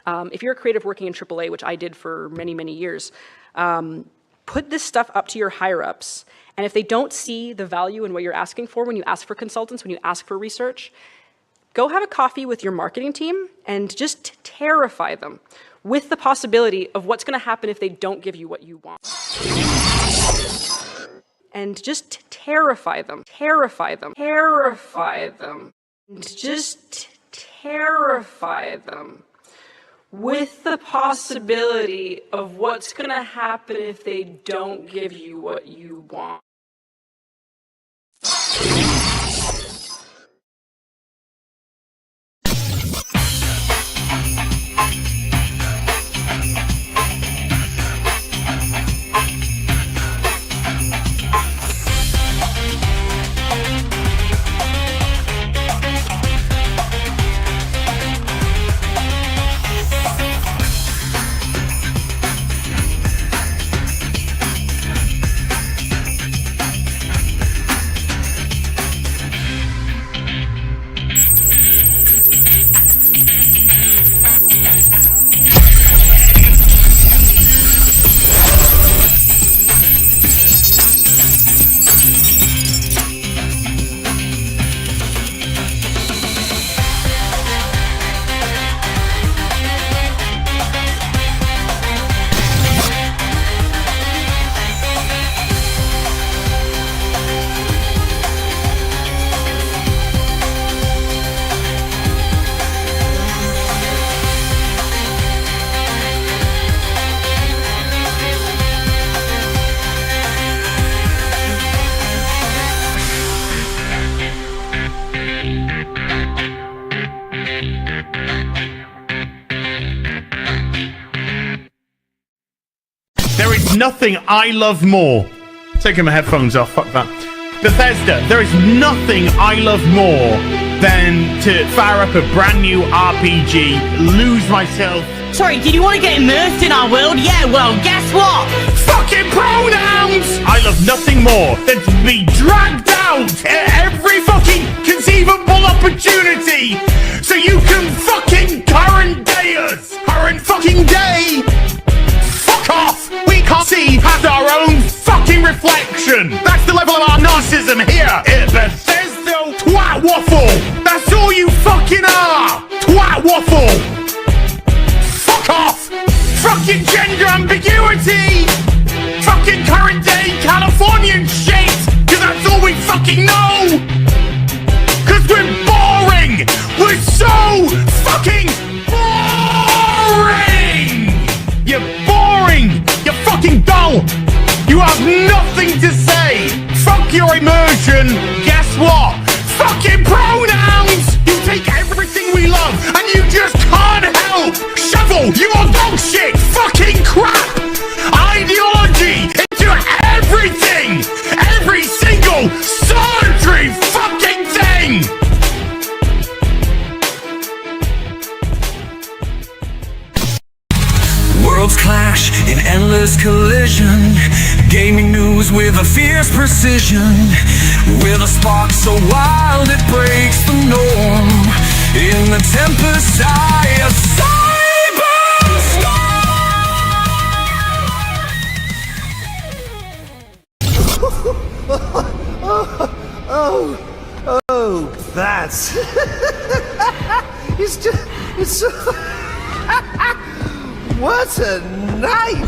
If you're a creative working in AAA, which I did for many, many years, put this stuff up to your higher-ups, and if they don't see the value in what you're asking for when you ask for consultants, when you ask for research, go have a coffee with your marketing team and just terrify them with the possibility of what's going to happen if they don't give you what you want. And just terrify them, terrify them, terrify them, and just terrify them with the possibility of what's going to happen if they don't give you what you want. There is nothing I love more. Taking my headphones off, fuck that. Bethesda, there is nothing I love more than to fire up a brand new RPG, lose myself. Sorry, did you want to get immersed in our world? Yeah, well, guess what? Fucking pronouns! I love nothing more than to be dragged out at every fucking conceivable opportunity so you can fucking current day us. Current fucking day! Fuck off! We can't see past our own fucking reflection! That's the level of our narcissism here at Bethesda. Twat waffle! That's all you fucking are! Twat waffle! Fuck off! Fucking gender ambiguity! Fucking current day Californian shit! Cause that's all we fucking know! Cause we're boring! We're so fucking boring! You're boring! You're fucking dull! You have nothing to say! Fuck your immersion! Guess what? Fucking pronouns! You take everything we love and you just can't help! Shovel your dog shit! Fucking crap! Ideology into everything! Every single solitary fucking thing! Worlds clash in endless collision. Gaming news with a fierce precision. With a spark so wild it breaks the norm. In the tempest eye of Oh, that's... it's just... it's so... What a night!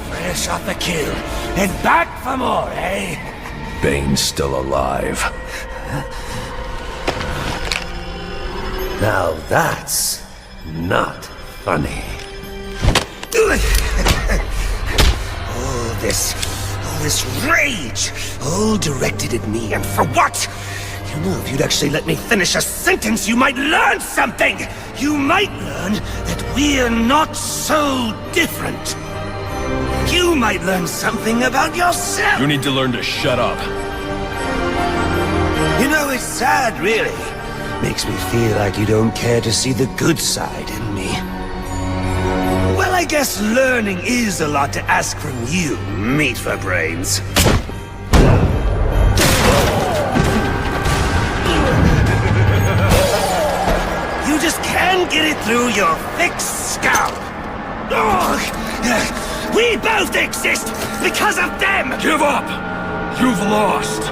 Fresh off the kill, and back for more, eh? Bane's still alive. Now that's not funny. All this rage, all directed at me, and for what? You know, if you'd actually let me finish a sentence, you might learn something! You might learn that we're not so different. You might learn something about yourself! You need to learn to shut up. You know, it's sad, really. Makes me feel like you don't care to see the good side in me. Well, I guess learning is a lot to ask from you, meat for brains. You just can't get it through your thick scalp. Ugh. We both exist because of them! Give up! You've lost!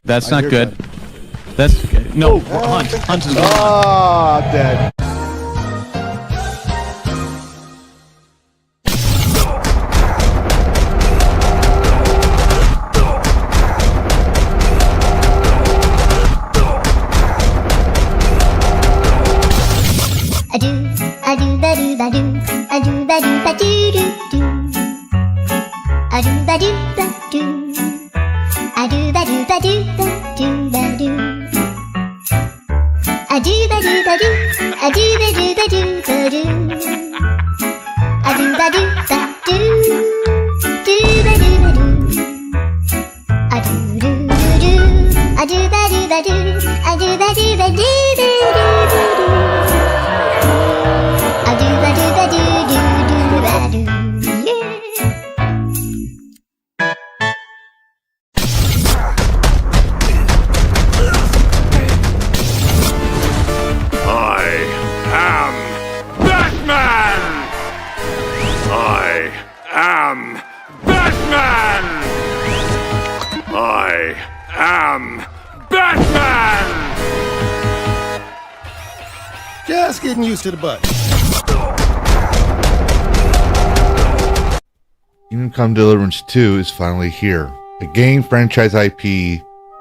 That's not good. That's no. Hunt is gone. Oh, I'm dead. Just getting used to the button. Kingdom Come Deliverance 2 is finally here. A game franchise IP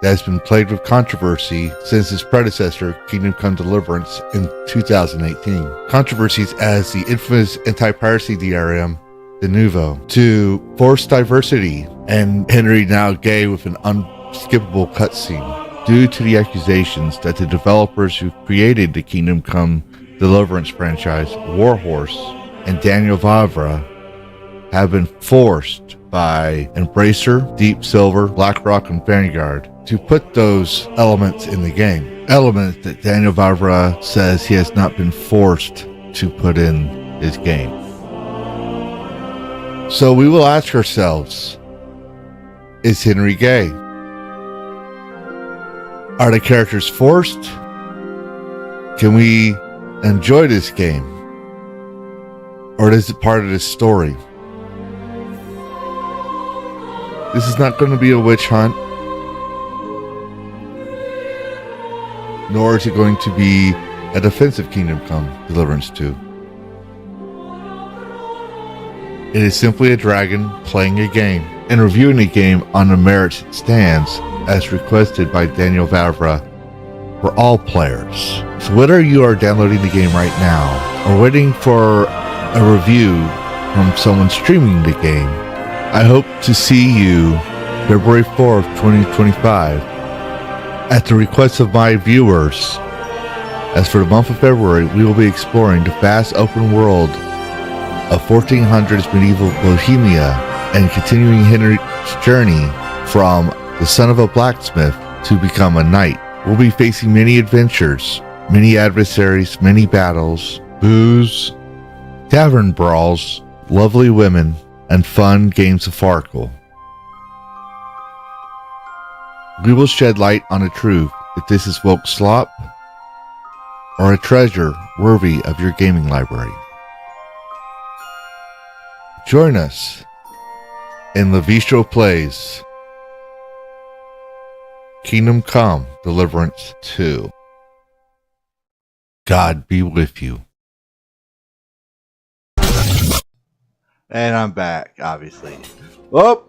that has been plagued with controversy since its predecessor, Kingdom Come Deliverance, in 2018. Controversies as the infamous anti-piracy DRM, De Novo, to forced diversity, and Henry now gay with an unskippable cutscene. Due to the accusations that the developers who created the Kingdom Come Deliverance franchise, Warhorse and Daniel Vavra, have been forced by Embracer, Deep Silver, BlackRock, and Vanguard to put those elements in the game. Elements that Daniel Vavra says he has not been forced to put in his game. So we will ask ourselves, is Henry gay? Are the characters forced? Can we enjoy this game? Or is it part of the story? This is not going to be a witch hunt. Nor is it going to be a defensive Kingdom Come Deliverance 2. It is simply a dragon playing a game and reviewing a game on the merits it stands, as requested by Daniel Vavra for all players. So whether you are downloading the game right now or waiting for a review from someone streaming the game, I hope to see you February 4th, 2025 at the request of my viewers. As for the month of February, we will be exploring the vast open world of 1400s medieval Bohemia and continuing Henry's journey from the son of a blacksmith to become a knight. We'll be facing many adventures, many adversaries, many battles, booze, tavern brawls, lovely women, and fun games of Farkle. We will shed light on the truth if this is woke slop or a treasure worthy of your gaming library. Join us in Lavistro Plays Kingdom Come Deliverance 2. God be with you. And I'm back, obviously. Whoop!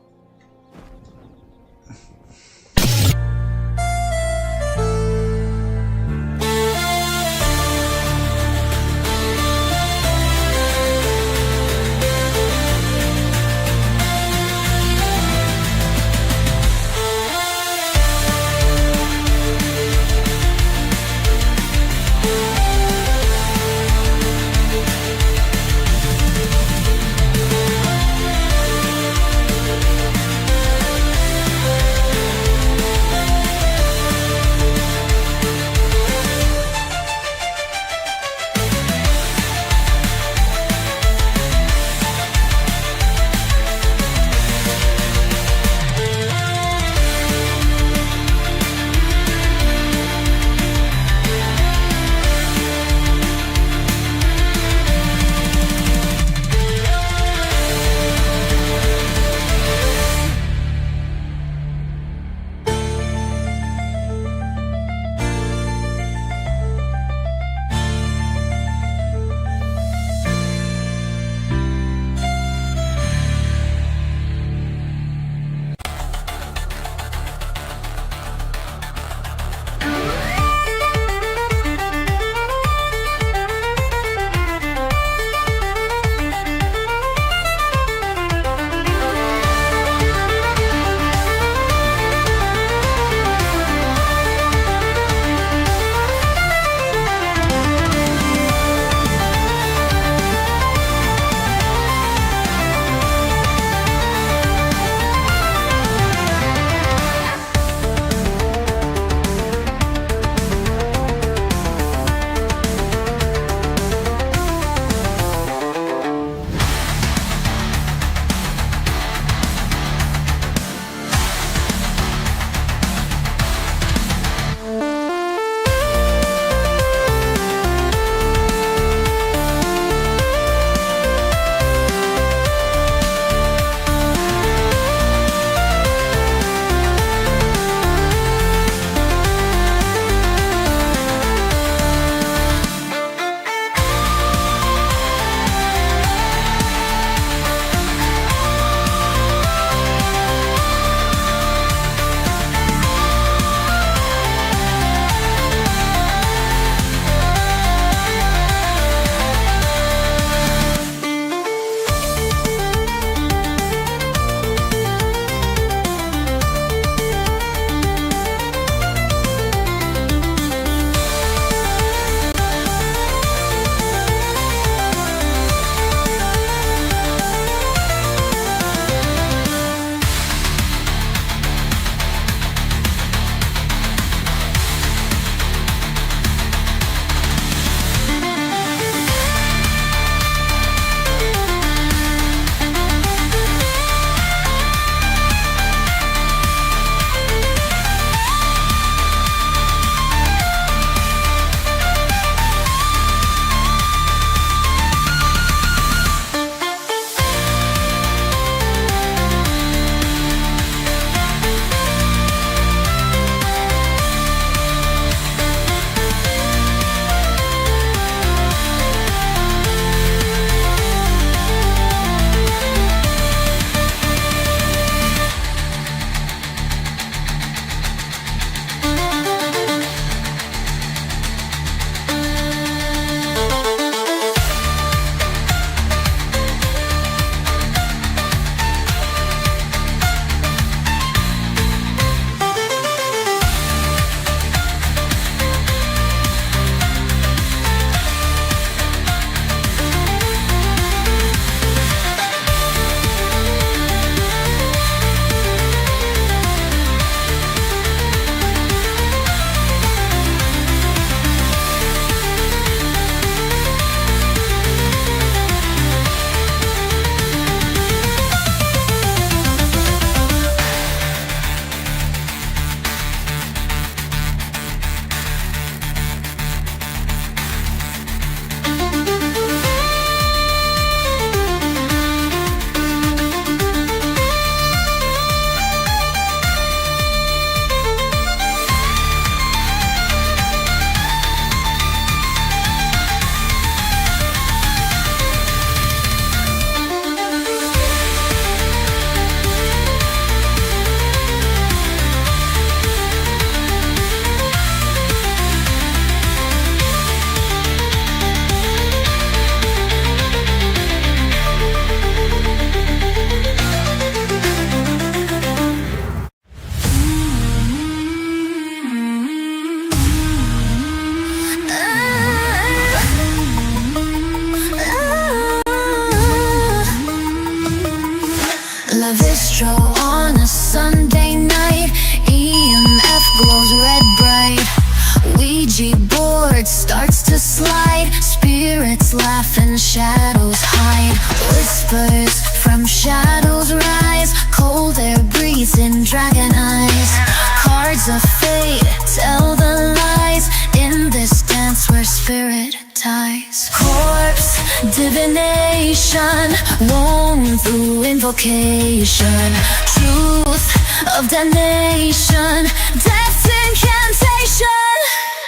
Ouija board starts to slide. Spirits laugh and shadows hide. Whispers from shadows rise. Cold air breathes in dragon eyes. Cards of fate tell the lies in this dance where spirit ties. Corpse divination woven through invocation. Truth of damnation, death's incantation.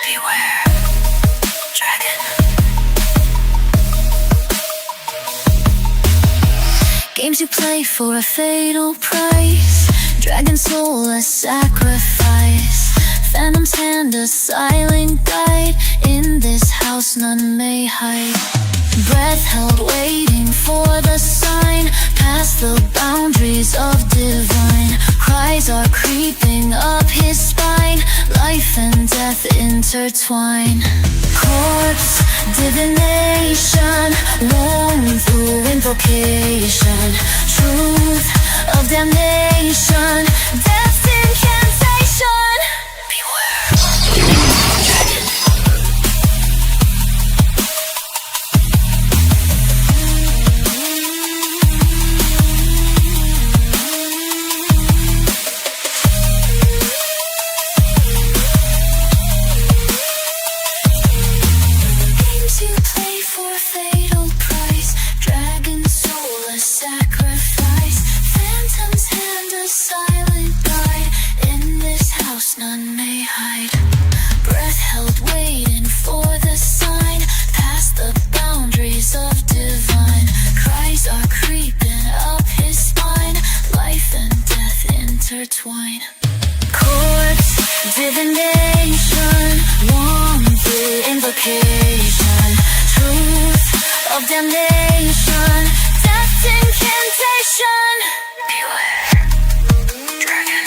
Beware, dragon. Games you play for a fatal price. Dragon soul a sacrifice. Phantom's hand a silent guide. In this house none may hide. Breath held waiting for the sign. Past the boundaries of divine. Cries are creeping up his spine. Life and death intertwine. Corpse divination woven through invocation. Truth of damnation, death's incantation. Beware, dragon. Games you play for a fatal price. Dragon soul a sacrifice. Phantom's hand a silent guide. In this house none may hide. Breath held waiting for the sign. Past the boundaries of divine. Cries are creeping up his spine. Life and death intertwine. Corpse divination woven through invocation. Truth of damnation, death's incantation. Beware, dragon.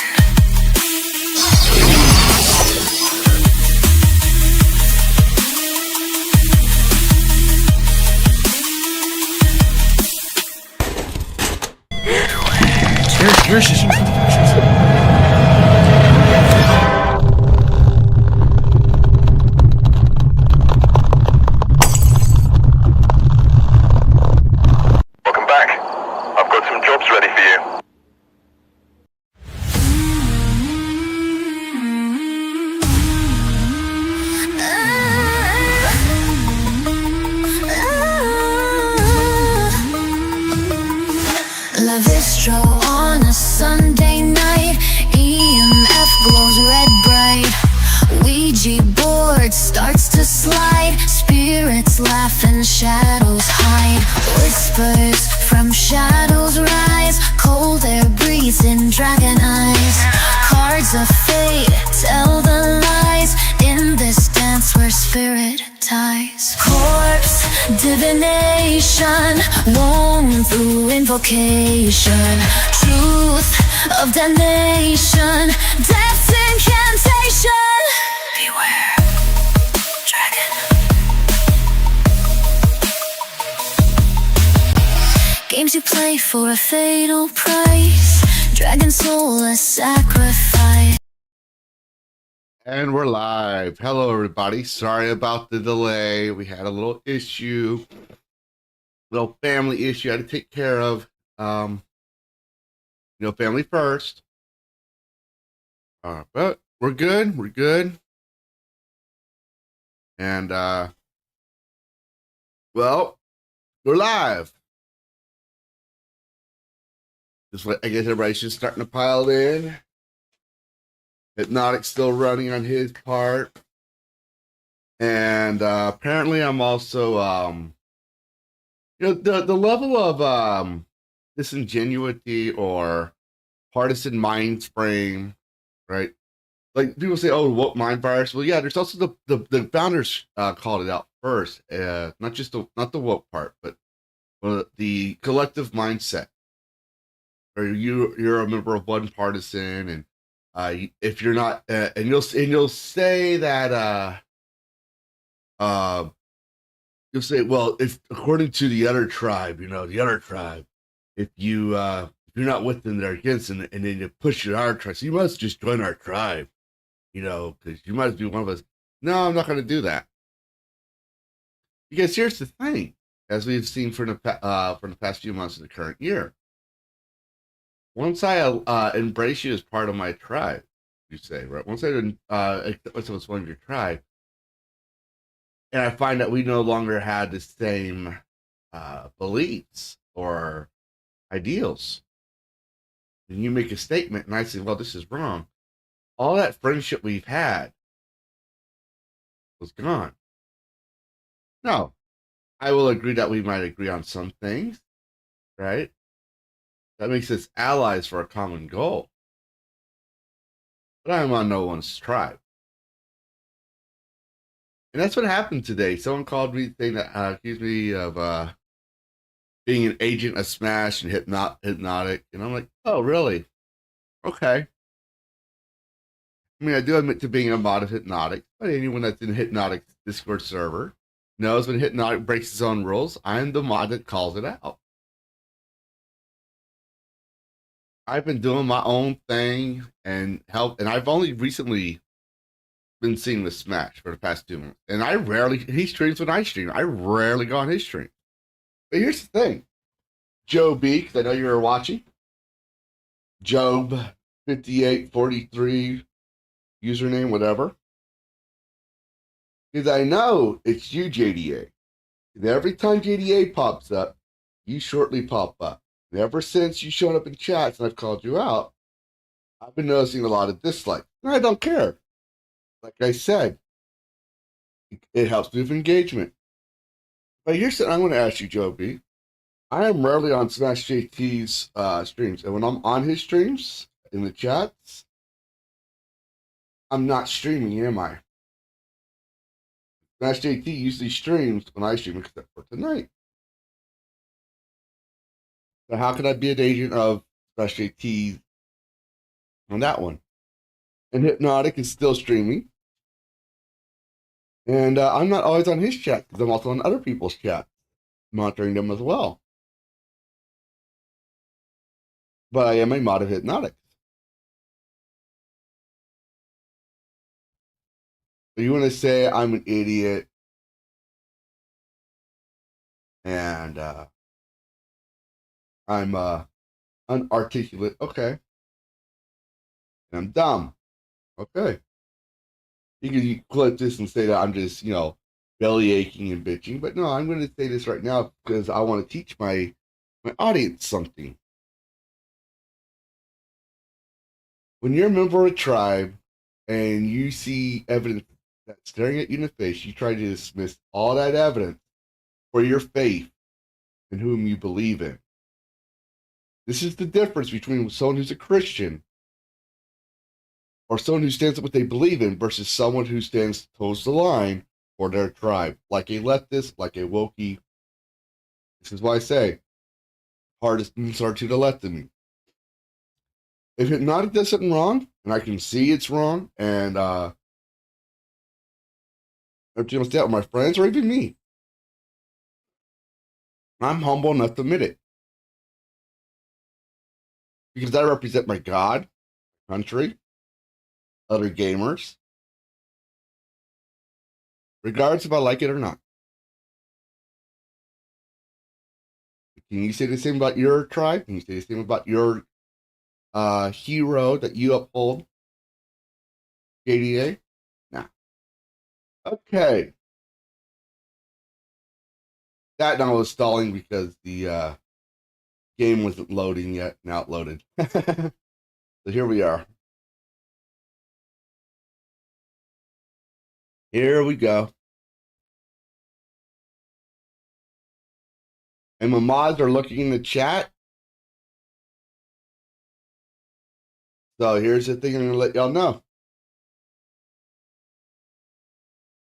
Welcome back. I've got some jobs ready for you. Lavistro on a Sunday night. EMF glows red bright. Ouija board starts to slide. Spirits laugh and shadows hide. Whispers from shadows rise. Cold air breathes in dragon eyes. Cards of fate tell the lies in this dance where spirit ties. Corpse divination woven through invocation. Truth of damnation, death's incantation. Beware, dragon. Games you play for a fatal price. Dragon soul a sacrifice. And we're live. Hello, everybody. Sorry about the delay. We had a little issue, little family issue I had to take care of. Family first. But we're good. We're good. And well, we're live. Just I guess everybody's just starting to pile in. Hypnotic's still running on his part. And apparently I'm also the level of disingenuity or partisan mind frame, right? Like people say, oh, what mind virus? Well, yeah, there's also the founders called it out first. Not the woke part, but the collective mindset. Or you're a member of one partisan, and if you're not, and you'll say that you'll say, well, if according to the other tribe, if you're not with them, they're against them, and then you push your our tribe, so you must just join our tribe, because you must be one of us. No, I'm not going to do that. Because here's the thing, as we've seen from the past few months of the current year, once I embrace you as part of my tribe, you say, right? Once I accept myself as one of your tribe, and I find that we no longer had the same beliefs or ideals, and you make a statement, and I say, well, this is wrong. All that friendship we've had was gone. No, I will agree that we might agree on some things, right? That makes us allies for a common goal. But I'm on no one's tribe. And that's what happened today. Someone called me saying that, accused me of being an agent of Smash and hypnotic. And I'm like, oh, really? Okay. I mean, I do admit to being a mod of Hypnotic, but anyone that's in Hypnotic's Discord server knows when Hypnotic breaks his own rules, I'm the mod that calls it out. I've been doing my own thing and I've only recently been seeing the Smash for the past 2 months. And he streams when I stream. I rarely go on his stream. But here's the thing. Joe B, because I know you were watching. Job 5843 username, whatever. Because I know it's you, JDA. And every time JDA pops up, you shortly pop up. And ever since you showed up in chats and I've called you out, I've been noticing a lot of dislikes. And I don't care. Like I said, it helps with engagement. But here's something I'm going to ask you, Joe B. I am rarely on Smash JT's streams. And when I'm on his streams, in the chats, I'm not streaming, am I? Smash JT usually streams when I stream, except for tonight. So how can I be an agent of Smash JT on that one? And Hypnotic is still streaming. And I'm not always on his chat because I'm also on other people's chat, monitoring them as well. But I am a mod of Hypnotic. So you want to say I'm an idiot and I'm unarticulate. Okay. And I'm dumb. Okay. You can clip this and say that I'm just, belly aching and bitching. But no, I'm going to say this right now because I want to teach my audience something. When you're a member of a tribe and you see evidence that's staring at you in the face, you try to dismiss all that evidence for your faith in whom you believe in. This is the difference between someone who's a Christian or someone who stands up what they believe in versus someone who toes the line for their tribe, like a leftist, like a Wokey. This is why I say, hardest things are to the left of me. If Hypnotic does something wrong, and I can see it's wrong, and I'm dealing with that with my friends or even me, I'm humble enough to admit it. Because I represent my God, country, other gamers, regardless if I like it or not. Can you say the same about your tribe? Can you say the same about your hero that you uphold? JDA? Nah. Okay. That now was stalling because the game wasn't loading yet. Now it loaded. So here we are. Here we go. And my mods are looking in the chat. So here's the thing I'm going to let y'all know.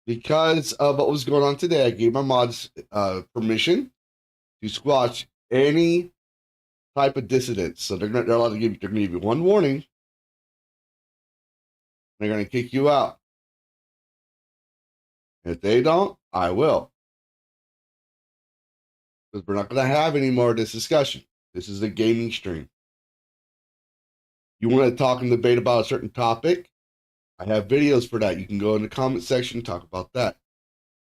Because of what was going on today, I gave my mods permission to squash any type of dissidence. So they're allowed to give you one warning. They're going to kick you out. If they don't, I will. Because we're not going to have any more of this discussion. This is a gaming stream. You want to talk and debate about a certain topic? I have videos for that. You can go in the comment section and talk about that.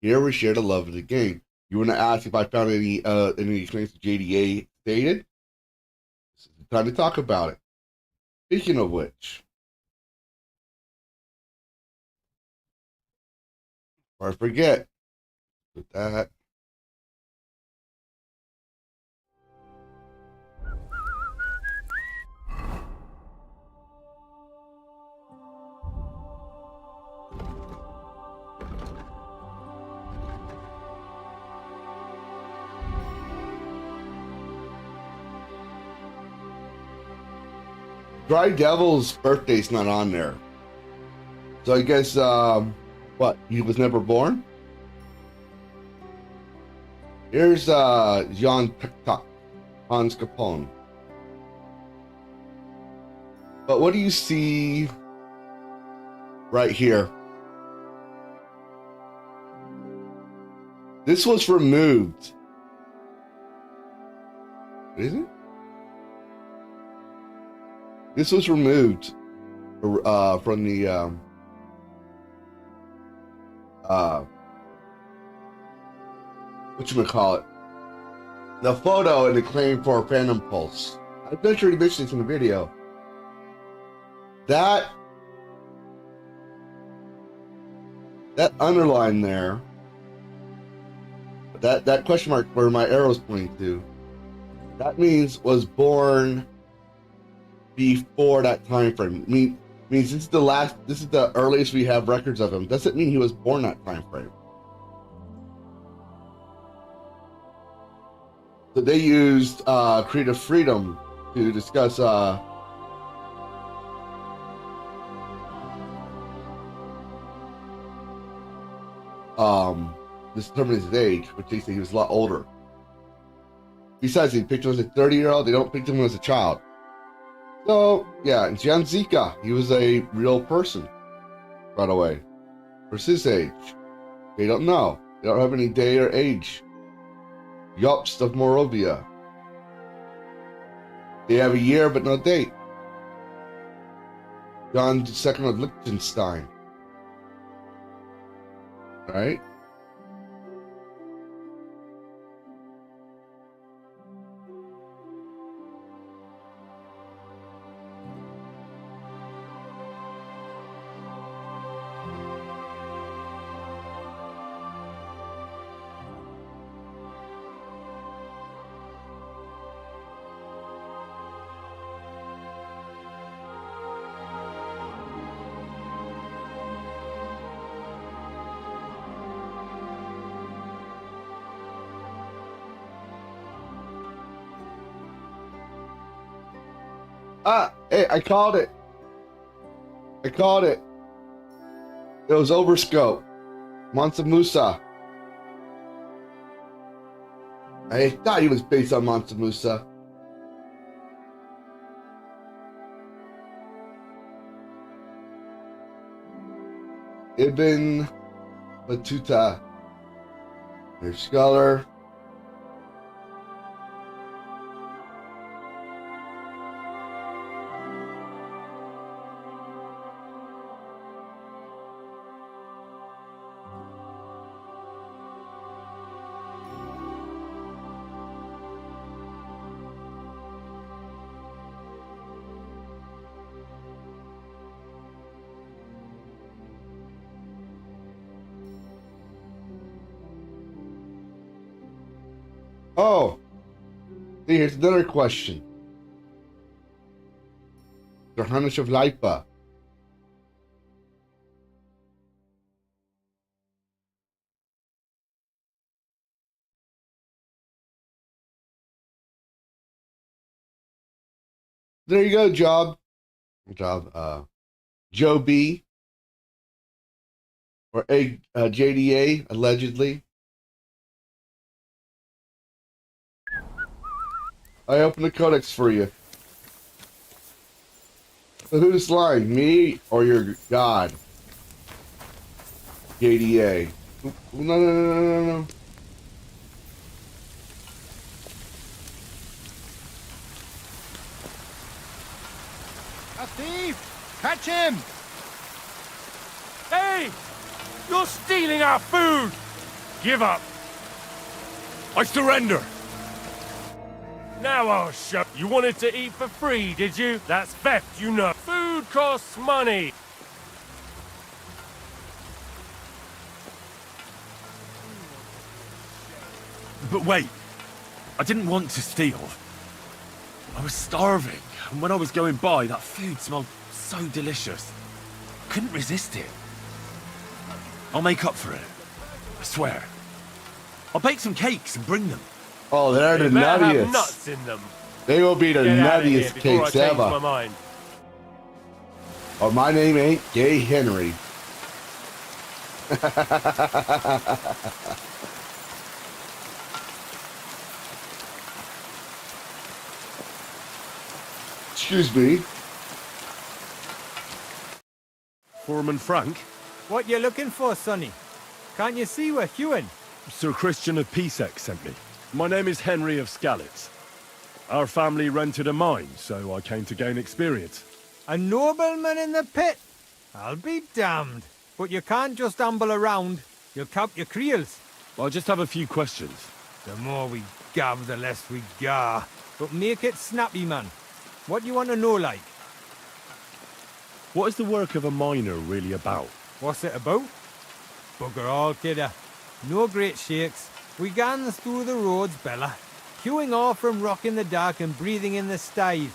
Here we share the love of the game. You want to ask if I found any experience with JDA stated? This is the time to talk about it. Speaking of which, before I forget, with that. Dry Devil's birthday's not on there. So I guess, what, he was never born? Here's Jan Pektak, Hans Capone. But what do you see right here? This was removed. Is it? This was removed from the whatchamacallit, the photo and the claim for Phantom Pulse. I'm not sure you mentioned this in the video. That underline there, that question mark where my arrow's pointing to, that means was born before that time frame. Means this is the earliest we have records of him. Doesn't mean he was born that time frame. So they used creative freedom to discuss determine his age, which they say he was a lot older. Besides, they picked him as a 30-year-old. They don't pick him as a child. So yeah, Jan Zika, he was a real person, by the way. What's his age? They don't know. They don't have any day or age. Jobst of Moravia. They have a year but no date. John II of Liechtenstein. Right? Hey, I called it. It was Overscope. Mansa Musa. I thought he was based on Mansa Musa. Ibn Battuta. Their scholar. Oh, see, here's another question. Johannes of Lipa. There you go, Joe B. Or JDA, allegedly. I opened the codex for you. So who's lying, me or your god? JDA. No. A thief! Catch him! Hey! You're stealing our food! Give up. I surrender. Now I'll show. You wanted to eat for free, did you? That's theft, you know. Food costs money. But wait. I didn't want to steal. I was starving, and when I was going by, that food smelled so delicious. I couldn't resist it. I'll make up for it. I swear. I'll bake some cakes and bring them. Oh, they're the Have nuttiest. nuts in them. They will be the Get out of here nuttiest before I cakes change ever. my mind. Oh, my name ain't Gay Henry. Excuse me. Foreman Frank? What you looking for, Sonny? Can't you see we're queuing? Sir Christian of Peacex sent me. My name is Henry of Skalitz. Our family rented a mine, so I came to gain experience. A nobleman in the pit? I'll be damned. But you can't just amble around. You'll count your creels. I just have a few questions. The more we gav, the less we gar. But make it snappy, man. What you want to know, like? What is the work of a miner really about? What's it about? Bugger all, kidder. No great shakes. We gans through the roads, Bella. Queuing off from rock in the dark and breathing in the styes.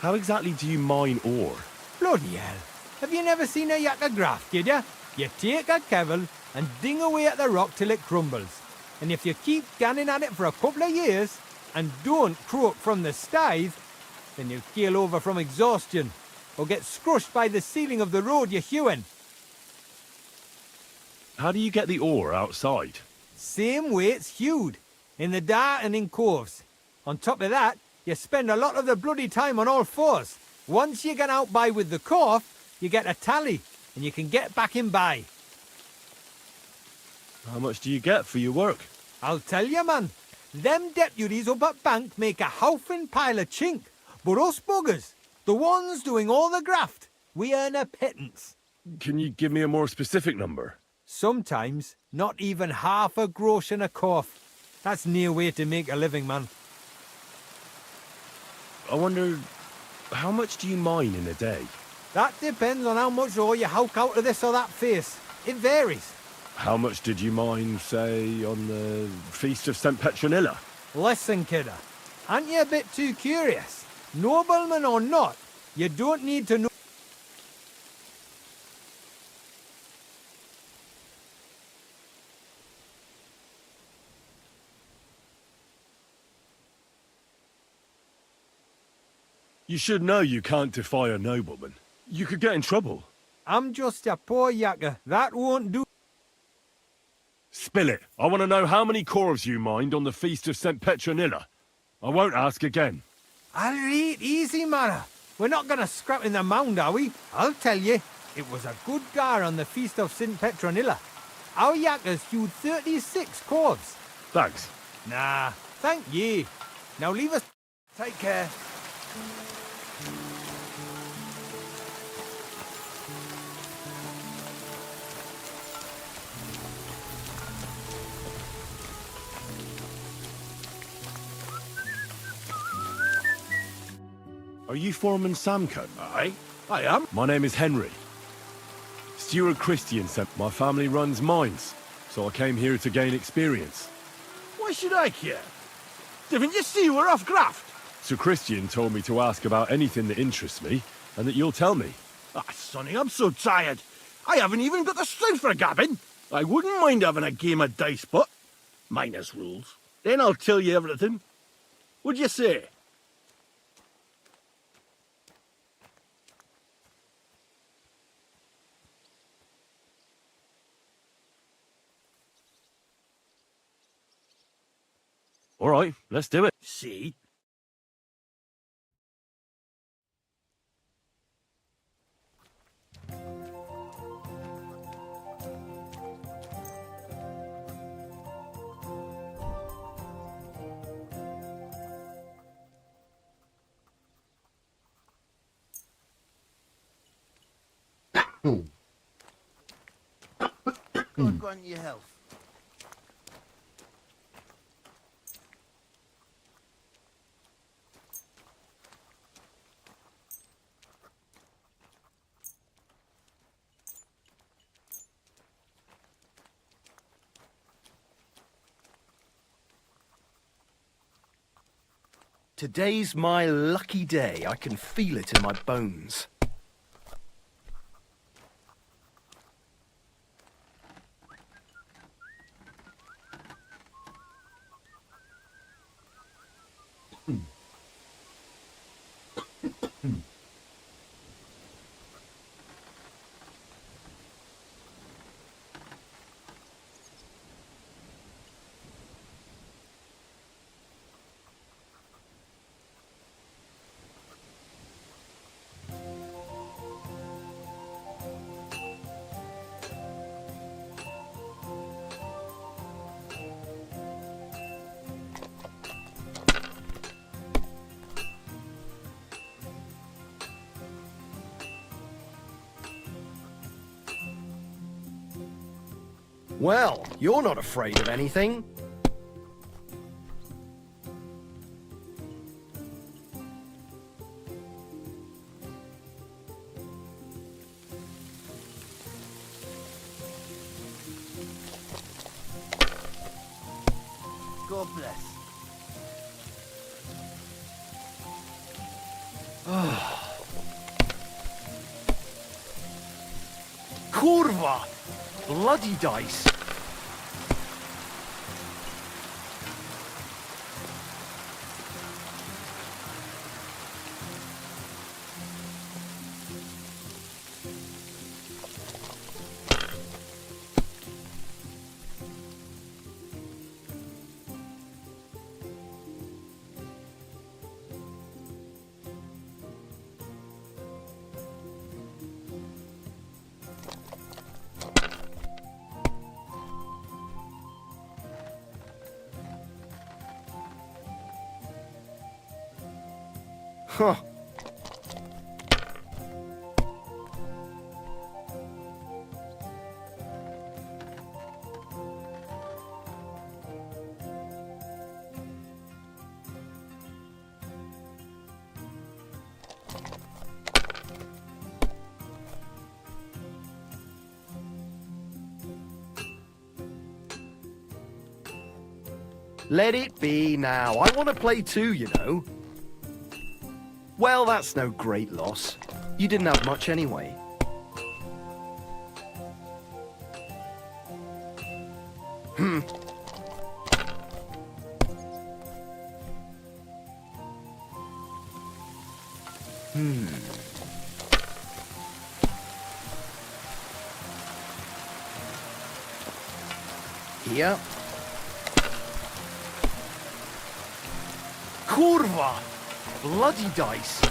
How exactly do you mine ore? Bloody hell. Have you never seen a yakka graph, kidder? You take a kevel and ding away at the rock till it crumbles. And if you keep ganning at it for a couple of years and don't croak from the styes, then you'll keel over from exhaustion or get scrushed by the ceiling of the road you're hewing. How do you get the ore outside? Same way it's hewed, in the dark and in coves. On top of that, you spend a lot of the bloody time on all fours. Once you get out by with the corf, you get a tally, and you can get back in by. How much do you get for your work? I'll tell you, man. Them deputies up at bank make a howfing pile of chink. But us buggers, the ones doing all the graft, we earn a pittance. Can you give me a more specific number? Sometimes, not even half a grosh in a corf. That's near way to make a living, man. I wonder, how much do you mine in a day? That depends on how much ore you howk out of this or that face. It varies. How much did you mine, say, on the Feast of St. Petronilla? Listen, kidder. Aren't you a bit too curious? Nobleman or not, you don't need to know. You should know you can't defy a nobleman. You could get in trouble. I'm just a poor yakka. That won't do. Spill it. I want to know how many corves you mined on the Feast of St. Petronilla. I won't ask again. I'll read easy, Mara. We're not going to scrap in the mound, are we? I'll tell you. It was a good gar on the Feast of St. Petronilla. Our yakkas hewed 36 corves. Thanks. Nah, thank ye. Now leave us. Take care. Are you Foreman Samco? I am. My name is Henry. Steward Christian sent my family runs mines, so I came here to gain experience. Why should I care? Didn't you see we're off graft? Sir Christian told me to ask about anything that interests me, and that you'll tell me. Ah, Sonny, I'm so tired. I haven't even got the strength for gabbing. I wouldn't mind having a game of dice, but minus rules. Then I'll tell you everything. What'd you say? All right, let's do it. See? God grant you health. Today's my lucky day. I can feel it in my bones. Well, you're not afraid of anything. God bless. Kurwa! Bloody dice. Huh. Let it be now. I want to play too, you know. Well, that's no great loss. You didn't have much anyway. Here. Kurwa! Bloody dice.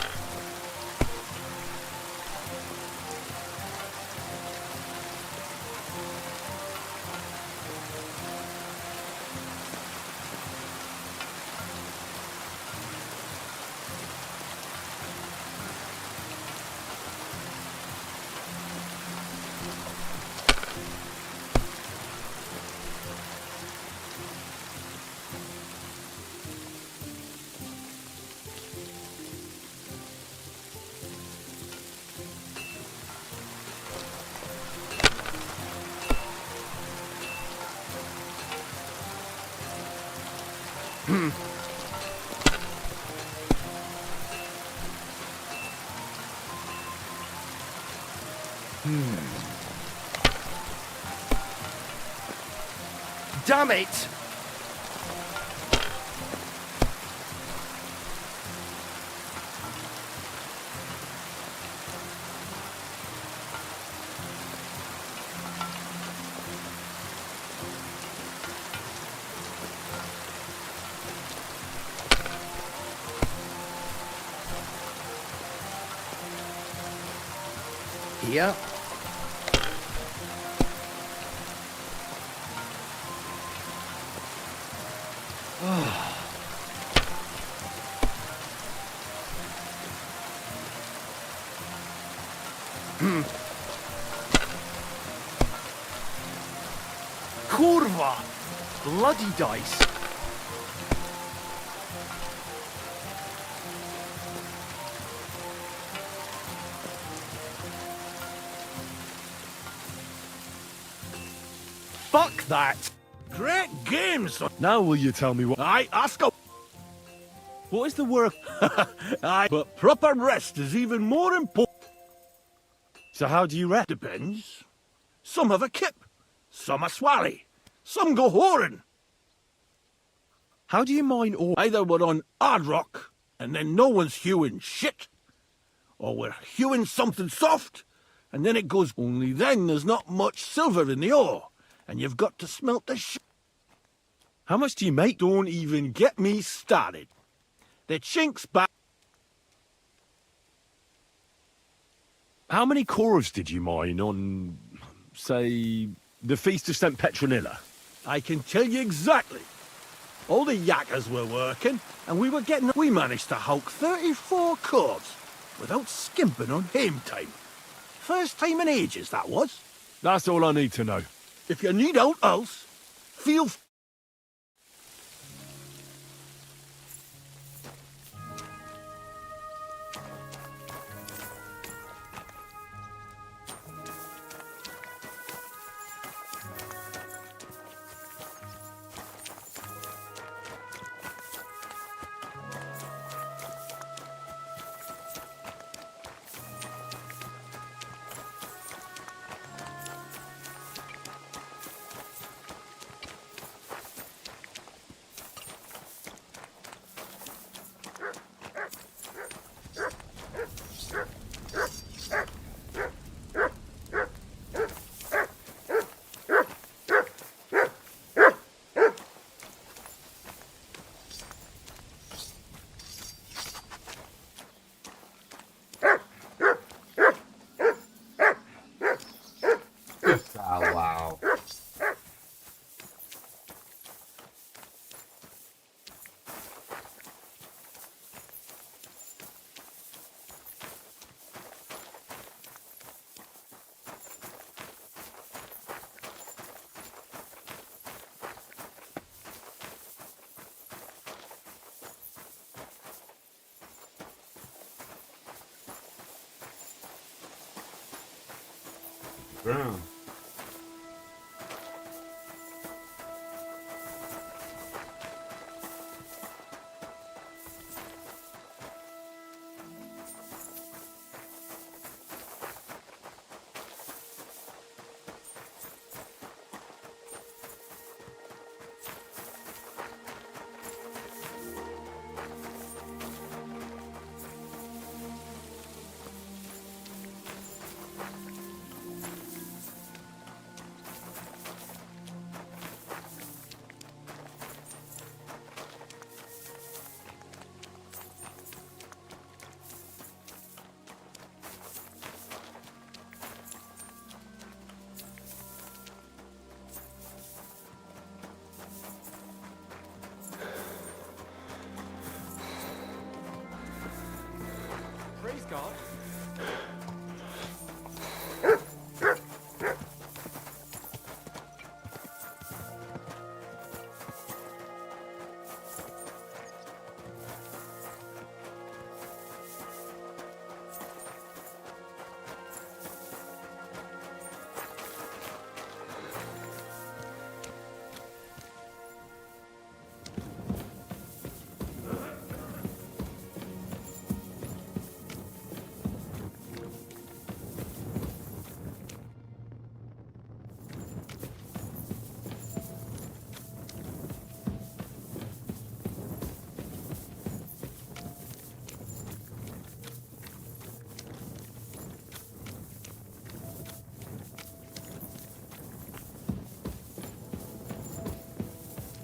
Damn it! Here. Kurwa! Bloody dice. Fuck that! Great game, son. Now will you tell me what... Aye, ask her. What is the work? Aye, but proper rest is even more important. So how do you rest? Depends. Some have a kip. Some a swally. Some go whoring. How do you mine ore? Either we're on hard rock, and then no one's hewing shit. Or we're hewing something soft, and then it goes... Only then there's not much silver in the ore, and you've got to smelt the shit. How much do you make? Don't even get me started. The chink's back. How many cores did you mine on, say, the Feast of St. Petronilla? I can tell you exactly. All the yakkers were working, and we were getting... We managed to hulk 34 cores without skimping on hame time. First time in ages, that was. That's all I need to know. If you need out else, feel... Wow. Ground. Praise God.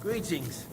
Greetings.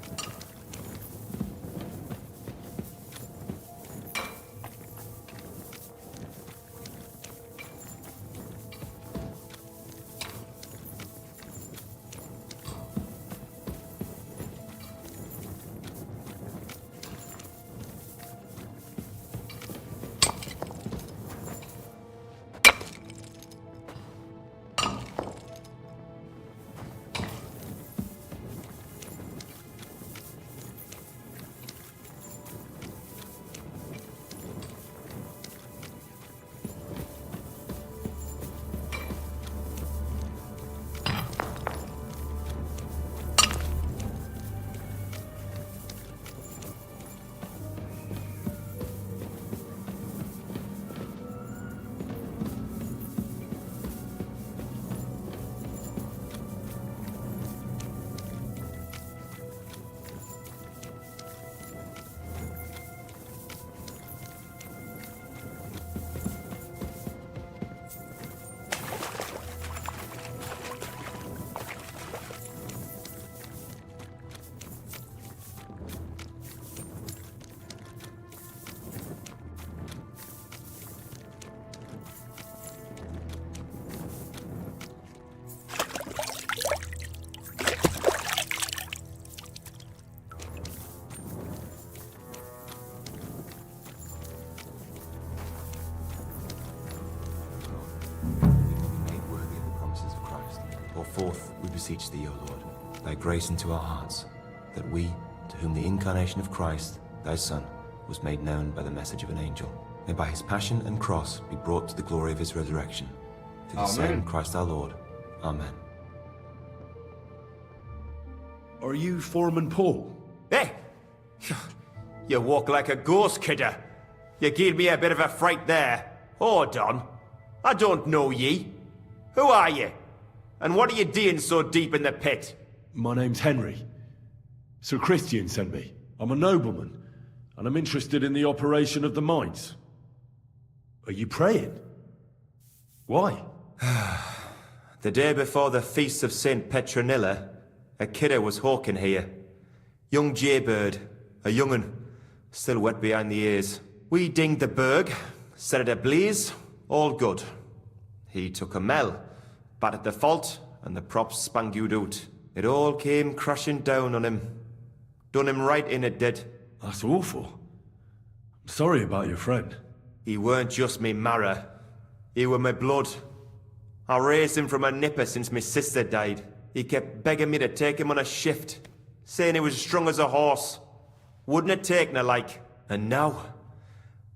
beseech thee, O Lord, thy grace into our hearts, that we, to whom the incarnation of Christ, thy Son, was made known by the message of an angel, may by his passion and cross be brought to the glory of his resurrection. Through the same Christ our Lord. Amen. Are you Foreman Paul? Hey! You walk like a ghost, kidder. You gave me a bit of a fright there. Hold on. I don't know ye. Who are you? And what are you doing so deep in the pit? My name's Henry. Sir Christian sent me. I'm a nobleman, and I'm interested in the operation of the mines. Are you praying? Why? The day before the feast of St. Petronilla, a kidder was hawking here. Young jaybird, a young'un, still wet behind the ears. We dinged the berg, set it ablaze, all good. He took a mell, battered the fault, and the props spangued out. It all came crashing down on him. Done him right in, it did. That's awful. I'm sorry about your friend. He weren't just me marrow. He were my blood. I raised him from a nipper since my sister died. He kept begging me to take him on a shift, saying he was strong as a horse. Wouldn't it take no like. And now,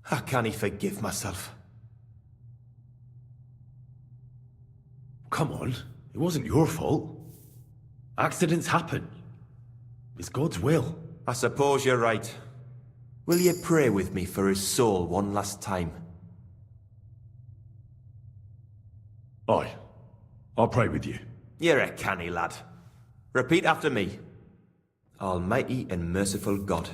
I can't forgive myself. Come on, it wasn't your fault. Accidents happen. It's God's will. I suppose you're right. Will you pray with me for his soul one last time? Aye. I'll pray with you. You're a canny lad. Repeat after me. Almighty and merciful God,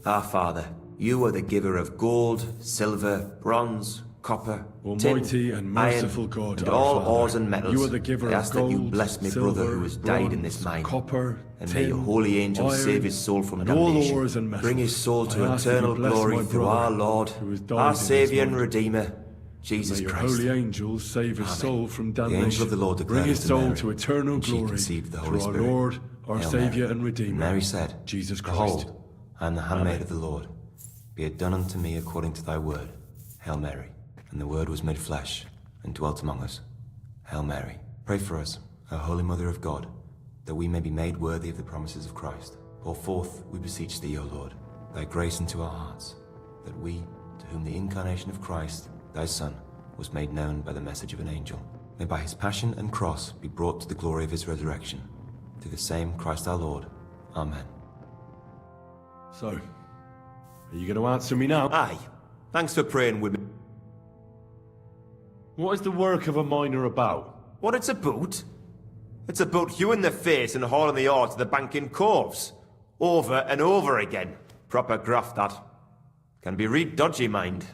our Father, you are the giver of gold, silver, bronze, copper, Almighty tin, and merciful iron, God, and our all Father, ores and metals. you are the giver I of ask that you gold, bless my silver, brother who has died in this bronze, mine. copper, And may your tin, holy angels iron, save his soul from and damnation. all ores and metals. Bring his soul to I ask that you eternal bless glory my through brother our Lord, who has died in our this Saviour and mine. Redeemer, Jesus May your Christ. holy angels save his Amen. soul from The damnation. angel of the Lord Bring declared his unto soul Mary, to eternal and she glory conceived the through Holy our Spirit. Lord, our Hail Saviour Mary. and Redeemer, And Mary said, Jesus Christ. Behold, I am the handmaid Amen. of the Lord. Be it done unto me according to thy word. Hail Mary. And the word was made flesh, and dwelt among us. Hail Mary. Pray for us, O Holy Mother of God, that we may be made worthy of the promises of Christ. Pour forth, we beseech thee, O Lord, thy grace into our hearts, that we, to whom the incarnation of Christ, thy Son, was made known by the message of an angel, may by his passion and cross be brought to the glory of his resurrection. Through the same Christ our Lord. Amen. So, are you going to answer me now? Aye. Thanks for praying with me. What is the work of a miner about? What it's about? It's about hewing the face and hauling the ore to the banking coves. Over and over again. Proper graft, that. Can be real dodgy, mind.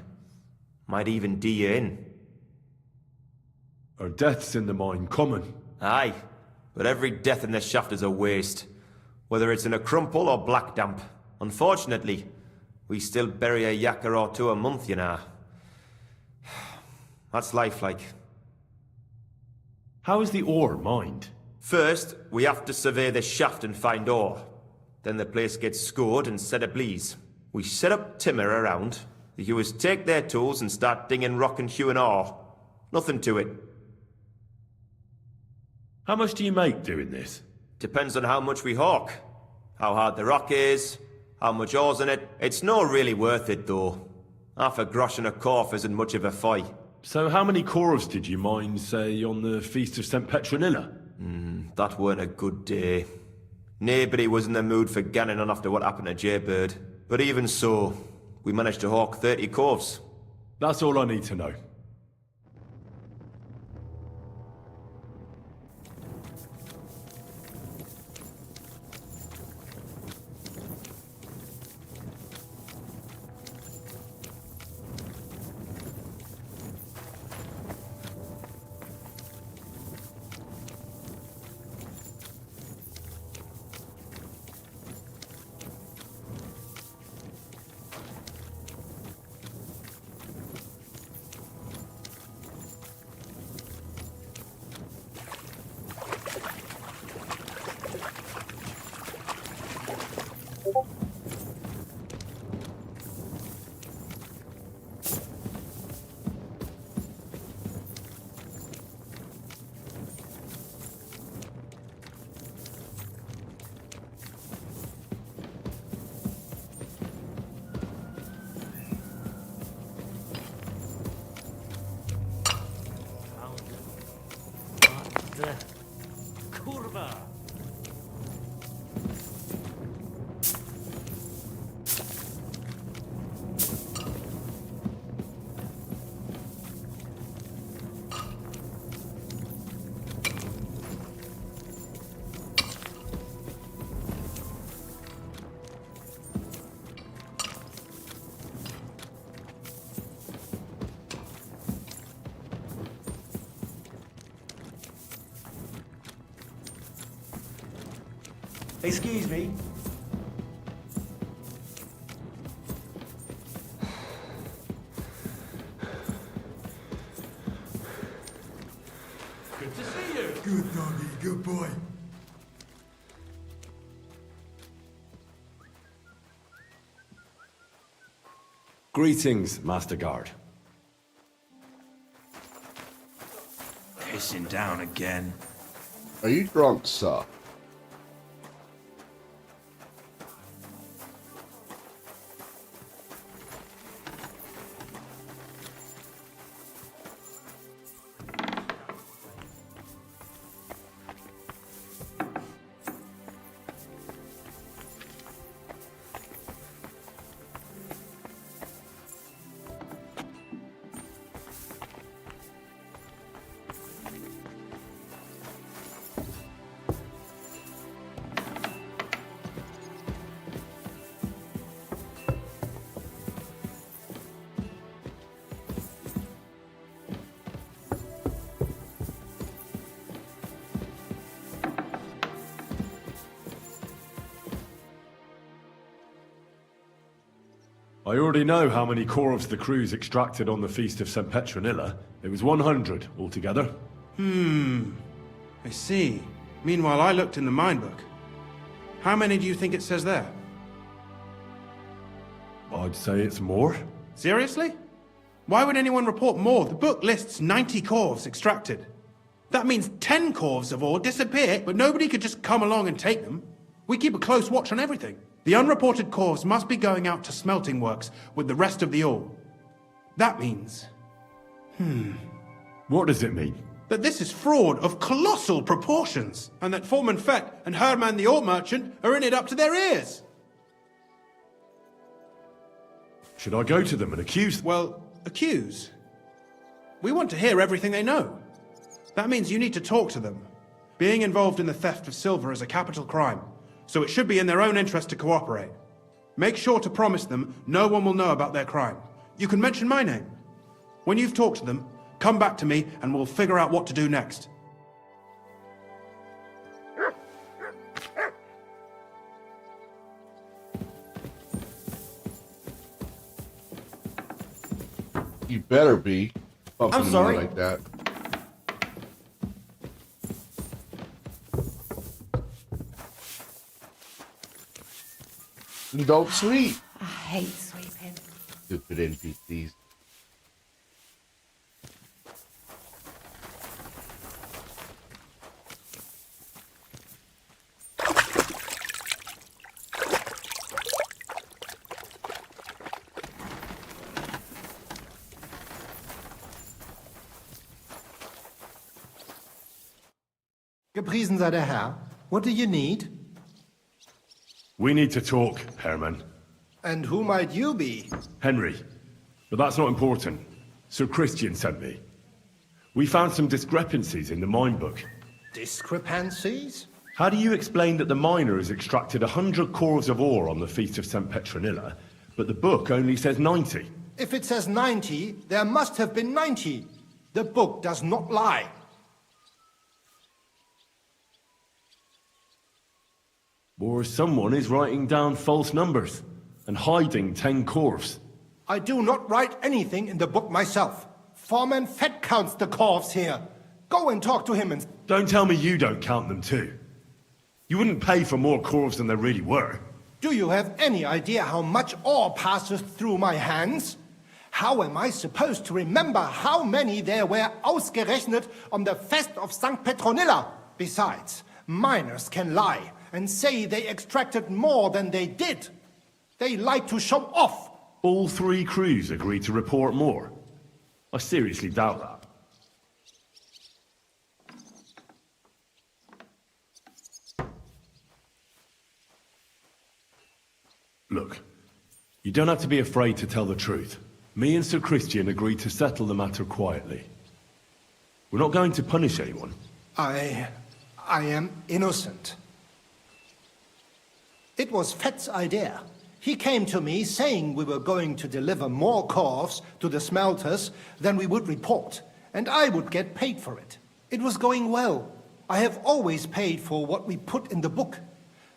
Might even do you in. Are deaths in the mine common? Aye. But every death in the shaft is a waste. Whether it's in a crumple or black damp. Unfortunately, we still bury a yakker or two a month, you know. That's life like. How is the ore mined? First, we have to survey the shaft and find ore. Then the place gets scored and set ablaze. We set up timber around. The hewers take their tools and start dinging rock and hewing ore. Nothing to it. How much do you make doing this? Depends on how much we hawk. How hard the rock is, how much ore's in it. It's not really worth it, though. Half a grosh and a corf isn't much of a fight. So how many corves did you mine, say, on the Feast of St. Petronilla? That weren't a good day. Nobody was in the mood for ganning on after what happened to Jaybird. But even so, we managed to hawk 30 corves. That's all I need to know. Excuse me. Good to see you. Good doggy, good boy. Greetings, Master Guard. Pissing down again. Are you drunk, sir? I already know how many corvs the crews extracted on the Feast of St. Petronilla. It was 100 altogether. I see. Meanwhile, I looked in the mine book. How many do you think it says there? I'd say it's more. Seriously? Why would anyone report more? The book lists 90 corvs extracted. That means 10 corvs of ore disappear, but nobody could just come along and take them. We keep a close watch on everything. The unreported corvs must be going out to smelting works with the rest of the ore. That means... What does it mean? that this is fraud of colossal proportions, and that Foreman Fett and Herman the ore merchant are in it up to their ears. Should I go to them and accuse them? Well, accuse? We want to hear everything they know. That means you need to talk to them. Being involved in the theft of silver is a capital crime, so it should be in their own interest to cooperate. Make sure to promise them no one will know about their crime. You can mention my name. When you've talked to them, come back to me and we'll figure out what to do next. You better be. I'm sorry. Like that. You don't sleep. I hate sleeping. Stupid NPCs. Gepriesen sei der Herr. What do you need? We need to talk, Herman. And who might you be? Henry. But that's not important. Sir Christian sent me. We found some discrepancies in the mine book. Discrepancies? How do you explain that the miner has extracted 100 cores of ore on the Feast of St. Petronilla, but the book only says 90? If it says 90, there must have been 90. The book does not lie. Or someone is writing down false numbers and hiding 10 corvs. I do not write anything in the book myself. Foreman Fett counts the corvs here. Go and talk to him and... Don't tell me you don't count them too. You wouldn't pay for more corvs than there really were. Do you have any idea how much ore passes through my hands? How am I supposed to remember how many there were ausgerechnet on the Fest of St. Petronilla? Besides, miners can lie and say they extracted more than they did. They like to show off. All 3 crews agreed to report more. I seriously doubt that. Look, you don't have to be afraid to tell the truth. Me and Sir Christian agreed to settle the matter quietly. We're not going to punish anyone. I am innocent. It was Fett's idea. He came to me saying we were going to deliver more corves to the smelters than we would report, and I would get paid for it. It was going well. I have always paid for what we put in the book.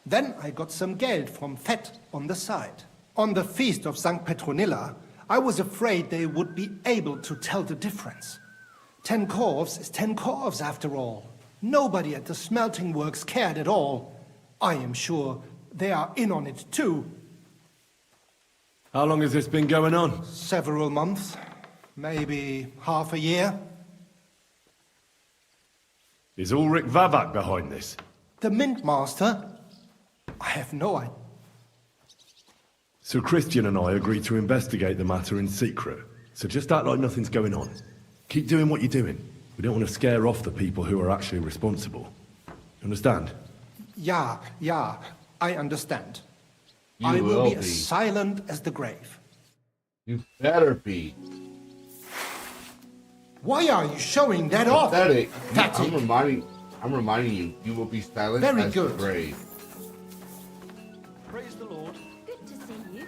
Then I got some geld from Fett on the side. On the feast of St. Petronilla, I was afraid they would be able to tell the difference. 10 corves is 10 corves after all. Nobody at the smelting works cared at all. I am sure they are in on it too. How long has this been going on? Several months, maybe half a year. Is Ulrich Vavak behind this? The Mint Master? I have no idea. Sir Christian and I agreed to investigate the matter in secret, so just act like nothing's going on. Keep doing what you're doing. We don't want to scare off the people who are actually responsible. Understand? Yeah, I understand. You I will be be. as silent as the grave. You better be. Why are you showing that off? Pathetic. Pathetic. I'm reminding you, you will be silent Very as good. the grave. Praise the Lord. Good to see you.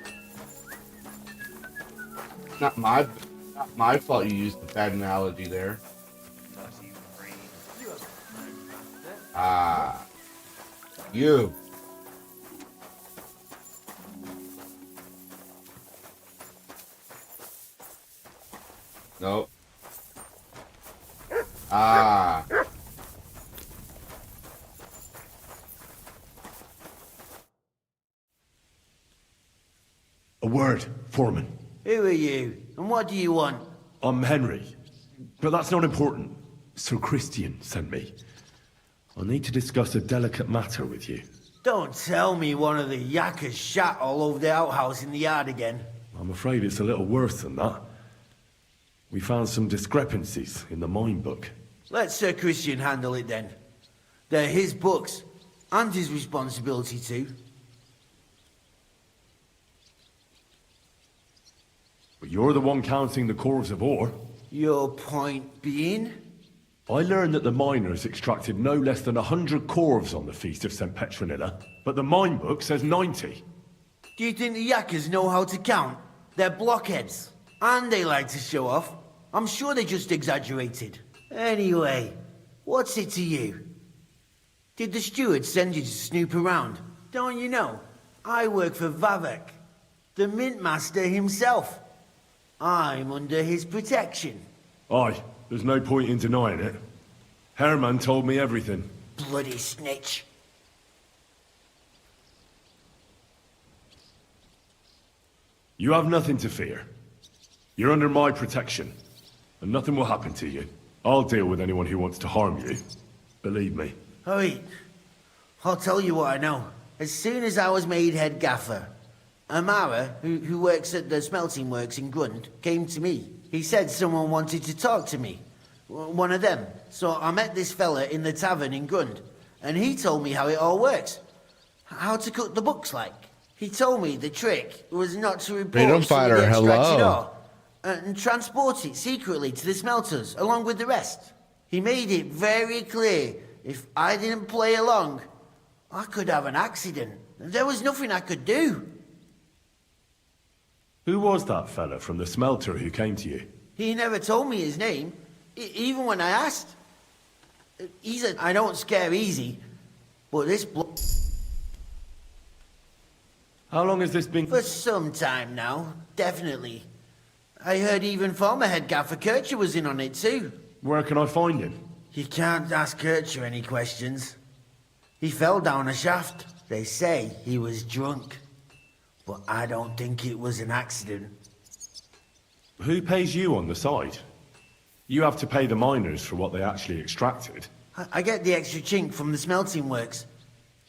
Not my fault you used the bad analogy there. Ah. You. Nope. Ah. A word, Foreman. Who are you? And what do you want? I'm Henry. But that's not important. Sir Christian sent me. I need to discuss a delicate matter with you. Don't tell me one of the yakkers shot all over the outhouse in the yard again. I'm afraid it's a little worse than that. We found some discrepancies in the mine book. Let Sir Christian handle it then. They're his books, and his responsibility too. But you're the one counting the corves of ore. Your point being? I learned that the miners extracted no less than 100 corves on the Feast of St. Petronilla, but the mine book says 90. Do you think the yakkers know how to count? They're blockheads. And they like to show off. I'm sure they just exaggerated. Anyway, what's it to you? Did the steward send you to snoop around? Don't you know? I work for Vavek, the Mint Master himself. I'm under his protection. Aye, there's no point in denying it. Herman told me everything. Bloody snitch. You have nothing to fear. You're under my protection, and nothing will happen to you. I'll deal with anyone who wants to harm you. Believe me. Wait, I'll tell you what I know. As soon as I was made head gaffer, Amara, who works at the smelting works in Grund, came to me. He said someone wanted to talk to me. One of them. So I met this fella in the tavern in Grund, and he told me how it all works. How to cook the books like. He told me the trick was not to Freedom report fighter, the extracted hello. ore, and transport it secretly to the smelters, along with the rest. He made it very clear, if I didn't play along, I could have an accident. There was nothing I could do. Who was that fella from the smelter who came to you? He never told me his name, even when I asked. He said, I don't scare easy, but this How long has this been? For some time now, definitely. I heard even former head gaffer Kircher was in on it too. Where can I find him? You can't ask Kircher any questions. He fell down a shaft. They say he was drunk. But I don't think it was an accident. Who pays you on the side? You have to pay the miners for what they actually extracted. I get the extra chink from the smelting works.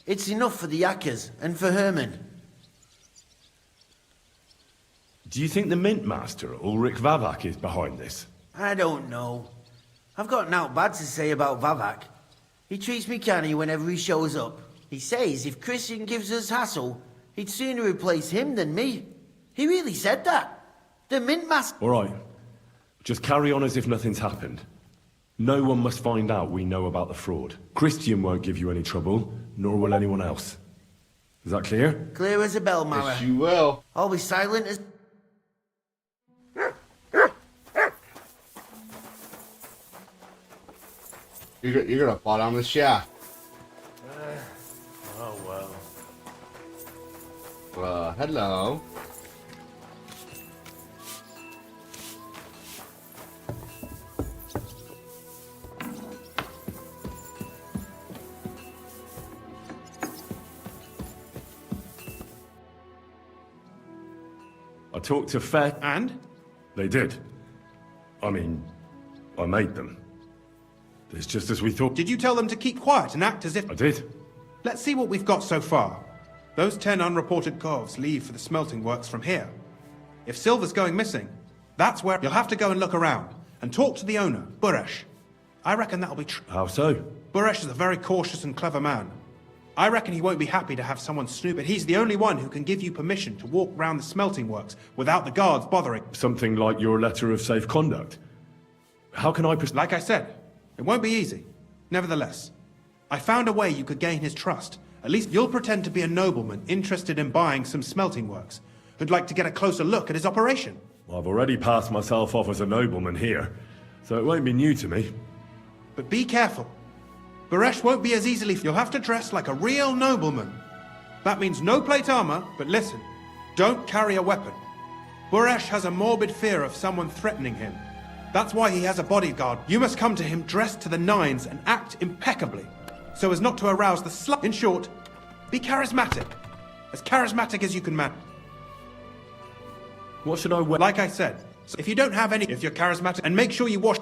It's enough for the yakkers and for Herman. Do you think the Mint Master, Ulrich Vavak, is behind this? I don't know. I've got naught bad to say about Vavak. He treats me canny whenever he shows up. He says if Christian gives us hassle, He'd sooner replace him than me. He really said that. The mint master. All right. Just carry on as if nothing's happened. No one must find out we know about the fraud. Christian won't give you any trouble, nor will anyone else. Is that clear? Clear as a bell, Mara. Yes, you will. I'll be silent as... You're gonna fall down the shaft. Oh, well. Hello. I talked to Fett. And? They did. I mean, I made them. It's just as we thought. Did you tell them to keep quiet and act as if... I did. Let's see what we've got so far. Those 10 unreported corves leave for the smelting works from here. If silver's going missing, that's where you'll have to go and look around and talk to the owner, Buresh. I reckon that'll be true. How so? Buresh is a very cautious and clever man. I reckon he won't be happy to have someone snoop, but he's the only one who can give you permission to walk round the smelting works without the guards bothering. Something like your letter of safe conduct. How can I... Like I said, it won't be easy. Nevertheless, I found a way you could gain his trust. At least you'll pretend to be a nobleman interested in buying some smelting works, who'd like to get a closer look at his operation. I've already passed myself off as a nobleman here, so it won't be new to me. But be careful. Buresh won't be as easily... You'll have to dress like a real nobleman. That means no plate armor, but listen, don't carry a weapon. Buresh has a morbid fear of someone threatening him. That's why he has a bodyguard. You must come to him dressed to the nines and act impeccably, so as not to arouse the slut. In short, be charismatic. As charismatic as you can manage. What should I wear? Like I said, so if you don't have any, if you're charismatic, and make sure you wash...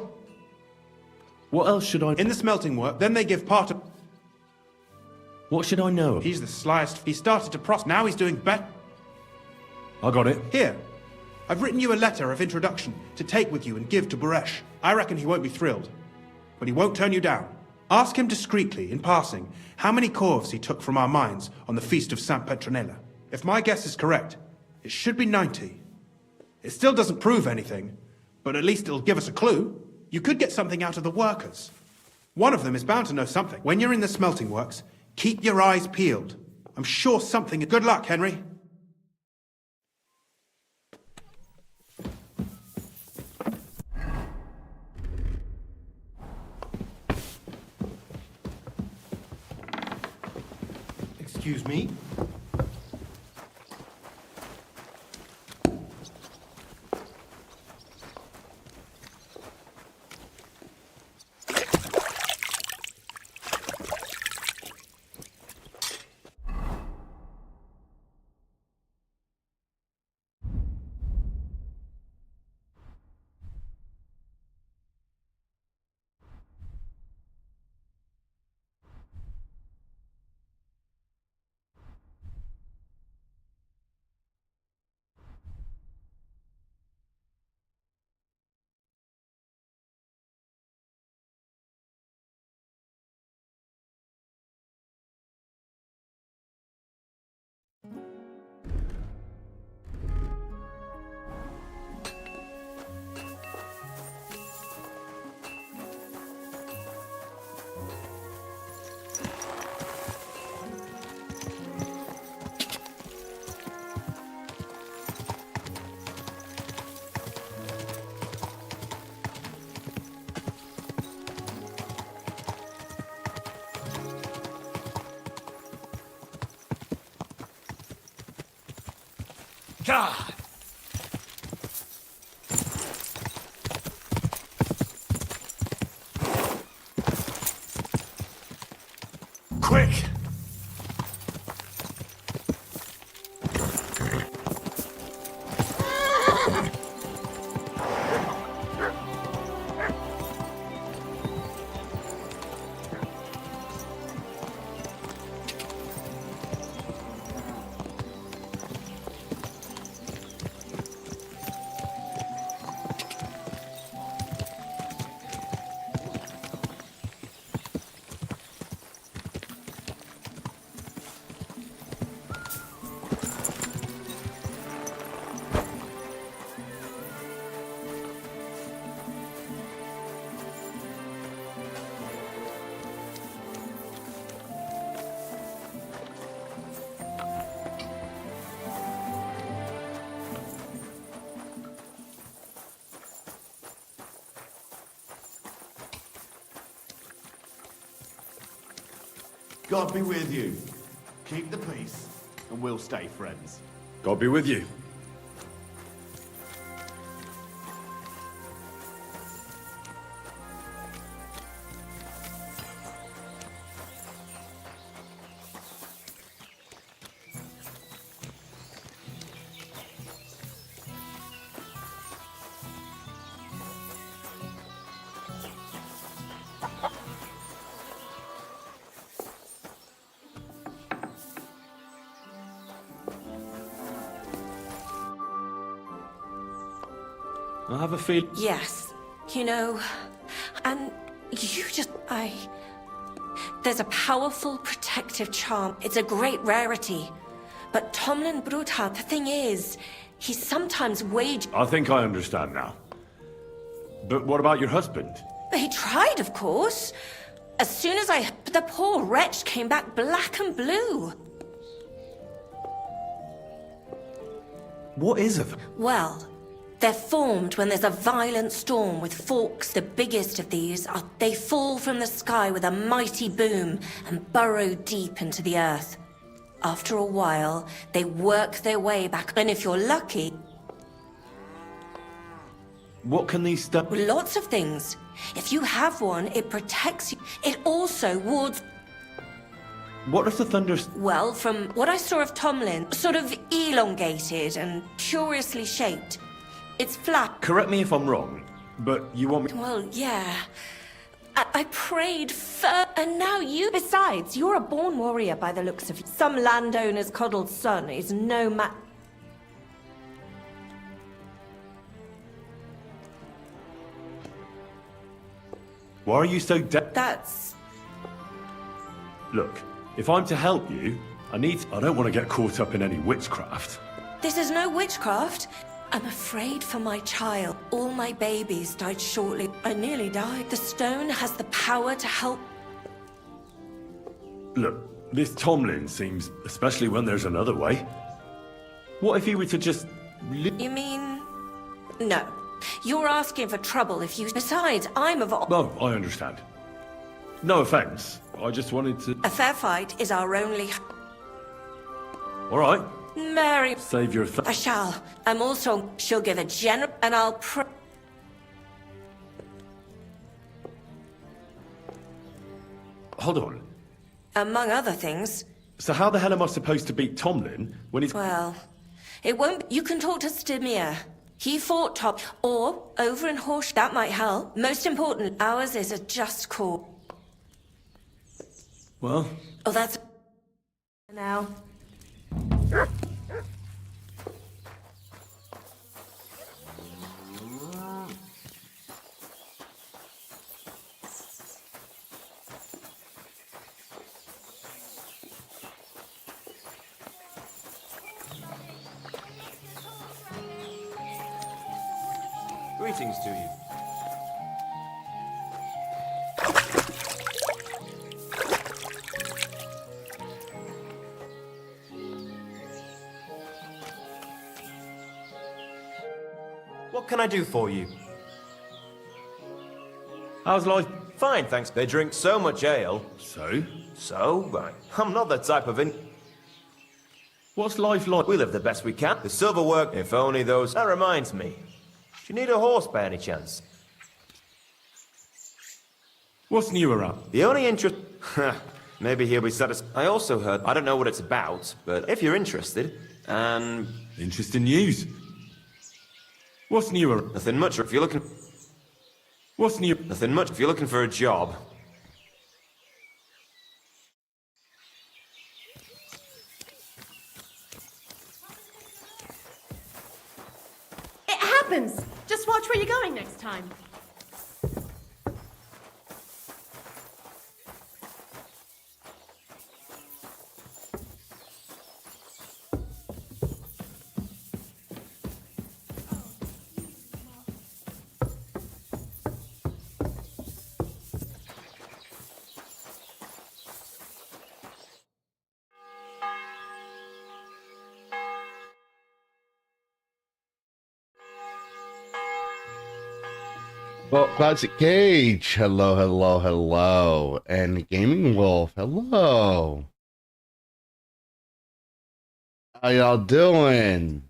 What else should I... In the smelting work, then they give part of... What should I know? He's the slyest. He started to prosper. Now he's doing better. I got it. Here. I've written you a letter of introduction to take with you and give to Buresh. I reckon he won't be thrilled, but he won't turn you down. Ask him discreetly, in passing, how many corves he took from our mines on the feast of Saint Petronella. If my guess is correct, it should be 90. It still doesn't prove anything, but at least it'll give us a clue. You could get something out of the workers. One of them is bound to know something. When you're in the smelting works, keep your eyes peeled. I'm sure something... Good luck, Henry. Excuse me? God! Quick! God be with you. Keep the peace, and we'll stay friends. God be with you. I have a feel. Yes. You know, and you just... There's a powerful protective charm. It's a great rarity. But Tomlin Brutha, the thing is, he sometimes wage... I think I understand now. But what about your husband? He tried, of course. As soon as the poor wretch came back black and blue. What is it? Well, they're formed when there's a violent storm with forks. The biggest of these they fall from the sky with a mighty boom and burrow deep into the earth. After a while, they work their way back, and if you're lucky... What can these stuff... Lots of things. If you have one, it protects you. It also wards... What if the thunder... Well, from what I saw of Tomlin, sort of elongated and curiously shaped. It's flat. Correct me if I'm wrong, but you want me... Well, yeah. I prayed and now you... Besides, you're a born warrior by the looks of you. Some landowner's coddled son is no match... Why are you so That's... Look, if I'm to help you, I don't want to get caught up in any witchcraft. This is no witchcraft. I'm afraid for my child. All my babies died shortly. I nearly died. The stone has the power to help... Look, this Tomlin seems... Especially when there's another way. What if he were to just... You mean... No. You're asking for trouble if you... Besides, I'm of... No, I understand. No offense. I just wanted to... A fair fight is our only... All right. Mary... Save your... I shall. I'm also... She'll give a general... And I'll pray... Hold on. Among other things... So how the hell am I supposed to beat Tomlin when he's... Well... It won't... You can talk to Stimir. He fought top... Or, over in Horse... That might help. Most important, ours is a just cause. Well... Oh, that's... Now... Greetings to you. What can I do for you? How's life? Fine, thanks. They drink so much ale. So? So? Right. I'm not that type of What's life like? We live the best we can. The silver work, if only those... That reminds me. Do you need a horse by any chance? What's new around? The only interest... Maybe he'll be satisfied. I also heard... I don't know what it's about, but if you're interested, and... Interesting news. What's new around? Nothing much, if you're looking... What's new? Nothing much, if you're looking for a job. It happens! Just watch where you're going next time. Well, Classic Cage, hello, hello, hello. And Gaming Wolf, hello. How y'all doing?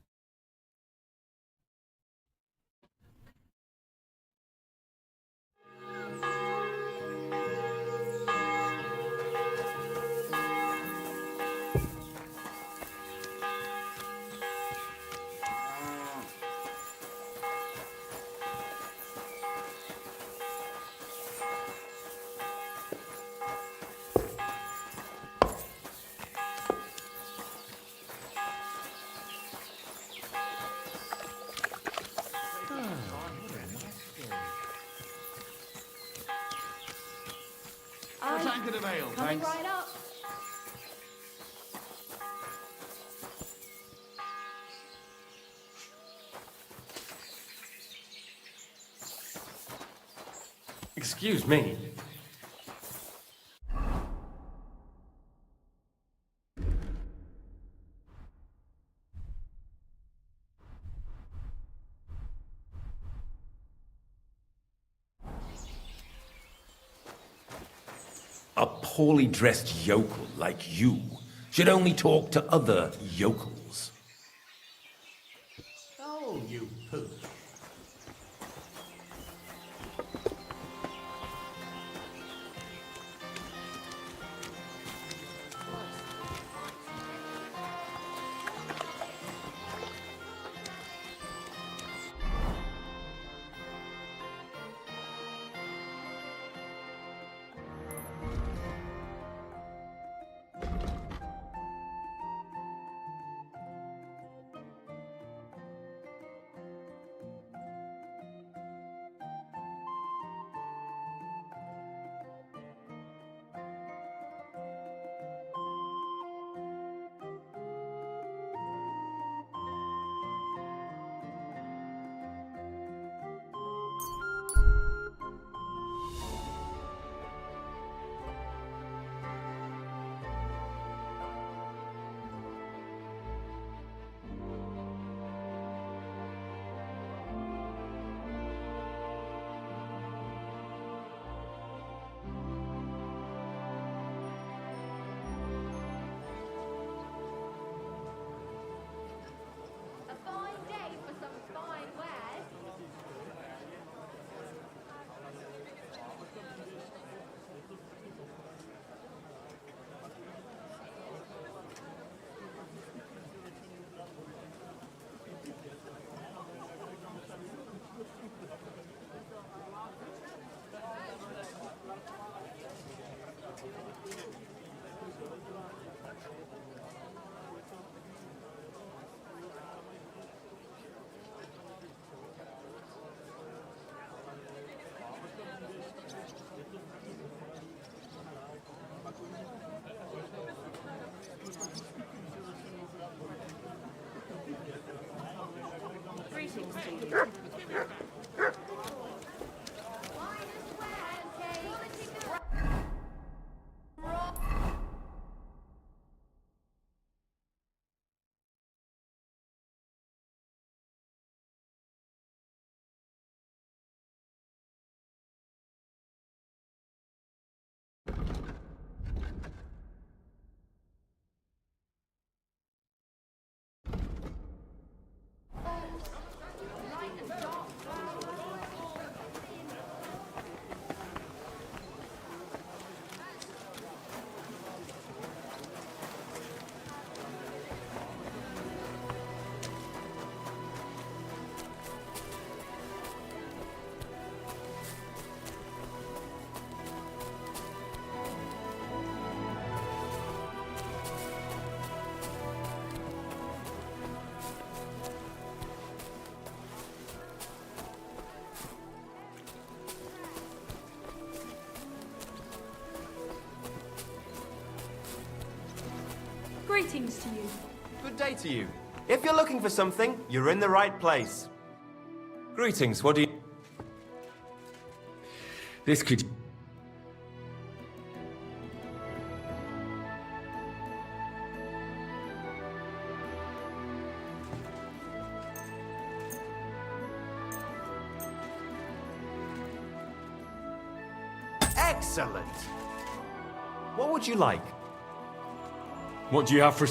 Coming right up. Excuse me. A poorly dressed yokel like you should only talk to other yokels. Oh, you pooch. Greetings to you. Good day to you. If you're looking for something, you're in the right place. Greetings, what do you... This could... Excellent. What would you like? What do you have for...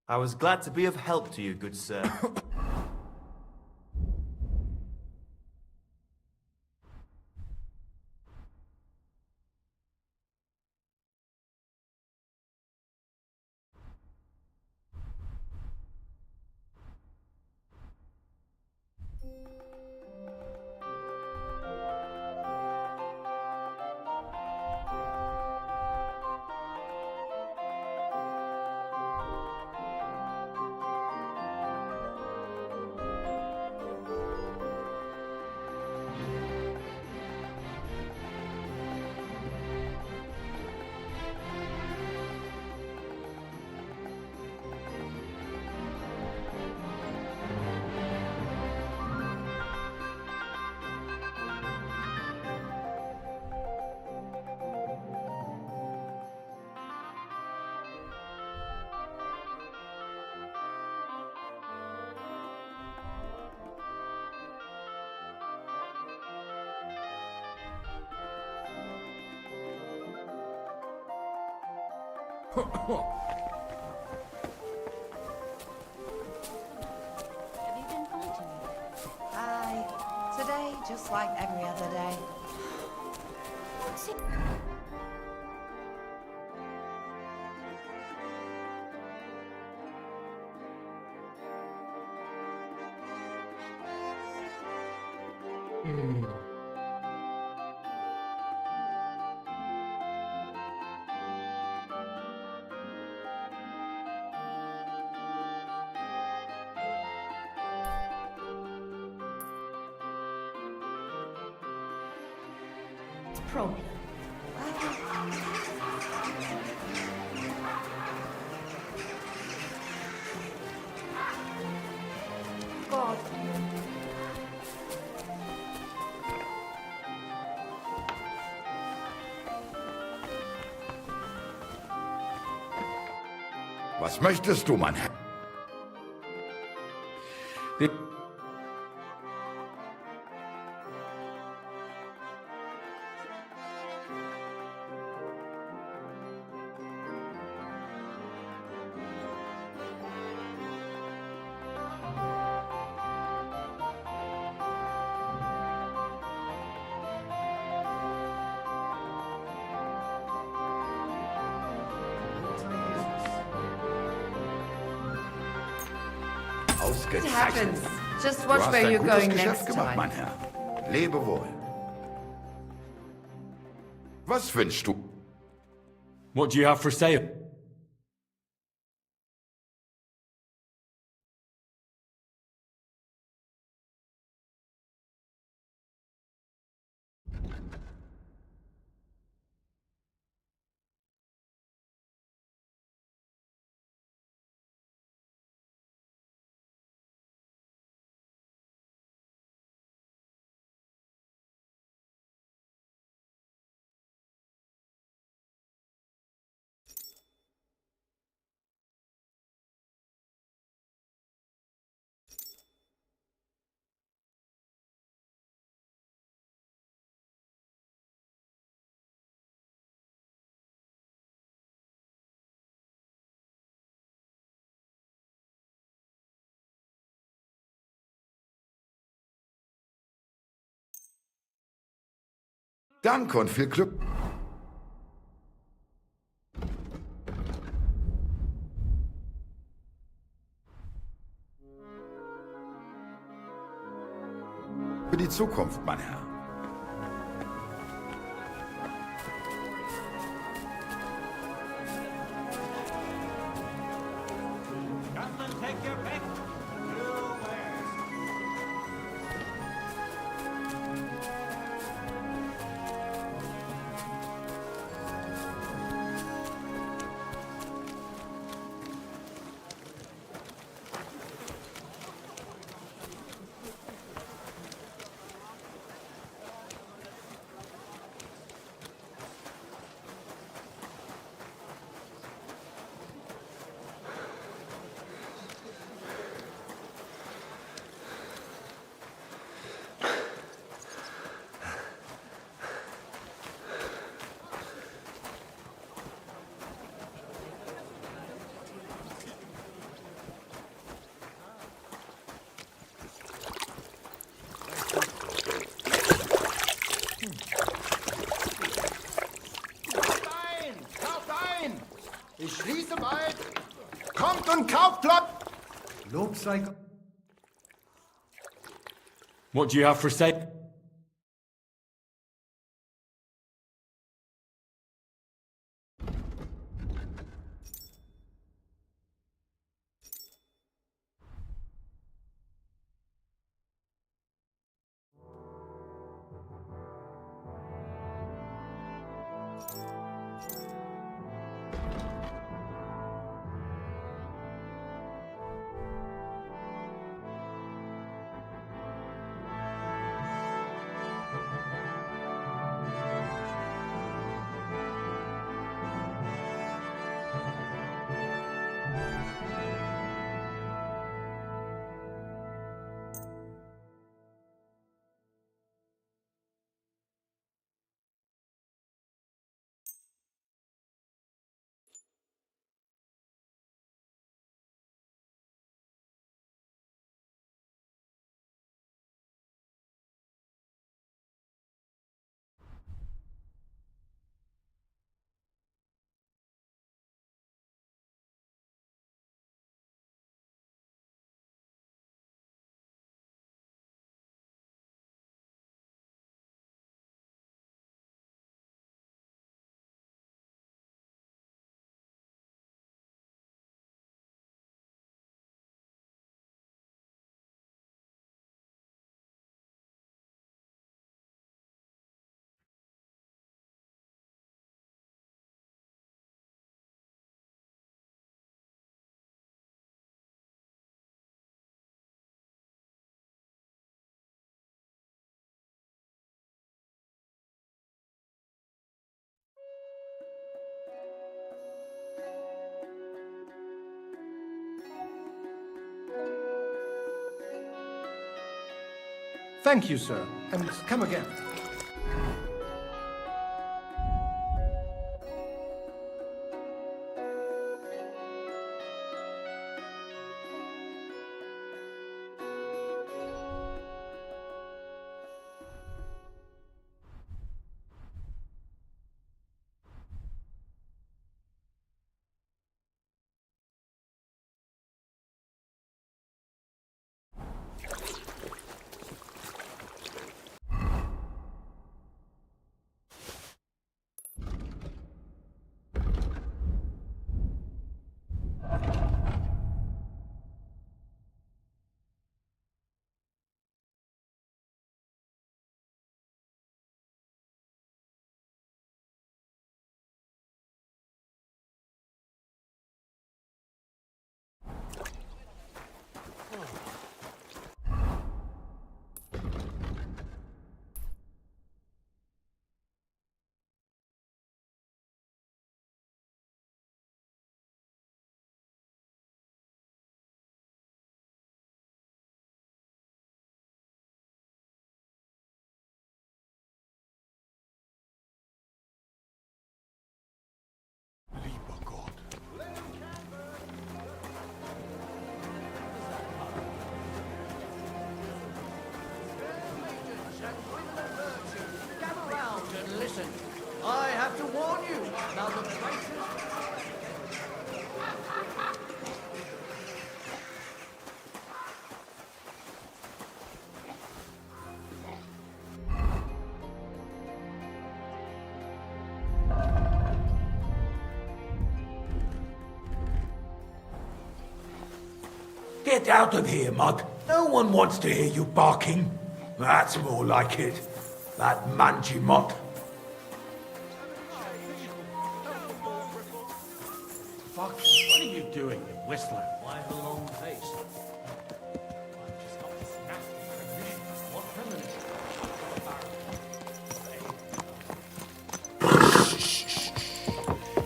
I was glad to be of help to you, good sir. Hi. Today, just like every other day. What's it? Problem. God. Was möchtest du, mein Herr? It happens. Just Du watch hast where ein you're gutes going Geschäft next gemacht, time. mein Herr. Lebe wohl. Was wünschst du? What do you have for sale? Danke und viel Glück. Für die Zukunft, mein Herr. Ich schließe bald. Kommt und kauft Plot. Lob sei Gott. What do you have for sale? Thank you, sir, and come again. Listen, I have to warn you. Now the prices... Get out of here, Mug. No one wants to hear you barking. That's more like it. That mangy mutt. Fuck, what are you doing, you whistler? Why the long face? I've just got this nasty premonition. What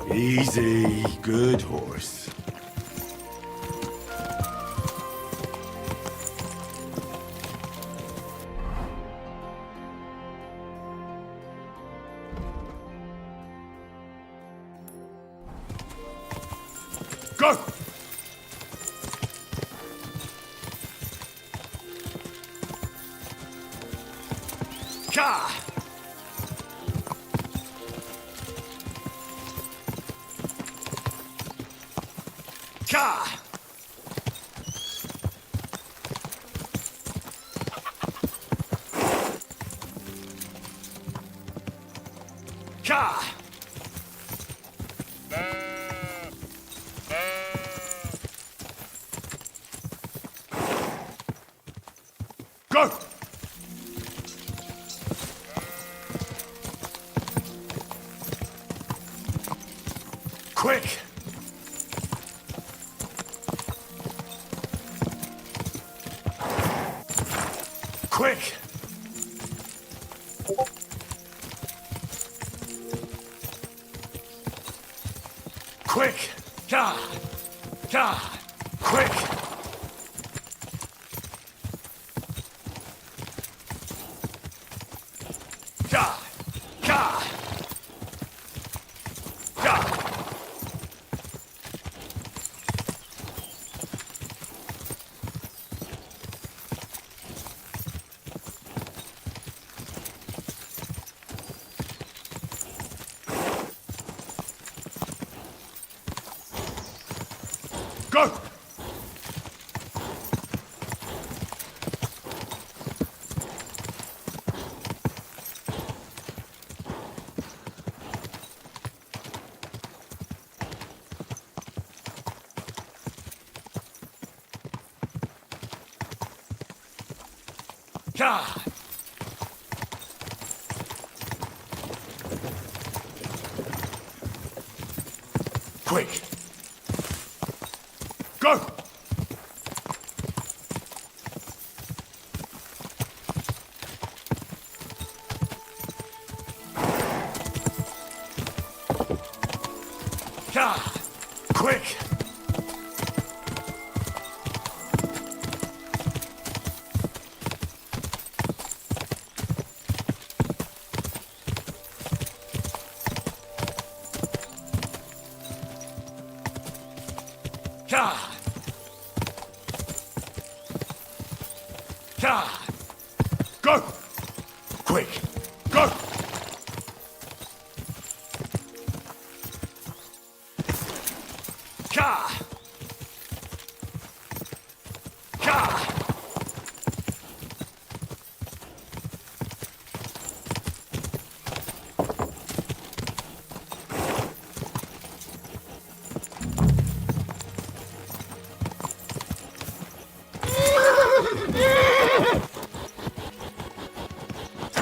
premonition? Easy, good horse. Go! Ka! Ka! Ka! Go! Quick! Quick! Quick! Ja! Ja! Quick! Ja! Ja! Ja! Go! Ja! Quick! Go! Ja! Quick! Ka! Ka! Go! Quick! Go! Ka! Ka!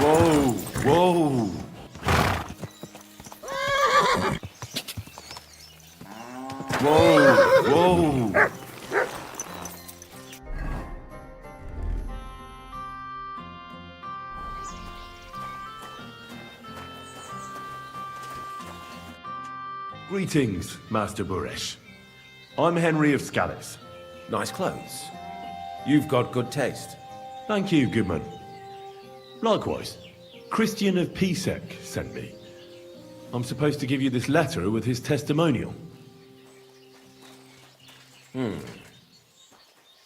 Whoa, whoa. Whoa, whoa. Greetings, Master Buresh. I'm Henry of Scallis. Nice clothes. You've got good taste. Thank you, Goodman. Likewise, Christian of Pisek sent me. I'm supposed to give you this letter with his testimonial.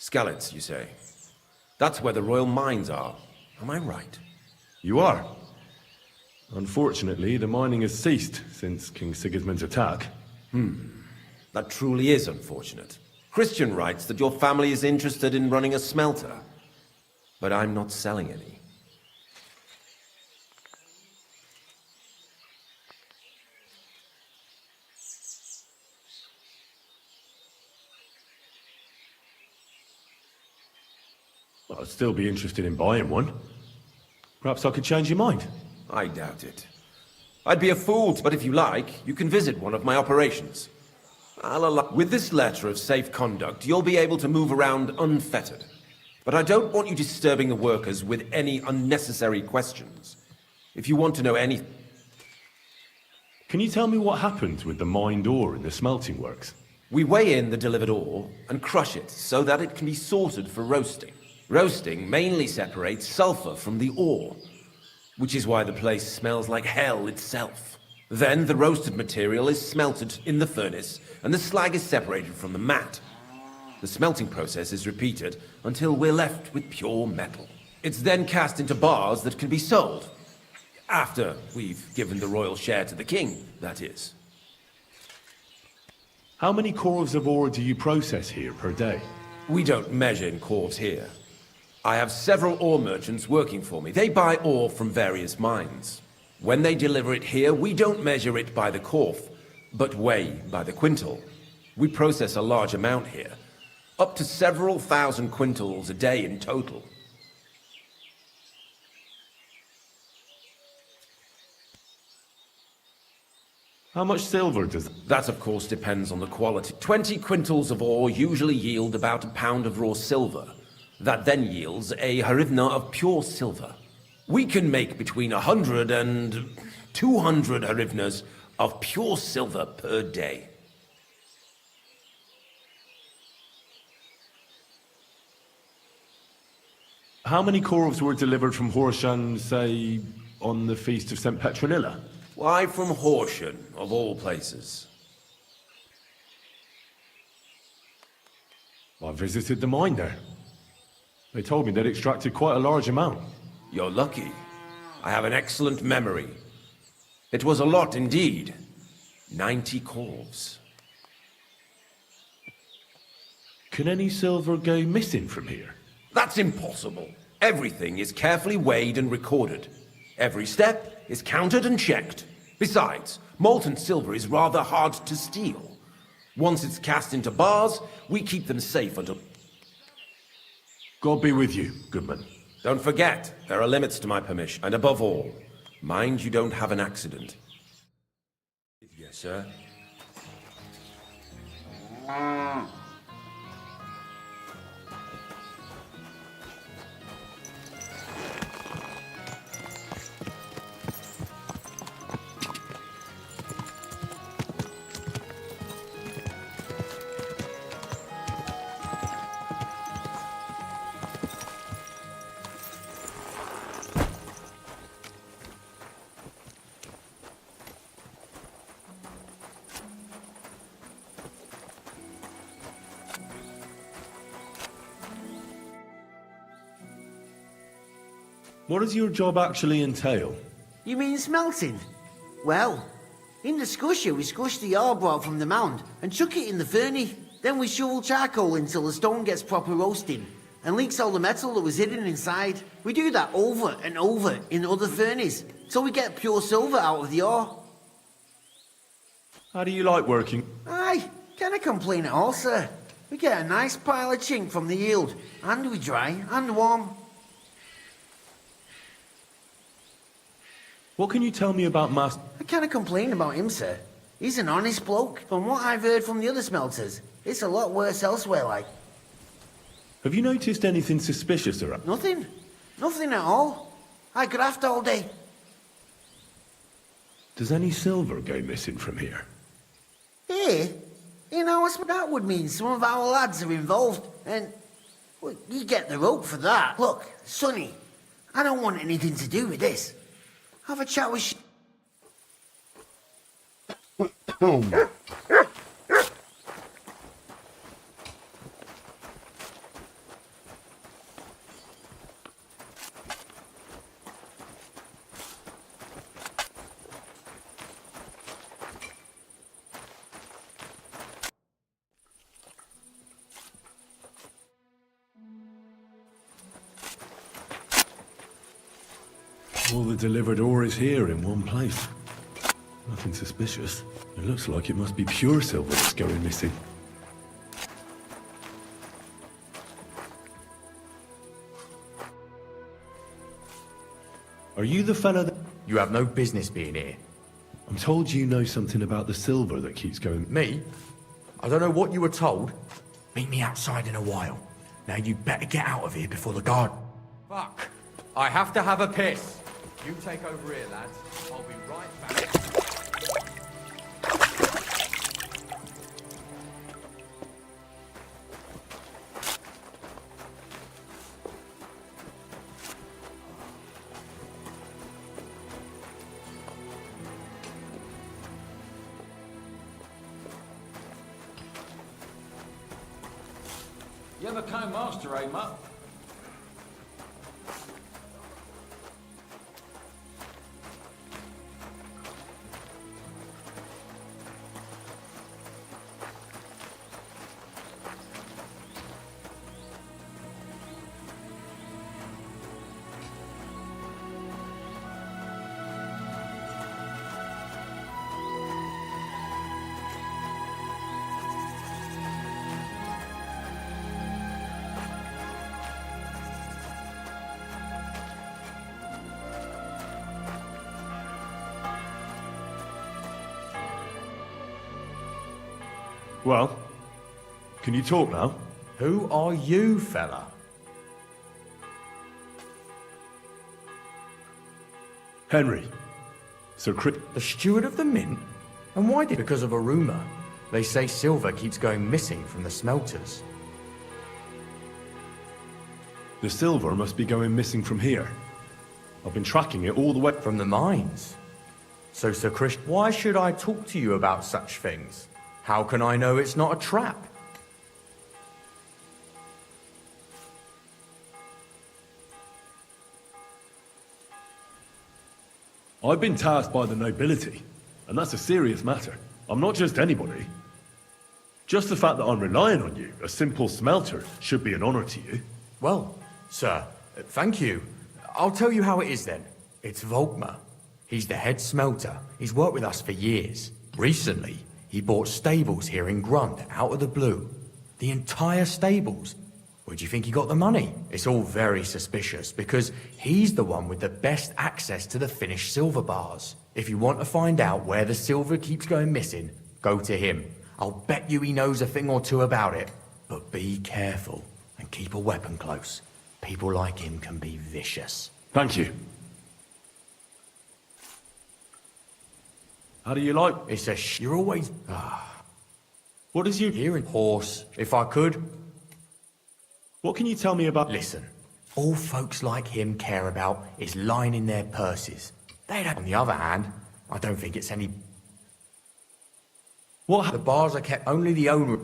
Skalitz, you say? That's where the royal mines are. Am I right? You are. Unfortunately, the mining has ceased since King Sigismund's attack. That truly is unfortunate. Christian writes that your family is interested in running a smelter. But I'm not selling any. Well, I'd still be interested in buying one. Perhaps I could change your mind. I doubt it. I'd be a fool, but if you like, you can visit one of my operations. With this letter of safe conduct, you'll be able to move around unfettered. But I don't want you disturbing the workers with any unnecessary questions. If you want to know anything... Can you tell me what happened with the mined ore in the smelting works? We weigh in the delivered ore and crush it so that it can be sorted for roasting. Roasting mainly separates sulfur from the ore, which is why the place smells like hell itself. Then the roasted material is smelted in the furnace and the slag is separated from the matte. The smelting process is repeated until we're left with pure metal. It's then cast into bars that can be sold. After we've given the royal share to the king, that is. How many cores of ore do you process here per day? We don't measure in cores here. I have several ore merchants working for me. They buy ore from various mines. When they deliver it here, we don't measure it by the corf, but weigh by the quintal. We process a large amount here, up to several thousand quintals a day in total. How much silver does... That, of course, depends on the quality. 20 quintals of ore usually yield about a pound of raw silver. That then yields a harivna of pure silver. We can make between 100 and 200 harivnas of pure silver per day. How many corves were delivered from Horshan, say, on the Feast of St. Petronilla? Why from Horshan, of all places? I visited the mine there. They told me they'd extracted quite a large amount. You're lucky. I have an excellent memory. It was a lot indeed. 90 corves. Can any silver go missing from here? That's impossible. Everything is carefully weighed and recorded. Every step is counted and checked. Besides, molten silver is rather hard to steal. Once it's cast into bars, we keep them safe until... God be with you, Goodman. Don't forget, there are limits to my permission. And above all, mind you don't have an accident. Yes, sir. What does your job actually entail? You mean smelting? Well, in the skusher, we squish the ore brought from the mound and chuck it in the furnace. Then we shovel charcoal until the stone gets proper roasting and leaks all the metal that was hidden inside. We do that over and over in other furnaces till we get pure silver out of the ore. How do you like working? Aye, can't complain at all, sir. We get a nice pile of chink from the yield, and we dry and warm. What can you tell me about Master? I can't complain about him, sir. He's an honest bloke. From what I've heard from the other smelters, it's a lot worse elsewhere, like. Have you noticed anything suspicious around? Nothing. Nothing at all. I graft all day. Does any silver go missing from here? Here? You know, that would mean some of our lads are involved, and well, you get the rope for that. Look, Sonny, I don't want anything to do with this. Have a chat with All the delivered ore is here in one place. Nothing suspicious. It looks like it must be pure silver that's going missing. Are you the fella that... You have no business being here. I'm told you know something about the silver that keeps going... Me? I don't know what you were told. Meet me outside in a while. Now you better get out of here before the guard... Fuck. I have to have a piss. You take over here, lads. I'll be right back. You ever comb master, eh, Mutt? Well, can you talk now? Who are you, fella? Henry. Sir Chris... The steward of the mint? And why did... Because of a rumour. They say silver keeps going missing from the smelters. The silver must be going missing from here. I've been tracking it all the way... From the mines? So, Sir Chris, why should I talk to you about such things? How can I know it's not a trap? I've been tasked by the nobility, and that's a serious matter. I'm not just anybody. Just the fact that I'm relying on you, a simple smelter, should be an honor to you. Well, sir, thank you. I'll tell you how it is then. It's Volkmar. He's the head smelter. He's worked with us for years. Recently, he bought stables here in Grund out of the blue. The entire stables. Where do you think he got the money? It's all very suspicious because he's the one with the best access to the finished silver bars. If you want to find out where the silver keeps going missing, go to him. I'll bet you he knows a thing or two about it. But be careful and keep a weapon close. People like him can be vicious. Thank you. How do you like... It's a you're always... What is you... Hearing horse, if I could. What can you tell me about... Listen, all folks like him care about is lining their purses. They don't... On the other hand, I don't think it's any... What... The bars are kept... Only the owner...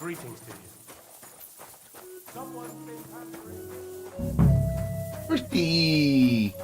Greetings to you. Someone's been pampering. Pretty.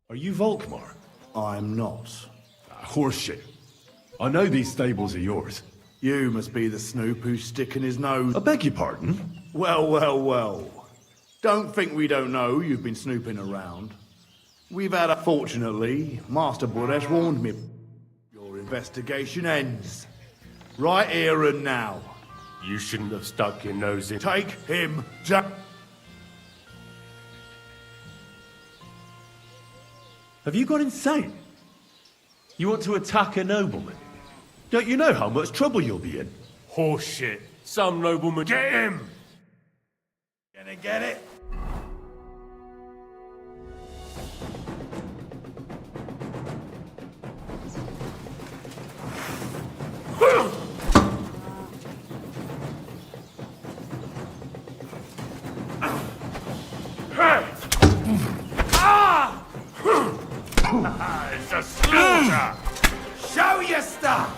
Are you Volkmar? I'm not. Horseshit. I know these stables are yours. You must be the snoop who's sticking his nose. I beg your pardon? Well, well, well. Don't think we don't know you've been snooping around. We've had a... Fortunately, Master Boresh warned me. Your investigation ends. Right here and now. You shouldn't have stuck your nose in. Take him down. Have you gone insane? You want to attack a nobleman? Don't you know how much trouble you'll be in? Horseshit. Some nobleman. Get him! Gonna get it? It's a slaughter! Show your stuff!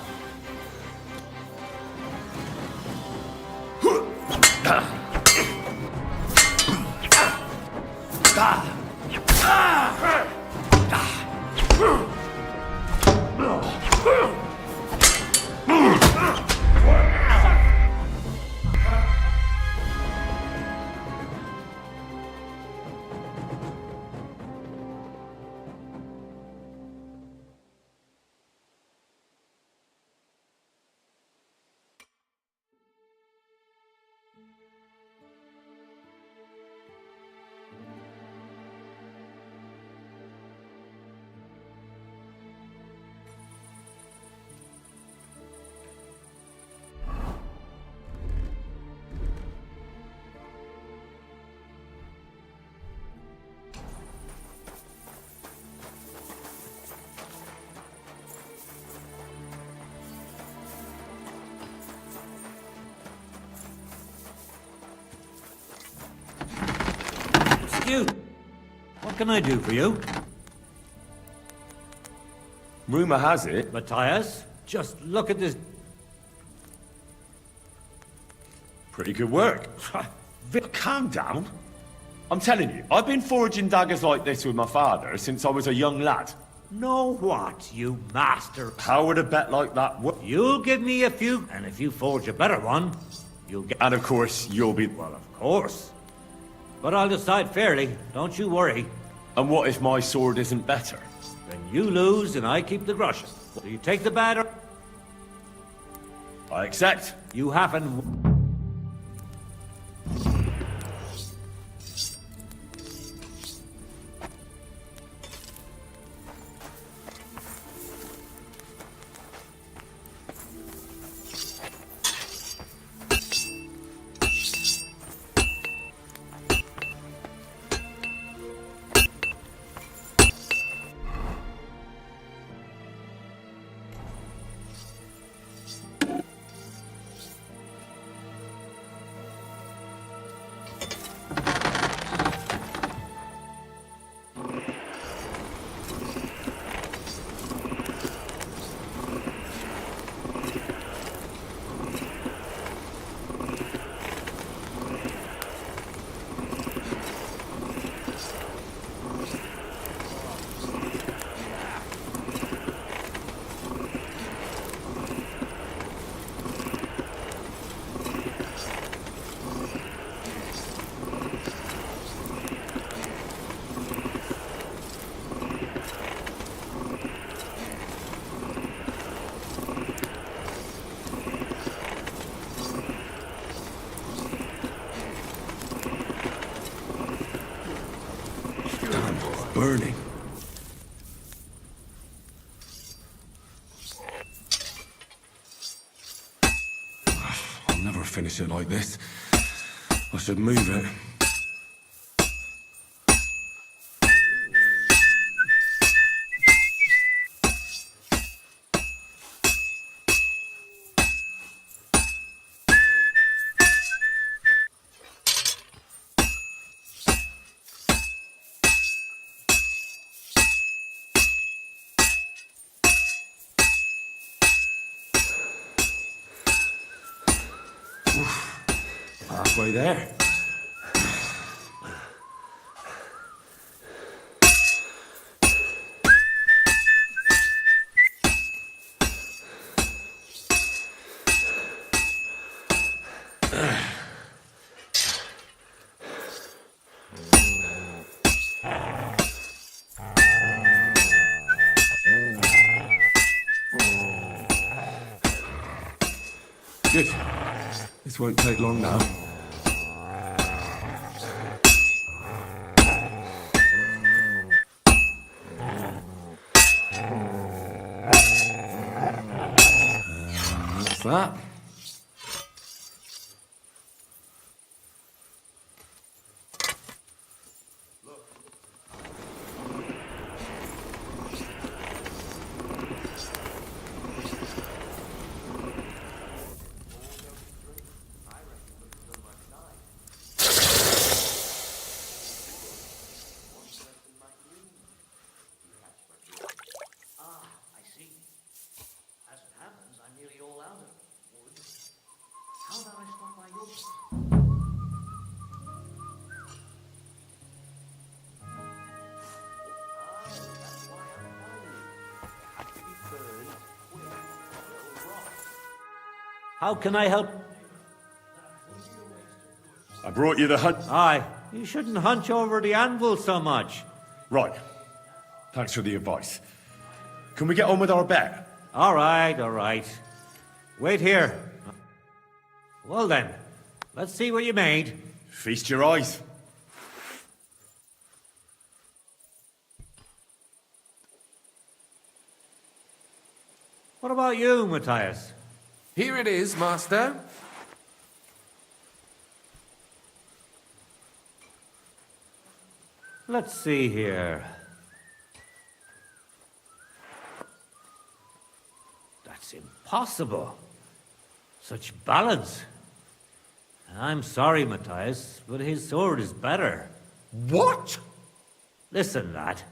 Excuse. What can I do for you? Rumor has it. Matthias, just look at this. Pretty good work. Calm down. I'm telling you, I've been forging daggers like this with my father since I was a young lad. Know what, you master? How would a bet like that work? You'll give me a few, and if you forge a better one, you'll get... And of course, you'll be... Well, of course. But I'll decide fairly, don't you worry. And what if my sword isn't better? Then you lose and I keep the groschen. So you take the bad or... I accept. You haven't... burning. I'll never finish it like this. I should move it. Halfway there. Good. This won't take long now. What's that? How can I help? I brought you the hunt. Aye, you shouldn't hunch over the anvil so much. Right. Thanks for the advice. Can we get on with our bet? All right, all right. Wait here. Well then, let's see what you made. Feast your eyes. What about you, Matthias? Here it is, Master. Let's see here. That's impossible. Such balance. I'm sorry, Matthias, but his sword is better. What? Listen, lad.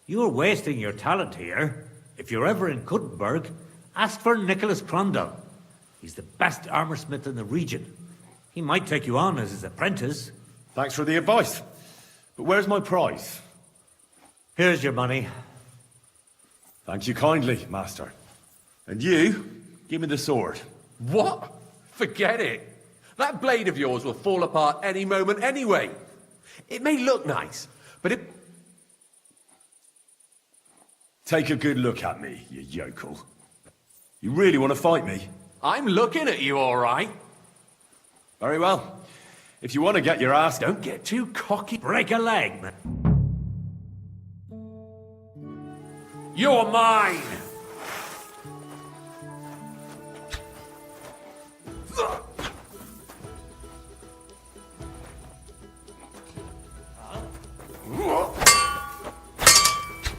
You're wasting your talent here. If you're ever in Kuttenberg, ask for Nicholas Crondell. He's the best armorsmith in the region. He might take you on as his apprentice. Thanks for the advice. But where's my prize? Here's your money. Thank you kindly, Master. And you, give me the sword. What? Forget it. That blade of yours will fall apart any moment anyway. It may look nice, but it... Take a good look at me, you yokel. You really want to fight me? I'm looking at you, all right. Very well. If you want to get your ass... Don't get too cocky. Break a leg, man. You're mine!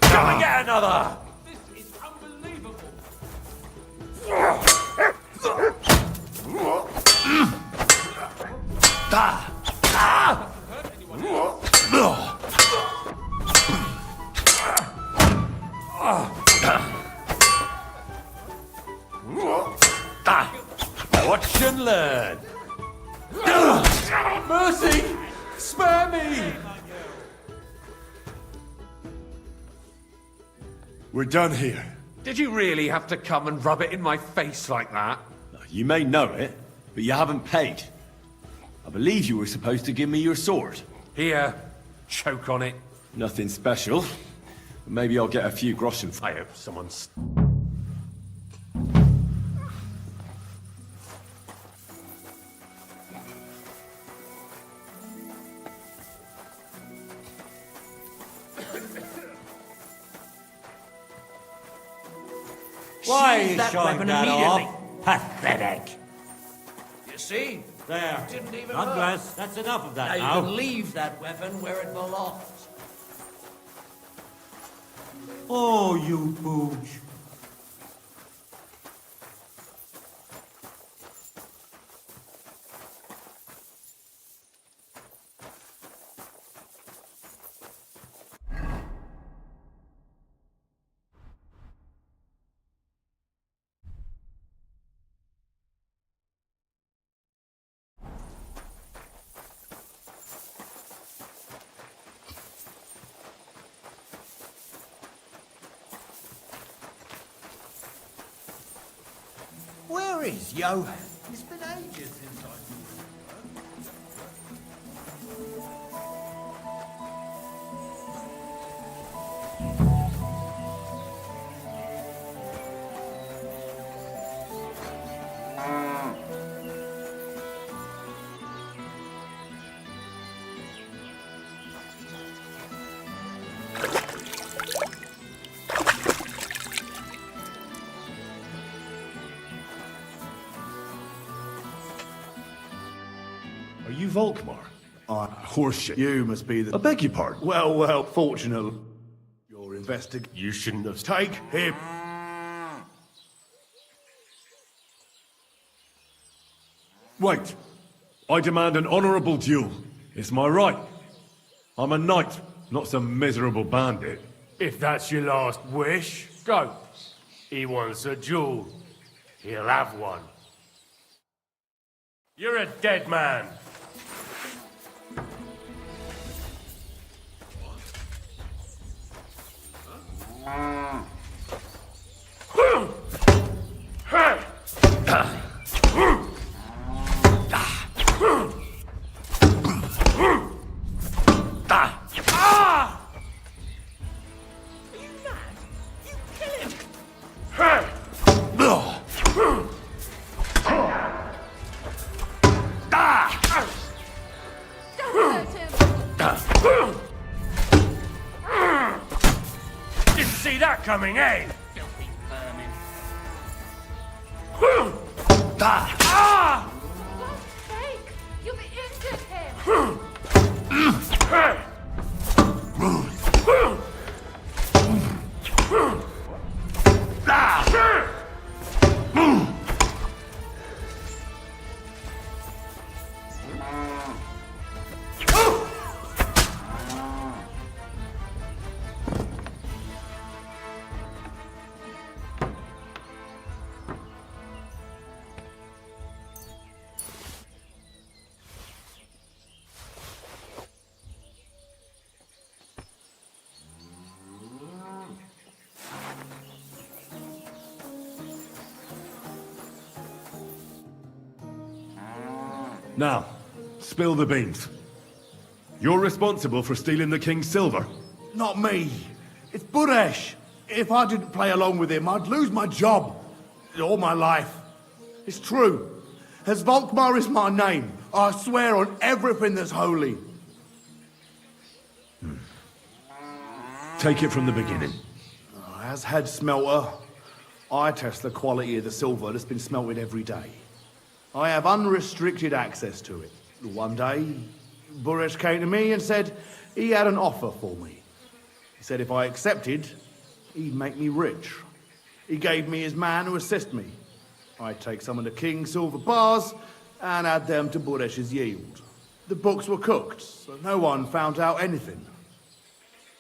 Come and get another! This is unbelievable! Watch and learn. Mercy! Spare me! We're done here. Did you really have to come and rub it in my face like that? You may know it, but you haven't paid. I believe you were supposed to give me your sword. Here, choke on it. Nothing special. Maybe I'll get a few groschen. I hope someone's... Why are Sheathe you that showing weapon that immediately. off? Pathetic. You see? There. Didn't even God hurt. bless. That's enough of that Now now. you can leave that weapon where it belongs. Oh, you pooch. Where is Johan? It's been ages since I've Are you Volkmar? Horseshit. You must be the... I beg your pardon. Well, fortunately, your investigation... You shouldn't have... Take him. Wait. I demand an honorable duel. It's my right. I'm a knight, not some miserable bandit. If that's your last wish, go. He wants a duel. He'll have one. You're a dead man. Didn't see that coming, eh? filthy vermin. Ah! For God's sake! You've injured him! Now, spill the beans. You're responsible for stealing the king's silver. Not me. It's Buresh. If I didn't play along with him, I'd lose my job. All my life. It's true. As Volkmar is my name, I swear on everything that's holy. Take it from the beginning. As head smelter, I test the quality of the silver that's been smelted every day. I have unrestricted access to it. One day, Buresh came to me and said he had an offer for me. He said if I accepted, he'd make me rich. He gave me his man to assist me. I'd take some of the king's silver bars and add them to Buresh's yield. The books were cooked, so no one found out anything.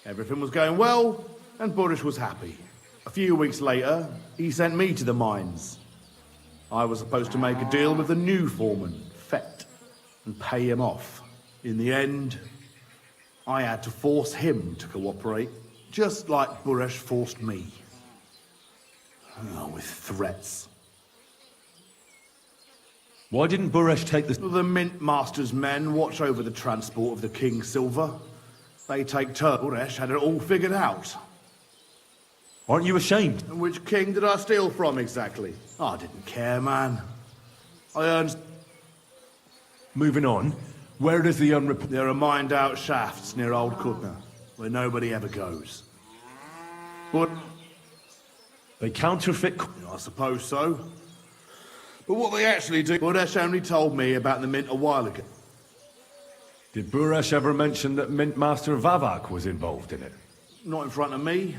Everything was going well, and Buresh was happy. A few weeks later, he sent me to the mines. I was supposed to make a deal with the new foreman, Fett, and pay him off. In the end, I had to force him to cooperate, just like Buresh forced me. With threats. Why didn't Buresh take the... The Mint Master's men watch over the transport of the king's silver. They take turns. Buresh had it all figured out. Aren't you ashamed? And which king did I steal from exactly? I didn't care, man. I earned... Moving on, where does the There are mined-out shafts near Old Kutna, where nobody ever goes. But They counterfeit... I suppose so. But what they actually do... Buresh only told me about the mint a while ago. Did Buresh ever mention that Mint Master Vavak was involved in it? Not in front of me.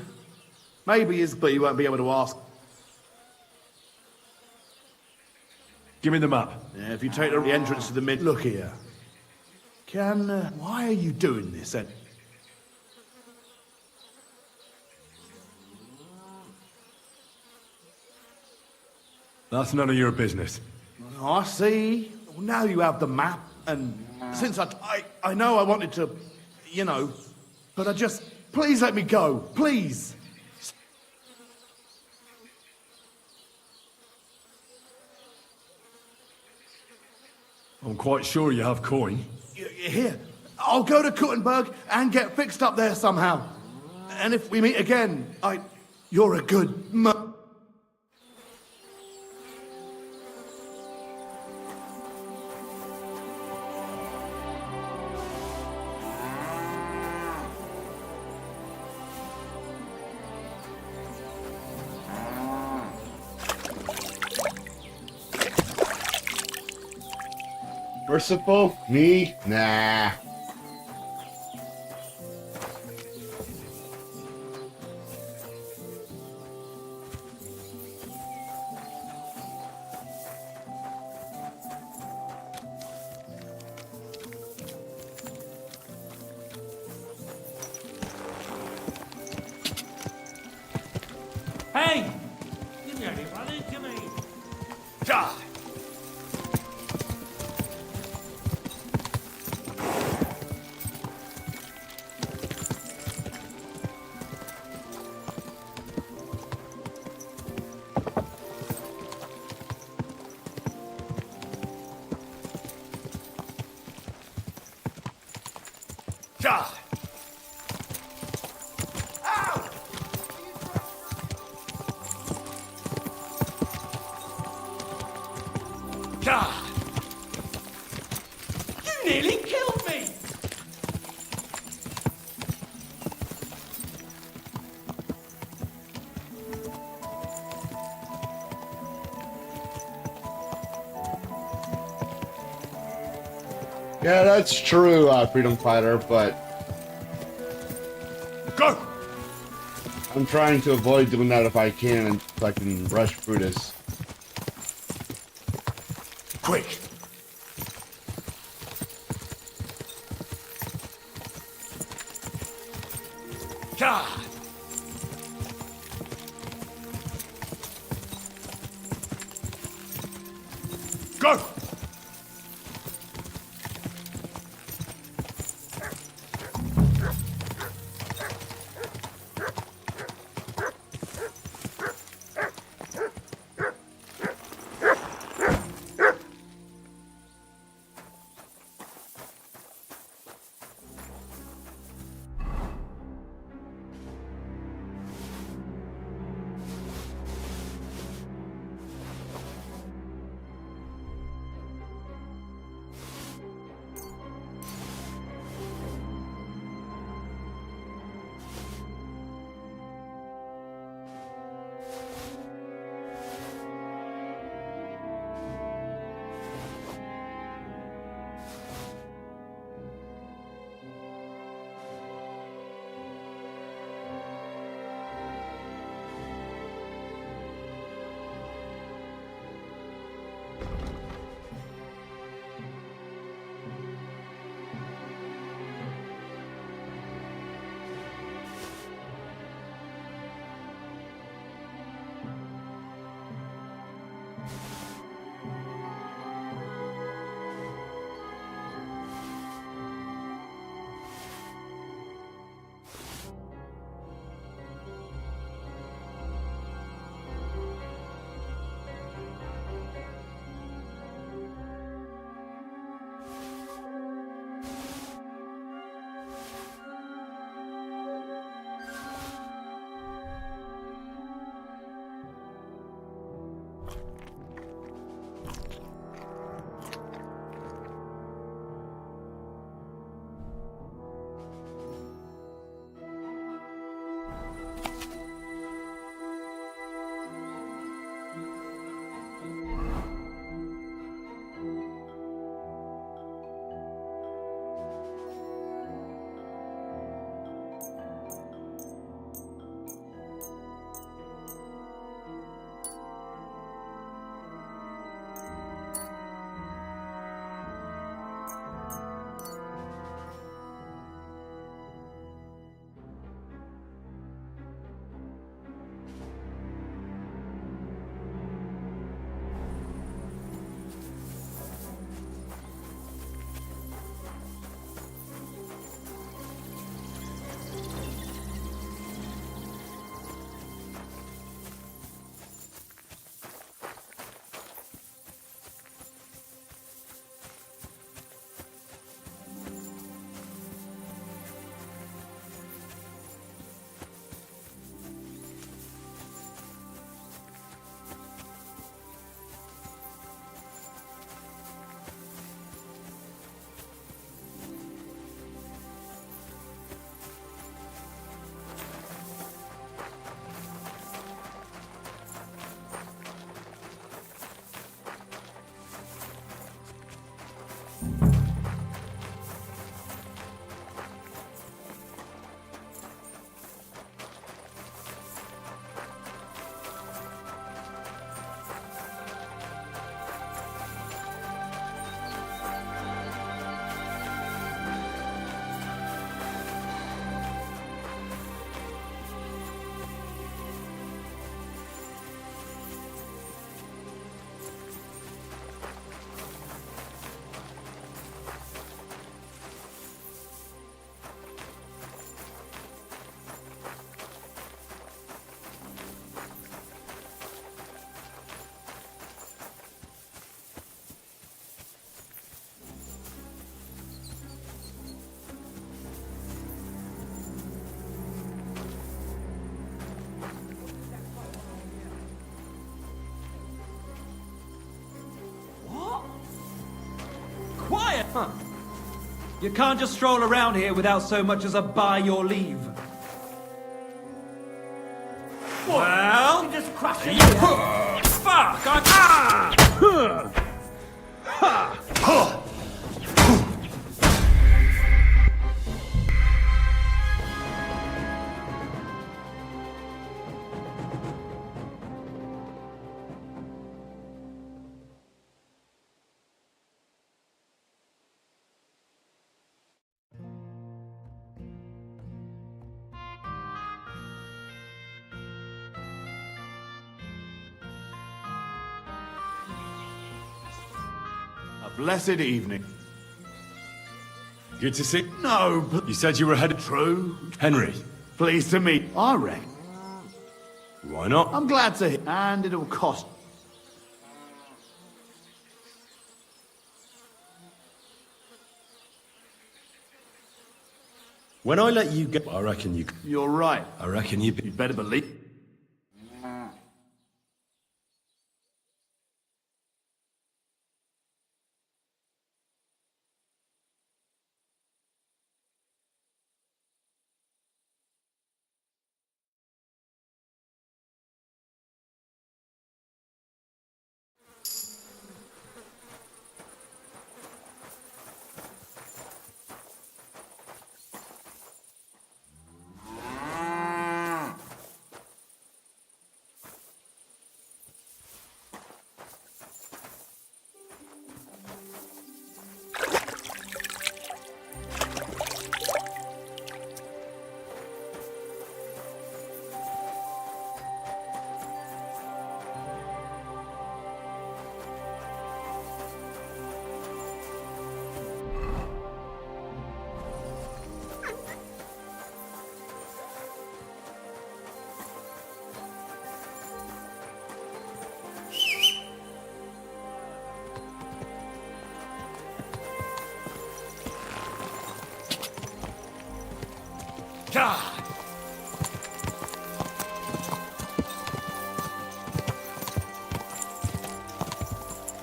Maybe he is, but you won't be able to ask. Give me the map. Yeah, if you take the entrance to the mint... Look here. Why are you doing this, then? That's none of your business. Oh, I see. Well, now you have the map, and since I know I wanted to, you know, but I just... Please let me go. Please. I'm quite sure you have coin. Here, I'll go to Kuttenberg and get fixed up there somehow. And if we meet again, you're a good Merciful? Me? Nah. Hey! You nearly ran into me. Die! You nearly killed me! Yeah, that's true, Freedom Fighter, but... Go! I'm trying to avoid doing that if I can, so I can rush Brutus. Quick! God! Go! Huh. You can't just stroll around here without so much as a by your leave. Well, You just crush it. fuck! A blessed evening. Good to see. No, but You said you were headed. true. Henry, Pleased to meet. I reckon. why not? I'm glad to hear. And it'll cost. When I let you go, I reckon you. You're right. I reckon you. You better believe.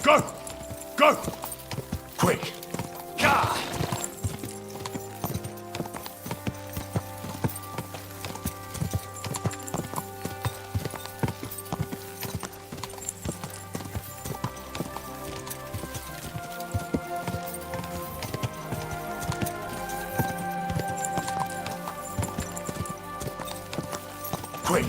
Go! Go! Quick! Quick!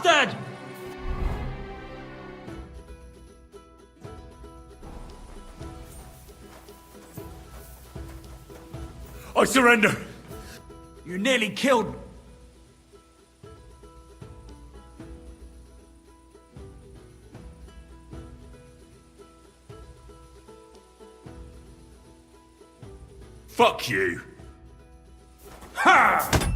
bastard! I surrender. You nearly killed... Fuck you. Ha!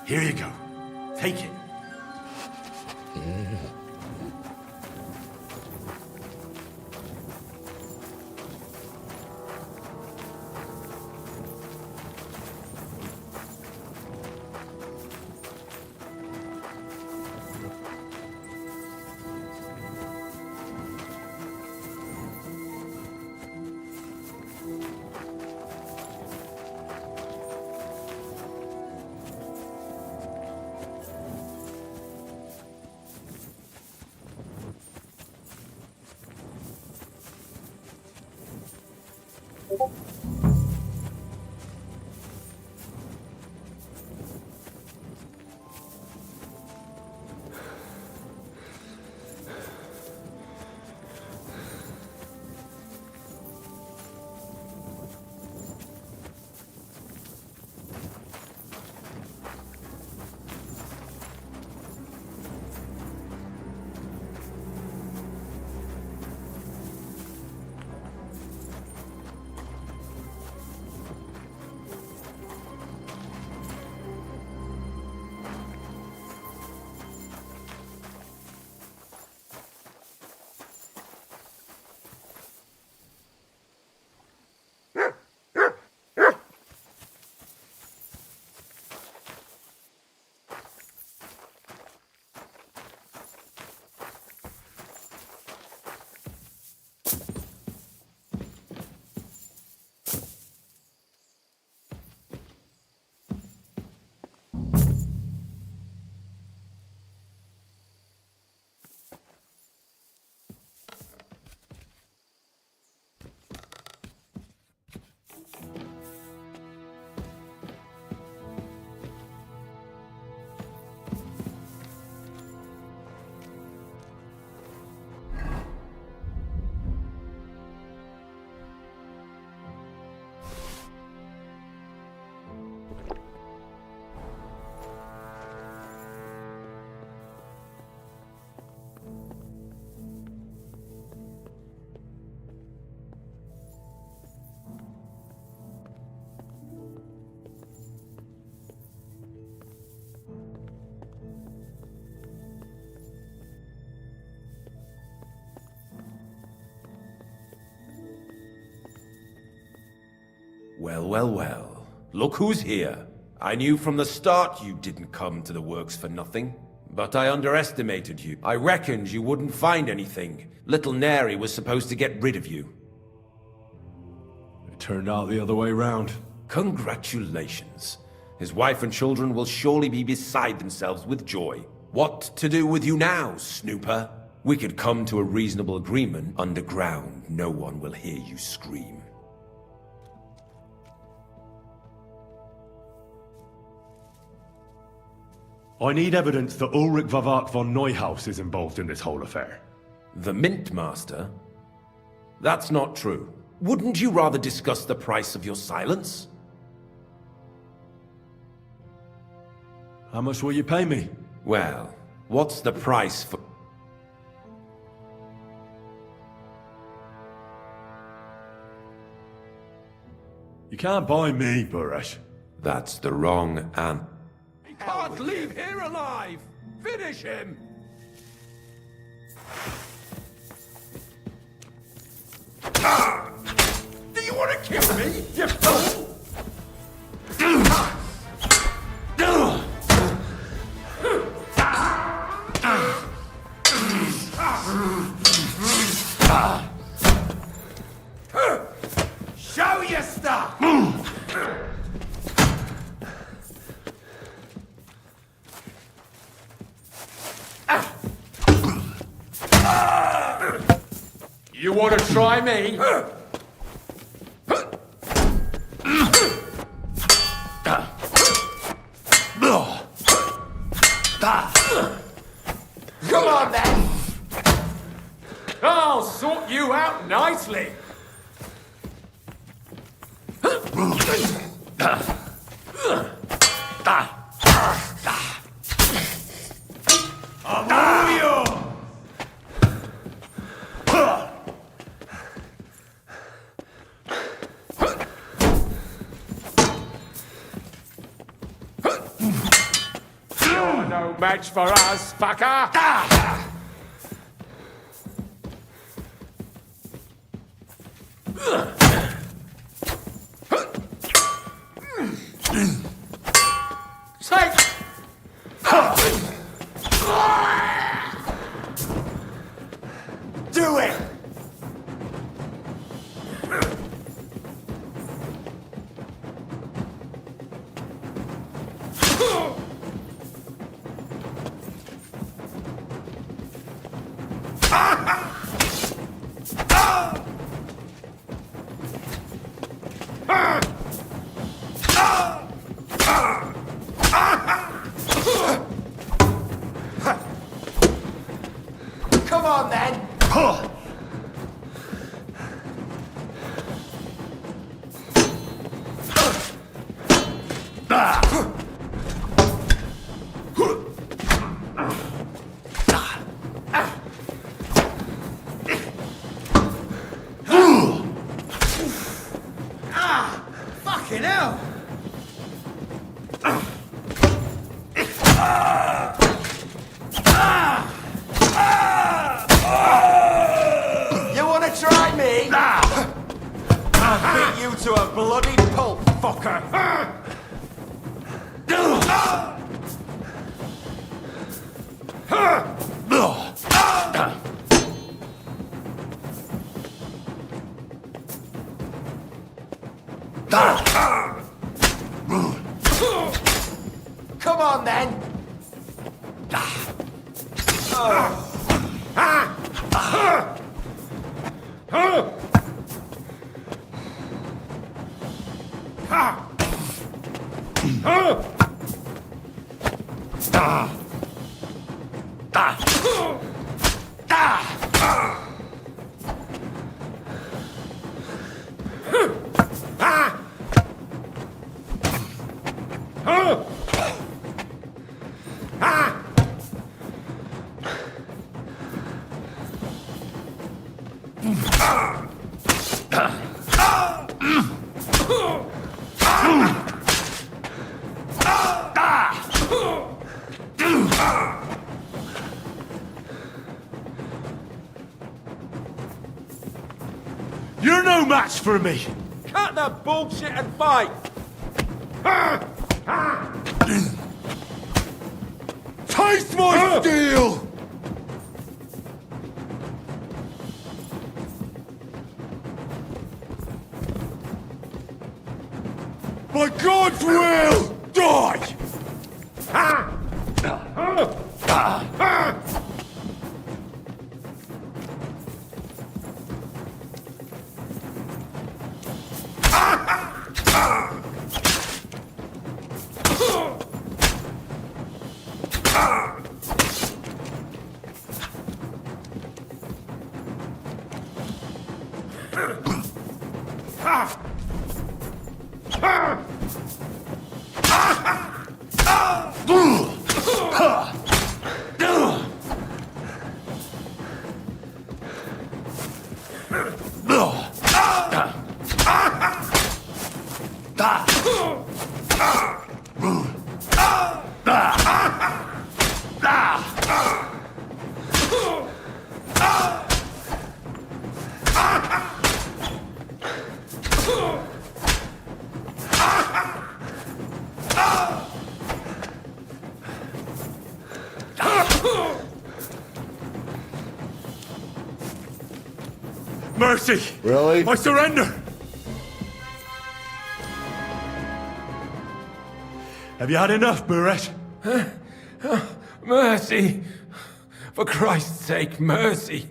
Here you go. Take it. Well, well, well. Look who's here. I knew from the start you didn't come to the works for nothing. But I underestimated you. I reckoned you wouldn't find anything. Little Neri was supposed to get rid of you. It turned out the other way round. Congratulations. His wife and children will surely be beside themselves with joy. What to do with you now, snooper? We could come to a reasonable agreement. Underground, no one will hear you scream. I need evidence that Ulrich Vavart von Neuhaus is involved in this whole affair. The Mint Master? That's not true. Wouldn't you rather discuss the price of your silence? How much will you pay me? Well, what's the price for... You can't buy me, Buresh. That's the wrong answer. He can't leave here alive! Finish him! Do you want to kill me, you fool? Show your stuff! You want to try me? Come on, then! I'll sort you out nicely! No match for us, fucker! Take! Do it! Come on then! Fucking hell! You wanna try me? I'll beat you to a bloody pulp, fucker! Come on then! You're no match for me! Cut the bullshit and fight! Taste my steel! By God's will, die! Mercy! Really? I surrender! Have you had enough, Buret? Mercy! For Christ's sake, mercy!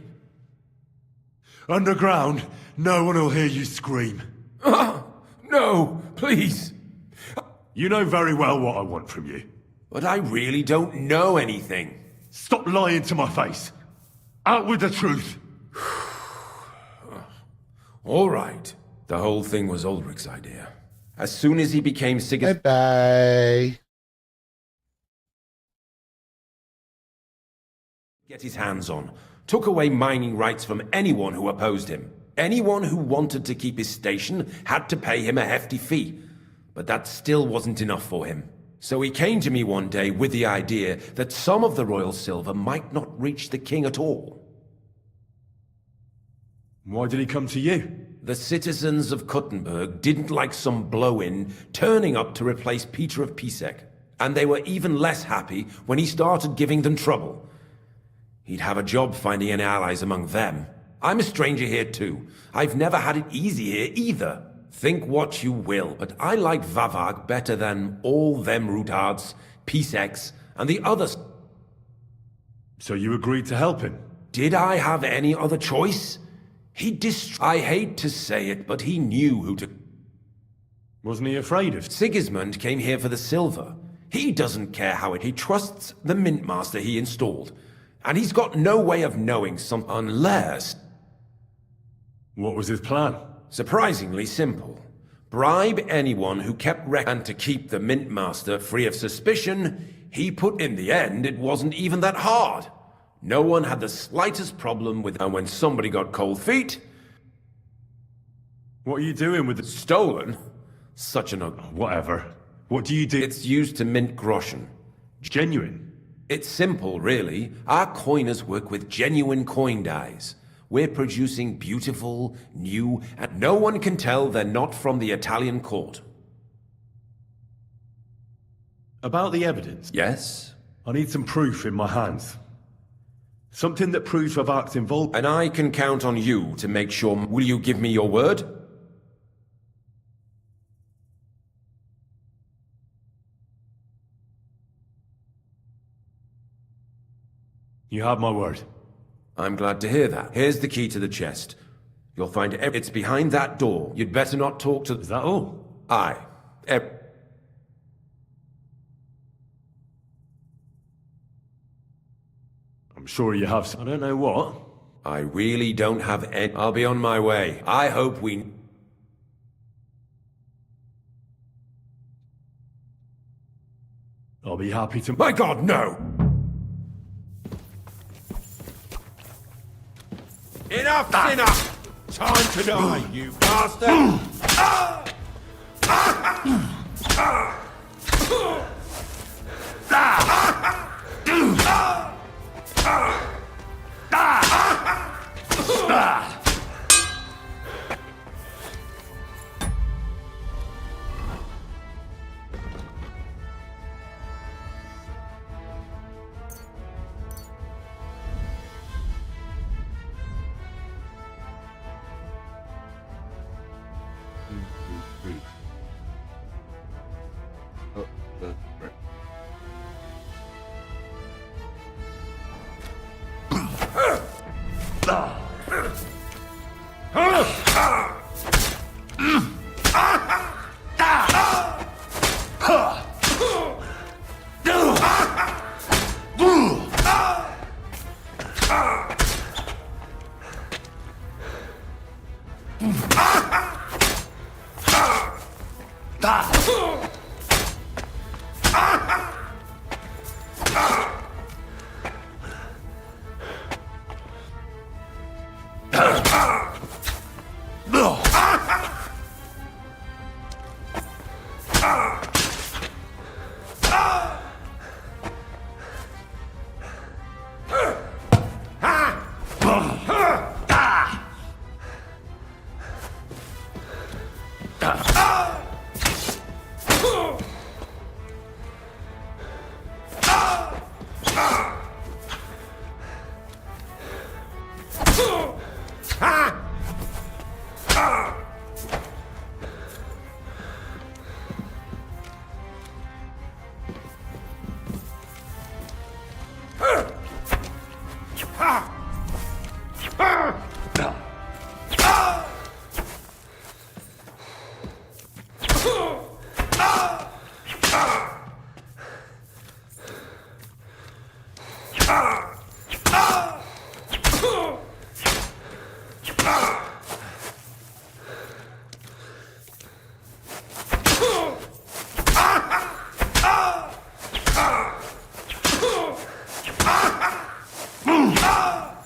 Underground, no one will hear you scream. No, please! You know very well what I want from you. But I really don't know anything. Stop lying to my face. Out with the truth. All right. The whole thing was Ulrich's idea. As soon as he became Sigismund... Bye-bye. ...get his hands on, took away mining rights from anyone who opposed him. Anyone who wanted to keep his station had to pay him a hefty fee. But that still wasn't enough for him. So he came to me one day with the idea that some of the royal silver might not reach the king at all. Why did he come to you? The citizens of Kuttenberg didn't like some blow-in turning up to replace Peter of Pisek, and they were even less happy when he started giving them trouble. He'd have a job finding any allies among them. I'm a stranger here too. I've never had it easy here either. Think what you will, but I like Vavag better than all them Rutards, Piseks, and the others. So you agreed to help him? Did I have any other choice? I hate to say it, but he knew who to... Wasn't he afraid of... Sigismund came here for the silver. He doesn't care how it... He trusts the mint master he installed. And he's got no way of knowing some... Unless... What was his plan? Surprisingly simple. Bribe anyone who kept and to keep the mint master free of suspicion, he put... In the end, it wasn't even that hard. No one had the slightest problem with... And when somebody got cold feet... What are you doing with the... Stolen? Such an... Whatever. What do you do? It's used to mint groschen. Genuine? It's simple, really. Our coiners work with genuine coin dies. We're producing beautiful, new, and no one can tell they're not from the Italian court. About the evidence? Yes? I need some proof in my hands. Something that proves Vavak's involved. And I can count on you to make sure... Will you give me your word? You have my word. I'm glad to hear that. Here's the key to the chest. You'll find it's behind that door. You'd better not talk to... Is that all? Aye. I'm sure you have... I don't know what. I really don't have any... I'll be on my way. I hope we... I'll be happy to... My God, no! Enough's enough! Time to die, you bastard!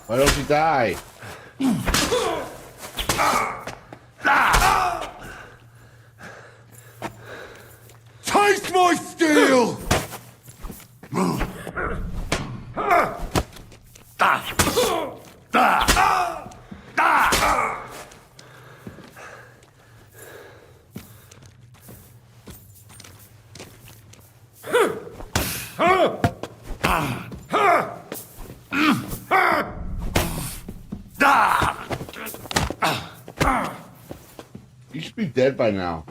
Why don't you die? Taste my steel! You should be dead by now.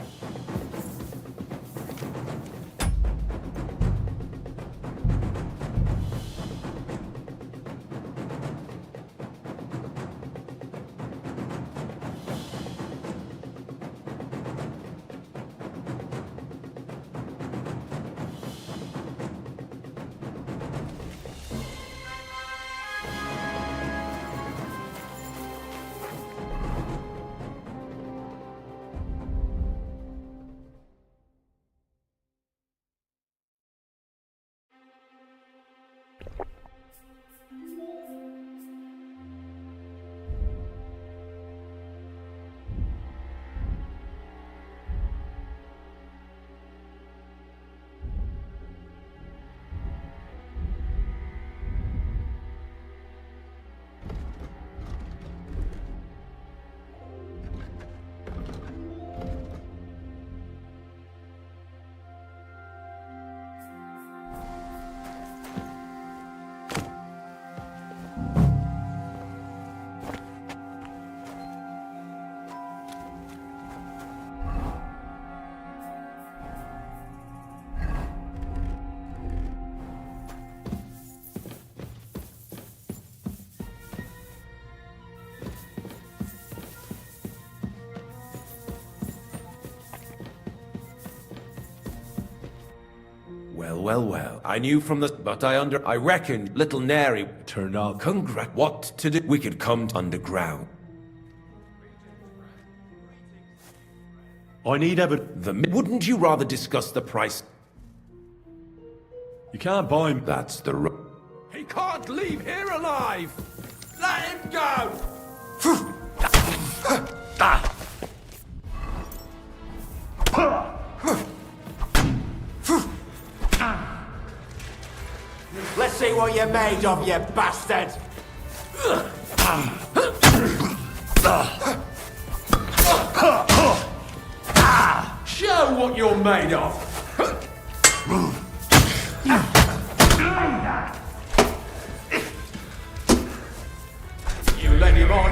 Well. I knew from the... But I reckon little Nary turned out... What to do? We could come underground. I need evidence. Wouldn't you rather discuss the price? You can't buy him. That's the... He can't leave here alive! Let him go! Let's see what you're made of, you bastard! Show what you're made of! You let him on!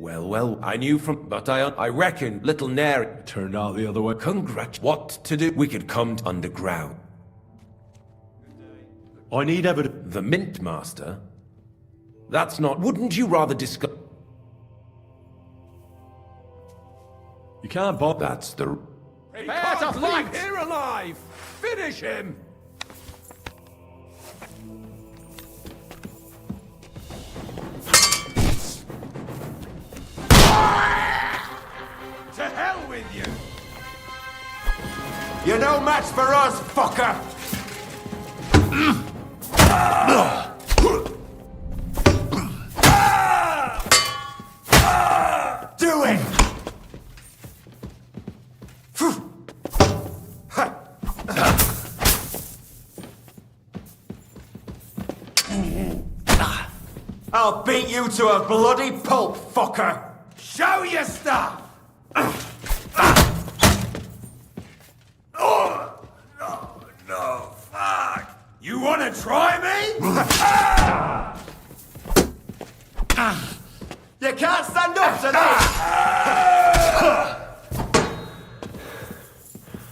Well, I knew from... But I reckon little Nary turned out the other way. What to do? We could come underground. I need evidence. The Mint Master? That's not... Wouldn't you rather discuss... You can't buy... That's the... He can't leave here alive! Finish him! To hell with you! You're no match for us, fucker! Do it! I'll beat you to a bloody pulp, fucker! Show your stuff! enough of this!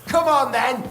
Come on, then!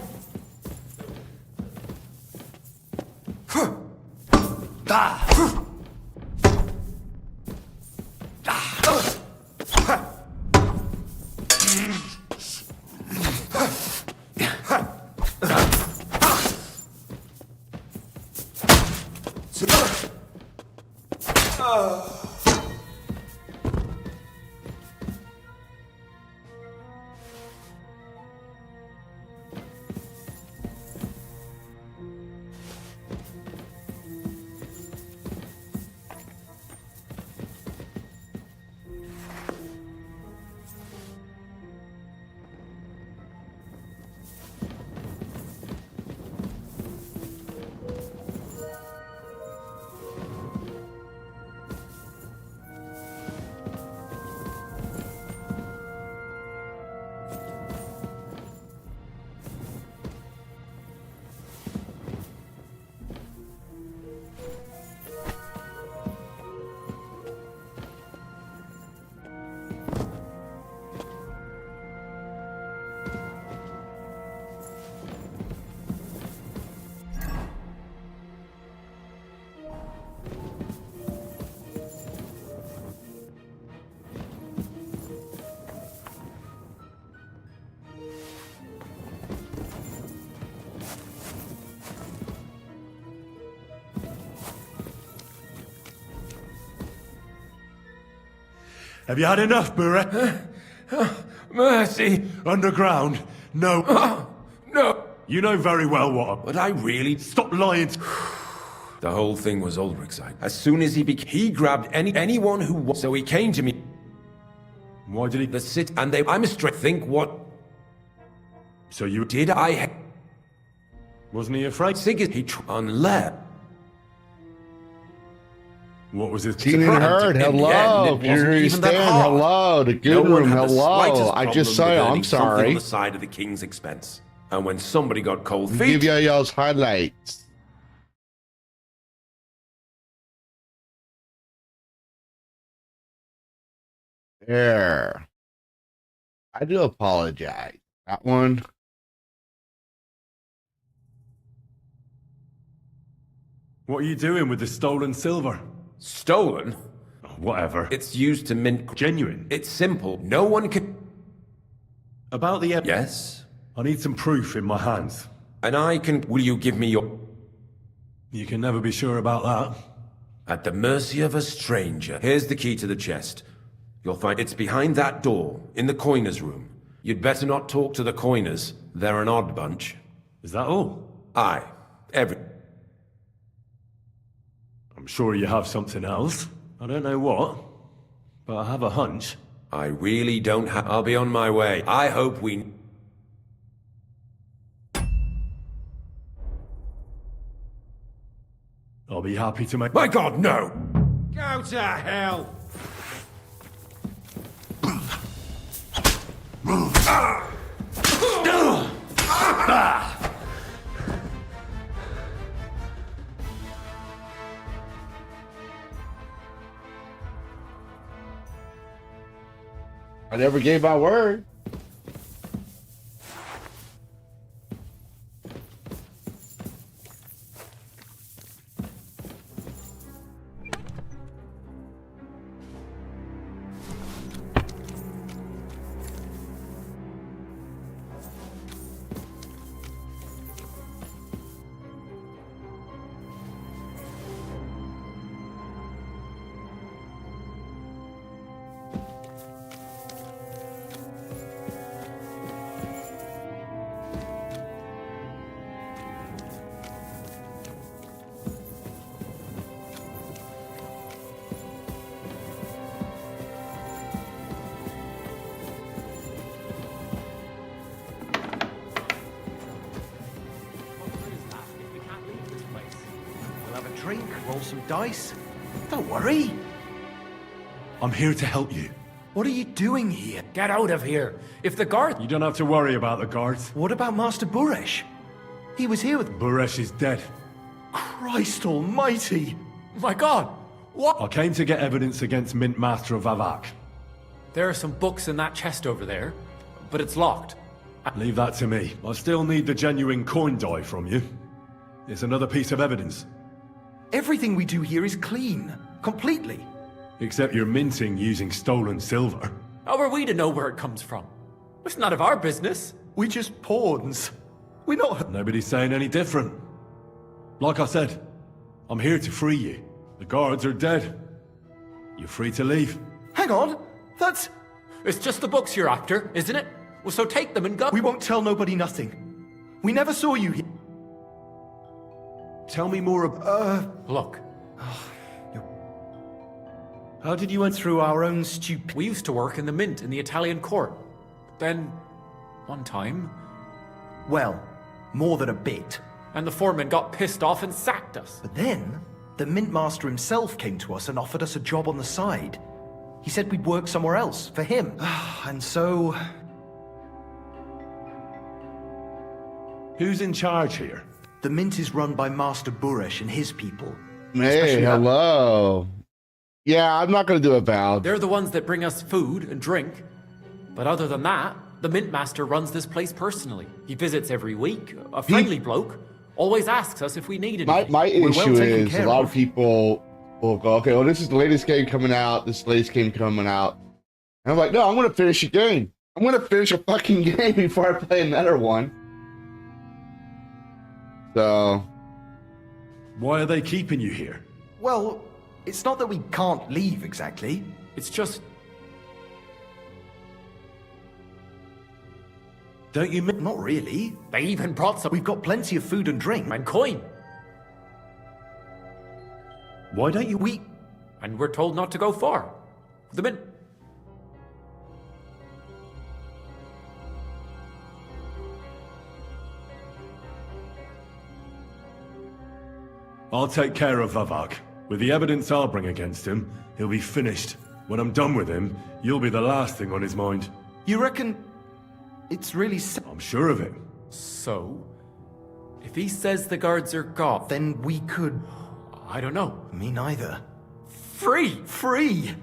Have you had enough, Buret? Mercy! Underground? No. No! You know very well what But I really... Stop lying. The whole thing was Ulrich's idea. As soon as he grabbed anyone who was... So he came to me. Why did he... The sit... And they... I'm straight. Think what... So you... Did I... Wasn't he afraid? Sigurd... He... Unless... What was his... Seen and heard, hello. Fury Stand, hello. The good room, hello. I just saw you, I'm sorry. On the side of the king's expense. And when somebody got cold feet... Give you y'all's highlights. There. I do apologize. That one. What are you doing with the stolen silver? Stolen? Oh, whatever. It's used to mint... Genuine. It's simple. No one can... About the... Yes? I need some proof in my hands. And I can... Will you give me your... You can never be sure about that. At the mercy of a stranger. Here's the key to the chest. You'll find it's behind that door, in the coiner's room. You'd better not talk to the coiners. They're an odd bunch. Is that all? Aye. Every... I'm sure you have something else. I don't know what, but I have a hunch. I really don't have... I'll be on my way. I hope we... I'll be happy to make... My God, no! Go to hell! I never gave my word. Drink, roll some dice. Don't worry. I'm here to help you. What are you doing here? Get out of here. If the guard... You don't have to worry about the guards. What about Master Buresh? He was here with... Buresh is dead. Christ almighty! My God! What? I came to get evidence against Mint Master of Avak. There are some books in that chest over there, but it's locked. Leave that to me. I still need the genuine coin die from you. It's another piece of evidence. Everything we do here is clean. Completely. Except you're minting using stolen silver. How are we to know where it comes from? It's none of our business. We're just pawns. We're not... Nobody's saying any different. Like I said, I'm here to free you. The guards are dead. You're free to leave. Hang on! That's... It's just the books you're after, isn't it? Well, so take them and go. We won't tell nobody nothing. We never saw you here. Tell me more about... Look. How did you enter through our own stupid... We used to work in the mint in the Italian court. Then, one time... Well, more than a bit. And the foreman got pissed off and sacked us. But then, the mint master himself came to us and offered us a job on the side. He said we'd work somewhere else, for him. And so... Who's in charge here? The mint is run by Master Buresh and his people. Hey, hello. Yeah, I'm not going to do a vow. They're the ones that bring us food and drink. But other than that, the mint master runs this place personally. He visits every week, a friendly bloke. Always asks us if we need anything. My issue is a lot of people will go, okay, well, this is the latest game coming out. This is the latest game coming out. And I'm like, no, I'm going to finish a game. I'm going to finish a fucking game before I play another one. So... Why are they keeping you here? Well, it's not that we can't leave exactly. It's just... Don't you... Not really. They even brought some... We've got plenty of food and drink. And coin. Why don't you... We... And we're told not to go far. The mint... I'll take care of Vavak. With the evidence I'll bring against him, he'll be finished. When I'm done with him, you'll be the last thing on his mind. You reckon... It's really... I'm sure of it. So... If he says the guards are gone... Then we could... I don't know. Me neither. Free! Free!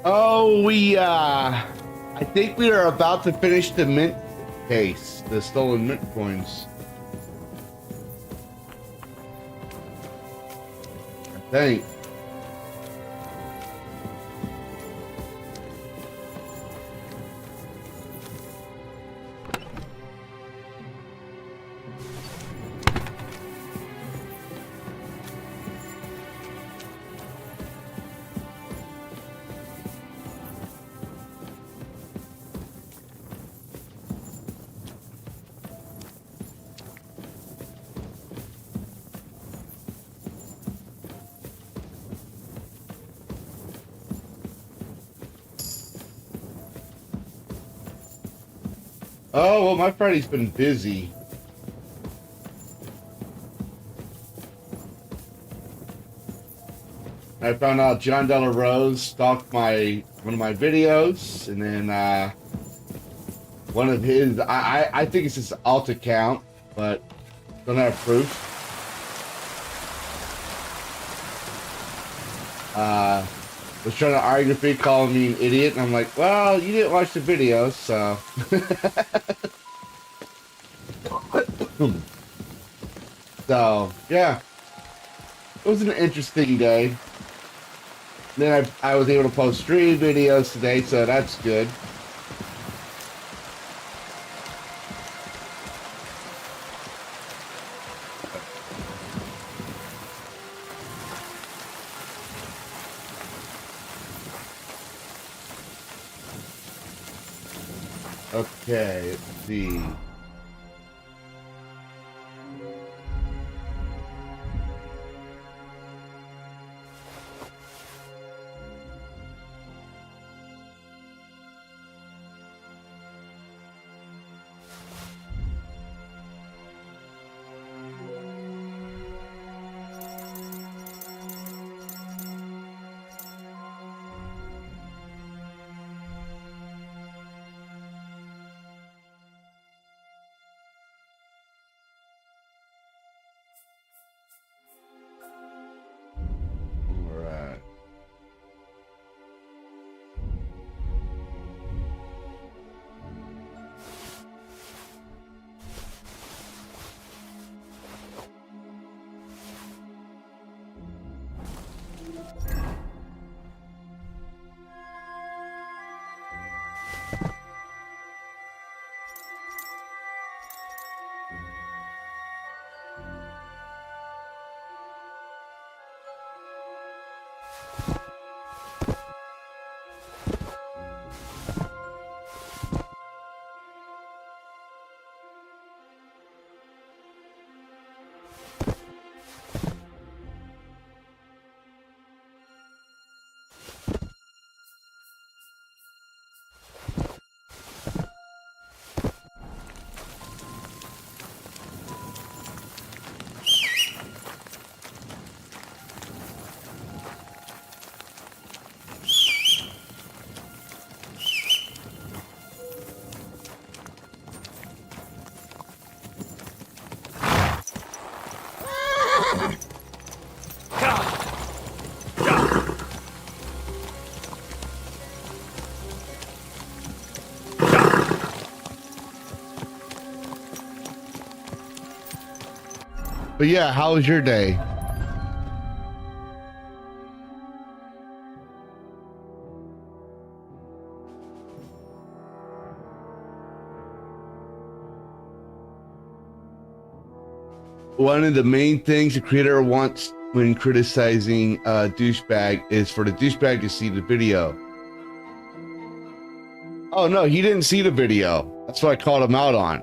Oh, I think we are about to finish the mint case, the stolen mint coins. I think. Oh, well, my Friday's been busy. I found out John Della Rose stalked one of my videos, and then one of his. I think it's his alt account, but don't have proof. Was trying to argue with me, calling me an idiot, and I'm like, well, you didn't watch the video, so. So, yeah. It was an interesting day. Then I was able to post 3 videos today, so that's good. Okay, let's see. Alright. But yeah, how was your day? One of the main things the creator wants when criticizing a douchebag is for the douchebag to see the video. Oh no, he didn't see the video. That's what I called him out on.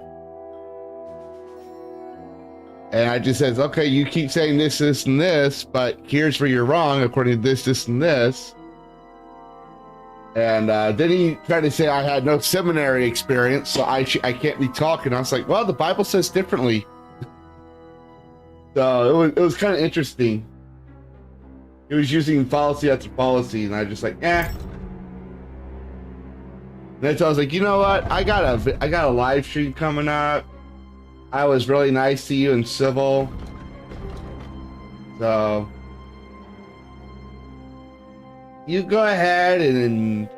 And I just says, okay, you keep saying this, this, and this, but here's where you're wrong according to this, this, and this. And then he tried to say I had no seminary experience, so I can't be talking. I was like, well, the Bible says differently. So it was kind of interesting. He was using policy after policy, and I just like, eh. And then so I was like, you know what? I got a live stream coming up. I was really nice to you and civil. So you go ahead and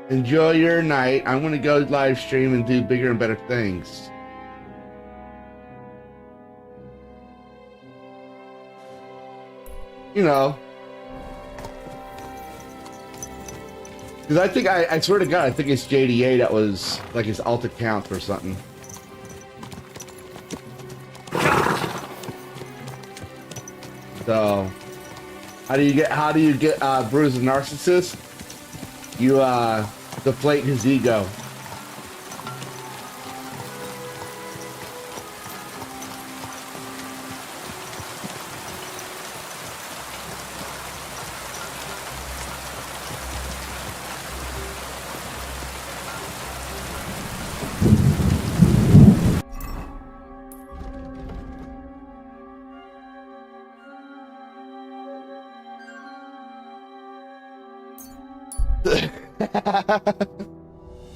enjoy your night. I'm gonna go live stream and do bigger and better things. You know, because I think I swear to God, I think it's JDA that was like his alt account or something. So, how do you get Bruce a narcissist? You deflate his ego.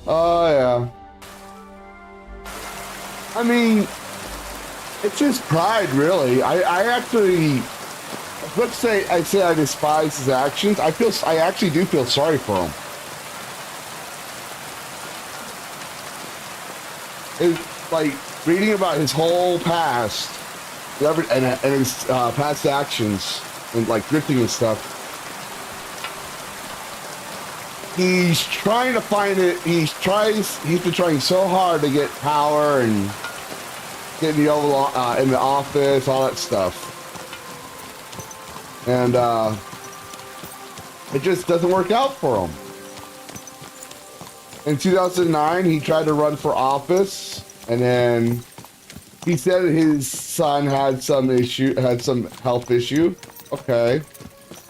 Oh yeah. I mean, it's just pride, really. I actually, let's say I despise his actions. I actually do feel sorry for him. It's like reading about his whole past and his past actions and like drifting and stuff. He's trying to find it. He's been trying so hard to get power and get in the office, all that stuff. And it just doesn't work out for him. In 2009, he tried to run for office, and then he said his son had some health issue. Okay.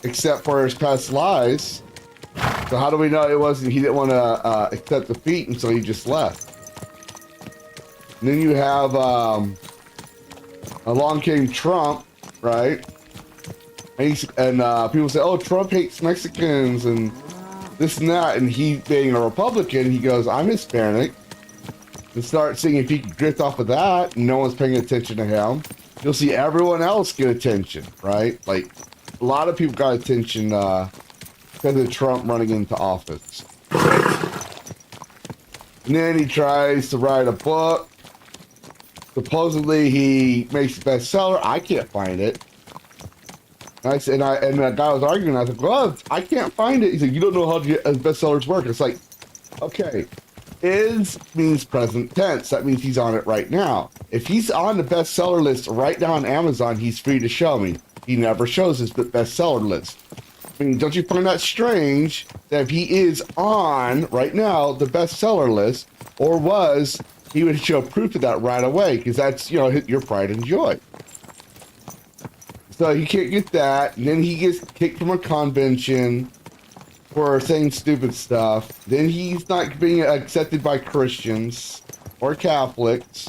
Except for his past lies. So how do we know it wasn't, he didn't want to accept defeat, and so he just left. And then you have, along came Trump, right? And people say, oh, Trump hates Mexicans and this and that. And he, being a Republican, he goes, I'm Hispanic. And start seeing if he can drift off of that, and no one's paying attention to him. You'll see everyone else get attention, right? Like, a lot of people got attention, because of Trump running into office. And then he tries to write a book. Supposedly he makes a bestseller. I can't find it. And the guy was arguing. I was like, well, I can't find it. He said, you don't know how bestsellers work. It's like, okay, is means present tense. That means he's on it right now. If he's on the bestseller list right now on Amazon, he's free to show me. He never shows his bestseller list. I mean, don't you find that strange that if he is on, right now, the bestseller list, or was, he would show proof of that right away, because that's, you know, your pride and joy. So he can't get that, and then he gets kicked from a convention for saying stupid stuff. Then he's not being accepted by Christians or Catholics,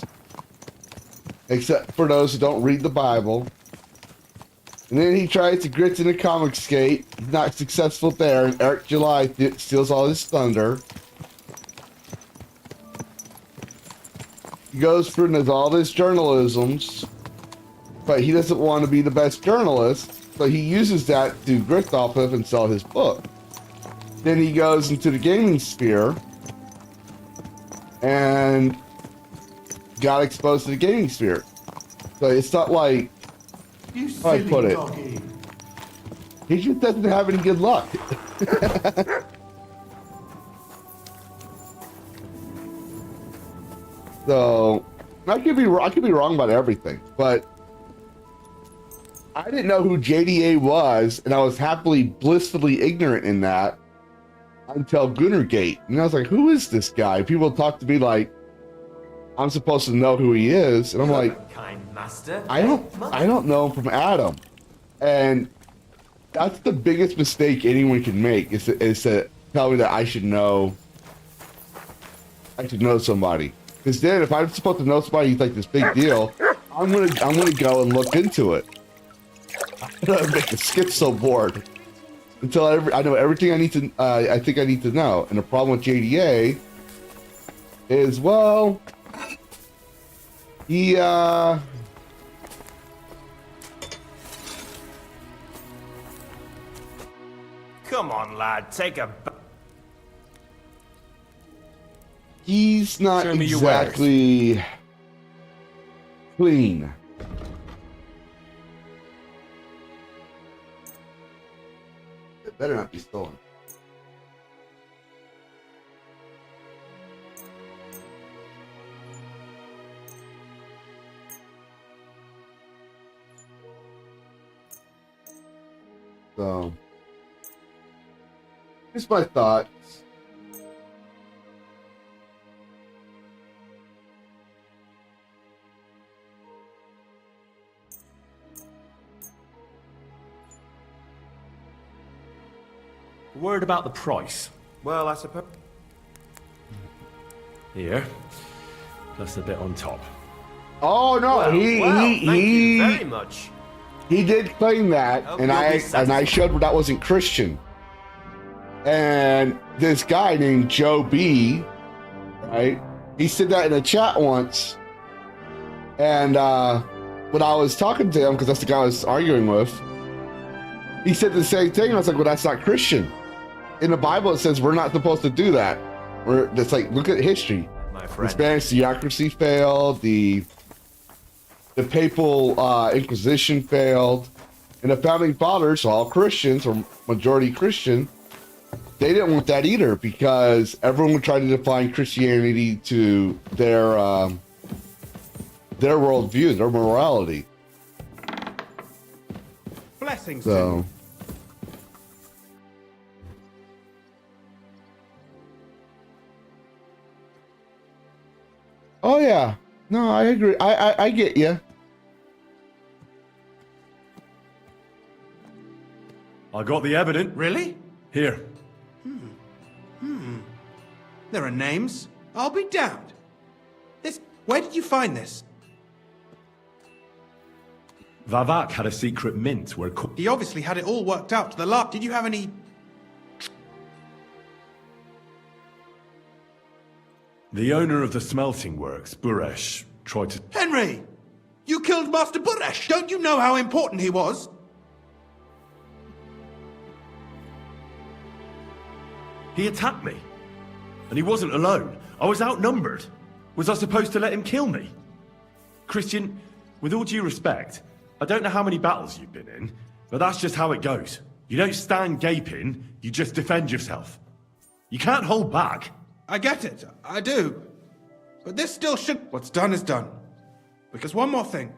except for those who don't read the Bible. And then he tries to grit in the Comicscape. He's not successful there. And Eric July steals all his thunder. He goes through and does all his journalisms, but he doesn't want to be the best journalist, so he uses that to grit off of and sell his book. Then he goes into the gaming sphere and got exposed to the gaming sphere. So it's not like, how I put it, he just doesn't have any good luck. So I could be wrong about everything, but I didn't know who JDA was, and I was happily, blissfully ignorant in that until Gunnergate. And I was like, who is this guy? People talk to me like I'm supposed to know who he is, and I'm like, kind master. I don't know him from Adam. And that's the biggest mistake anyone can make, is to tell me that I should know somebody. Because then if I'm supposed to know somebody who's like this big deal, I'm gonna go and look into it. I'm gonna make the skip so bored until I know everything I need to. I think I need to know. And the problem with JDA is, well, he Come on, lad, take a. He's not exactly clean. It better not be stolen. So, here's my thoughts. Word about the price. Well, I suppose. Here. Plus a bit on top. Oh no, Well, thank you very much. He did claim that, Hope and you'll be I satisfied. showed that wasn't Christian. And this guy named Joe B, right? He said that in a chat once, And when I was talking to him, because that's the guy I was arguing with, he said the same thing. I was like, well, that's not Christian. In the Bible, it says we're not supposed to do that. It's like, look at history. The Spanish theocracy failed. The papal Inquisition failed. And the founding fathers, all Christians or majority Christian, they didn't want that either because everyone would try to define Christianity to their worldview, their morality. Blessings. So. Oh yeah, no, I agree. I get you. I got the evidence. Really? Here. There are names. I'll be damned. Where did you find this? Vavak had a secret mint where... He obviously had it all worked out to the last. Did you have any... The owner of the smelting works, Buresh, tried to... Henry! You killed Master Buresh! Don't you know how important he was? He attacked me. And he wasn't alone. I was outnumbered. Was I supposed to let him kill me? Christian, with all due respect, I don't know how many battles you've been in, but that's just how it goes. You don't stand gaping, you just defend yourself. You can't hold back. I get it. I do. But this still should... What's done is done. Because one more thing.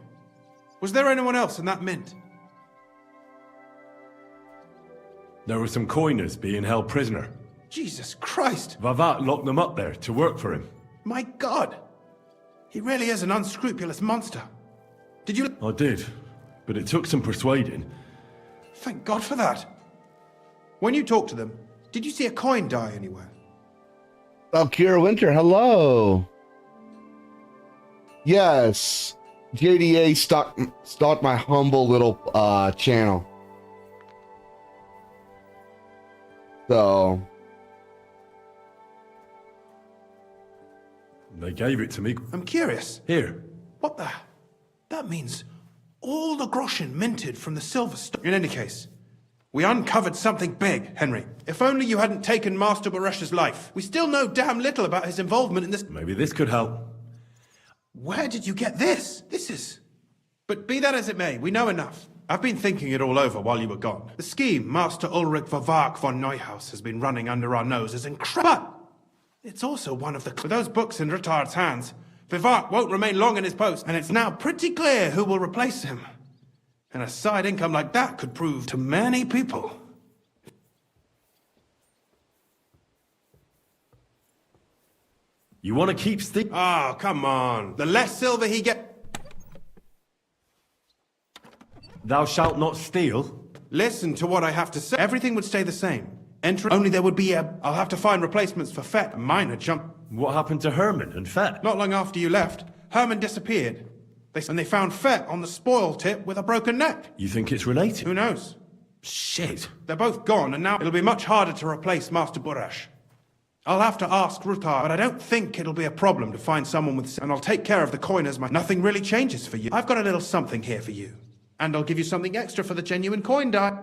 Was there anyone else in that mint? There were some coiners being held prisoner. Jesus Christ! Vavak locked them up there to work for him. My God! He really is an unscrupulous monster. Did you... I did, but it took some persuading. Thank God for that. When you talked to them, did you see a coin die anywhere? Oh, Kira Winter, hello. Yes, JDA stalked my humble little channel. So... They gave it to me. I'm curious. Here. What the... That means all the groschen minted from the silver stock. In any case, we uncovered something big, Henry. If only you hadn't taken Master Baresh's life. We still know damn little about his involvement in this... Maybe this could help. Where did you get this? This is... But be that as it may, we know enough. I've been thinking it all over while you were gone. The scheme Master Ulrich Vavak von Neuhaus has been running under our nose is incredible. It's also one of the... With those books in Retard's hands, Vivart won't remain long in his post, and it's now pretty clear who will replace him. And a side income like that could prove to many people. You want to keep Steve? Oh, come on. The less silver he gets... Thou shalt not steal? Listen to what I have to say. Everything would stay the same. Only there would be I'll have to find replacements for Fett. Mine had jumped. What happened to Herman and Fett? Not long after you left, Herman disappeared. And they found Fett on the spoil tip with a broken neck. You think it's related? Who knows? Shit. They're both gone, and now it'll be much harder to replace Master Buresh. I'll have to ask Rutar, but I don't think it'll be a problem to find someone with... And I'll take care of the coiners. Nothing really changes for you. I've got a little something here for you. And I'll give you something extra for the genuine coin die.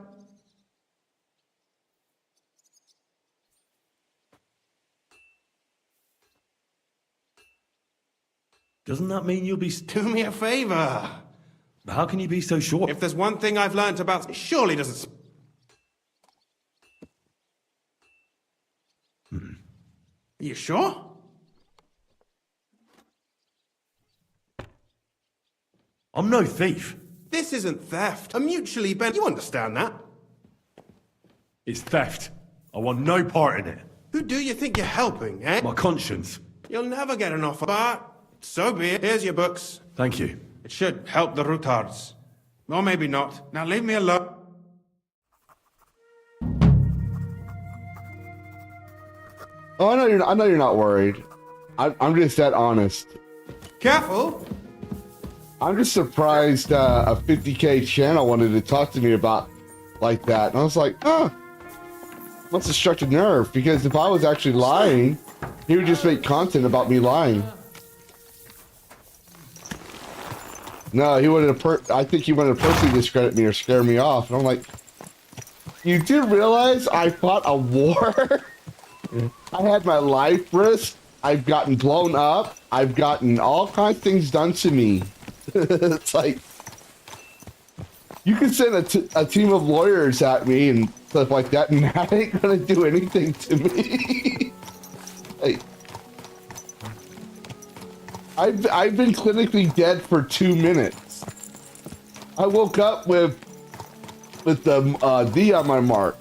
Doesn't that mean you'll be... Do me a favor. How can you be so sure? If there's one thing I've learnt about... It surely doesn't... Are you sure? I'm no thief. This isn't theft. A mutually bent... You understand that? It's theft. I want no part in it. Who do you think you're helping, eh? My conscience. You'll never get an offer, but... So be it. Here's your books. Thank you. It should help the Rutards. Or maybe not. Now leave me alone. Oh, I know you're not worried. I'm just that honest. Careful. I'm just surprised a 50K channel wanted to talk to me about like that. And I was like, must have struck a nerve, because if I was actually lying, he would just make content about me lying. No, he wanted to. I think he wanted to personally discredit me or scare me off. And I'm like, you do realize I fought a war? I had my life risked. I've gotten blown up. I've gotten all kinds of things done to me. It's like, you can send a team of lawyers at me and stuff like that, and that ain't gonna do anything to me. Like, I've been clinically dead for 2 minutes. I woke up with the D on my mark,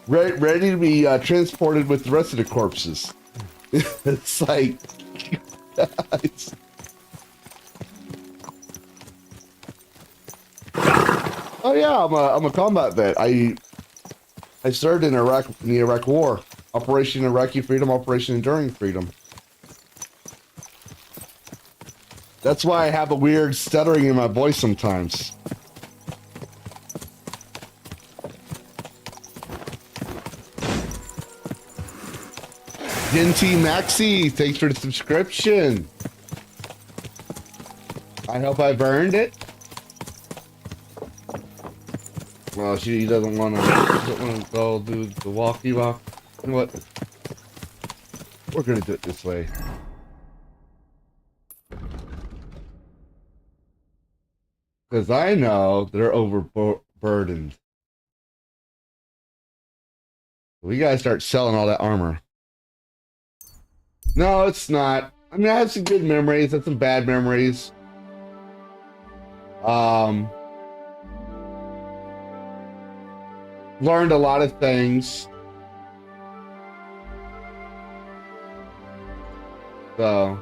ready to be transported with the rest of the corpses. It's like, guys. Oh yeah, I'm a combat vet. I served in Iraq in the Iraq War, Operation Iraqi Freedom, Operation Enduring Freedom. That's why I have a weird stuttering in my voice sometimes. Genty Maxi, thanks for the subscription. I hope I've earned it. Well, she doesn't want to go do the walkie walk. You know what? We're gonna do it this way. Because I know they're overburdened. We gotta start selling all that armor. No, it's not. I mean, I have some good memories. I have some bad memories. Learned a lot of things. So.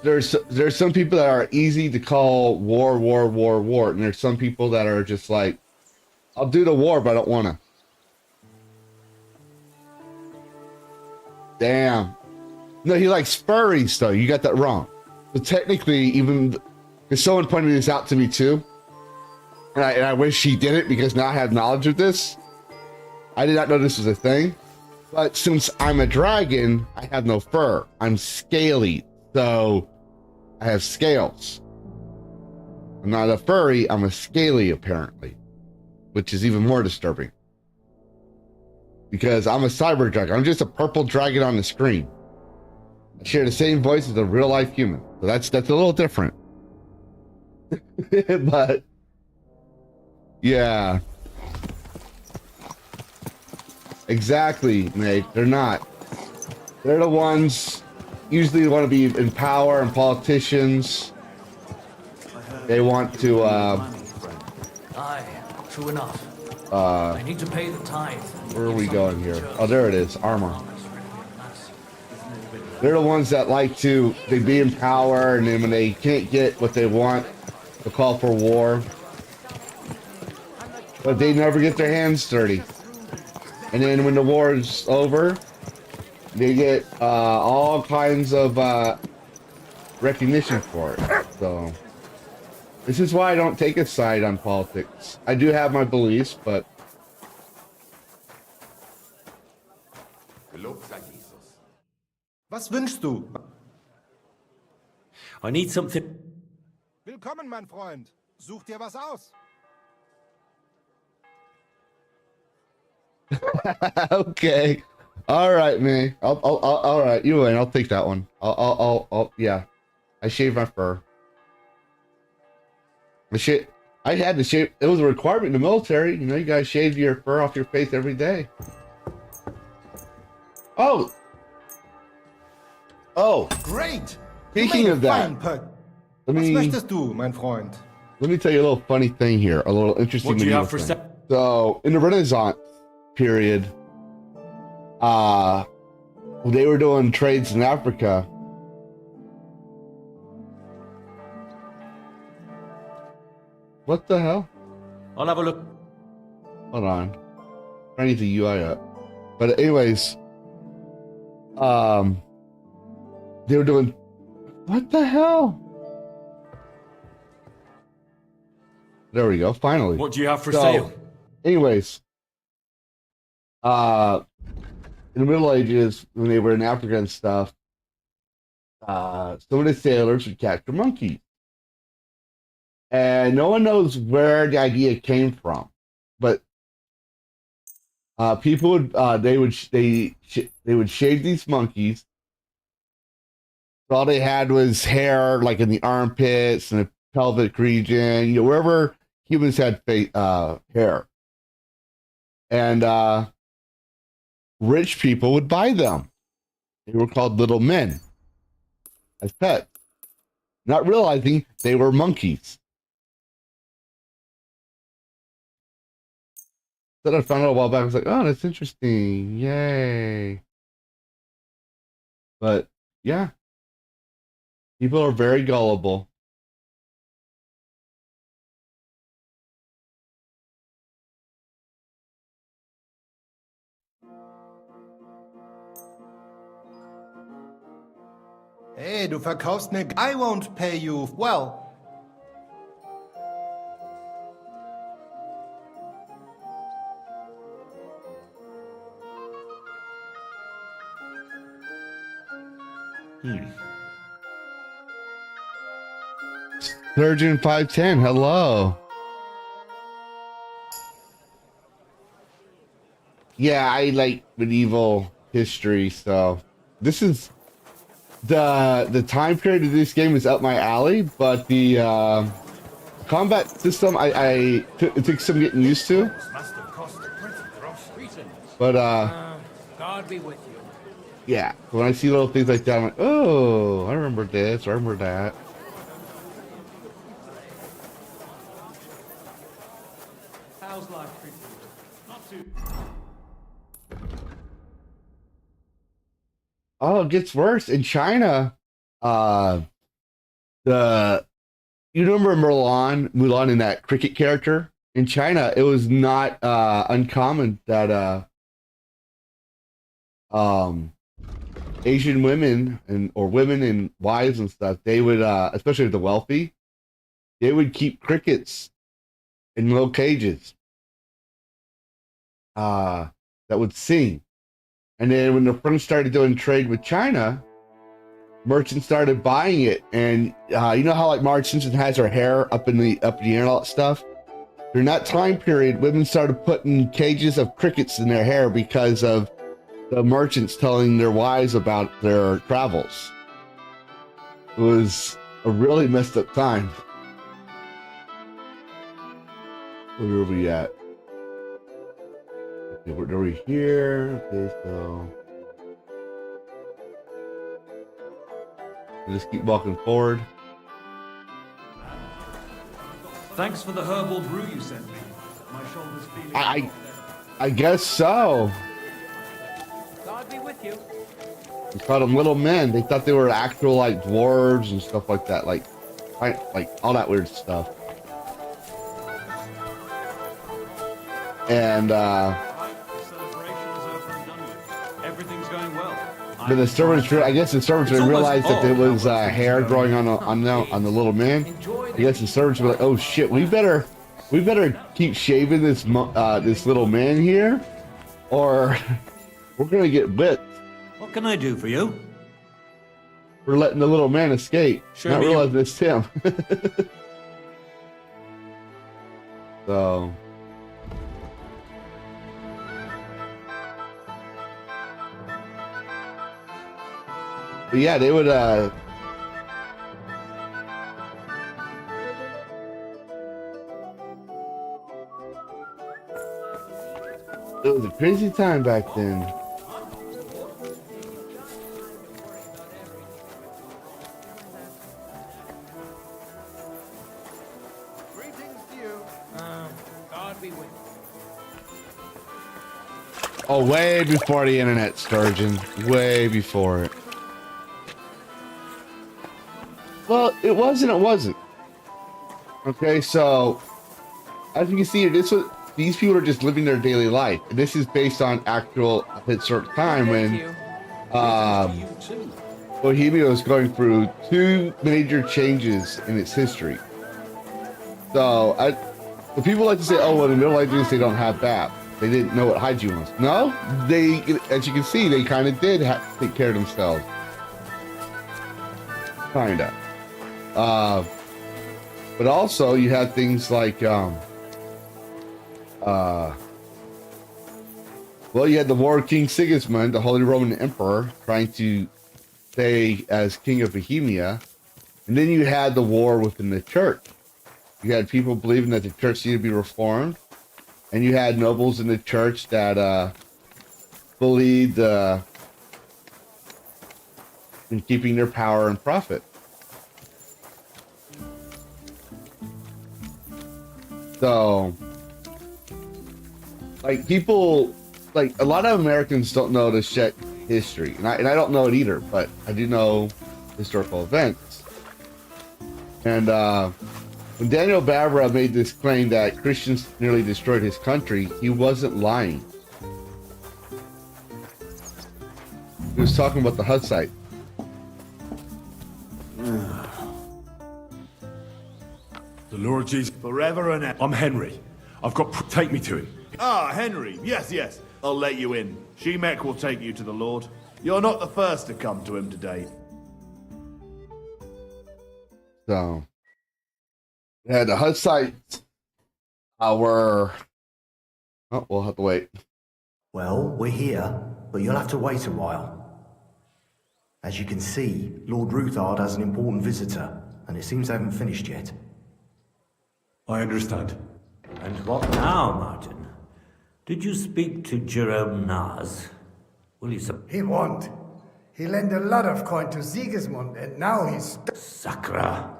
There's some people that are easy to call war, and there's some people that are just like, I'll do the war, but I don't wanna. Damn. No, he likes furries though. You got that wrong. But technically, even because someone pointed this out to me too, and I wish he did it because now I have knowledge of this. I did not know this was a thing, but since I'm a dragon, I have no fur. I'm scaly. So, I have scales. I'm not a furry, I'm a scaly, apparently. Which is even more disturbing. Because I'm a cyber dragon. I'm just a purple dragon on the screen. I share the same voice as a real-life human. So that's a little different. But, yeah. Exactly, Nate. They're not. They're the ones... usually want to be in power and politicians. They want to, Aye, true enough. I need to pay the tithe. Where are we going here? Oh, there it is. Armor. They're the ones that like to, they be in power, and then when they can't get what they want, they'll call for war. But they never get their hands dirty. And then when the war is over, they get all kinds of recognition for it. So this is why I don't take a side on politics. I do have my beliefs, but Was wünschst du? I need something. Willkommen, mein Freund. Such dir was aus. Okay. All right, man. All right. You win. I'll take that one. Yeah. I shaved my fur. I had to shave. It was a requirement in the military. You know, you guys shave your fur off your face every day. Oh. Great. Speaking of that, Was möchtest du, mein Freund? let me tell you a little funny thing here. A little interesting. What do you have for So in the Renaissance period, they were doing trades in Africa. What the hell? I'll have a look. Hold on. I need the UI up. But anyways, they were doing, what the hell? There we go, finally. What do you have for sale? Anyways, in the Middle Ages, when they were in Africa and stuff, some of the sailors would capture monkeys. And no one knows where the idea came from, but people would they would shave these monkeys. So all they had was hair, like in the armpits and the pelvic region, wherever humans had hair. And rich people would buy them. They were called little men as pets, not realizing they were monkeys. Then I found out a while back. I was like, "Oh, that's interesting! Yay!" But yeah, people are very gullible. Hey, du verkaufst mir... I won't pay you. Well... Surgeon 510, hello. Yeah, I like medieval history, so this is the time period of this game is up my alley, but the combat system it took some getting used to. But God be with you. yeah, when I see little things like that, I'm like, oh, I remember this, I remember that. How's life treating you? Not too... Oh, it gets worse. In China, you remember Mulan in that cricket character? In China, it was not uncommon that Asian women or women and wives and stuff, they would especially the wealthy, they would keep crickets in little cages that would sing. And then when the French started doing trade with China, merchants started buying it. And you know how like Marge Simpson has her hair up in the air and all that stuff? During that time period, women started putting cages of crickets in their hair because of the merchants telling their wives about their travels. It was a really messed up time. Where are we at? Okay, are we here? Okay, so just keep walking forward. Thanks for the herbal brew you sent me. My shoulder's feeling... I guess so. God be with you. We called them little men. They thought they were actual like dwarves and stuff like that, like all that weird stuff. And everything's going well. but the servants, I guess the servants didn't realize that there was hair growing on the little man. I guess the servants were like, "Oh shit, we better keep shaving this this little man here, or we're gonna get bit." What can I do for you? We're letting the little man escape, not realizing it's him. So. But yeah, they would it was a crazy time back then. God be with you. Oh, way before the internet, Sturgeon. Way before it. Well, it was and it wasn't. Okay, so as you can see, these people are just living their daily life. And this is based on actual historic time when Bohemia was going through two major changes in its history. So, people like to say, "Oh, well, in the Middle Ages they don't have that." They didn't know what hygiene was. No, they, as you can see, they kind of did take care of themselves. Kinda. But also you had things like, well, you had the war of King Sigismund, the Holy Roman Emperor, trying to stay as King of Bohemia. And then you had the war within the church. You had people believing that the church needed to be reformed. And you had nobles in the church that believed in keeping their power and profit. So, like, people, like, a lot of Americans don't know this shit history. And I don't know it either, but I do know historical events. And when Daniel Barbara made this claim that Christians nearly destroyed his country, he wasn't lying. He was talking about the Hussite. The Lord Jesus. Forever and ever. I'm Henry. I've got... Take me to him. Ah, Henry. Yes, yes. I'll let you in. Shemek will take you to the Lord. You're not the first to come to him today. So, yeah, the Hussites were... Oh, we'll have to wait. Well, we're here, but you'll have to wait a while. As you can see, Lord Ruthard has an important visitor, and it seems they haven't finished yet. I understand. And what now, Martin? Did you speak to Jerome Naz? Will you He won't. He lent a lot of coin to Sigismund, and now he's... Sakra.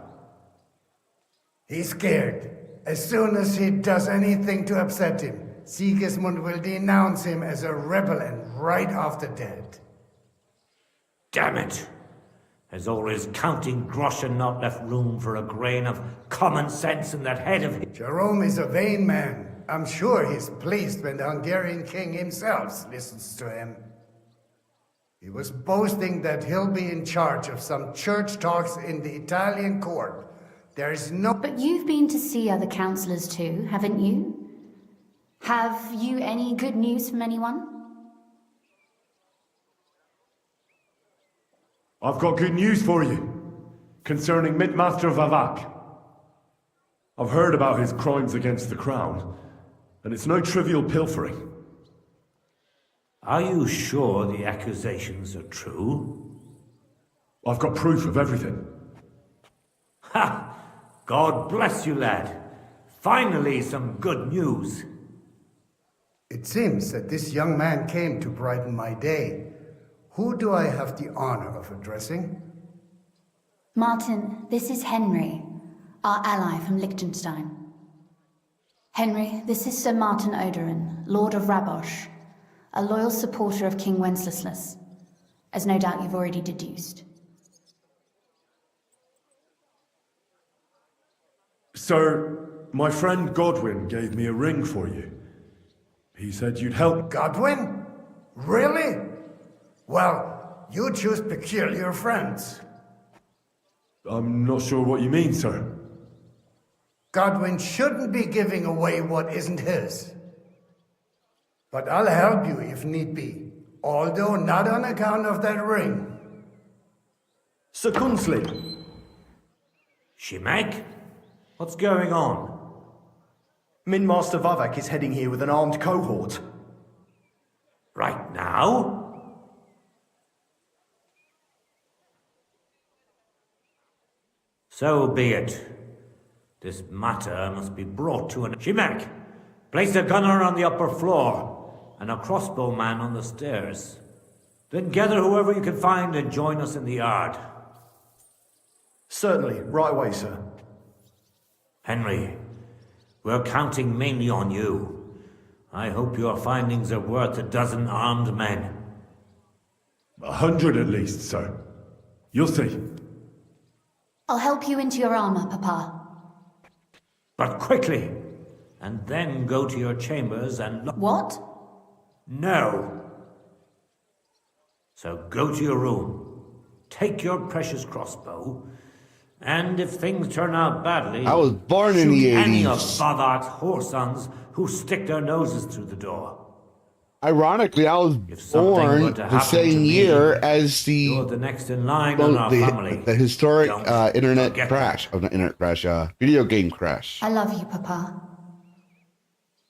He's scared. As soon as he does anything to upset him, Sigismund will denounce him as a rebel and right off the dead. Damn it! Has all his counting groschen not left room for a grain of common sense in that head of his? Jerome is a vain man. I'm sure he's pleased when the Hungarian king himself listens to him. He was boasting that he'll be in charge of some church talks in the Italian court. There is no... But you've been to see other councillors too, haven't you? Have you any good news from anyone? I've got good news for you concerning Mint-Master Vavak. I've heard about his crimes against the crown, and it's no trivial pilfering. Are you sure the accusations are true? I've got proof of everything. Ha! God bless you, lad. Finally, some good news. It seems that this young man came to brighten my day. Who do I have the honor of addressing? Martin, this is Henry, our ally from Liechtenstein. Henry, this is Sir Martin Oderin, Lord of Rabosh, a loyal supporter of King Wenceslas, as no doubt you've already deduced. Sir, my friend Godwin gave me a ring for you. He said you'd help... Godwin? Really? Well, you choose peculiar friends. I'm not sure what you mean, sir. Godwin shouldn't be giving away what isn't his. But I'll help you if need be, although not on account of that ring. Sir Kunsley. Shemek? What's going on? Mint-Master Vavak is heading here with an armed cohort. Right now? So be it. This matter must be brought to an... Shemek! Place a gunner on the upper floor, and a crossbowman on the stairs. Then gather whoever you can find and join us in the yard. Certainly, right away, sir. Henry, we're counting mainly on you. I hope your findings are worth a dozen armed men. 100 at least, sir. You'll see. I'll help you into your armor, Papa. But quickly, and then go to your chambers and... What? No. So go to your room, take your precious crossbow, And if things turn out badly, I was born in the shoot any of 80s. Bodark's whoresons who stick their noses through the door. Ironically, I was something born were to the happen to same me, year as You're the next in line in our family. the historic Don't internet forget crash. Oh, not internet crash. Video game crash. I love you, Papa.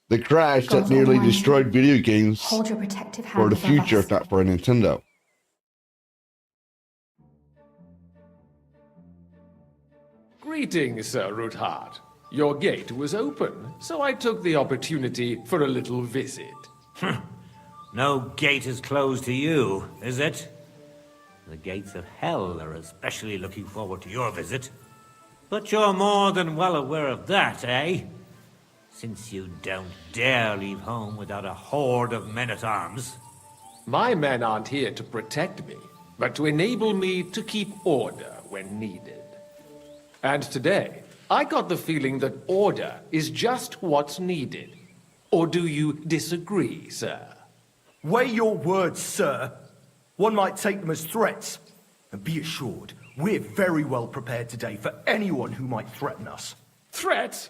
The crash God that nearly Almighty, destroyed video games hold your protective hand for the above future, us. if not for a Nintendo. Greetings, Sir Ruthard. Your gate was open, so I took the opportunity for a little visit. No gate is closed to you, is it? The gates of hell are especially looking forward to your visit. But you're more than well aware of that, eh? Since you don't dare leave home without a horde of men-at-arms. My men aren't here to protect me, but to enable me to keep order when needed. And today, I got the feeling that order is just what's needed. Or do you disagree, sir? Weigh your words, sir. One might take them as threats. And be assured, we're very well prepared today for anyone who might threaten us. Threats?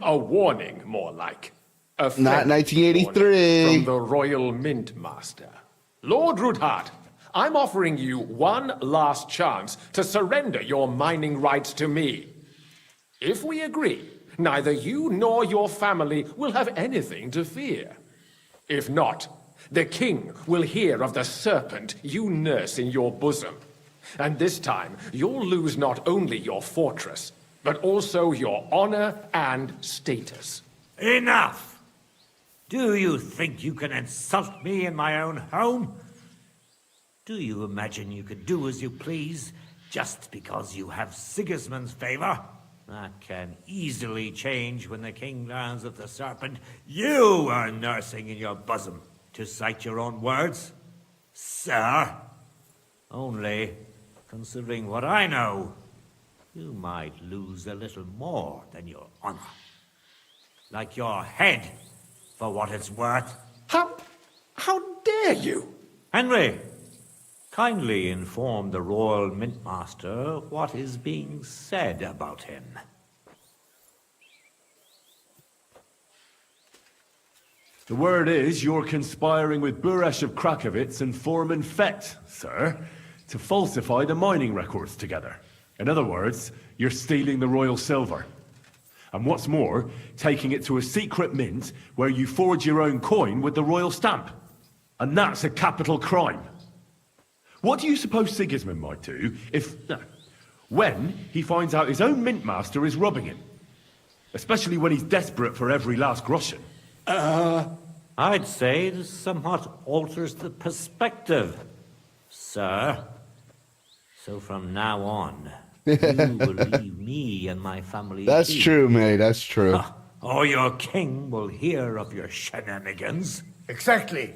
A warning, more like. A Not friendly 1983. warning from the Royal Mint Master. Lord Ruthard, I'm offering you one last chance to surrender your mining rights to me. If we agree, neither you nor your family will have anything to fear. If not, the king will hear of the serpent you nurse in your bosom. And this time, you'll lose not only your fortress, but also your honor and status. Enough! Do you think you can insult me in my own home? Do you imagine you could do as you please just because you have Sigismund's favor? That can easily change when the king learns of the serpent you are nursing in your bosom, to cite your own words, sir. Only, considering what I know, you might lose a little more than your honor. Like your head, for what it's worth. How dare you? Henry, kindly inform the Royal Mintmaster what is being said about him. The word is you're conspiring with Buresh of Krakowitz and Foreman Fett, sir, to falsify the mining records together. In other words, you're stealing the royal silver. And what's more, taking it to a secret mint where you forge your own coin with the royal stamp. And that's a capital crime. What do you suppose Sigismund might do when he finds out his own mint master is robbing him? Especially when he's desperate for every last groschen. I'd say it somewhat alters the perspective, sir. So from now on, you will leave me and my family. That's true, mate. That's true. Or your king will hear of your shenanigans. Exactly.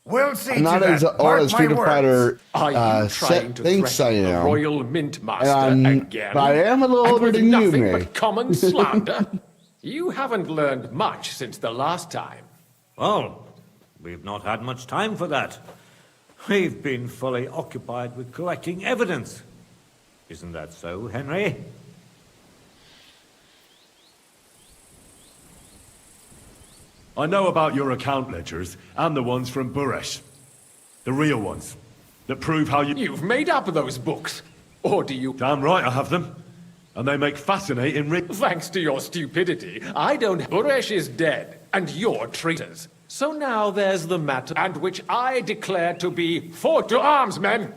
We'll see I'm not to as that. all Mark as Street my Fighter Are you trying set to thinks I threaten the am. Royal Mint Master again? But I am a little And older with than you, nothing mate. but common slander? You haven't learned much since the last time. Well, we've not had much time for that. We've been fully occupied with collecting evidence. Isn't that so, Henry? I know about your account ledgers and the ones from Buresh. The real ones. That prove how you... You've made up those books. Or do you... Damn right I have them. And they make fascinating Thanks to your stupidity, I don't... Buresh is dead, and you're traitors. So now there's the matter, and which I declare to be... Forward to arms, men!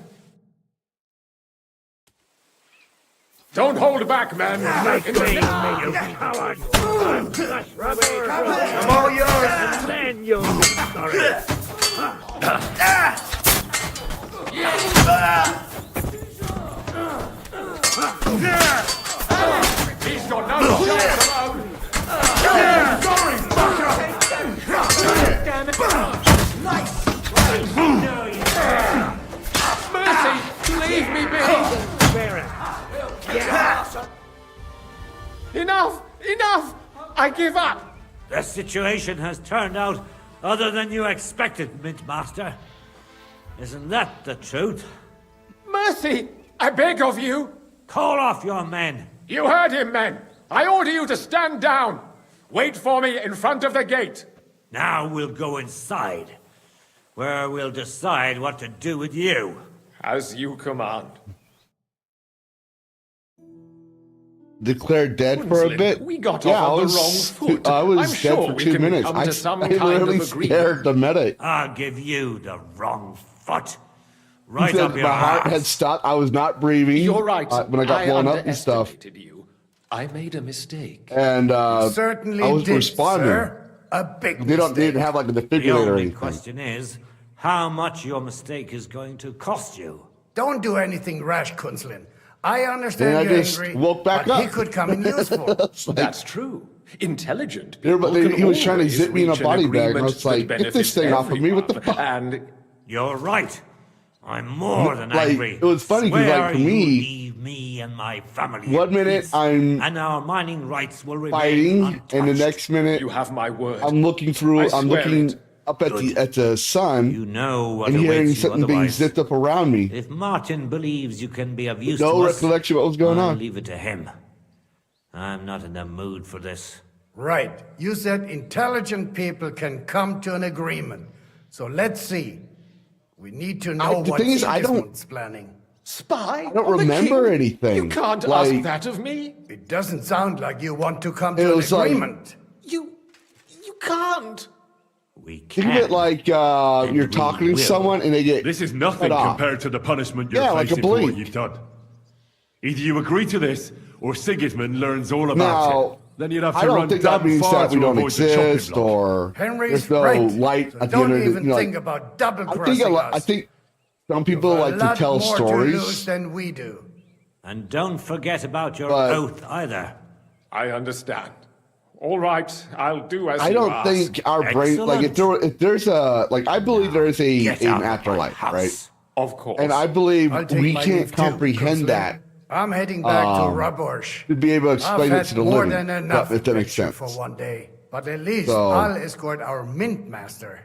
Don't hold back, men! In the name of you coward! I'm all yours! And then you'll be sorry. He's got no chance alone! Sorry, Damn it! Nice! Mercy! Leave me be! Enough! Enough! I give up! The situation has turned out other than you expected, Mint Master. Isn't that the truth? Mercy! I beg of you! Call off your men. You heard him, men. I order you to stand down. Wait for me in front of the gate. Now we'll go inside, where we'll decide what to do with you. As you command. Declared dead for a bit. We got yeah, off I on was, the wrong foot. I was I'm dead sure for we 2 can minutes. come to some I kind literally of agreement. scared the medic. I'll give you the wrong foot. Right He up said your my heart ass. had stopped. I was not breathing. You're right. When I got blown up and stuff. underestimated you. I made a mistake. And certainly I was did, responding. sir. A big They mistake. didn't have like a The defibrillator or only anything. question is, how much your mistake is going to cost you. Don't do anything rash, Kunzlin. I understand Then I you're just angry, woke back but up. he could come in useful. That's true. Intelligent Everybody- people he was trying to always zip me in a reach an body bag, and I agreement was like, that "Get this benefits thing off of me, what the everyone." fuck? And You're right. I'm more than Like, angry. it was funny 'cause, like, Swear for you me, leave me and my family one in minute peace, I'm and our mining rights will remain fighting, untouched. and the next minute you have my word. I'm looking through. I I'm swear looking it. up at the sun You know what and hearing awaits you something being otherwise. zipped up around me. If Martin believes you can be of use No to us, recollection of what was going I'll on. leave it to him. I'm not in the mood for this. Right. You said intelligent people can come to an agreement. So let's see. We need to know the what thing is, I don't- Sigismund's planning. Spy? I don't remember anything. You can't Like, ask that of me. It doesn't sound like you want to come It to an was like- agreement. You can't. We Think of it like you're talking to will. someone and they get This is nothing cut off. compared to the punishment you're Yeah, like a facing for what blink. you've done. Either you agree to this, or Sigismund learns all about Now, it. Then you'd have to I don't run think that damn means far that we to don't avoid the chopping exist, block. or Henry's there's no right. light So at the don't end of the. even You know, think like, about double I think crossing us. I think some people You've a like to lot tell more to lose stories. than we do. And don't forget about your But- oath either. I understand. All right, I'll do as I you don't ask. think our brain like if there's a like I believe there is Get an out of my afterlife, house. right? Of course. And I believe I'll take we my can't leave too, comprehend Kunzlin. that I'm heading back to Um, Raborsh. to be able to I've explain it had to the more living. than enough If that makes adventure sense. for one day. But at least So- I'll escort our mint master.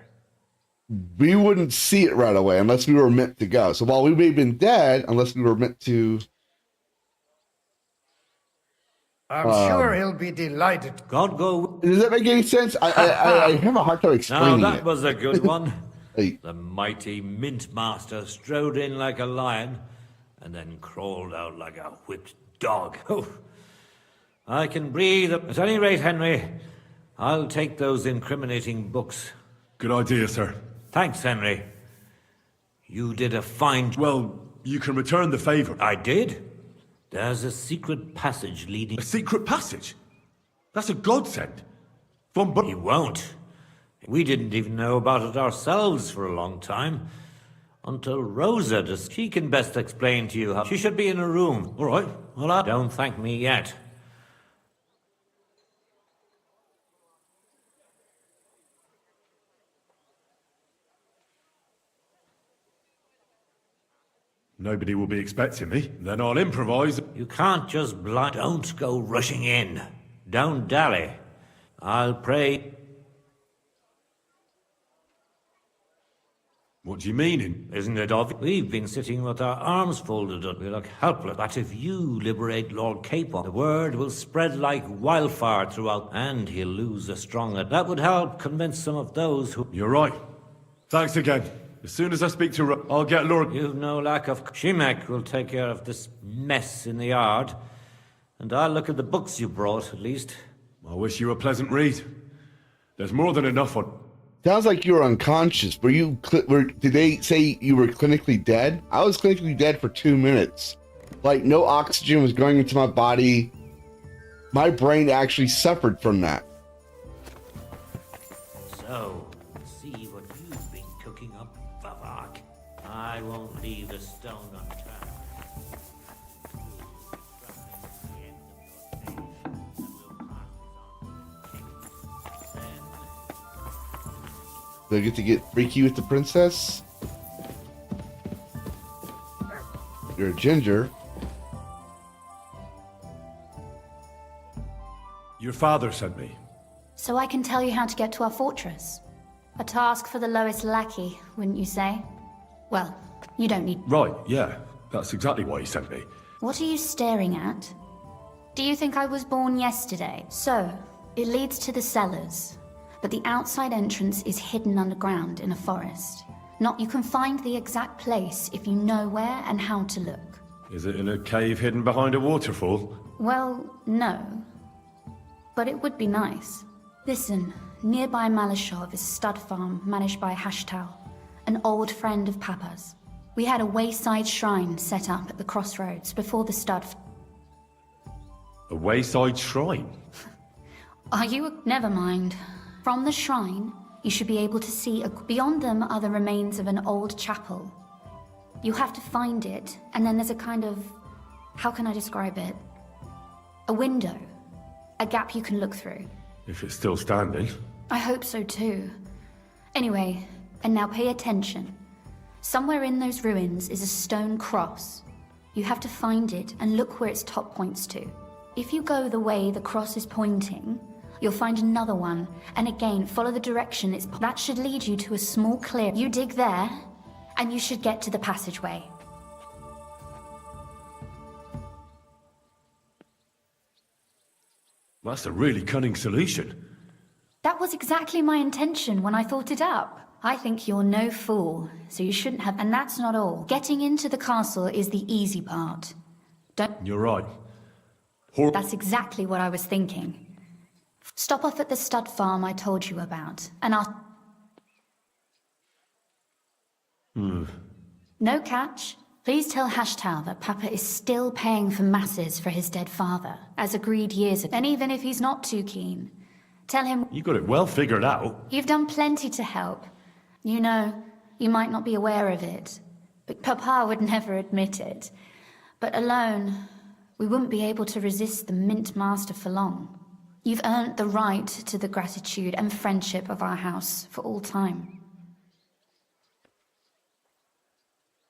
We wouldn't see it right away unless we were meant to go. So while we may have been dead, unless we were meant to. I'm sure he'll be delighted. God go. Does that make any sense? I have a hard time Now explaining that it. was a good one. Like, The mighty mint master strode in like a lion, and then crawled out like a whipped dog. Oh, I can breathe. At any rate, Henry, I'll take those incriminating books. Good idea, sir. Thanks, Henry. You did a fine job. Well, you can return the favor. I did. There's a secret passage leading. A secret passage? That's a godsend. Von You won't. We didn't even know about it ourselves for a long time. Until Rosa does. She can best explain to you how. She should be in a room. All right. Well, don't thank me yet. Nobody will be expecting me. Then I'll improvise. You can't just blind. Don't go rushing in. Don't dally. I'll pray. What do you mean? Isn't it obvious? We've been sitting with our arms folded up. We look helpless. But if you liberate Lord Capon, the word will spread like wildfire throughout, and he'll lose a stronger. That would help convince some of those who. You're right. Thanks again. As soon as I speak to her, I'll get Lord... You've no lack of... Shimek will take care of this mess in the yard. And I'll look at the books you brought, at least. I wish you a pleasant read. There's more than enough on... sounds like you were unconscious. Were you? Did they say you were clinically dead? I was clinically dead for 2 minutes. Like no oxygen was going into my body. My brain actually suffered from that. So, see what you've been cooking up, Vavak. I won't leave a stone unturned. Do I get to get freaky with the princess? You're a ginger. Your father sent me. So I can tell you how to get to our fortress. A task for the lowest lackey, wouldn't you say? Well, you don't need... Right, yeah. That's exactly why he sent me. What are you staring at? Do you think I was born yesterday? So, it leads to the cellars, but the outside entrance is hidden underground in a forest. You can find the exact place if you know where and how to look. Is it in a cave hidden behind a waterfall? Well, no. But it would be nice. Listen, nearby Malashov is a stud farm managed by Hashtal, an old friend of Papa's. We had a wayside shrine set up at the crossroads before the stud. A wayside shrine? Never mind. From the shrine, you should be able to see beyond them are the remains of an old chapel. You have to find it, and then there's a kind of... how can I describe it? A window. A gap you can look through. If it's still standing. I hope so too. Anyway, and now pay attention. Somewhere in those ruins is a stone cross. You have to find it and look where its top points to. If you go the way the cross is pointing, you'll find another one, and again, follow the direction that should lead you to a small clearing. You dig there, and you should get to the passageway. That's a really cunning solution. That was exactly my intention when I thought it up. I think you're no fool, so you shouldn't have... And that's not all. Getting into the castle is the easy part. You're right. That's exactly what I was thinking. Stop off at the stud farm I told you about, and I'll... No catch. Please tell Hashtal that Papa is still paying for masses for his dead father, as agreed years ago. And even if he's not too keen, tell him... You got it well figured out. You've done plenty to help. You know, you might not be aware of it, but Papa would never admit it. But alone, we wouldn't be able to resist the Mint Master for long. You've earned the right to the gratitude and friendship of our house for all time.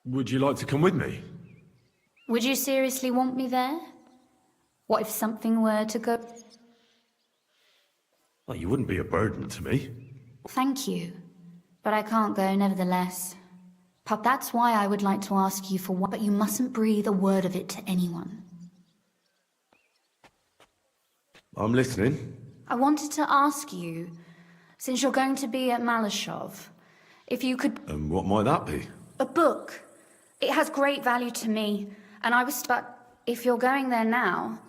Would you like to come with me? Would you seriously want me there? What if something were to go... Well, you wouldn't be a burden to me. Thank you. But I can't go nevertheless. Pup, that's why I would like to ask you for what, but you mustn't breathe a word of it to anyone. I'm listening. I wanted to ask you, since you're going to be at Malashov, if you could... And what might that be? A book. It has great value to me, and I was... But if you're going there now...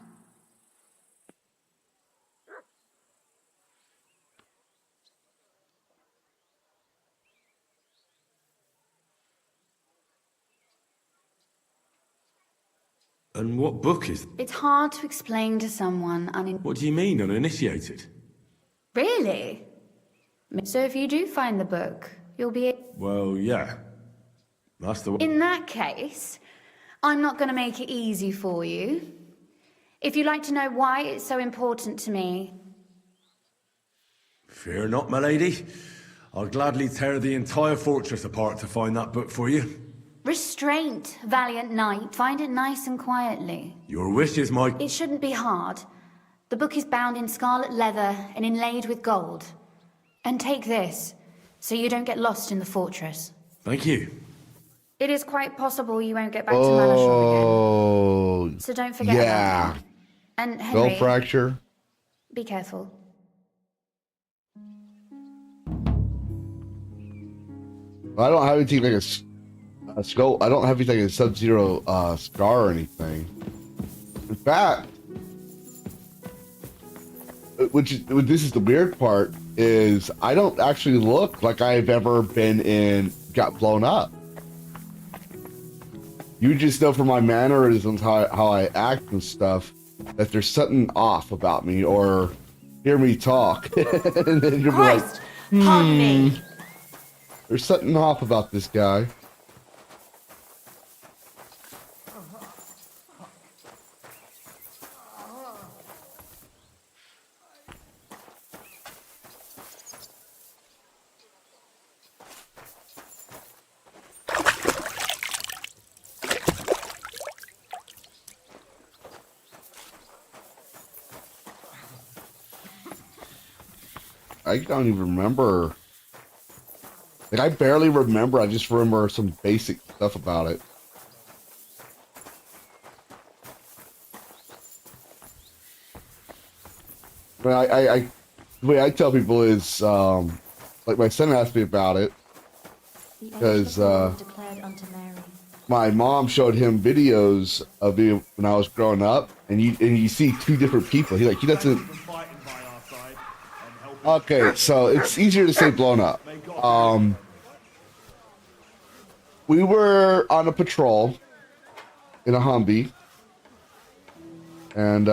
And what book is... It's hard to explain to someone What do you mean, uninitiated? Really? So if you do find the book, you'll be... Well, yeah. That's the... In that case, I'm not going to make it easy for you. If you'd like to know why it's so important to me... Fear not, my lady. I'll gladly tear the entire fortress apart to find that book for you. Restraint, valiant knight. Find it nice and quietly. Your wish is my... It shouldn't be hard. The book is bound in scarlet leather and inlaid with gold. And take this, so you don't get lost in the fortress. Thank you. It is quite possible you won't get back to Malashov again. So don't forget about that. And Henry, skull fracture. Be careful. I don't have anything like a skull. I don't have anything like a Sub-Zero scar or anything. In fact, this is the weird part, is I don't actually look like I've ever got blown up. You just know from my mannerisms, how I act and stuff, that there's something off about me, or hear me talk. And then you'll be like, pardon me. There's something off about this guy. I don't even remember. Like, I barely remember. I just remember some basic stuff about it. The way I tell people is, like my son asked me about it, because my mom showed him videos of me when I was growing up, and you see two different people. He doesn't. Okay, so it's easier to say blown up. We were on a patrol in a Humvee, and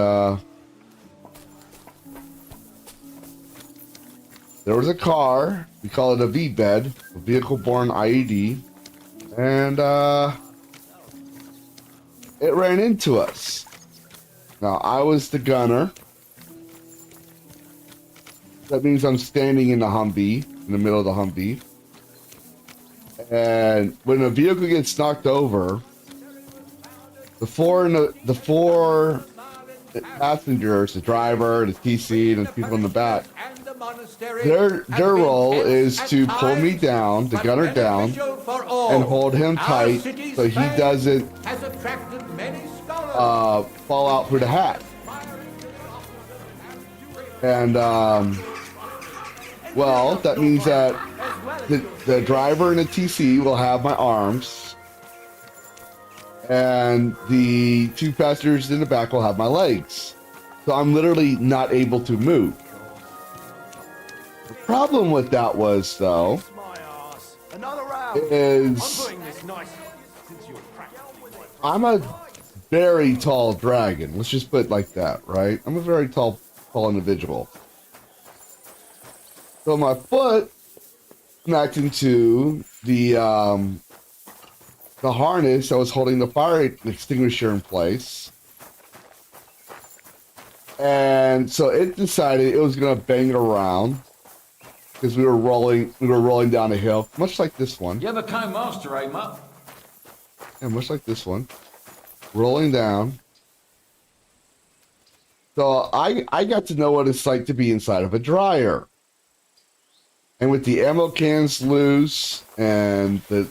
there was a car, we call it a V-bed, a vehicle-borne IED, and it ran into us. Now, I was the gunner. That means I'm standing in the Humvee, in the middle of the Humvee. And when a vehicle gets knocked over, the four passengers, the driver, the TC, and the people in the back, their role is to pull me down, the gunner down, and hold him tight so he doesn't fall out through the hatch. And well, that means that the driver and the TC will have my arms, and the two passengers in the back will have my legs. So I'm literally not able to move. The problem with that was, though, is I'm a very tall dragon. Let's just put it like that, right? I'm a very tall individual. So my foot smacked into the harness that was holding the fire extinguisher in place. And so it decided it was gonna bang it around because we were rolling down a hill, much like this one. You ever came master, eh, Mutt? Yeah, much like this one. Rolling down. So I got to know what it's like to be inside of a dryer. And with the ammo cans loose and the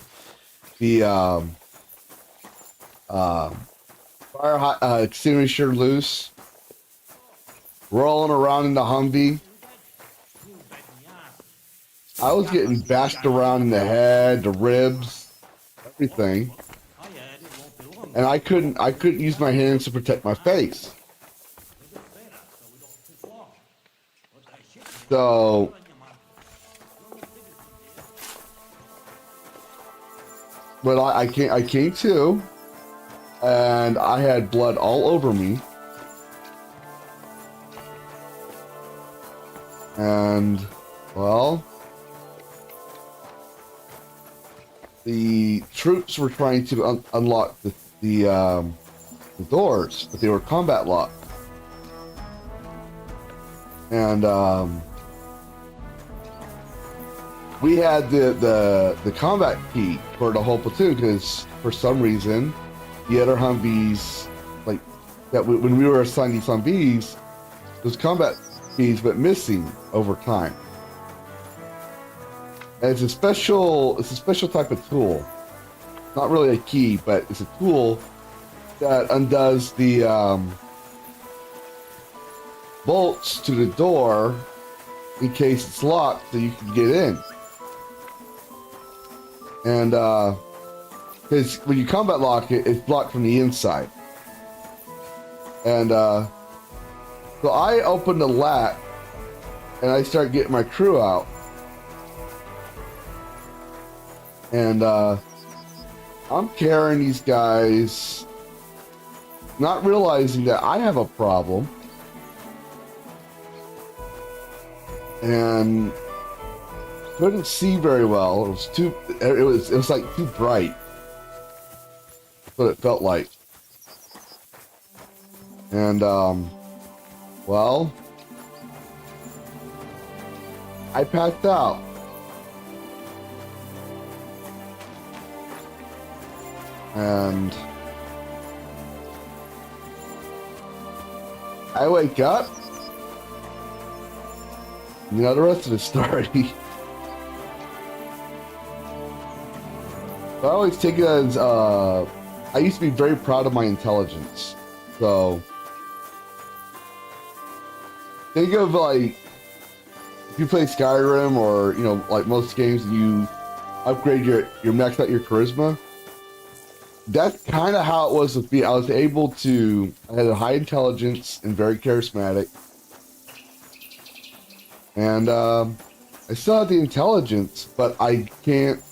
fire extinguisher loose, rolling around in the Humvee, I was getting bashed around in the head, the ribs, everything, and I couldn't use my hands to protect my face. So but I came to, and I had blood all over me. And, well, the troops were trying to unlock the doors, but they were combat locked. And we had the combat key for the whole platoon because for some reason the other Humvees, like that, when we were assigned these Humvees, those combat keys went missing over time. And it's a special type of tool. Not really a key, but it's a tool that undoes the bolts to the door in case it's locked so you can get in. And because when you combat lock it, it's blocked from the inside. And so I opened the lat and I start getting my crew out. And I'm carrying these guys, not realizing that I have a problem. And couldn't see very well. It was like too bright. That's what it felt like. And well, I passed out. And I wake up. You know the rest of the story. I always take it as, I used to be very proud of my intelligence. So, think of like if you play Skyrim or like most games, you upgrade your max out your charisma. That's kind of how it was with me. I was able to. I had a high intelligence and very charismatic, and I still have the intelligence, but I can't.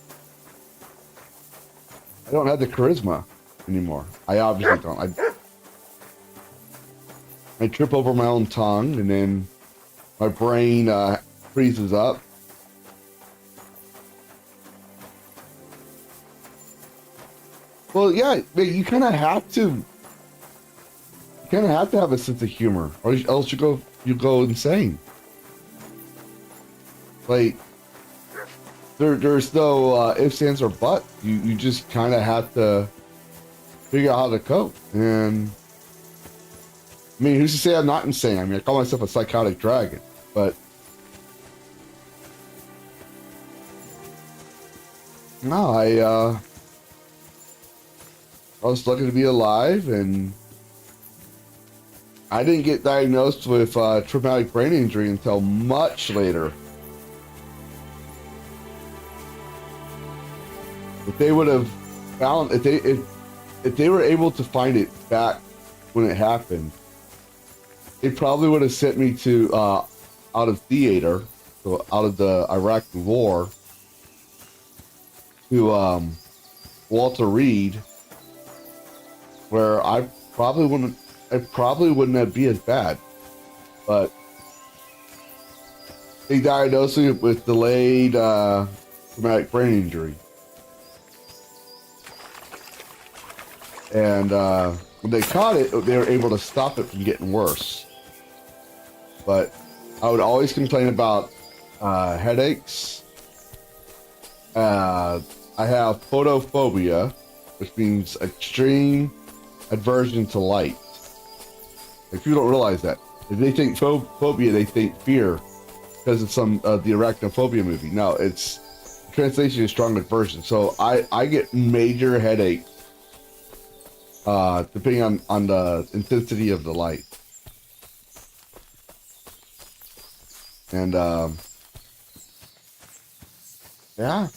I don't have the charisma anymore. I obviously don't. I trip over my own tongue, and then my brain freezes up. Well, yeah, you kind of have to. You kind of have to have a sense of humor, or else you go insane. Like there's no ifs, ands, or buts. You just kind of have to figure out how to cope. And I mean, who's to say I'm not insane? I mean, I call myself a psychotic dragon, but no, I was lucky to be alive, and I didn't get diagnosed with traumatic brain injury until much later. If they would have found, if they were able to find it back when it happened, they probably would have sent me to out of theater, so out of the Iraq War, to Walter Reed, where I probably wouldn't be as bad, but they diagnosed me with delayed traumatic brain injury. And when they caught it, they were able to stop it from getting worse. But I would always complain about headaches. I have photophobia, which means extreme aversion to light. Like, people don't realize that. If they think phobia, they think fear because of some the arachnophobia movie. No, it's translation is strong aversion. So I get major headaches depending on the intensity of the light. And yeah,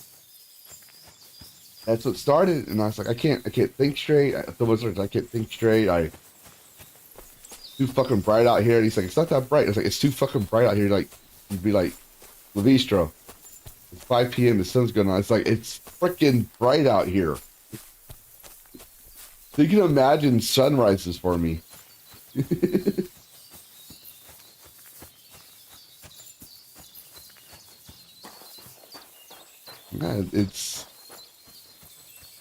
that's what started. And I was like, I can't think straight. I can't think straight. It's too fucking bright out here. And he's like, it's not that bright. It's like, it's too fucking bright out here. Like, you'd be like, Lavistro, it's 5 p.m. The sun's going on. It's like, it's freaking bright out here. So you can imagine sunrises for me. Man, it's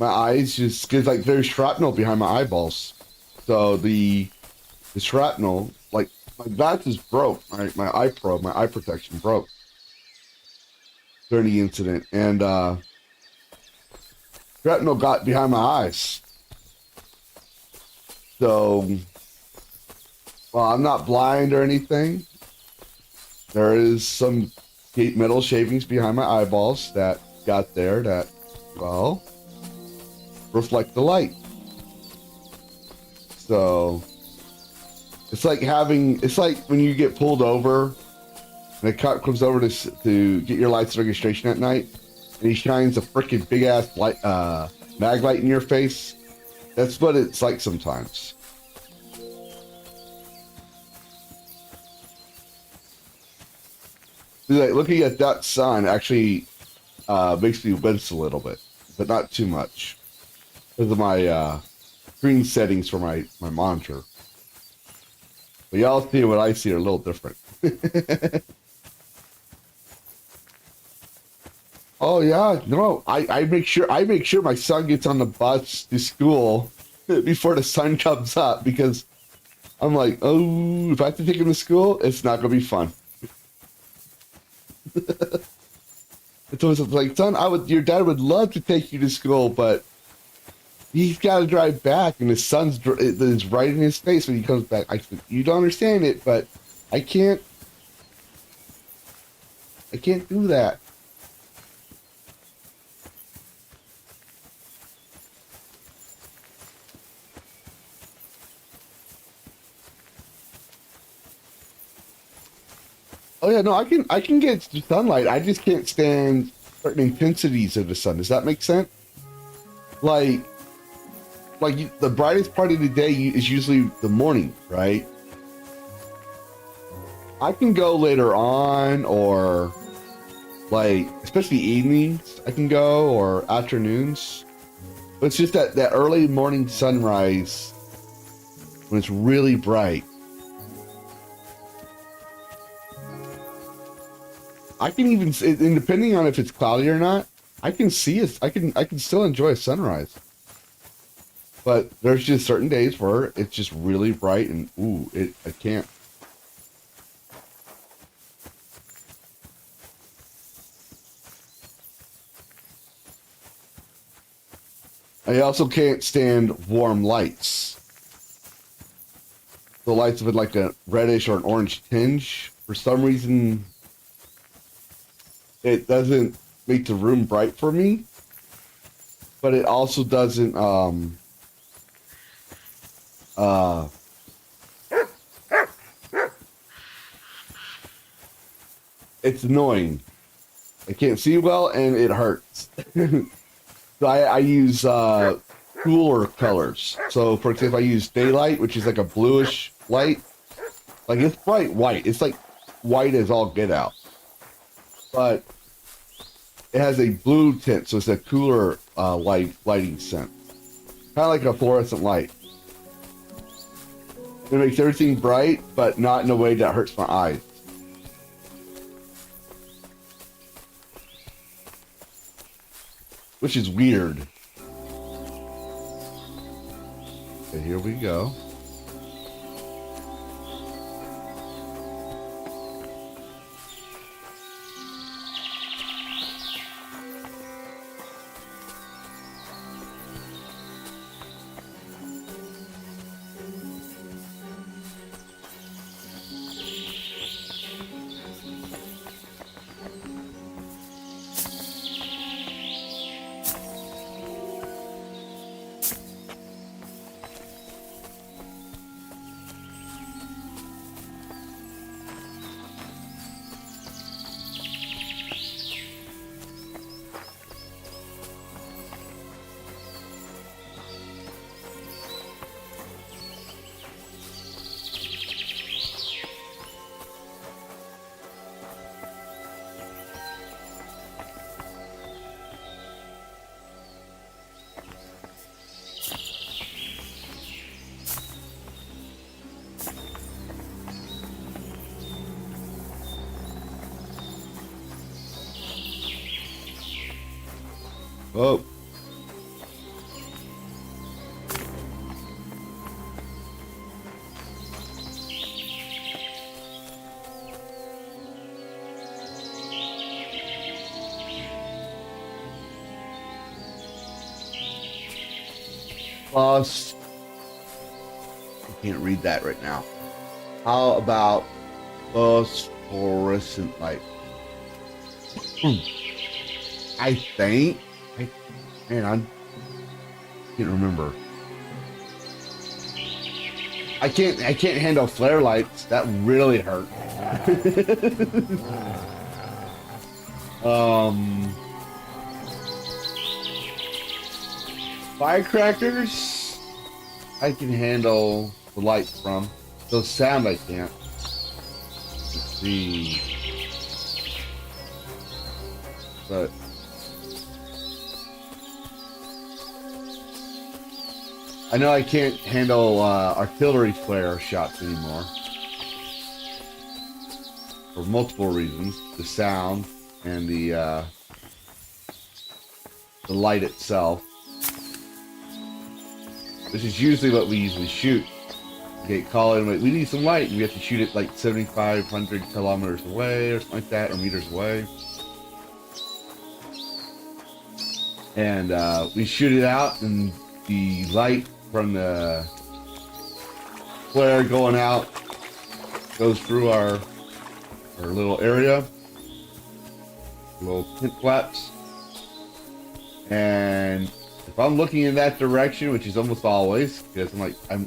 my eyes just because like there's shrapnel behind my eyeballs, so the shrapnel, like my glasses broke, my eye protection broke during the incident, and shrapnel got behind my eyes. So, well, I'm not blind or anything. There is some metal shavings behind my eyeballs that got there that, well, reflect the light. So, it's like when you get pulled over and a cop comes over to get your license registration at night, and he shines a freaking big ass light, mag light in your face. That's what it's like sometimes. Like, looking at that sun actually makes me wince a little bit, but not too much because of my screen settings for my monitor. But y'all see what I see are a little different. Oh yeah, no, I make sure my son gets on the bus to school before the sun comes up, because I'm like, oh, if I have to take him to school, it's not gonna be fun. It's always like, son, your dad would love to take you to school, but he's got to drive back, and the sun's is right in his face when he comes back. I said, you don't understand it, but I can't do that. Oh yeah, no, I can get sunlight. I just can't stand certain intensities of the sun. Does that make sense? Like the brightest part of the day is usually the morning, right? I can go later on, or like especially evenings I can go, or afternoons. But it's just that early morning sunrise when it's really bright. I can even, and depending on if it's cloudy or not, I can see it. I can still enjoy a sunrise. But there's just certain days where it's just really bright and ooh, I can't. I also can't stand warm lights. The lights with like a reddish or an orange tinge. For some reason, it doesn't make the room bright for me. But it also doesn't, it's annoying. I can't see well and it hurts. So I use cooler colors. So for example, I use daylight, which is like a bluish light. Like it's bright white. It's like white as all get out. But it has a blue tint, so it's a cooler lighting scent. Kind of like a fluorescent light. It makes everything bright, but not in a way that hurts my eyes. Which is weird. Okay, here we go. Oh. Plus, I can't read that right now. How about phosphorescent light? I think. Man, I can't remember. I can't handle flare lights. That really hurt. Firecrackers, I can handle the light from. Those sound I can't. Let's see. But I know I can't handle artillery flare shots anymore. For multiple reasons. The sound and the light itself. This is usually what we usually shoot. Okay, call in, we need some light, and we have to shoot it like 7,500 kilometers away or something like that, or meters away. And we shoot it out, and the light from the flare going out goes through our little area, little tint flaps, and if I'm looking in that direction, which is almost always, because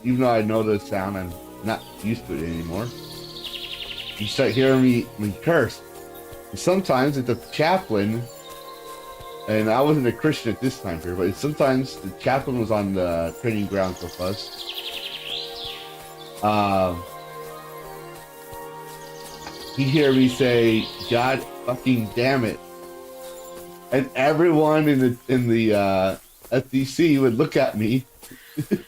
even though I know the sound, I'm not used to it anymore. you start hearing me curse. And sometimes it's a chaplain, and I wasn't a Christian at this time period, but sometimes the chaplain was on the training grounds with us. He'd hear me say, "God fucking damn it," and everyone in the FDC would look at me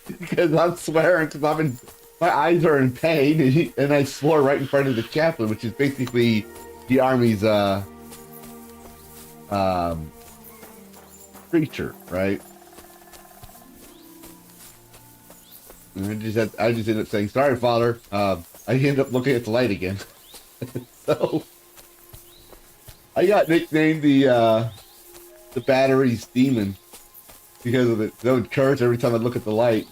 because I'm swearing because my eyes are in pain, and I swore right in front of the chaplain, which is basically the Army's preacher, right? And I just ended up saying, "Sorry, Father." I ended up looking at the light again. So I got nicknamed the battery's demon because of it. That would curse every time I look at the light.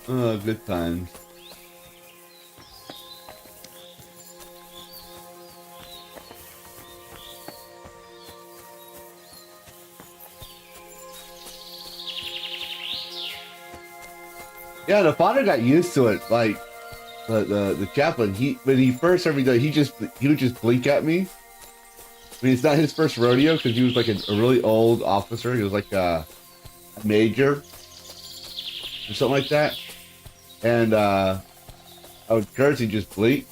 Oh, good times. Yeah, the father got used to it. Like the chaplain, when he first heard me do it, he would just blink at me. I mean, it's not his first rodeo because he was like a really old officer. He was like a major or something like that. And I would curse, he'd just blink.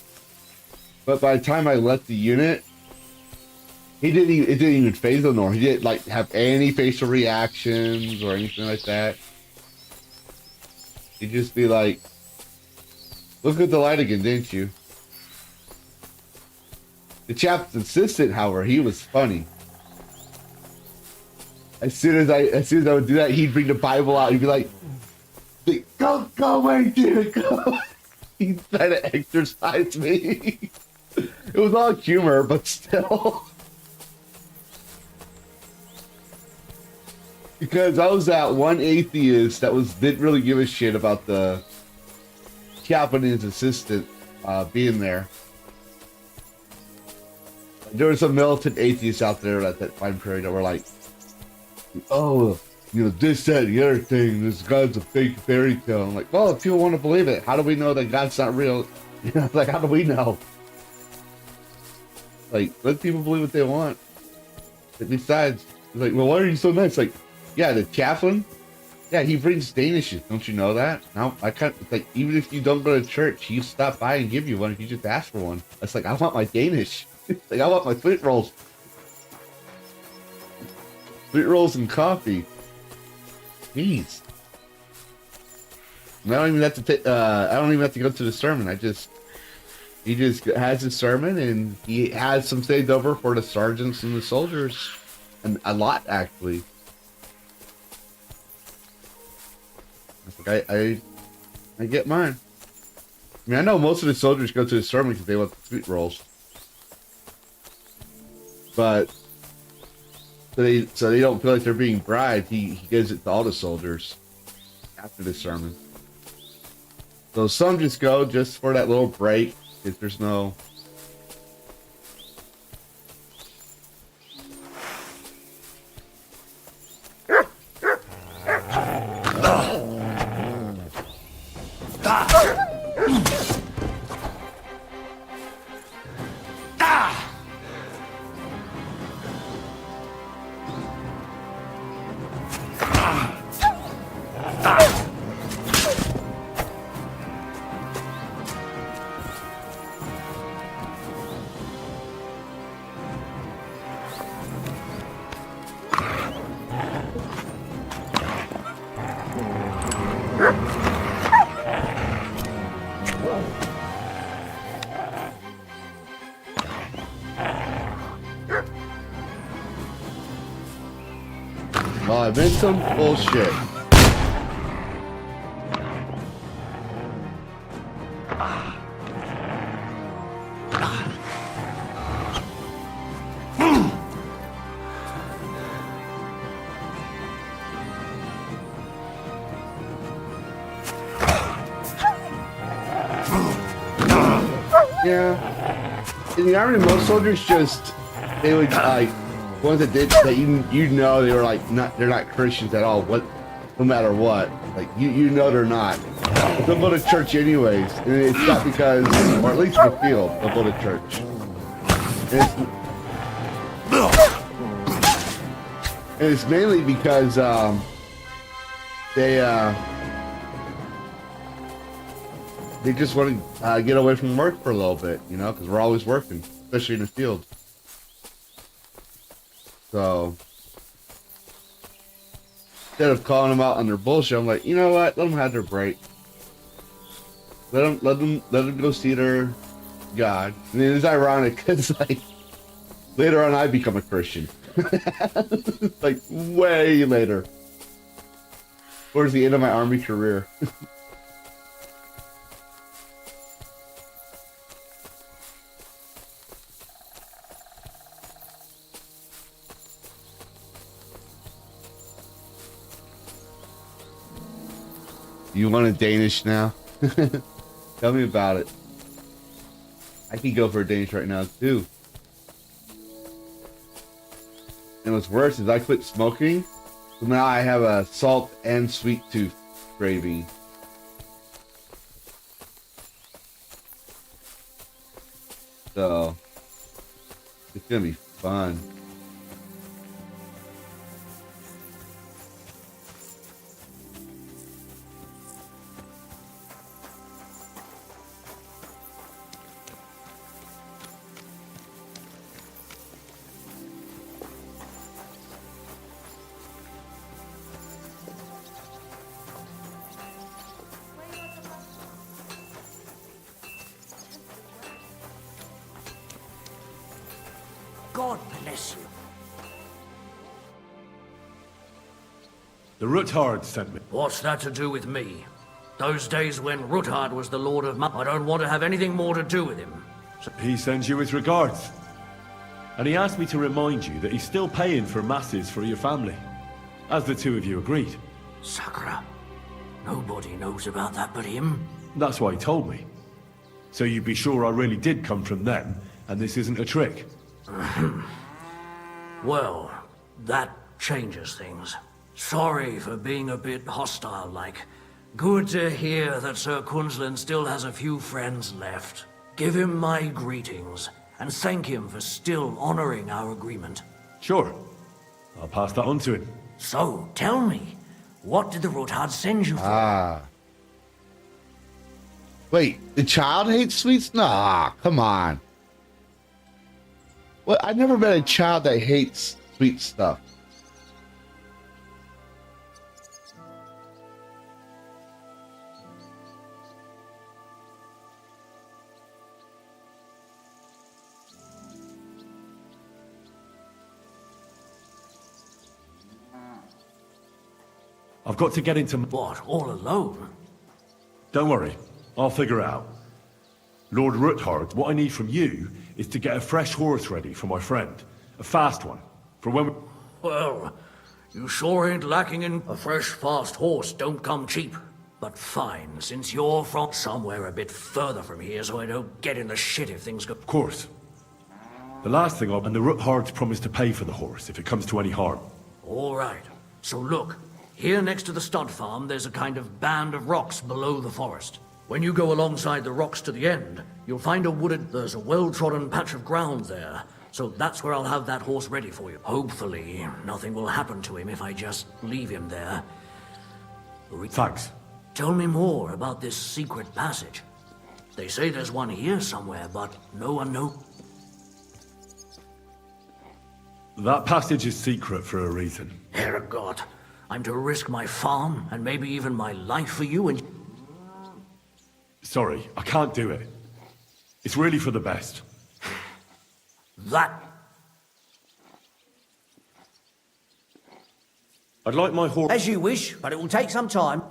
But by the time I left the unit, it didn't even faze him nor. He didn't like have any facial reactions or anything like that. He'd just be like, "Look at the light again, didn't you?" The chap's assistant, however, he was funny. As soon as I would do that, he'd bring the Bible out. He'd be like, "Go away, dude, go." He'd try to exercise me. It was all humor, but still. Because I was that one atheist that didn't really give a shit about the chaplain and his assistant being there. There were some militant atheists out there at that time period that were like, "Oh, you know, this, that, the other thing, this God's a fake fairy tale." I'm like, well, if people want to believe it, how do we know that God's not real? You know, like, how do we know? Like, let people believe what they want. But besides, like, well, why are you so nice? Like, yeah, the chaplain, yeah, he brings Danishes. Don't you know that? Now, I can't, like, even if you don't go to church, he'll stop by and give you one if you just ask for one. It's like, I want my Danish. Like, I want my sweet rolls. Sweet rolls and coffee. Jeez. I don't even have to go to the sermon. He just has his sermon, and he has some saved over for the sergeants and the soldiers, and a lot actually. I get mine. I mean, I know most of the soldiers go to the sermon because they want the sweet rolls, but so they don't feel like they're being bribed. He gives it to all the soldiers after the sermon. So some just go just for that little break if there's no. Oh, I meant some bullshit. Yeah. In the army, most soldiers they would like ones that did that you know they were like they're not Christians at all. What, no matter what, like you know they're not. But they'll go to church anyways, and it's not because, or at least in the field, they'll go to church. And it's mainly because they just want to get away from work for a little bit, you know, because we're always working, especially in the field. So instead of calling them out on their bullshit, I'm like, you know what? Let them have their break. Let them go see their God. And it's ironic because like later on I become a Christian. Like way later, towards the end of my army career. You want a Danish now? Tell me about it. I can go for a Danish right now too. And what's worse is I quit smoking, so now I have a salt and sweet tooth craving. So it's gonna be fun. God bless you. The Ruthard sent me. What's that to do with me? Those days when Ruthard was the Lord of I don't want to have anything more to do with him. He sends you his regards. And he asked me to remind you that he's still paying for masses for your family, as the two of you agreed. Sakra. Nobody knows about that but him. That's why he told me. So you'd be sure I really did come from them, and this isn't a trick. Well, that changes things. Sorry for being a bit hostile-like. Good to hear that Sir Quinlan still has a few friends left. Give him my greetings, and thank him for still honoring our agreement. Sure. I'll pass that on to him. So, tell me, what did the Ruthard send you for? Ah. Wait, the child hates sweets? Nah, come on. What? I've never met a child that hates sweet stuff. I've got to get into... What, all alone? Don't worry, I'll figure it out. Lord Ruthard, what I need from you is to get a fresh horse ready for my friend. A fast one, for when we... Well, you sure ain't lacking in... A fresh, fast horse don't come cheap. But fine, since you're from somewhere a bit further from here, so I don't get in the shit if things go... Of course. The last thing and the Ruthards promised to pay for the horse if it comes to any harm. All right. So look, here next to the stud farm, there's a kind of band of rocks below the forest. When you go alongside the rocks to the end, you'll find a wooded... There's a well-trodden patch of ground there. So that's where I'll have that horse ready for you. Hopefully, nothing will happen to him if I just leave him there. Thanks. Tell me more about this secret passage. They say there's one here somewhere, but no one knows. That passage is secret for a reason. Herregott, I'm to risk my farm and maybe even my life for you and... Sorry, I can't do it. It's really for the best. That... I'd like my horse... As you wish, but it will take some time.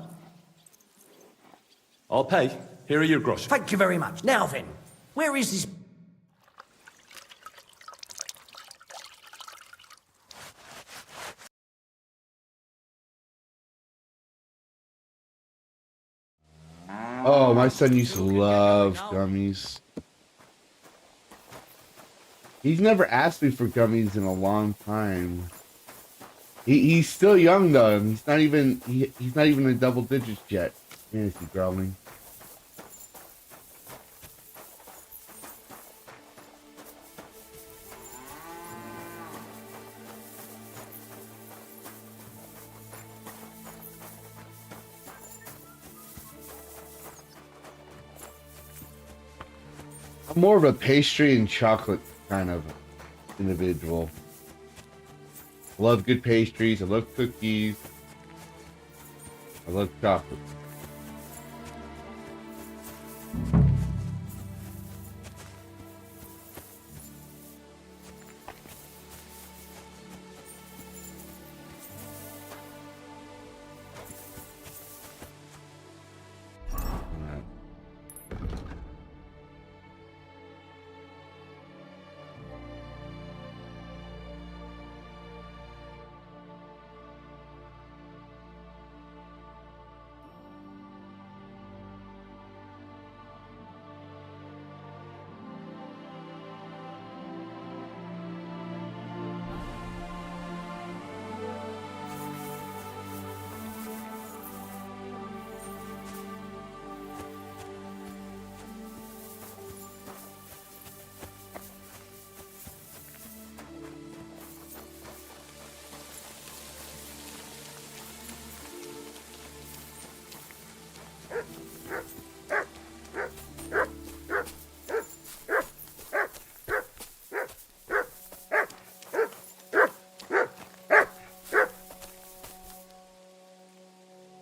I'll pay. Here are your groschen. Thank you very much. Now then, where is this... Oh, my son used to love gummies. He's never asked me for gummies in a long time. He's still young though. He's not even in double digits yet. Fantasy growling. I'm more of a pastry and chocolate kind of individual. I love good pastries. I love cookies. I love chocolate.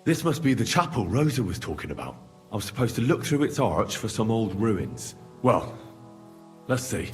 This must be the chapel Rosa was talking about. I was supposed to look through its arch for some old ruins. Well, let's see.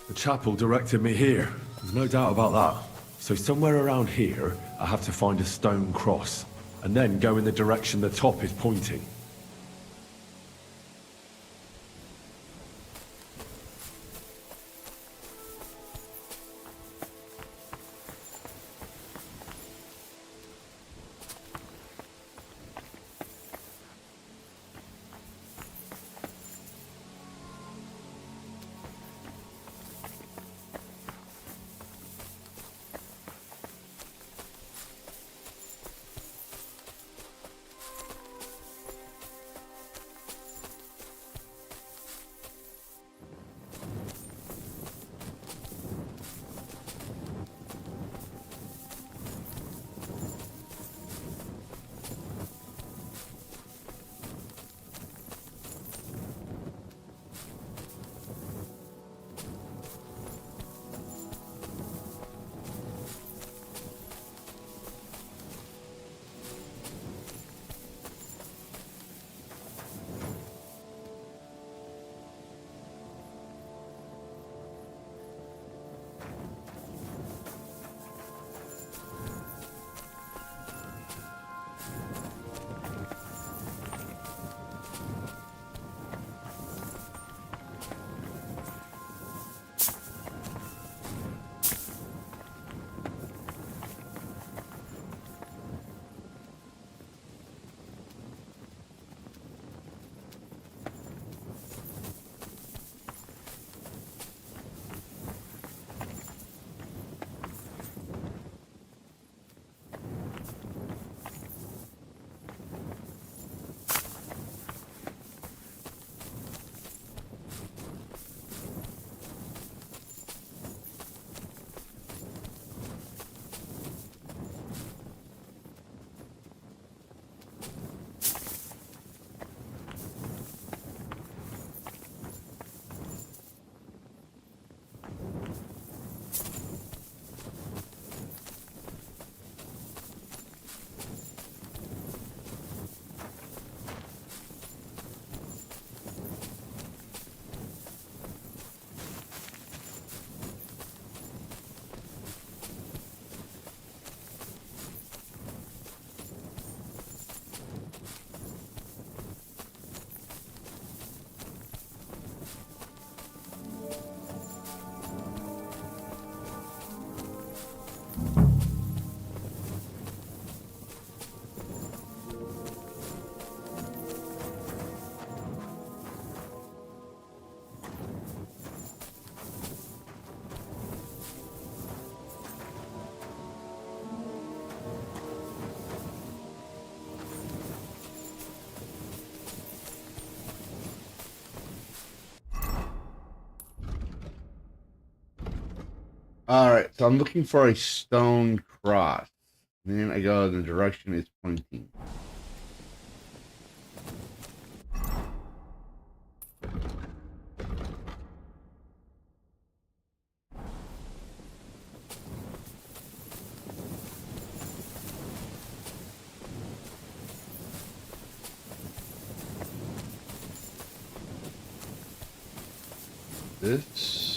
The chapel directed me here. There's no doubt about that. So somewhere around here, I have to find a stone cross, and then go in the direction the top is pointing. All right, so I'm looking for a stone cross. And then I go in the direction it's pointing. This.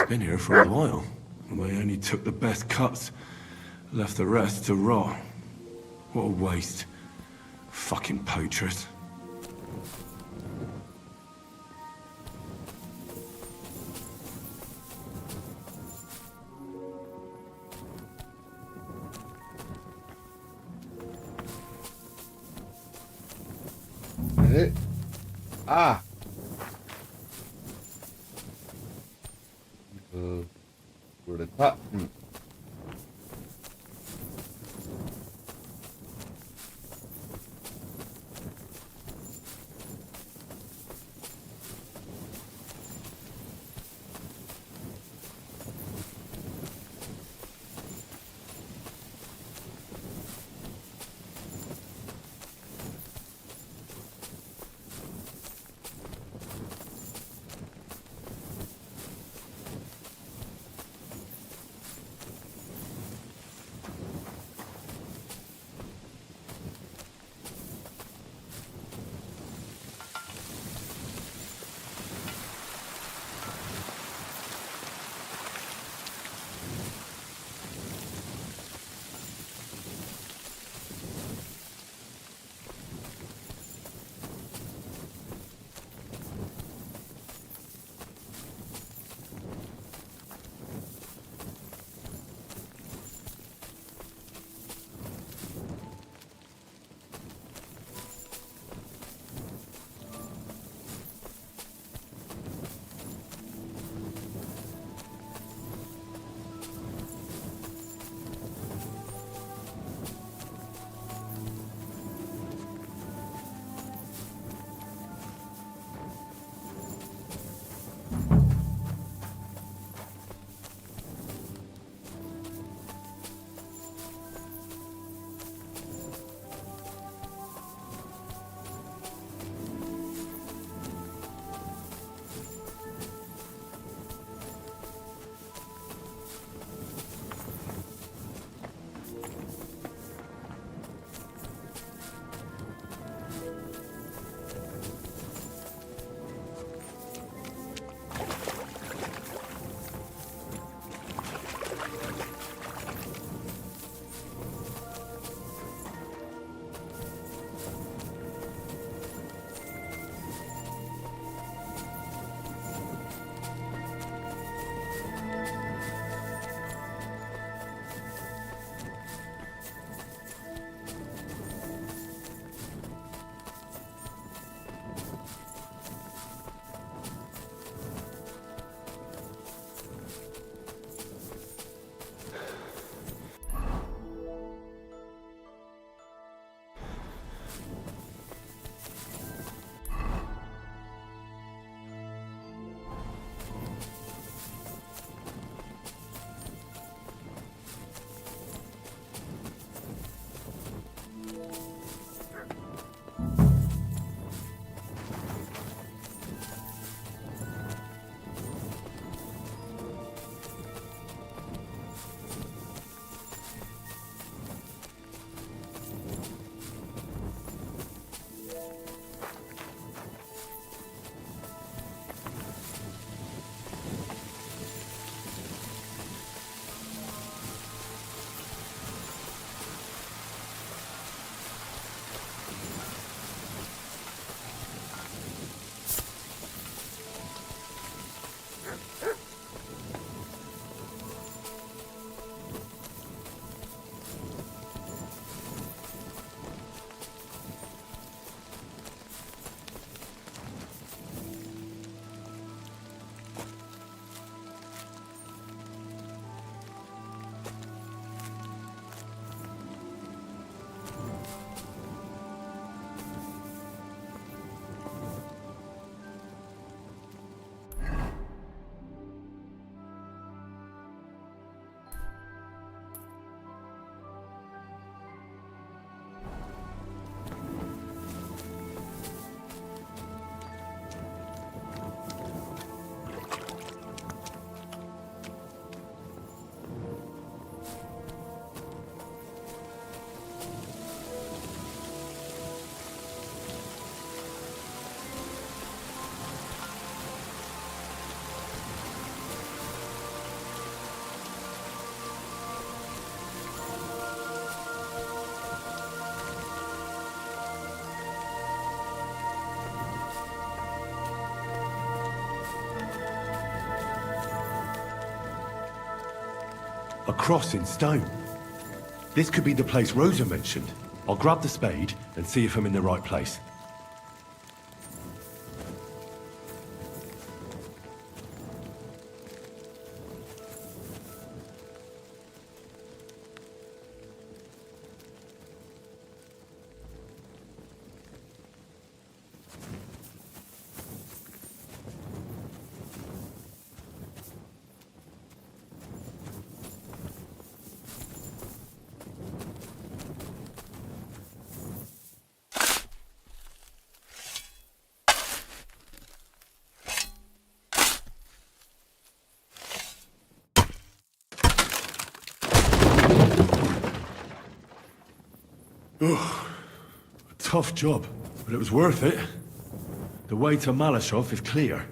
Been here for a while. They only took the best cuts, left the rest to rot. What a waste. Fucking poachers. Ah. Where the top? A cross in stone. This could be the place Rosa mentioned. I'll grab the spade and see if I'm in the right place. Ugh. A tough job, but it was worth it. The way to Malashov is clear.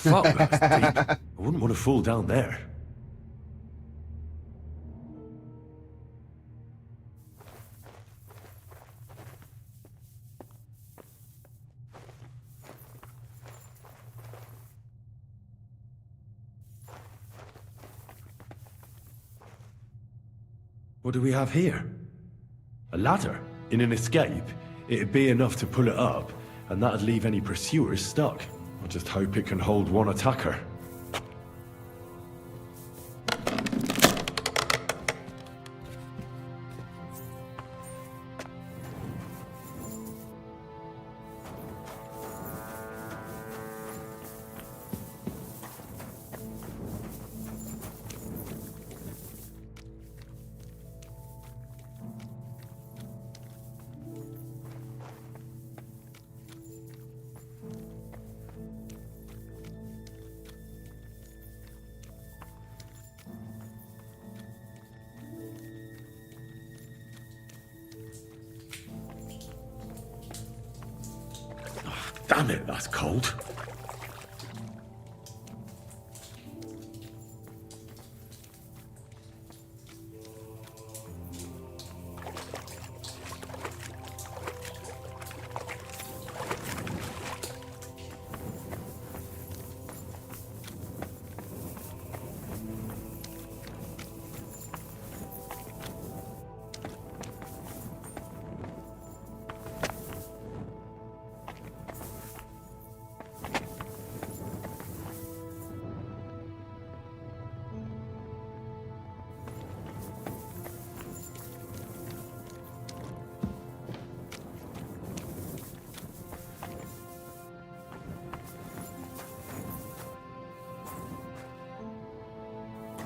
Fuck, that's deep. I wouldn't want to fall down there. What do we have here? A ladder? In an escape, it'd be enough to pull it up, and that'd leave any pursuers stuck. I just hope it can hold one attacker. Damn it, that's cold.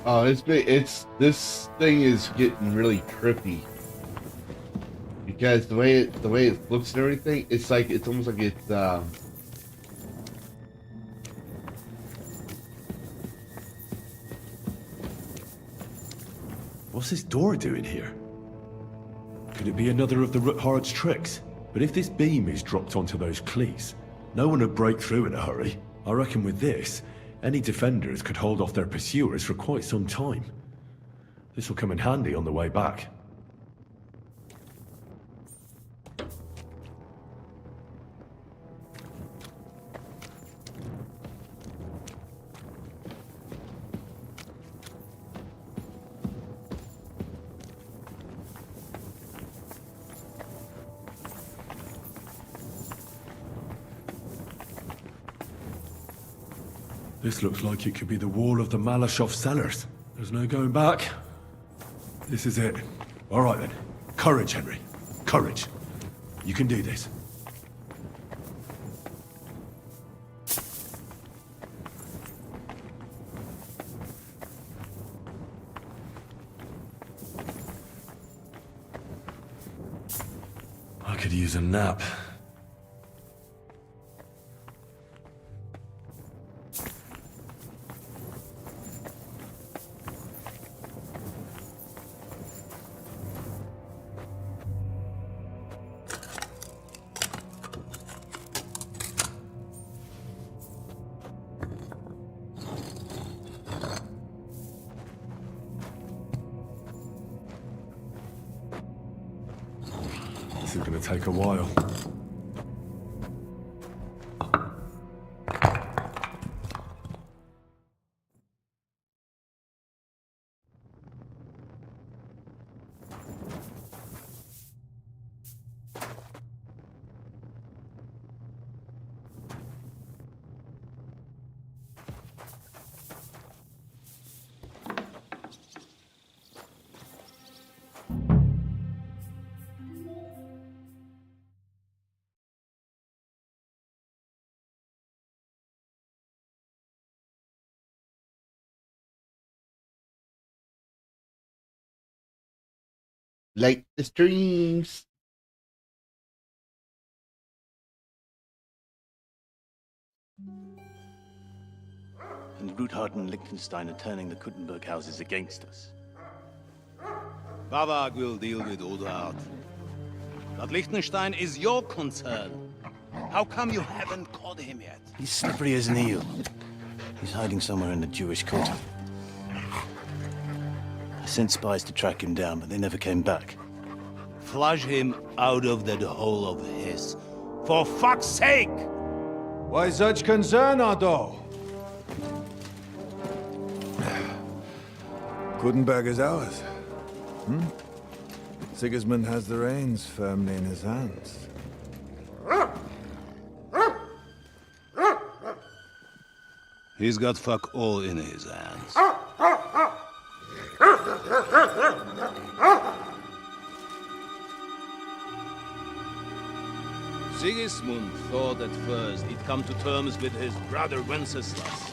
Oh, this thing is getting really trippy because the way it looks and everything, it's almost like it's What's this door doing here? Could it be another of the Ruthard's tricks? But if this beam is dropped onto those cleats, no one would break through in a hurry. I reckon with this, any defenders could hold off their pursuers for quite some time. This will come in handy on the way back. This looks like it could be the wall of the Malashov cellars. There's no going back. This is it. All right then. Courage, Henry. Courage. You can do this. I could use a nap. This is going to take a while. Like the streams. And Ruthard and Liechtenstein are turning the Kuttenberg houses against us. Bavag will deal with Odard. But Liechtenstein is your concern. How come you haven't caught him yet? He's slippery as an eel. He's hiding somewhere in the Jewish quarter. I sent spies to track him down, but they never came back. Flush him out of that hole of his. For fuck's sake! Why such concern, Otto? Kuttenberg is ours. Sigismund has the reins firmly in his hands. He's got fuck all in his hands. Sigismund thought at first he'd come to terms with his brother Wenceslas,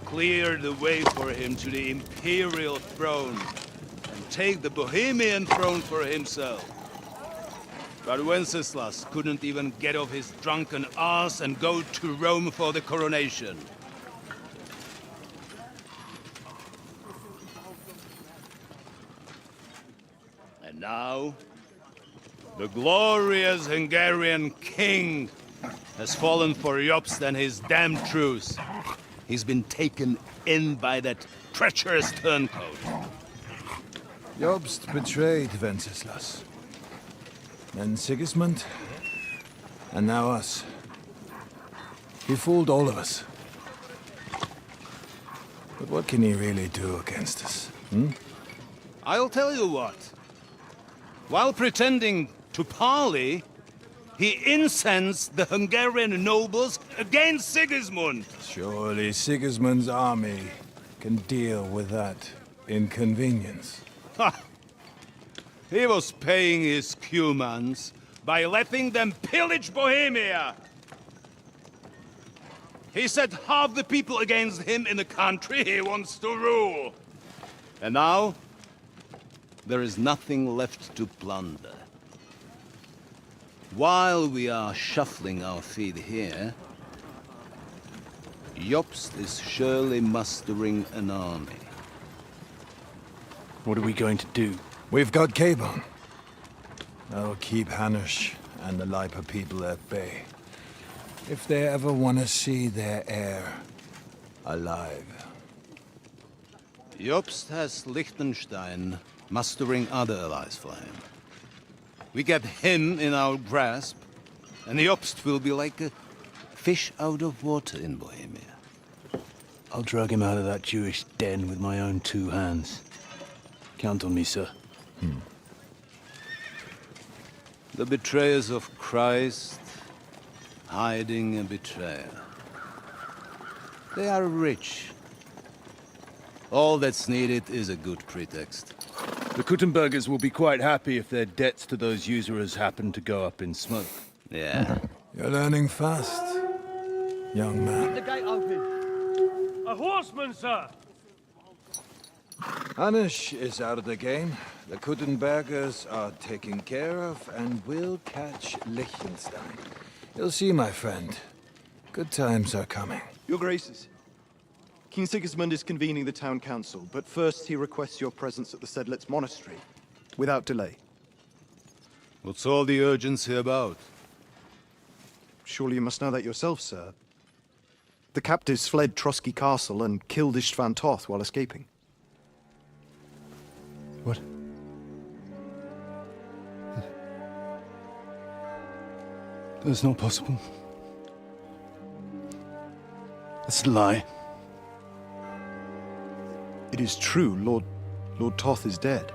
clear the way for him to the imperial throne, and take the Bohemian throne for himself. But Wenceslas couldn't even get off his drunken ass and go to Rome for the coronation. And now, the glorious Hungarian king has fallen for Jobst and his damned truce. He's been taken in by that treacherous turncoat. Jobst betrayed Wenceslas. Then Sigismund, and now us. He fooled all of us. But what can he really do against us, I'll tell you what. While pretending to parley, he incensed the Hungarian nobles against Sigismund. Surely Sigismund's army can deal with that inconvenience. Ha! He was paying his Cumans by letting them pillage Bohemia. He set half the people against him in the country he wants to rule. And now, there is nothing left to plunder. While we are shuffling our feet here, Jobst is surely mustering an army. What are we going to do? We've got Cabon. That'll keep Hanush and the Lipa people at bay. If they ever want to see their heir alive. Jobst has Liechtenstein mustering other allies for him. We get him in our grasp, and Jobst will be like a fish out of water in Bohemia. I'll drag him out of that Jewish den with my own two hands. Count on me, sir. The betrayers of Christ, hiding a betrayer. They are rich. All that's needed is a good pretext. The Kuttenbergers will be quite happy if their debts to those usurers happen to go up in smoke. Yeah. You're learning fast, young man. The gate open. A horseman, sir! Anish is out of the game. The Kuttenbergers are taken care of, and we'll catch Liechtenstein. You'll see, my friend. Good times are coming. Your Graces, King Sigismund is convening the town council, but first he requests your presence at the Sedlitz monastery, without delay. What's all the urgency about? Surely you must know that yourself, sir. The captives fled Trotsky Castle and killed Istvan Toth while escaping. What? That's not possible. That's a lie. It is true, Lord Toth is dead.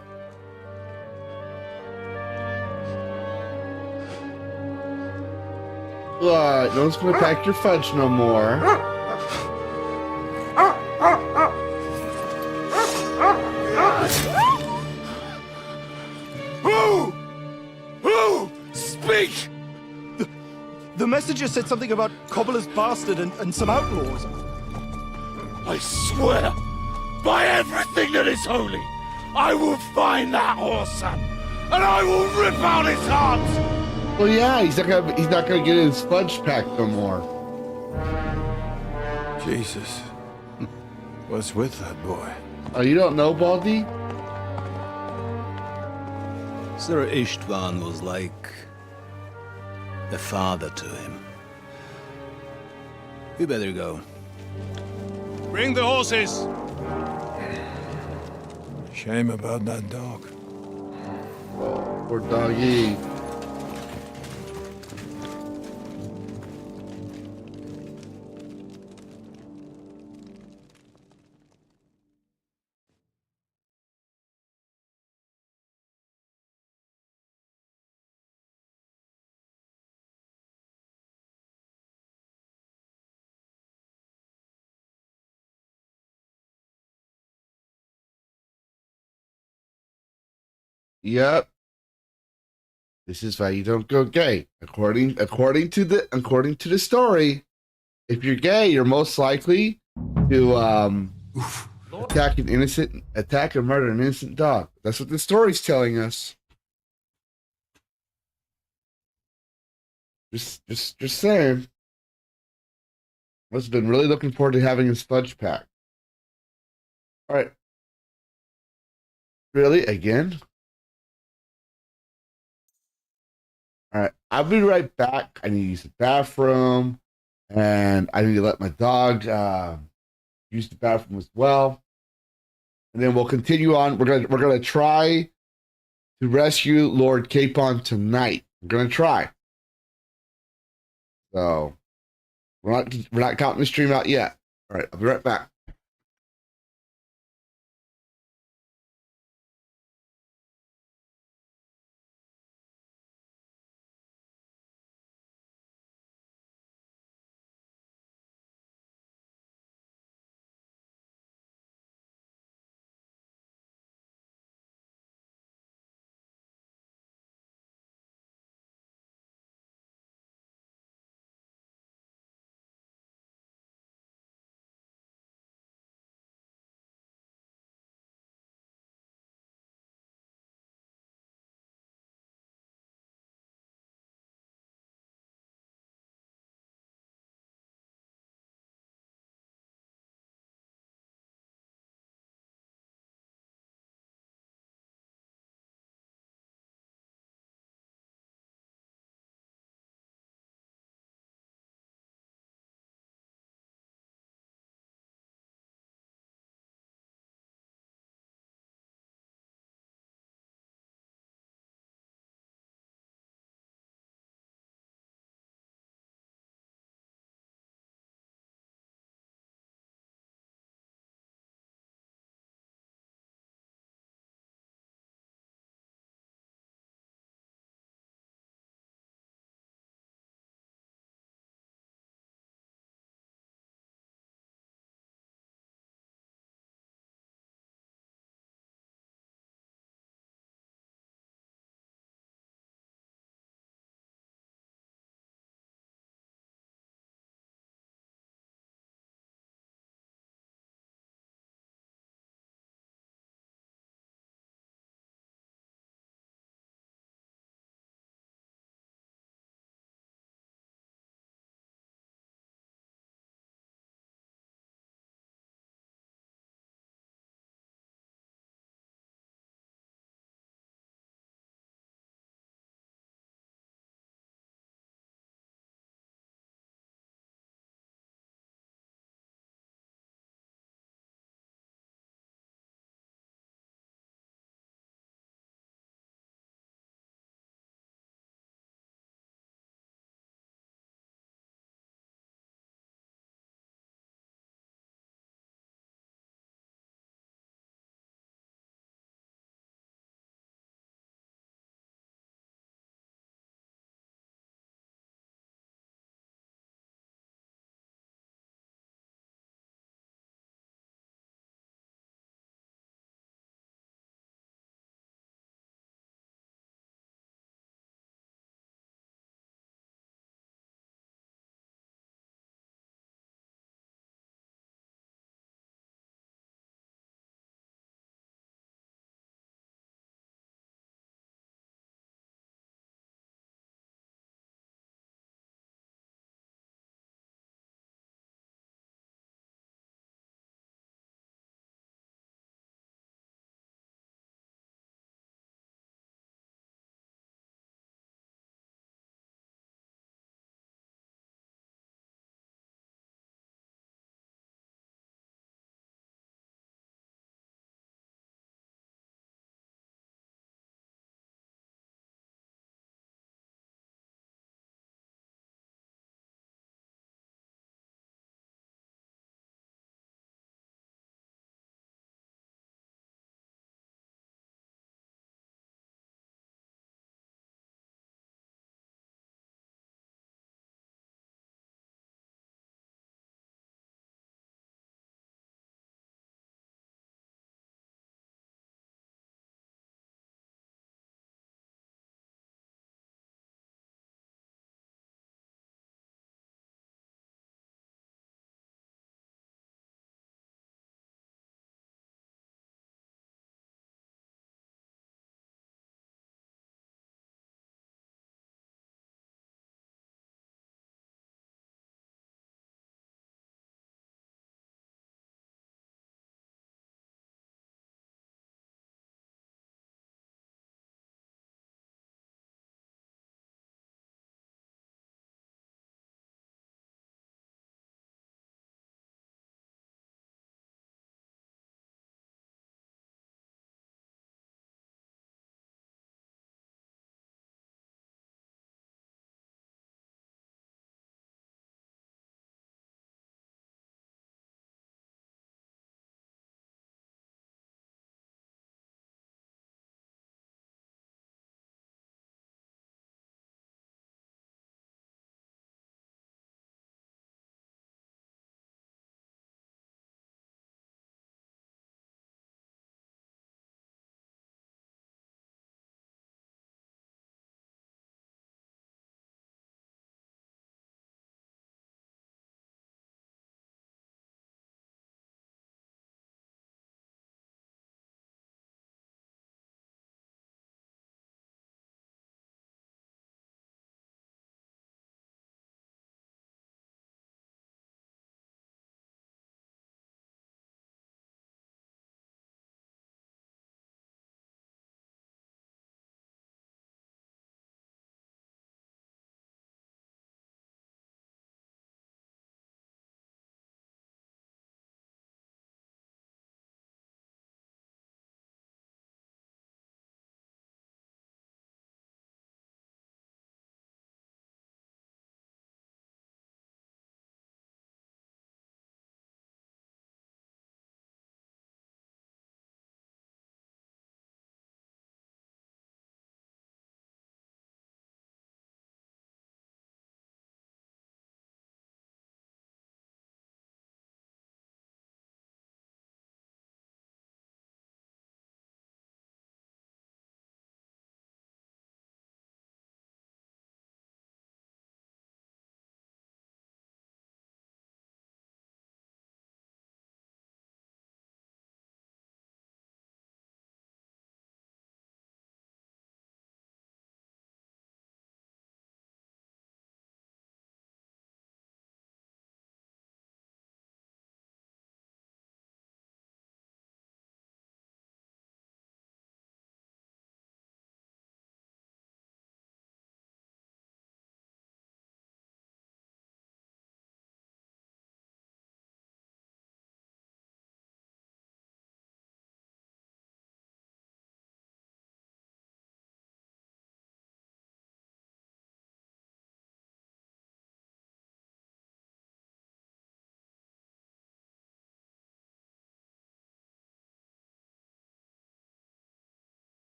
What? No one's gonna pack your fudge no more. Who? Speak! The messenger said something about Cobbler's bastard and some outlaws. I swear, by everything that is holy, I will find that whoreson, and I will rip out his heart! Well, yeah, he's not gonna get his fudge packed no more. Jesus. What's with that boy? Oh, you don't know, Baldy? Sir Istvan was like a father to him. We better go. Bring the horses! Shame about that dog. Oh, poor doggy. Yep. This is why you don't go gay. According to the story, if you're gay, you're most likely to attack and murder an innocent dog. That's what the story's telling us. Just saying. I've been really looking forward to having his fudge pack. All right. Really? Again? All right, I'll be right back. I need to use the bathroom, and I need to let my dog use the bathroom as well. And then we'll continue on. We're gonna try to rescue Lord Capon tonight. We're gonna try. So we're not counting the stream out yet. All right, I'll be right back.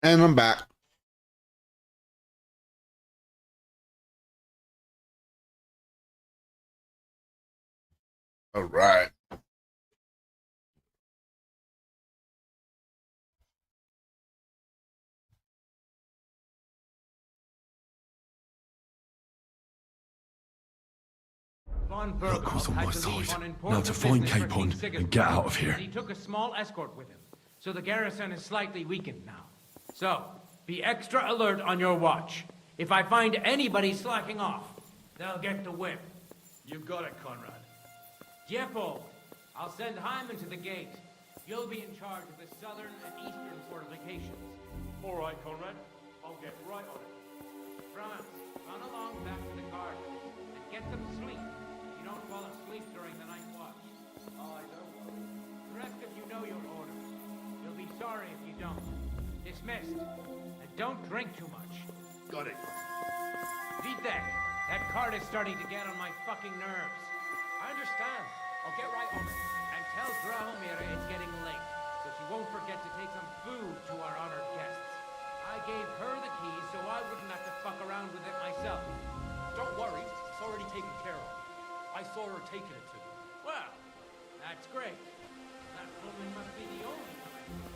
And I'm back. All right. Luck was on my side. Now to find Capon and get out of here. He took a small escort with him, so the garrison is slightly weakened now. So, be extra alert on your watch. If I find anybody slacking off, they'll get the whip. You got it, Conrad. Jeppo, I'll send Hyman to the gate. You'll be in charge of the southern and eastern fortifications. All right, Conrad. I'll get right on it. Franz, run along back to the garden and get some sleep. You don't fall asleep during the night watch. I don't worry. The rest of you know your orders. You'll be sorry if you don't. Dismissed. And don't drink too much. Got it. Vitek, that cart is starting to get on my fucking nerves. I understand. I'll get right on it. And tell Drahomir it's getting late, so she won't forget to take some food to our honored guests. I gave her the keys so I wouldn't have to fuck around with it myself. Don't worry, it's already taken care of. I saw her taking it to me. Well, that's great. That woman must be the only kind.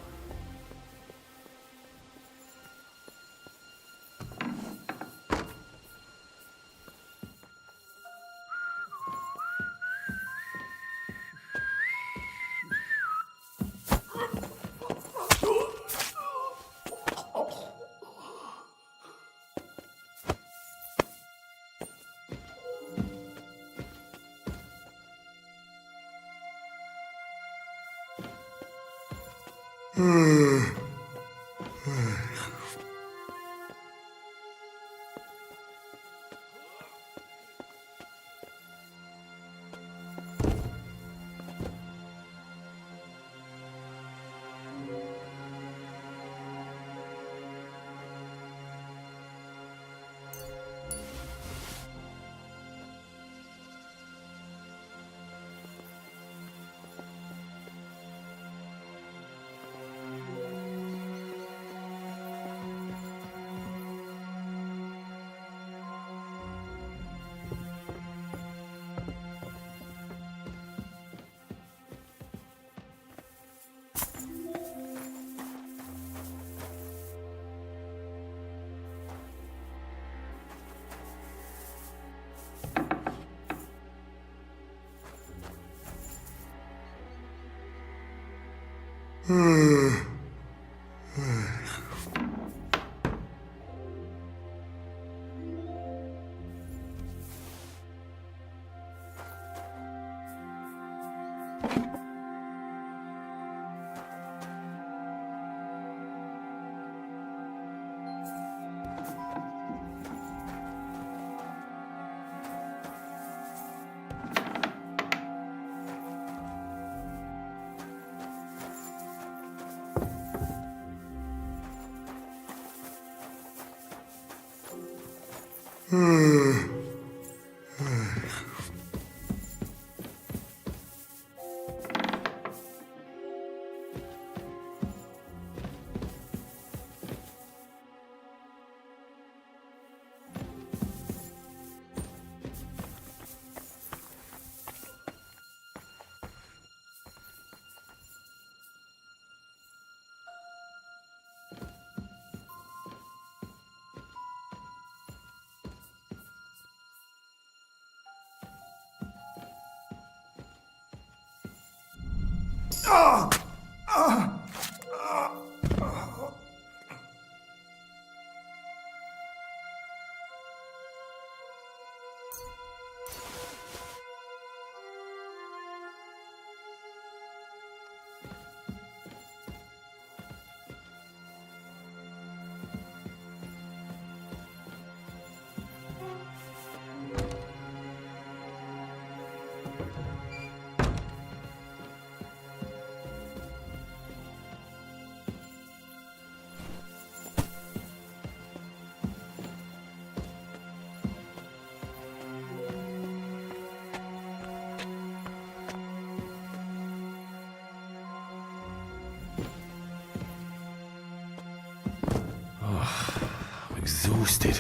exhausted.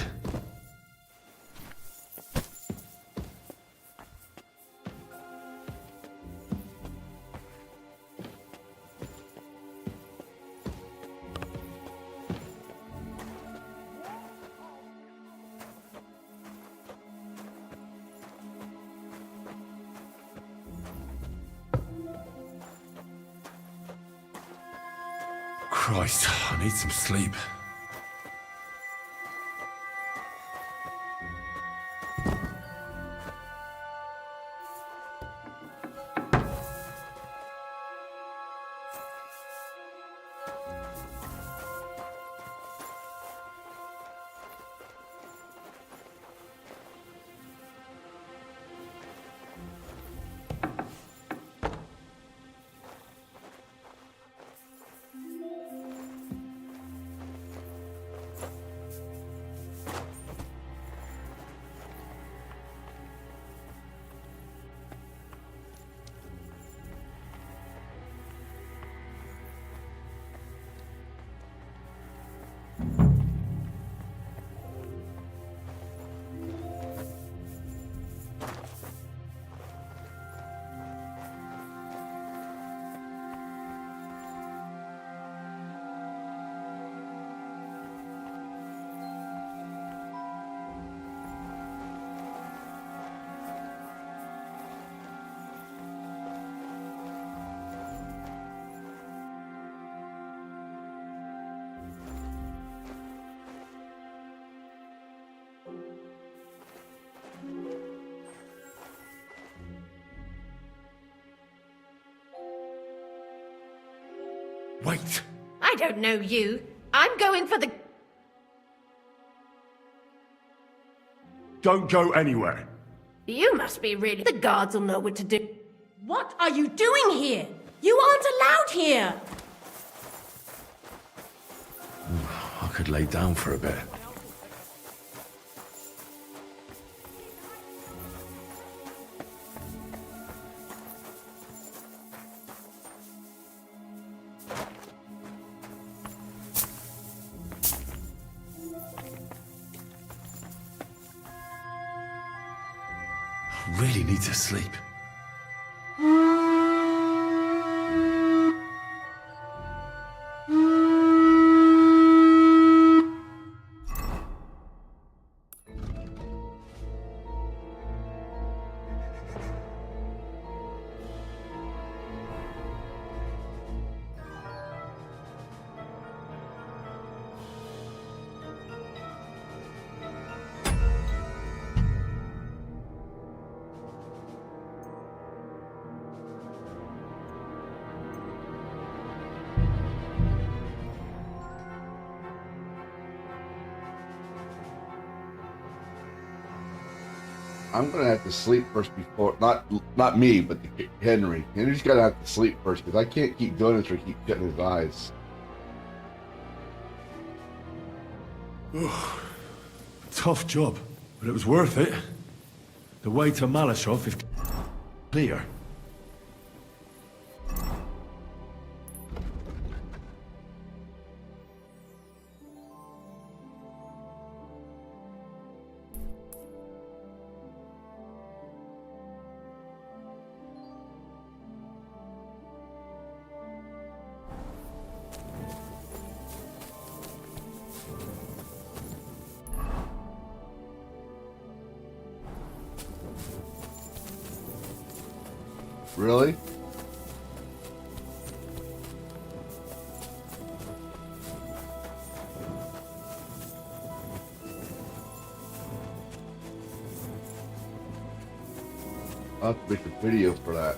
Christ, I need some sleep. Wait! I don't know you. I'm going for the... Don't go anywhere. You must be really... The guards will know what to do. What are you doing here? You aren't allowed here! I could lay down for a bit. I really need to sleep. I'm gonna have to sleep first before not me, but Henry. Henry's gonna have to sleep first because I can't keep doing this or keep shutting his eyes. Tough job, but it was worth it. The way to Malashov is clear. Really? I'll have to make a video for that.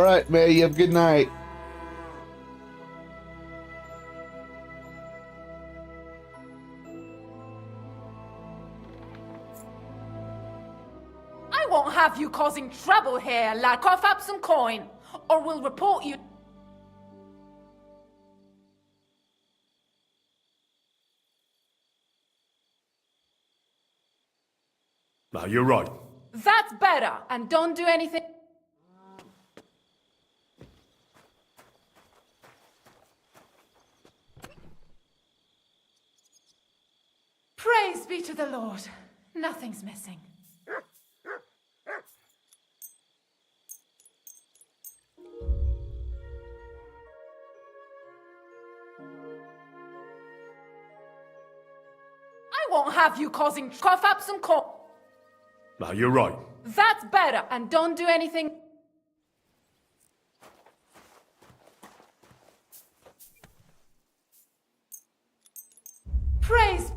All right, May. You have a good night. I won't have you causing trouble here, lad. Cough up some coin, or we'll report you. No, you're right. That's better, and don't do anything. Praise be to the Lord. Nothing's missing. I won't have you causing cough up some coin. No, you're right. That's better, and don't do anything. Praise.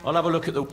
I'll have a look at the...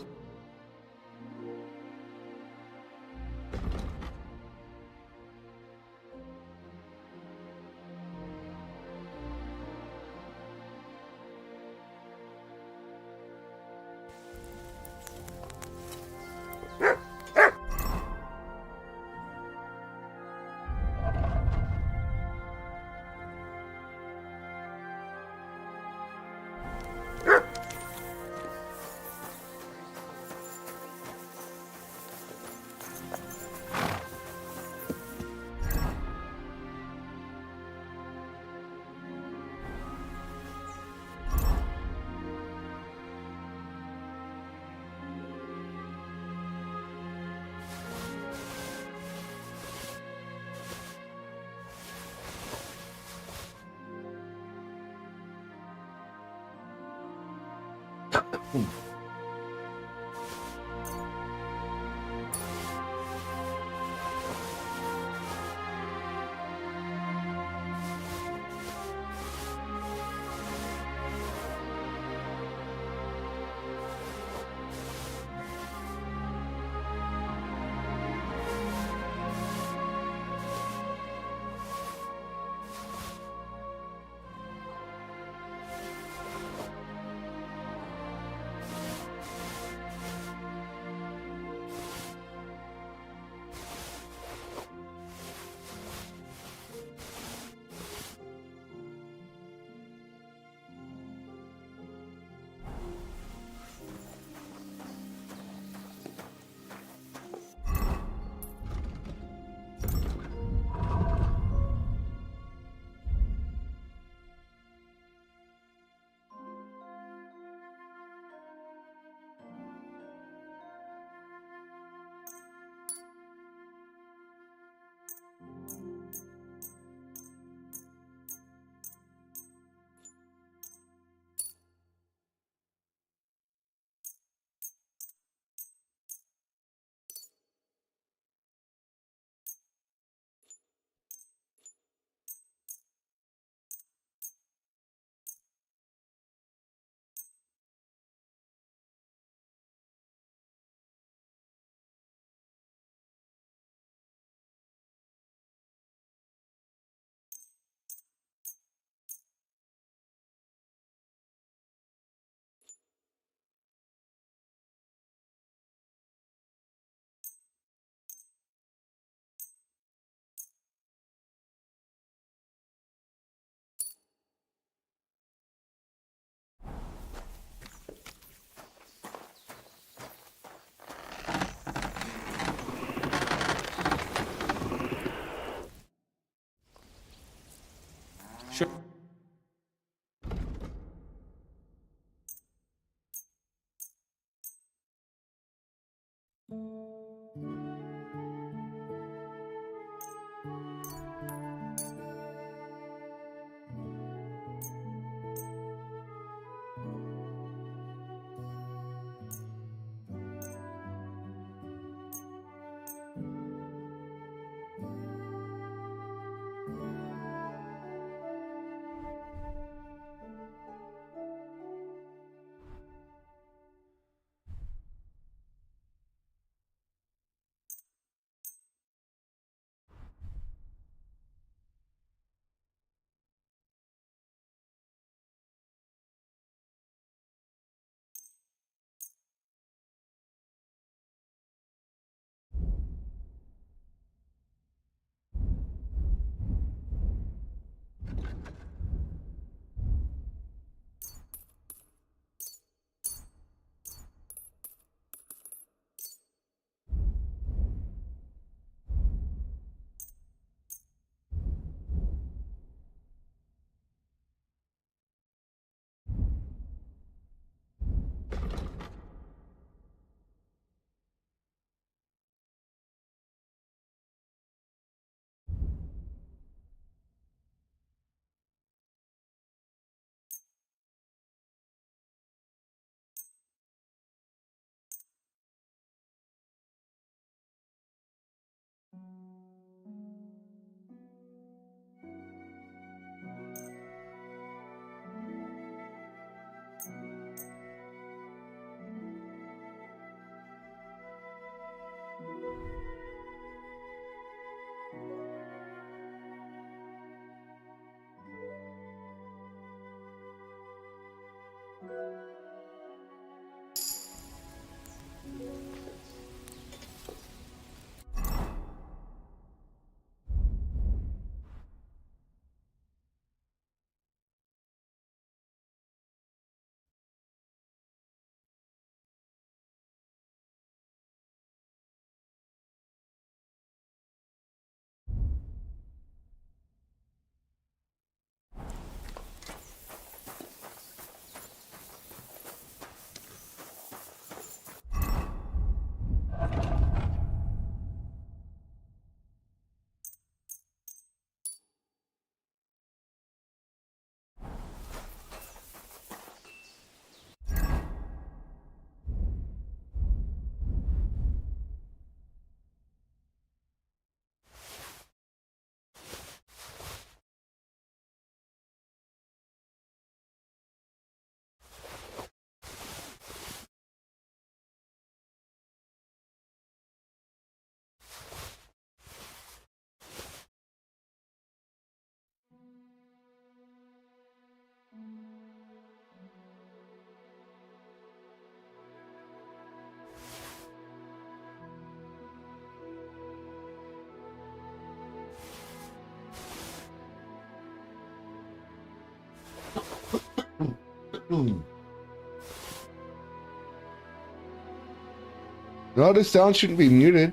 No, this sound shouldn't be muted.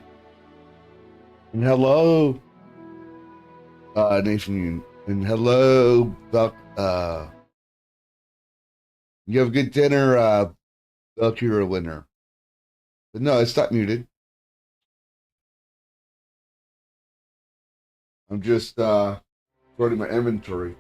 And hello, Nathan, and hello, Buck. You have a good dinner, Buck. You're a winner. But no, it's not muted. I'm just sorting my inventory.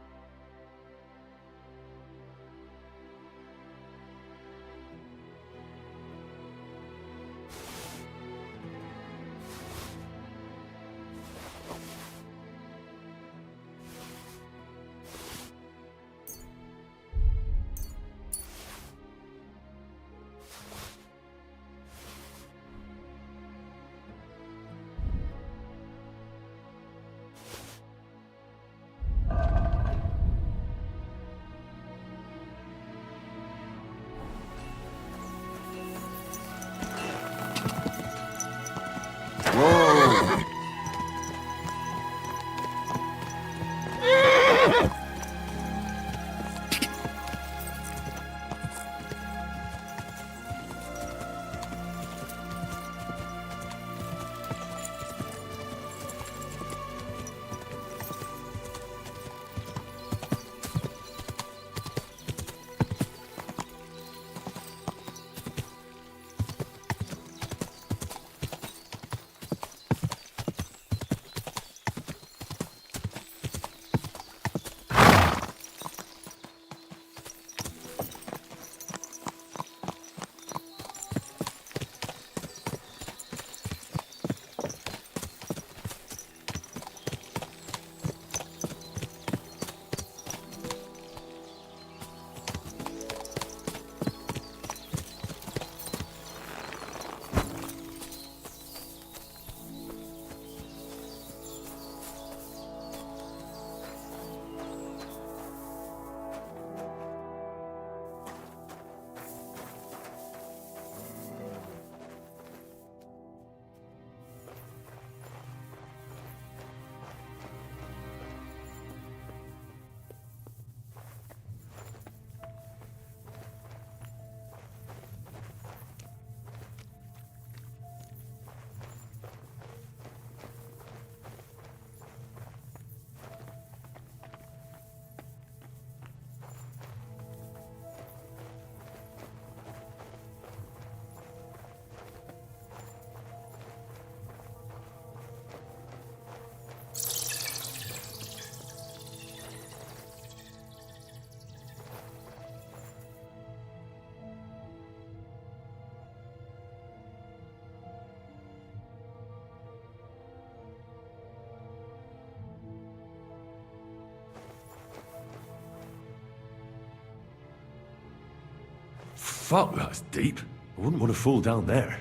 Fuck, that's deep. I wouldn't want to fall down there.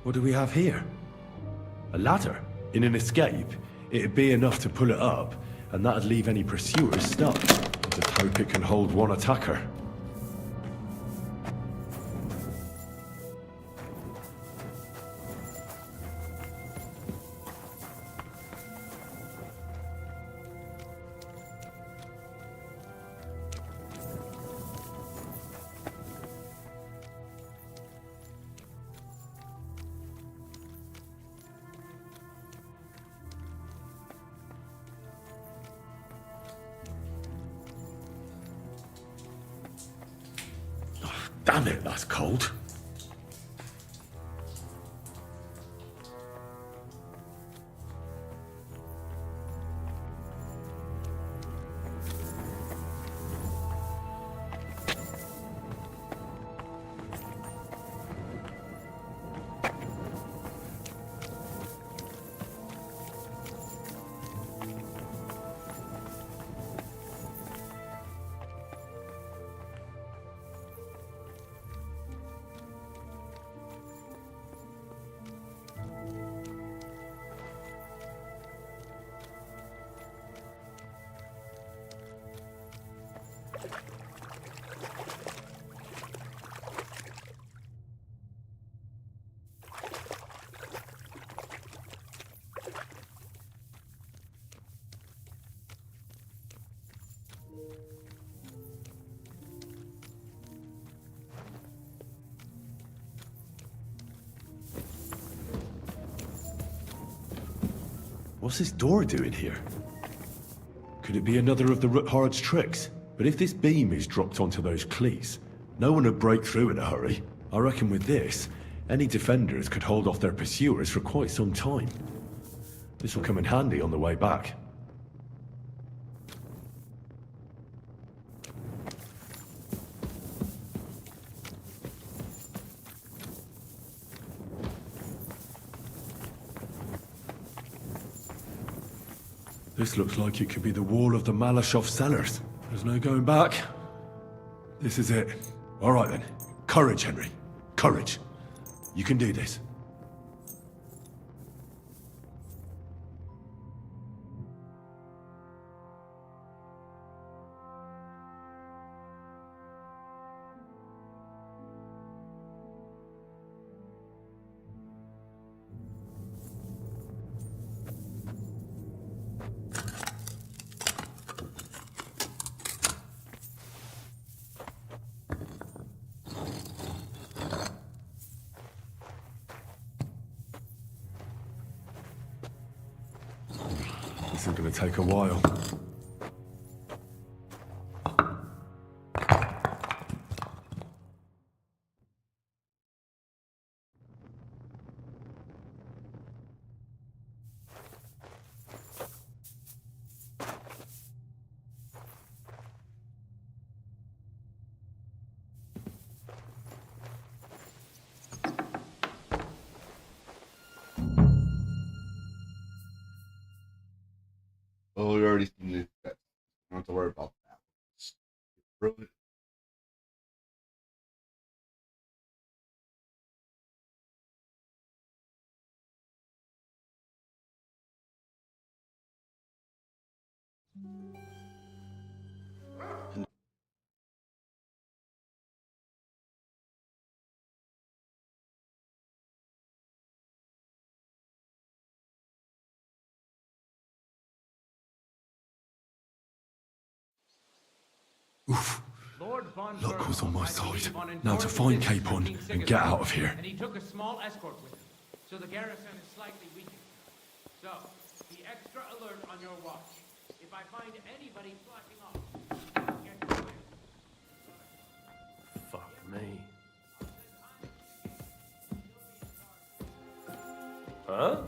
What do we have here? A ladder? In an escape, it'd be enough to pull it up, and that'd leave any pursuers stuck. Just hope it can hold one attacker. Damn it, that's cold. What's this door doing here? Could it be another of the Ruthard's tricks? But if this beam is dropped onto those cleats, no one would break through in a hurry. I reckon with this, any defenders could hold off their pursuers for quite some time. This will come in handy on the way back. This looks like it could be the wall of the Malashov cellars. There's no going back. This is it. All right then. Courage, Henry. Courage. You can do this. This is going to take a while. Oh, we already seen this. I don't have to worry about that. Really? Oof. Luck was on my side. Now to find Capon and get out of here. And he took a small escort with him, so the garrison is slightly weakened. So, be extra alert on your watch. If I find anybody slacking off, I'll get to it. Fuck me. Huh?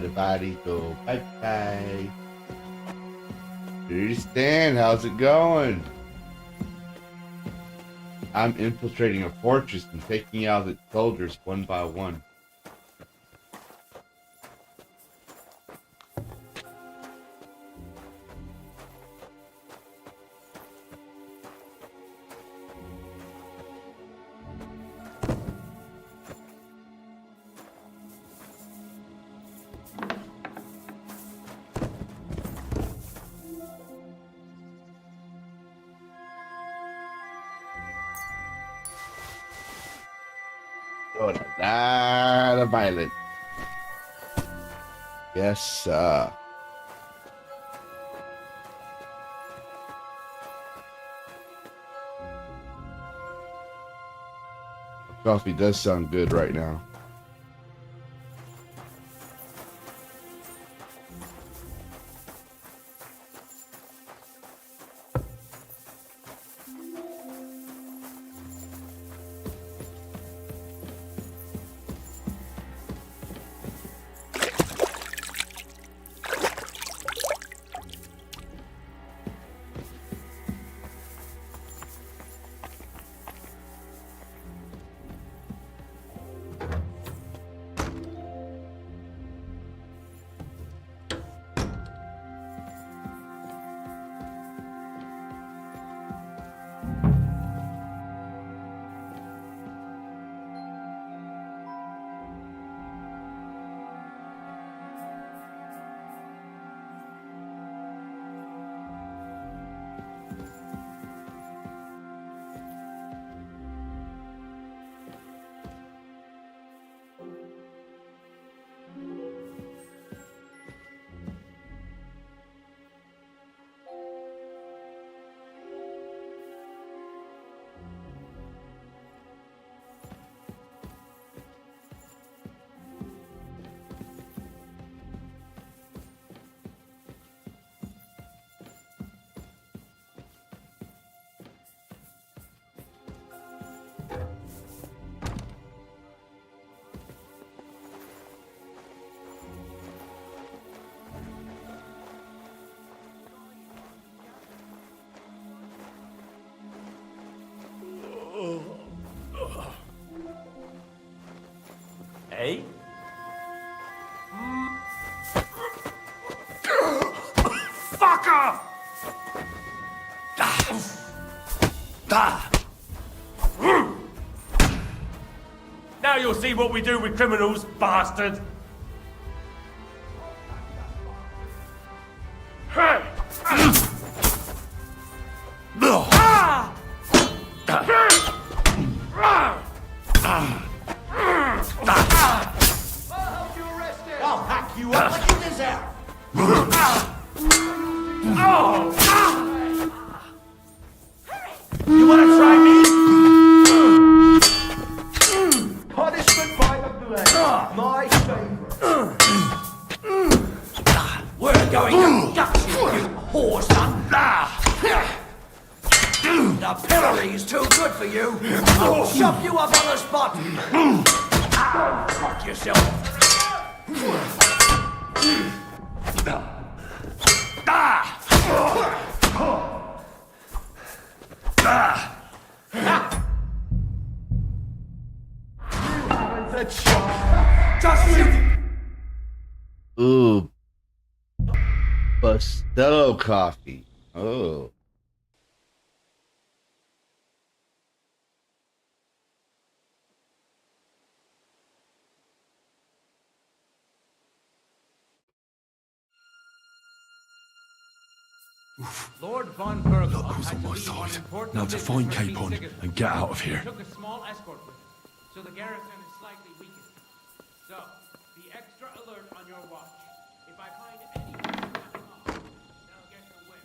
Everybody go bye-bye. Stan, how's it going? I'm infiltrating a fortress and taking out its soldiers one by one. Doing a lot of violence. Yes, sir. Coffee does sound good right now. Hey? Fucker! Now you'll see what we do with criminals, bastard! Hey! I'll hack you up like you deserve. You wanna try me? Punishment by the blade. My favorite. We're going to gut you, you whore son! The pillory's too good for you! I'll chop you up on the spot! Fuck yourself! Just shoot! Ooh. Bustelo coffee. Oh. Lord von Berg. Luck was on my side. Now to find Capon and get out of here. Took a small escort with him, so the garrison is slightly weakened. So, be extra alert on your watch. If I find anyone slacking off, they'll get the win.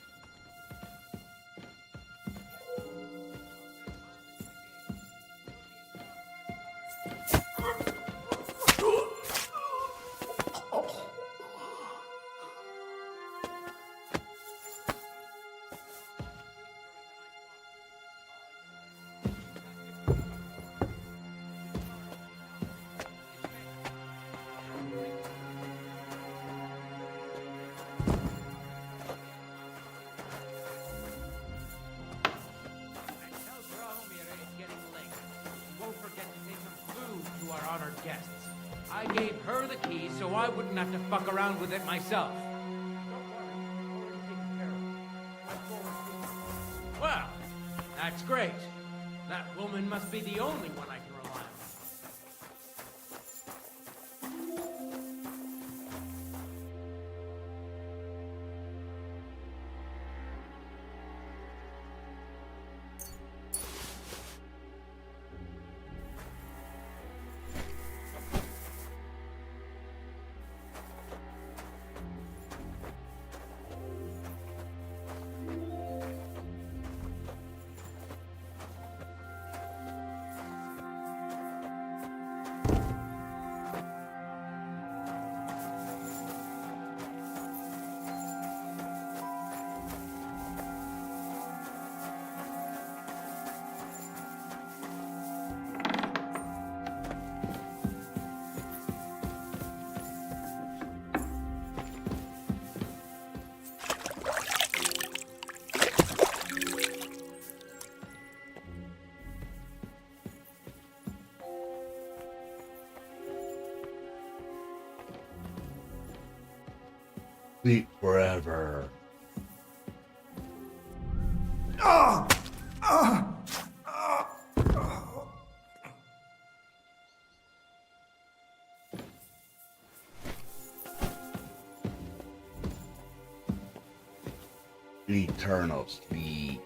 honored guests. I gave her the key so I wouldn't have to fuck around with it myself. Well, that's great. That woman must be the only one I can rely on. Sleep forever. Eternal sleep.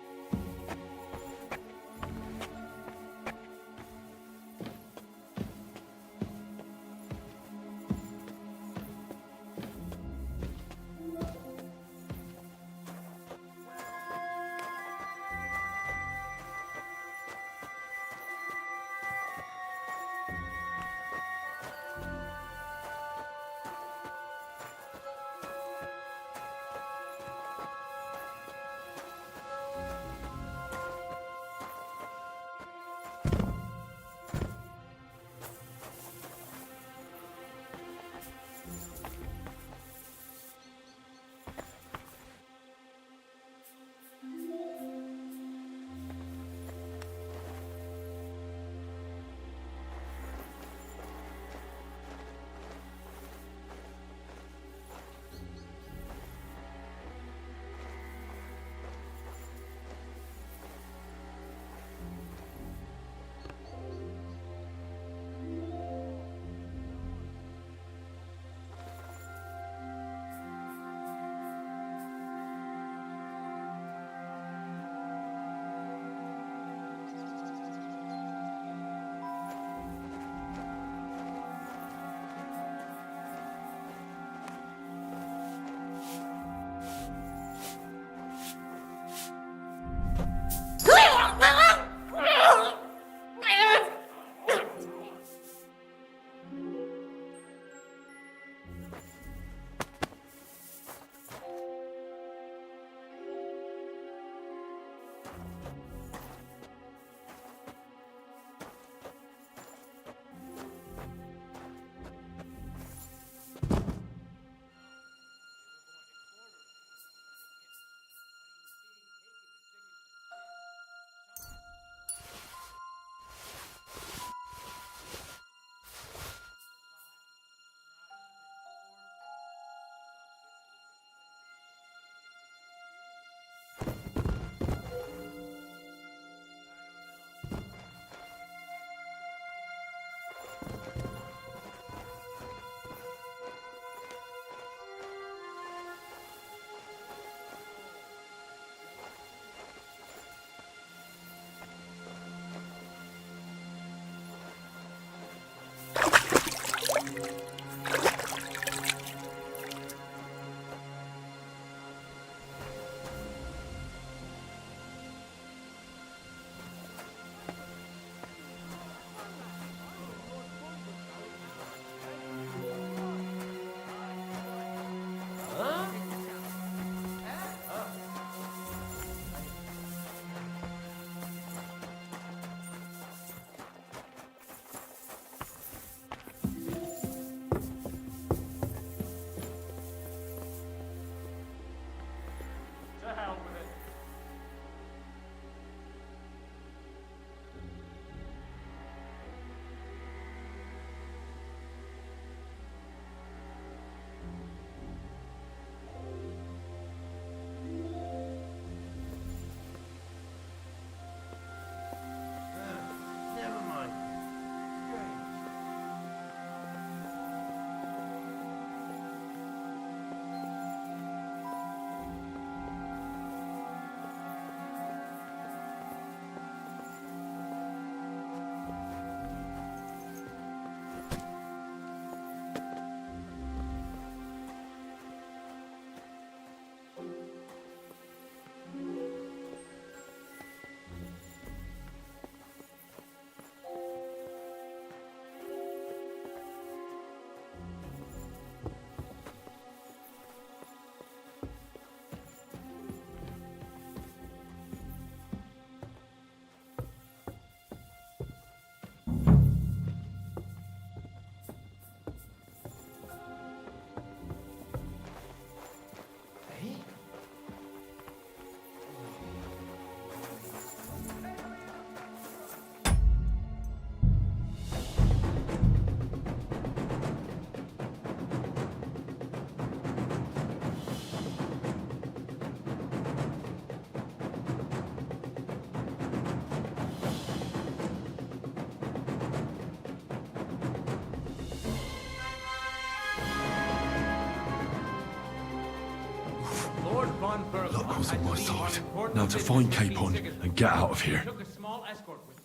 was on my side. Now to find Capon and get out of here. Took a small escort with him,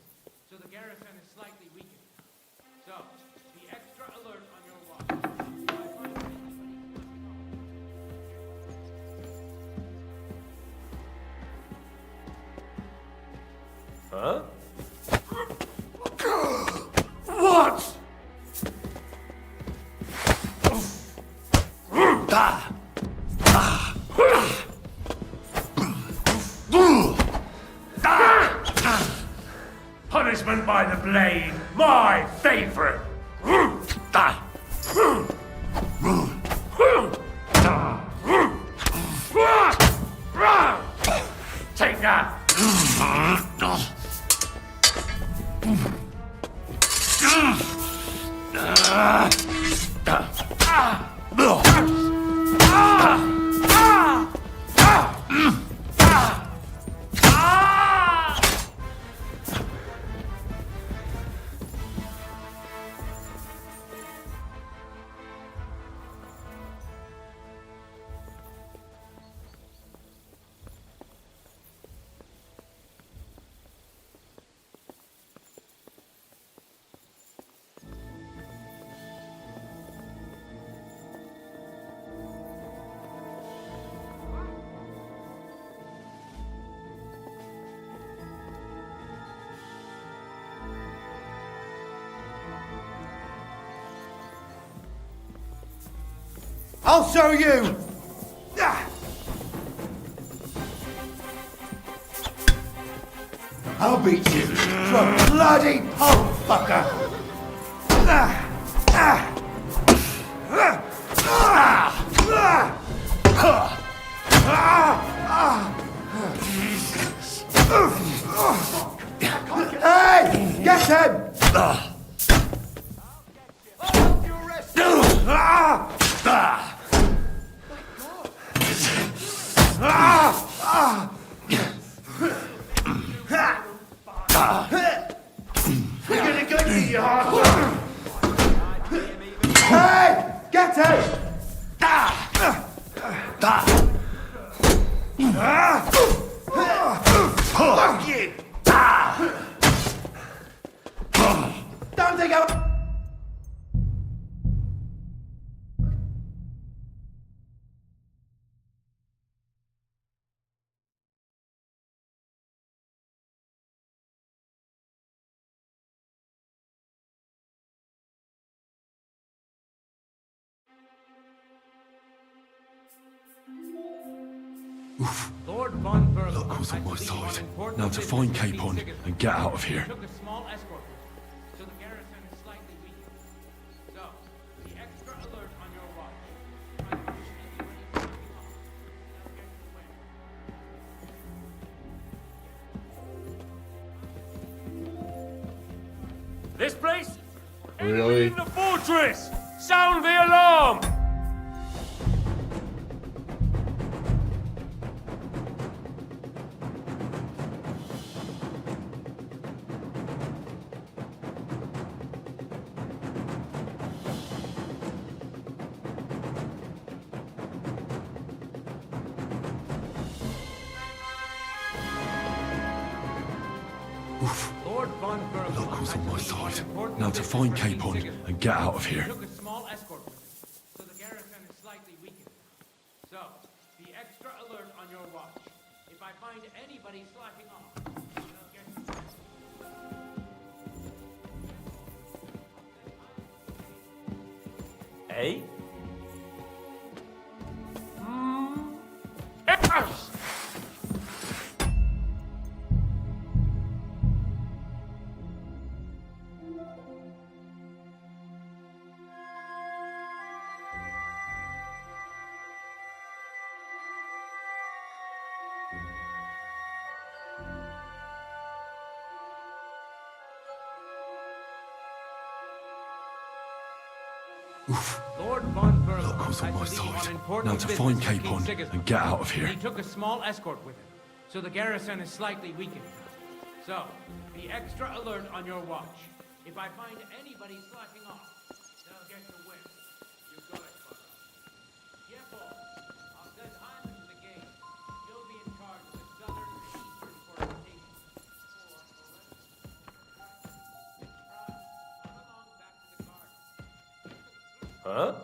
so the garrison is slightly weakened. So, be extra alert on your watch. Huh? What? Punishment by the blade, my favorite. Take that. I'll show you! I'll beat you to a bloody pulp, fucker! Hey! Get him! We're gonna go to you, hard. Hey! Get him! Fuck you! Don't think I'm... Lord von Berg. Luck was on my side. Now to find Capon and get out of here. Took a small escort with him, so the garrison is slightly weakened. So, be extra alert on your watch. This place? Really? In the fortress! Sound the alarm! Lord von Berg. Luck was on my side. Now to find Capon and get out of here. Took a small escort with him, so the garrison is slightly weakened. So, be extra alert on your watch. If I find anybody slacking off, I'll get you. Eh? Lord von Berg. Luck was on my side. Now to find Capon and get out of here. He took a small escort with him, so the garrison is slightly weakened. So, be extra alert on your watch. If I find anybody slacking off, they'll get the win. You got it, Father. Yeah, boss. I'll send Hyman to the gate. You'll be in Huh?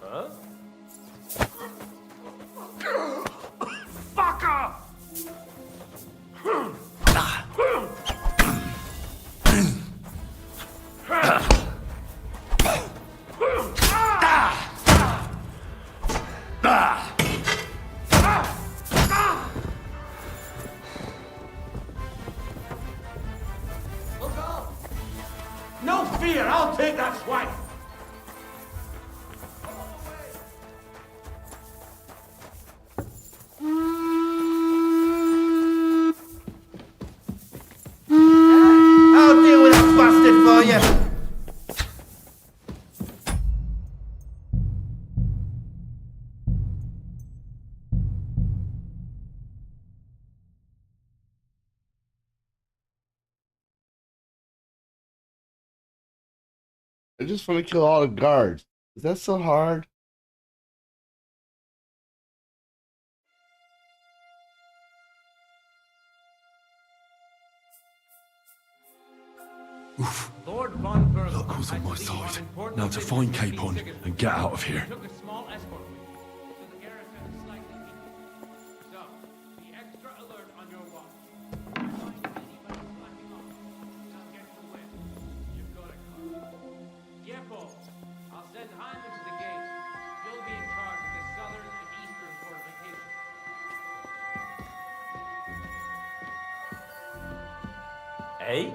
Huh? Fucker! Look out! No fear, I'll take that swine! I'll deal with that bastard for you! I just want to kill all the guards. Is that so hard? Lord von Berg Luck was on my side. Now to find Capon and get out of here. took a small escort with you, so the garrison is slightly weakened. So, be extra alert on your watch. If you find anybody slacking off, they'll get the win. You've got it covered. Yepo, I'll send Hyman to the gate. You'll be in charge of the southern and eastern fortifications. Hey?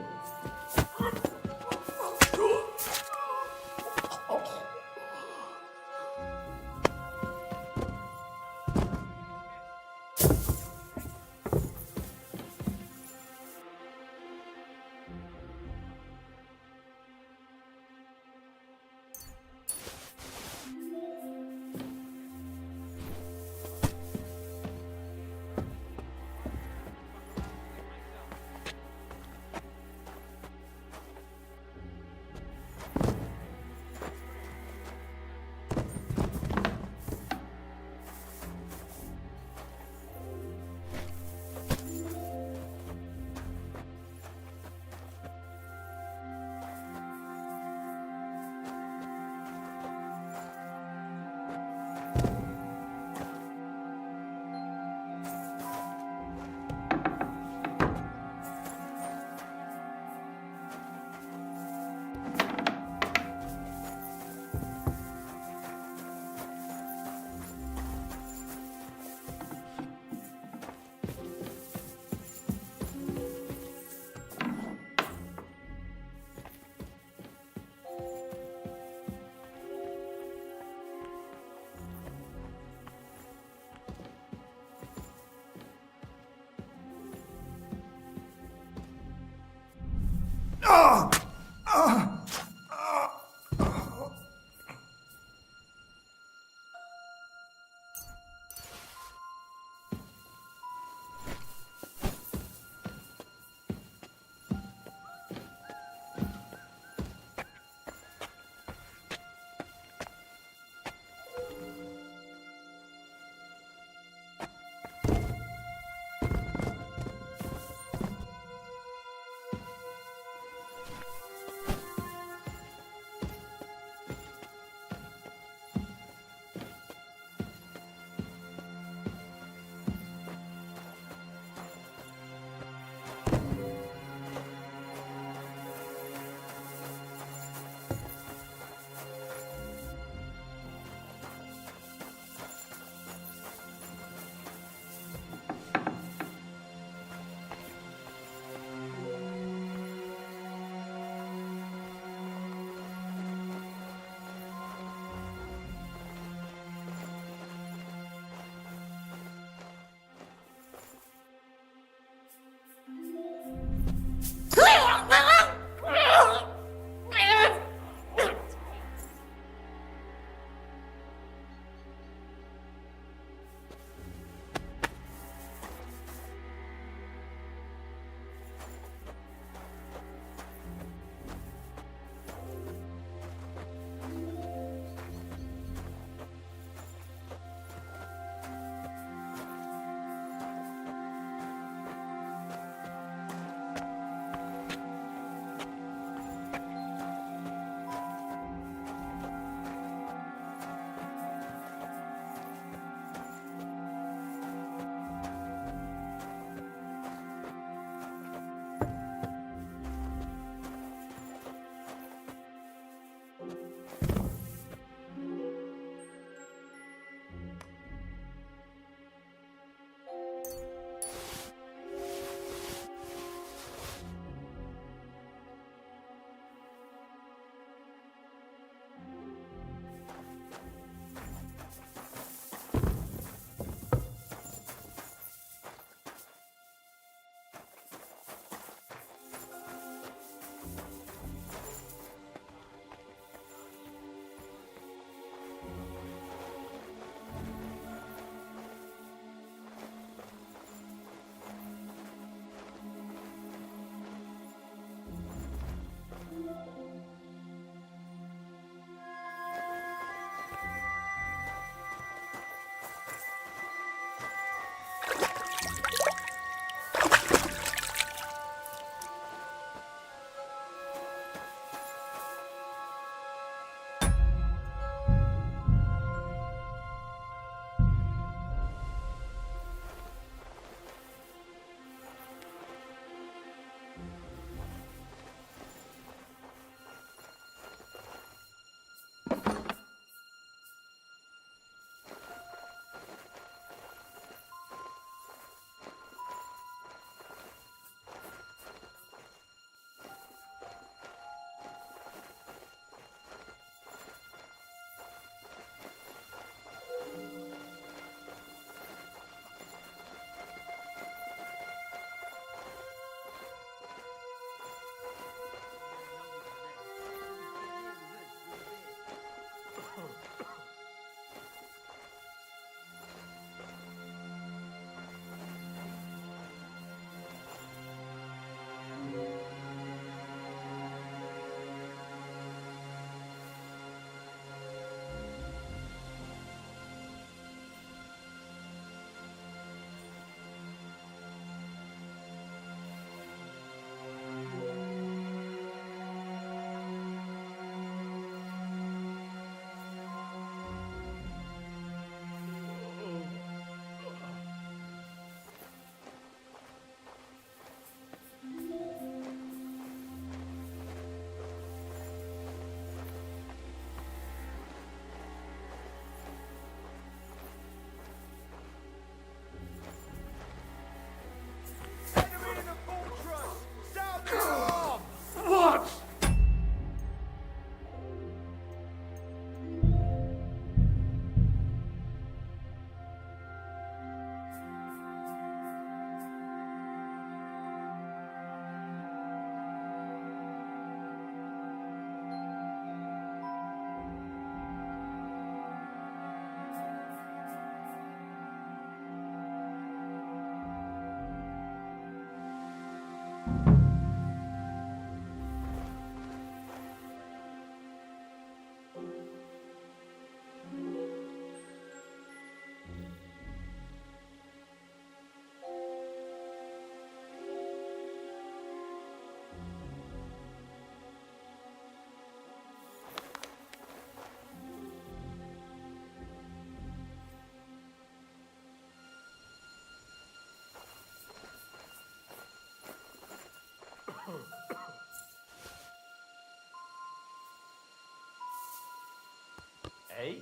Hey?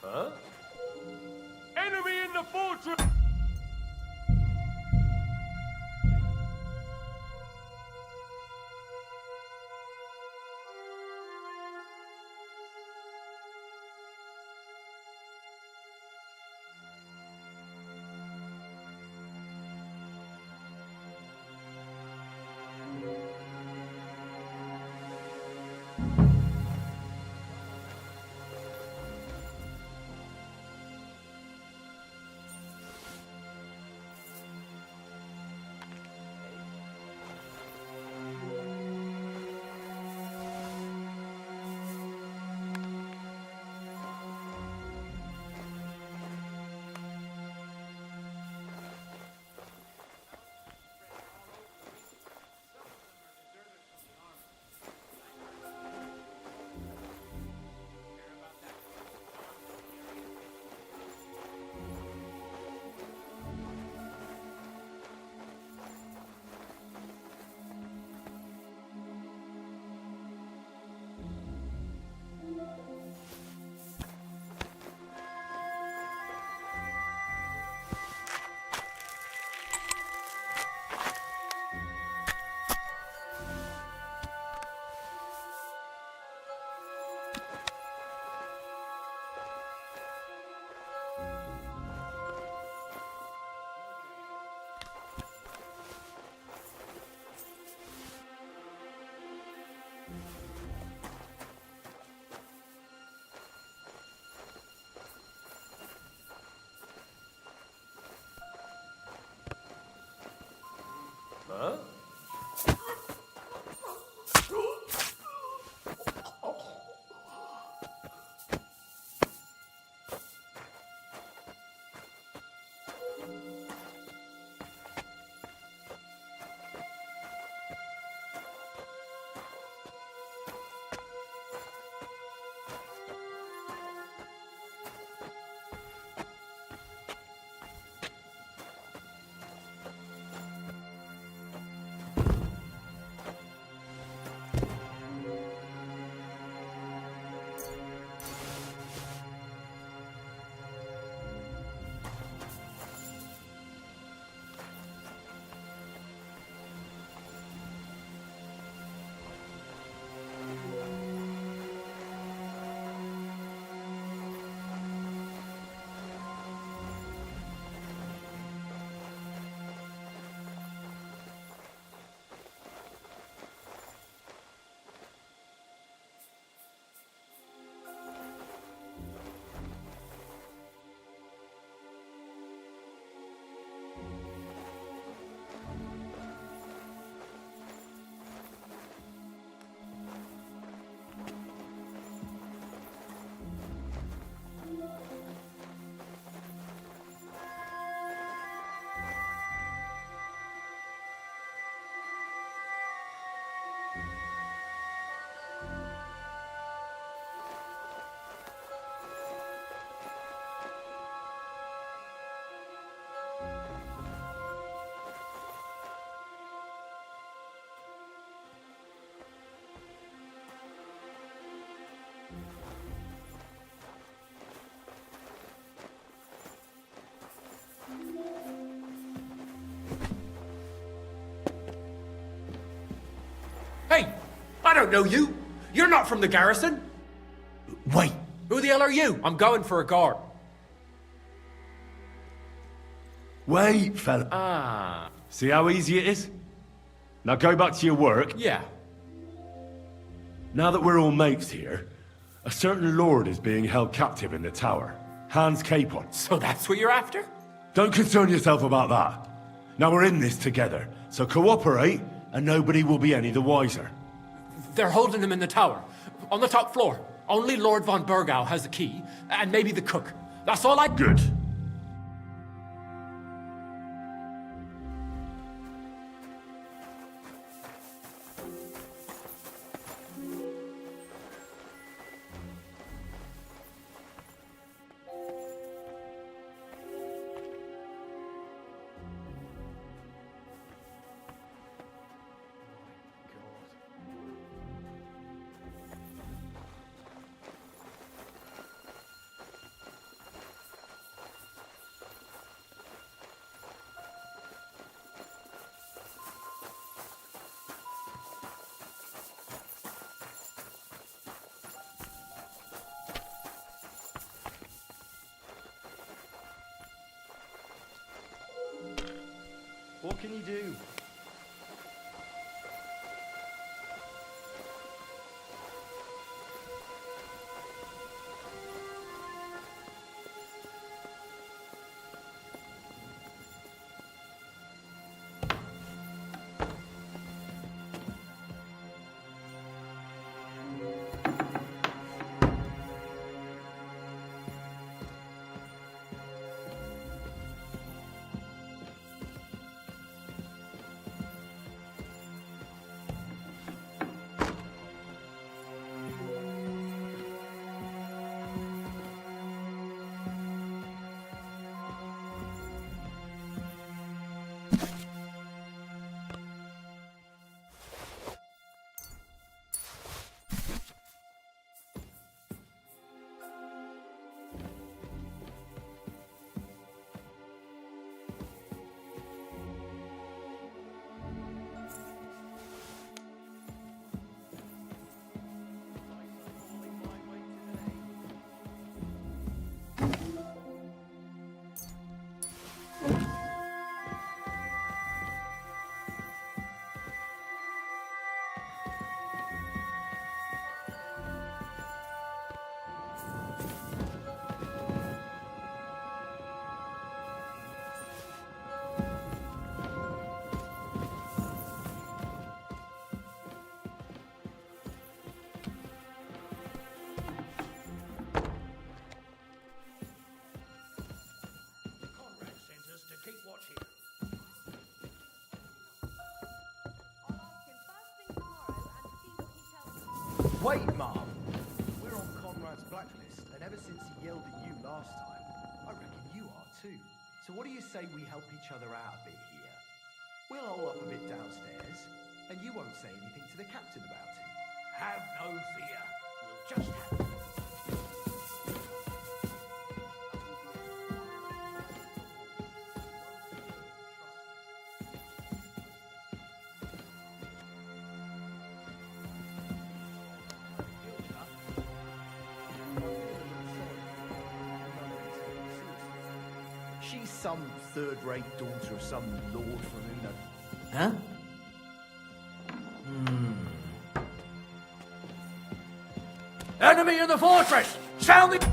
Huh? Enemy in the fortress! Huh? Hey! I don't know you! You're not from the garrison! Wait! Who the hell are you? I'm going for a guard. Wait, fella. Ah. See how easy it is? Now go back to your work. Yeah. Now that we're all mates here, a certain lord is being held captive in the tower. Hans Capon. So that's what you're after? Don't concern yourself about that. Now we're in this together, so cooperate, and nobody will be any the wiser. They're holding him in the tower, on the top floor. Only Lord von Burgau has the key, and maybe the cook. That's all I... Good. What can you do? Wait, Mom. We're on Conrad's blacklist, and ever since he yelled at you last time, I reckon you are too. So what do you say we help each other out a bit here? We'll hole up a bit downstairs, and you won't say anything to the captain about it. Have no fear. We'll just have... She's some third-rate daughter of some lord from who knows. Huh? Enemy in the fortress! Sound the...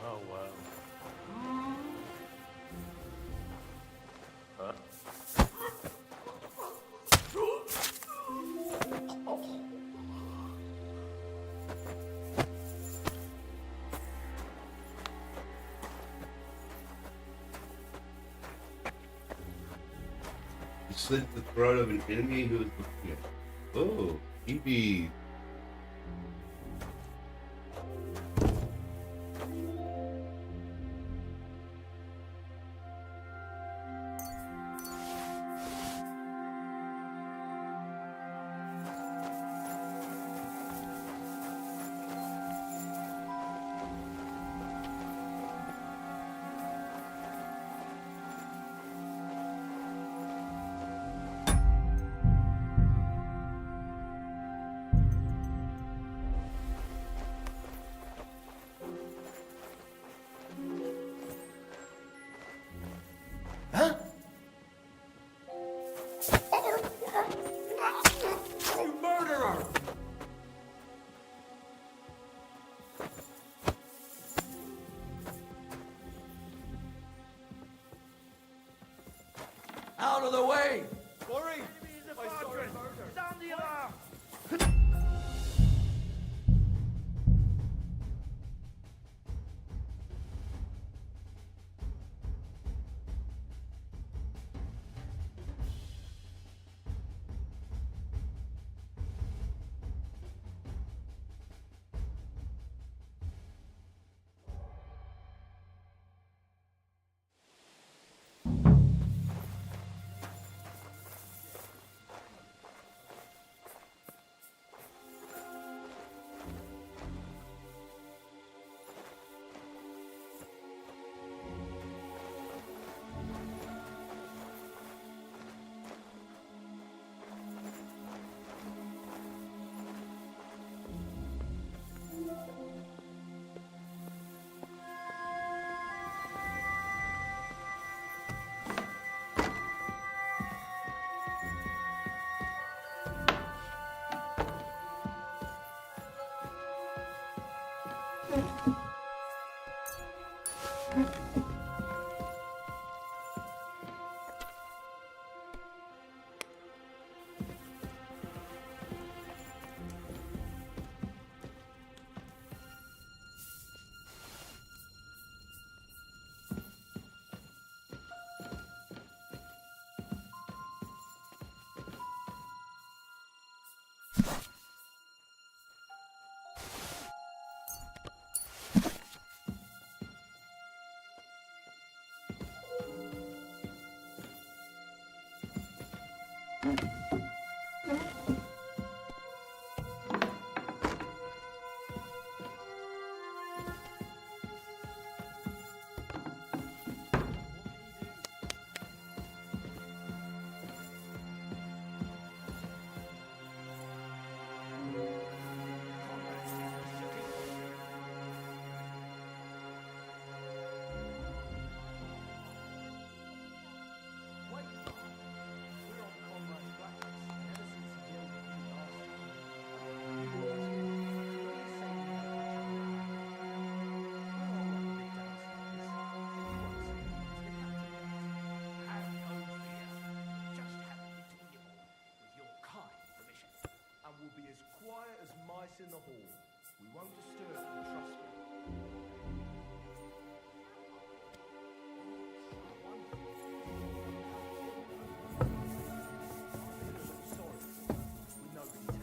Oh, well. slit the throat of an enemy who is looking at. Oh, EB. You murderer! Out of the way! Worry! Sound the alarm! In the hall. We won't disturb them, trust me.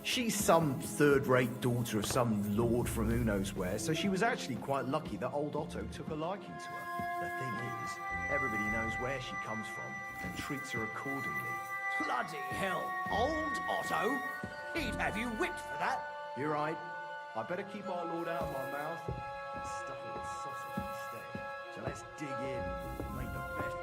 She's some third-rate daughter of some lord from who knows where, so she was actually quite lucky that old Otto took a liking to her. The thing is, everybody knows where she comes from and treats her accordingly. Bloody hell! Old Otto? He'd have you whipped for that. You're right. I better keep our lord out of my mouth and stuff it with sausage instead. So let's dig in and make the best.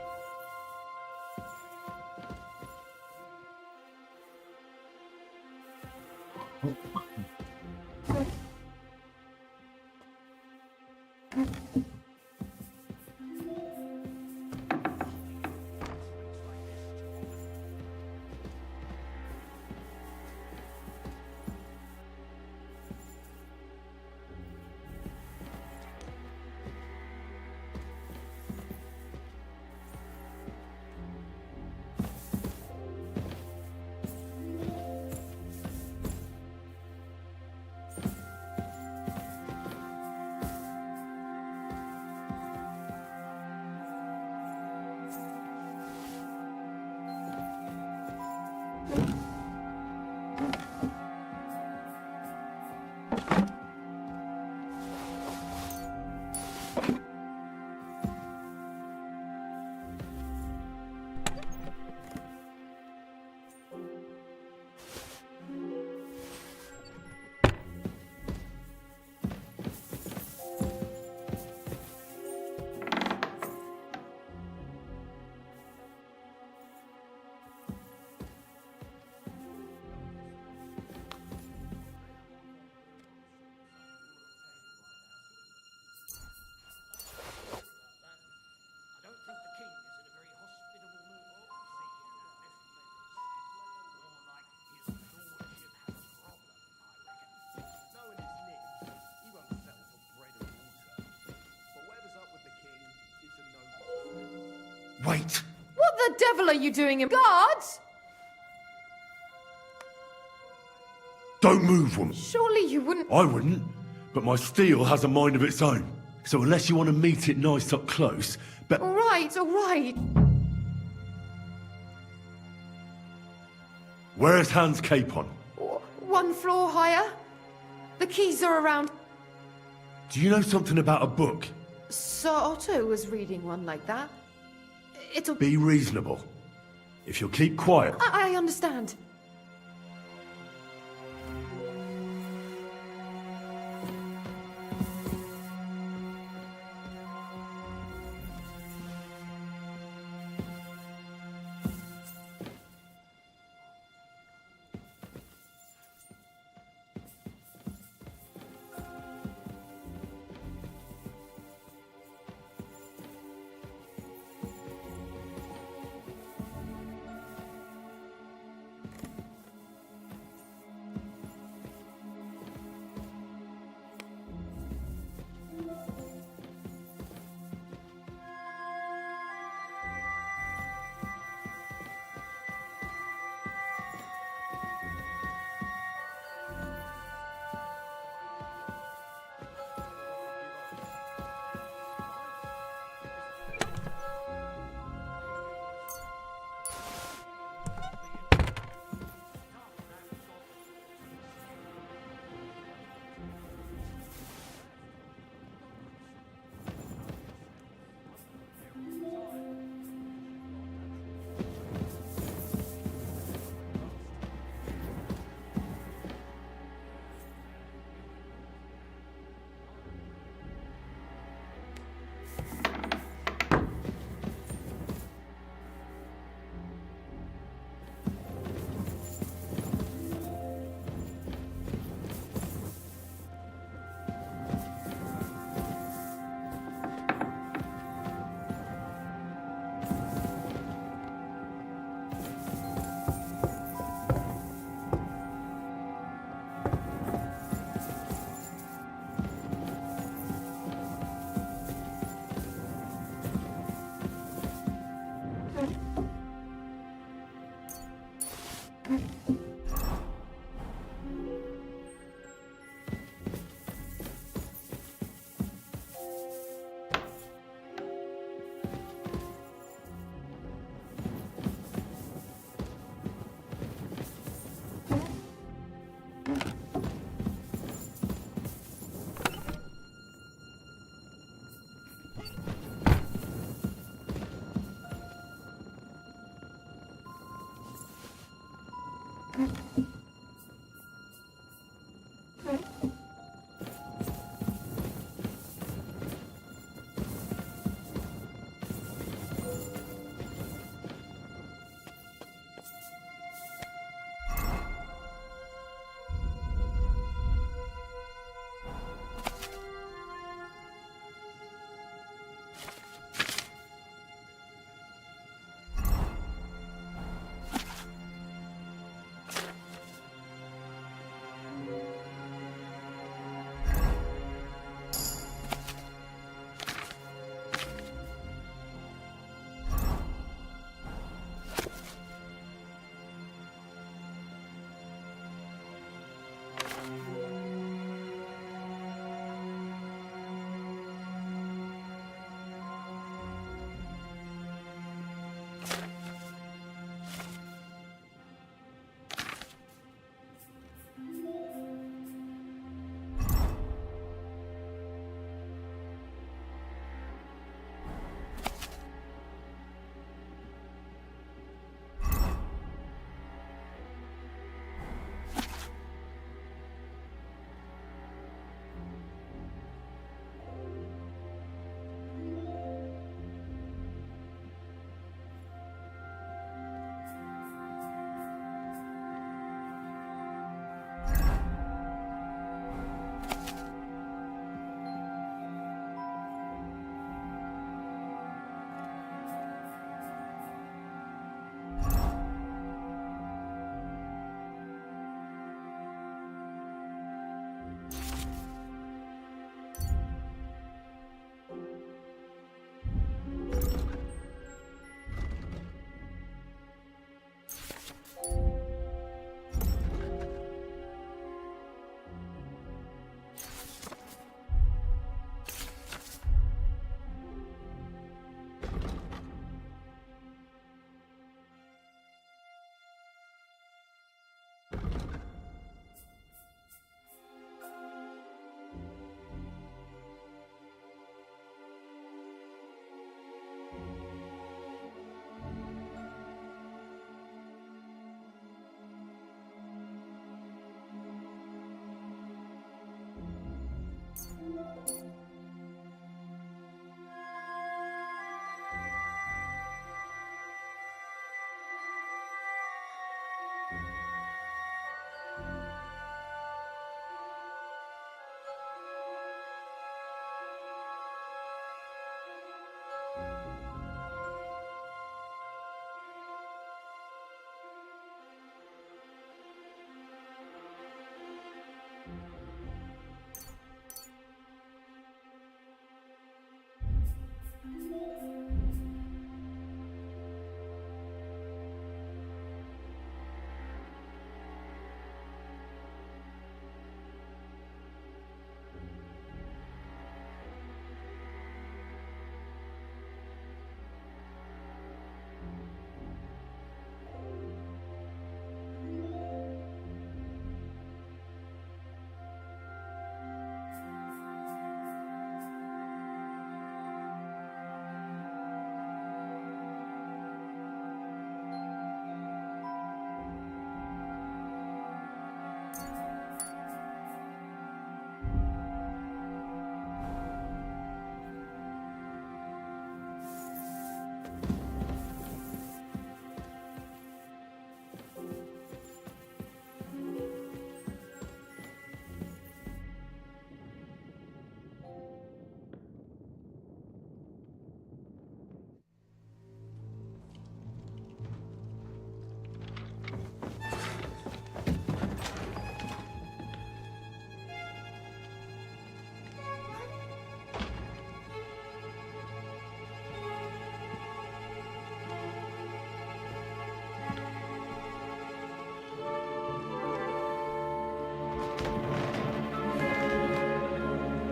Wait. What the devil are you doing in guards? Don't move, woman. Surely you wouldn't. I wouldn't, but my steel has a mind of its own. So unless you want to meet it nice up close, but... All right, all right. Where's Hans Capon? One floor higher. The keys are around. Do you know something about a book? Sir Otto was reading one like that. It'll... Be reasonable. If you'll keep quiet. I understand.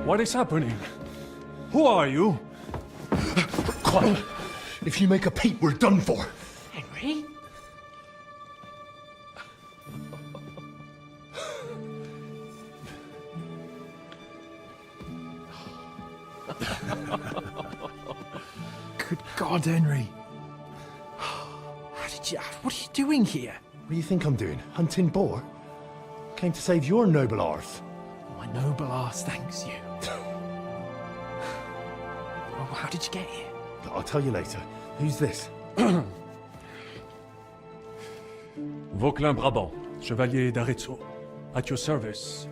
What is happening? Who are you? Quiet. If you make a peep, we're done for. Henry? Good God, Henry. What are you doing here? What do you think I'm doing? Hunting boar? Came to save your noble arse. My noble arse thanks you. Oh, how did you get here? I'll tell you later. Who's this? Vauquelin Brabant, Chevalier d'Arezzo. At your service.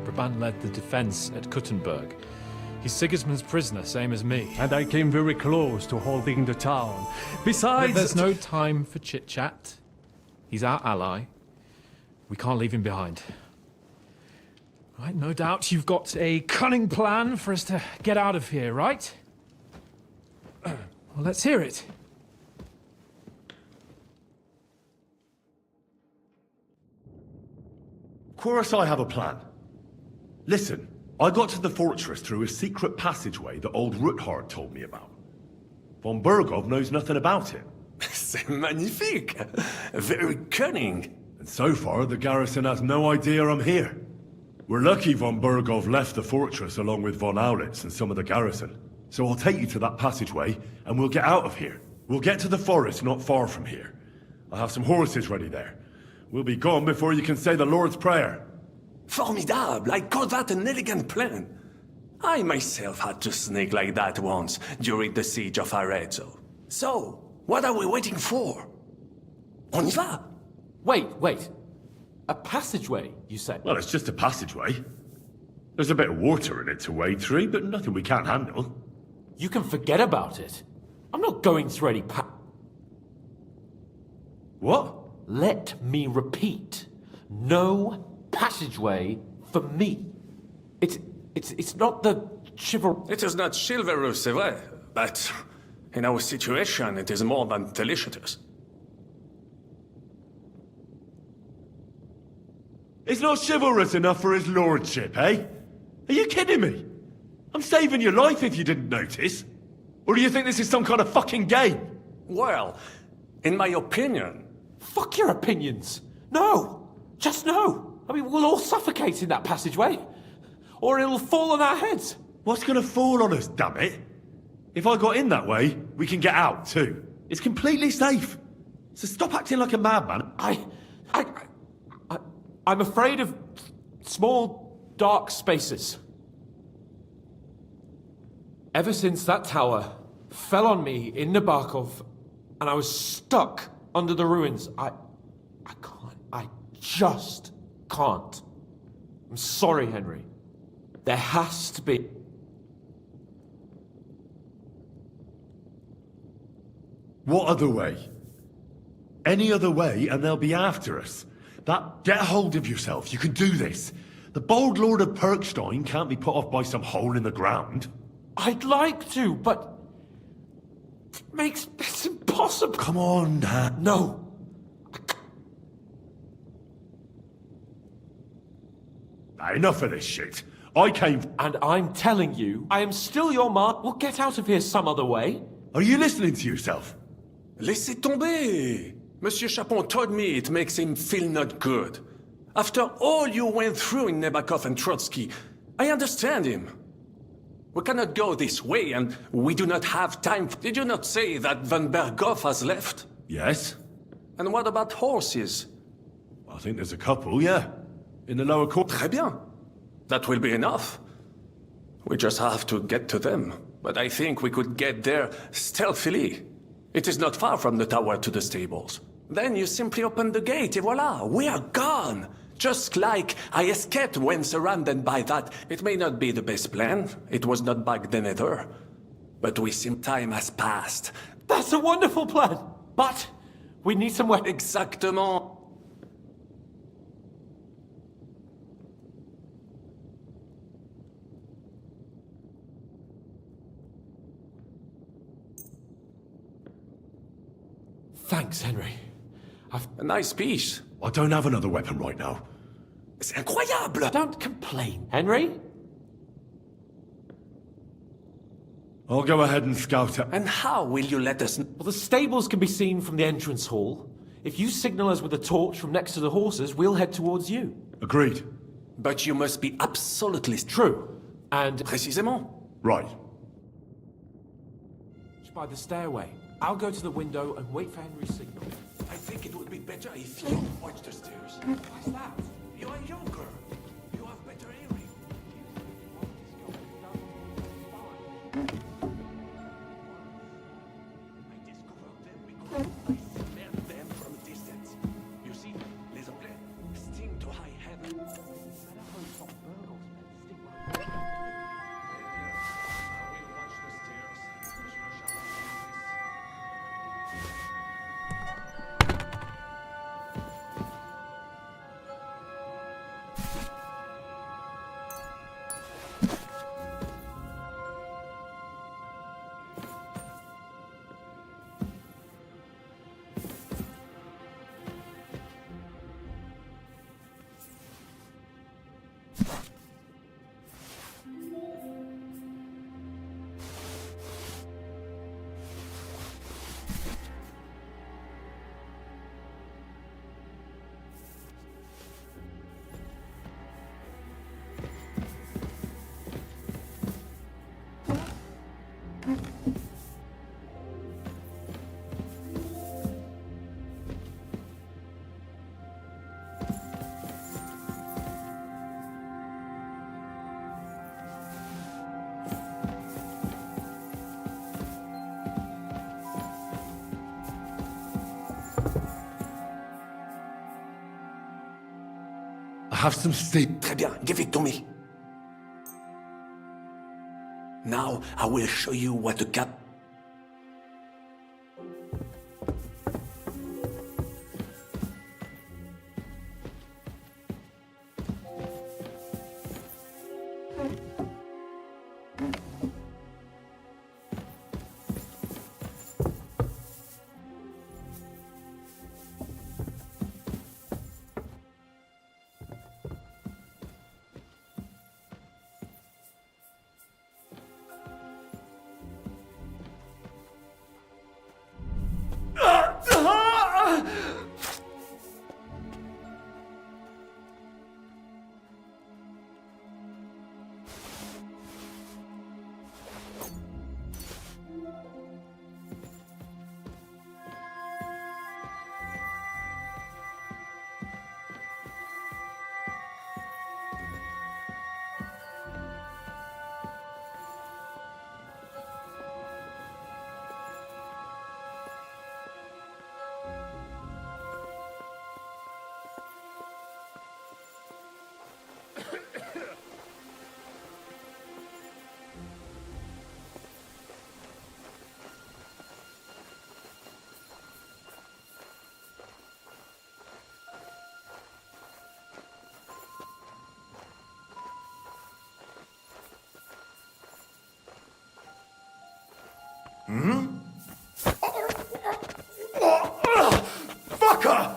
Brabant led the defense at Kuttenberg. He's Sigismund's prisoner, same as me. And I came very close to holding the town. Besides... There's no time for chit-chat. He's our ally. We can't leave him behind. Right, no doubt you've got a cunning plan for us to get out of here, right? Well, let's hear it. Of course I have a plan. Listen, I got to the fortress through a secret passageway that old Ruthard told me about. Von Bergov knows nothing about it. C'est magnifique! Very cunning. And so far, the garrison has no idea I'm here. We're lucky von Bergov left the fortress along with von Aulitz and some of the garrison. So I'll take you to that passageway, and we'll get out of here. We'll get to the forest not far from here. I have some horses ready there. We'll be gone before you can say the Lord's Prayer. Formidable! I call that an elegant plan. I myself had to sneak like that once during the siege of Arezzo. So, what are we waiting for? On y va! Wait. A passageway, you say? Well, it's just a passageway. There's a bit of water in it to wade through, but nothing we can't handle. You can forget about it. I'm not going through any What? Let me repeat. No passageway for me. It's not the chivalry. It is not chivalrous, c'est vrai, but in our situation, it is more than delicious. It's not chivalrous enough for his lordship, eh? Are you kidding me? I'm saving your life if you didn't notice. Or do you think this is some kind of fucking game? Well, in my opinion... Fuck your opinions! No! Just no! I mean, we'll all suffocate in that passageway. Or it'll fall on our heads. What's gonna fall on us, damn it? If I got in that way, we can get out, too. It's completely safe. So stop acting like a madman. I'm afraid of small, dark spaces. Ever since that tower fell on me in Nabokov, and I was stuck under the ruins, I just can't. I'm sorry, Henry. There has to be... What other way? Any other way, and they'll be after us. Get a hold of yourself. You can do this. The bold Lord of Perkstein can't be put off by some hole in the ground. I'd like to, but... It's impossible. Come on, Dad. No. Enough of this shit. I came... And I'm telling you, I am still your mark. We'll get out of here some other way. Are you listening to yourself? Laissez tomber! Monsieur Chapon told me it makes him feel not good. After all you went through in Nabokov and Trotsky, I understand him. We cannot go this way, and we do not have time. Did you not say that Van Berghoff has left? Yes. And what about horses? I think there's a couple, yeah. In the lower court. Très bien. That will be enough. We just have to get to them. But I think we could get there stealthily. It is not far from the tower to the stables. Then you simply open the gate, et voila, we are gone! Just like I escaped when surrounded by that. It may not be the best plan. It was not back then either. But we seem time has passed. That's a wonderful plan! But we need somewhere... Exactement. Thanks, Henry. A nice piece. I don't have another weapon right now. C'est incroyable! Don't complain, Henry. I'll go ahead and scout it. And how will you let us... Well, the stables can be seen from the entrance hall. If you signal us with a torch from next to the horses, we'll head towards you. Agreed. But you must be absolutely... True. And... Précisément. Right. By the stairway. I'll go to the window and wait for Henry's signal. I think it would be better if you watch the stairs. Why's that? You are younger. You have better hearing. I discovered them because I smelled them from a distance. You see, les Anglais sting to high heaven. I have some steak. Très bien, give it to me. Now I will show you what a cat... Hmm? Fucker!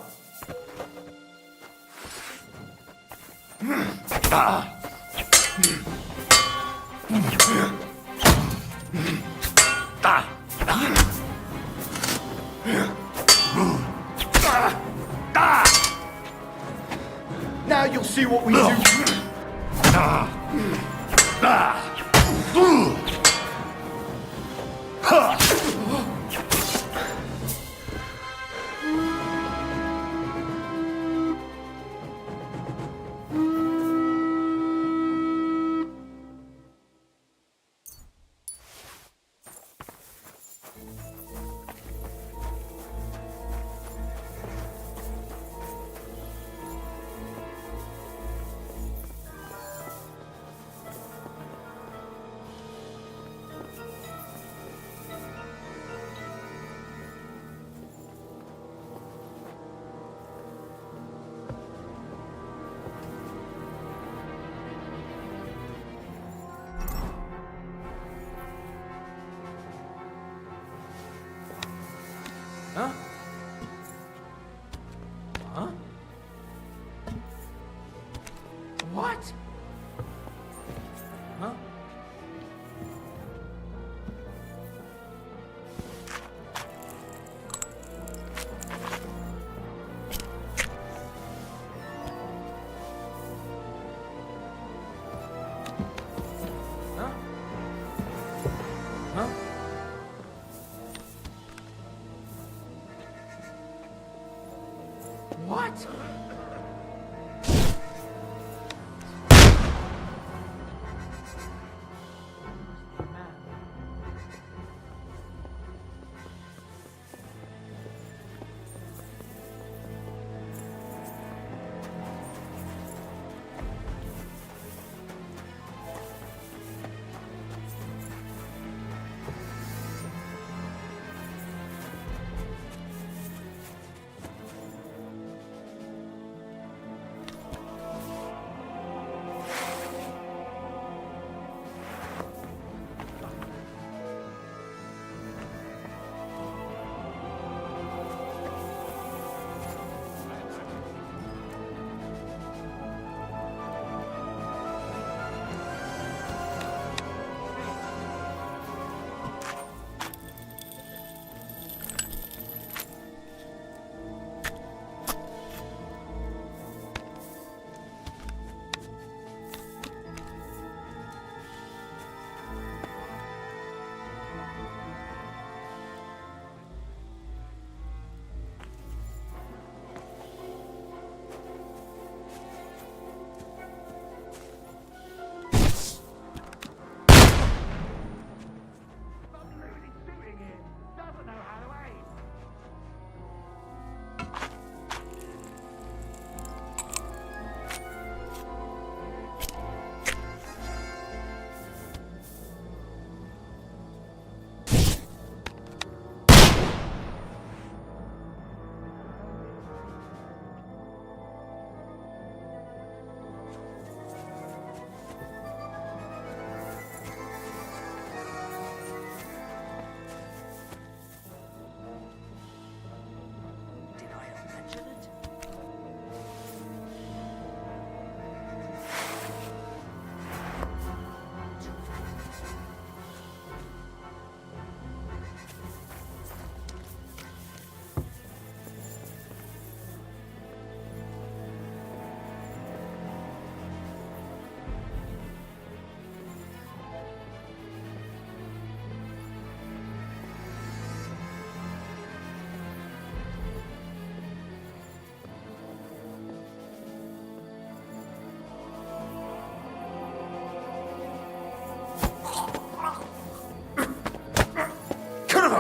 Ah. Now you'll see what we do. Huh? Huh? What? Huh?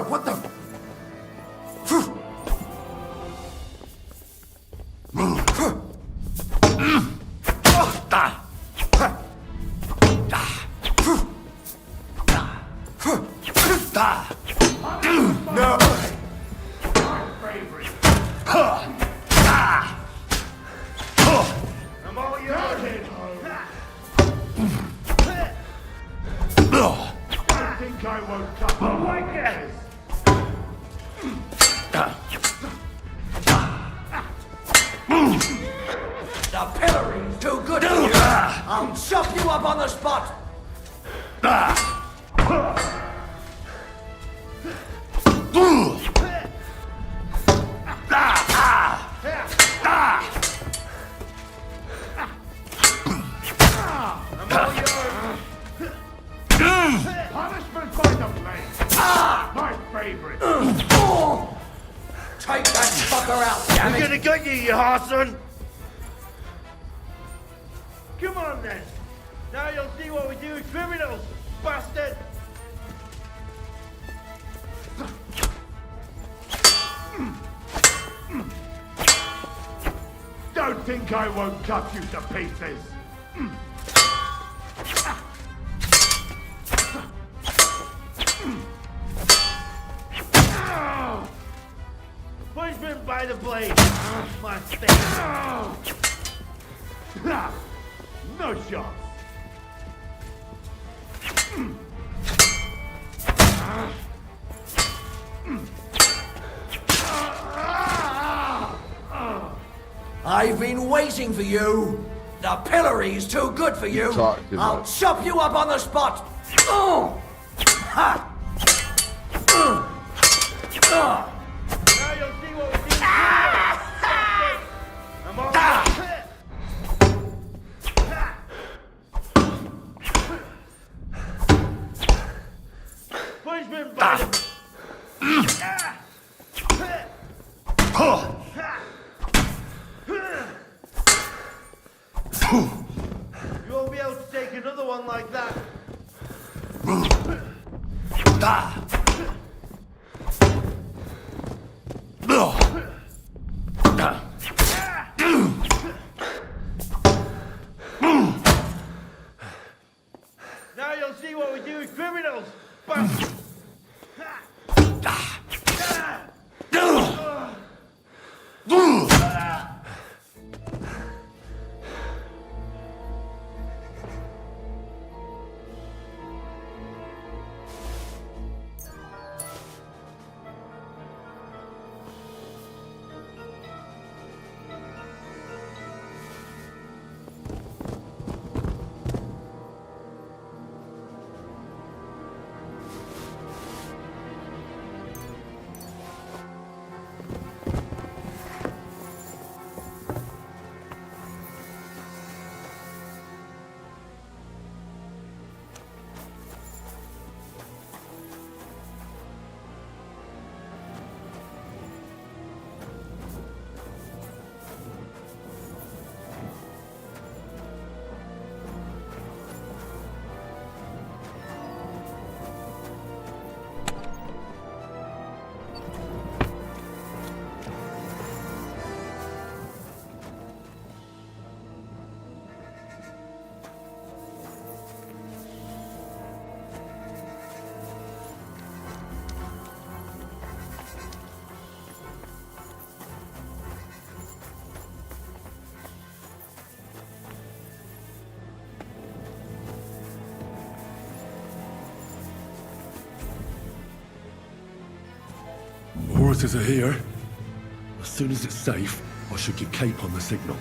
What the? No! I'm all yours. I think I won't cut my like this. The pillory's too good for you. I'll chop you up on the spot. Punishment by the blade. My favorite. Take that fucker out, damn it. I'm gonna get you, you arson. Come on then. Now you'll see what we do with criminals, bastard. Don't think I won't cut you to pieces. Punishment by the blade. My face. No shot. I've been waiting for you. The pillory's too good for you. I'll chop you up on the spot. Ha! Now you'll see what we do. I'm all punishment by the... Now you'll see what we do with criminals. Horses are here. As soon as it's safe, I should get Cape on the signal.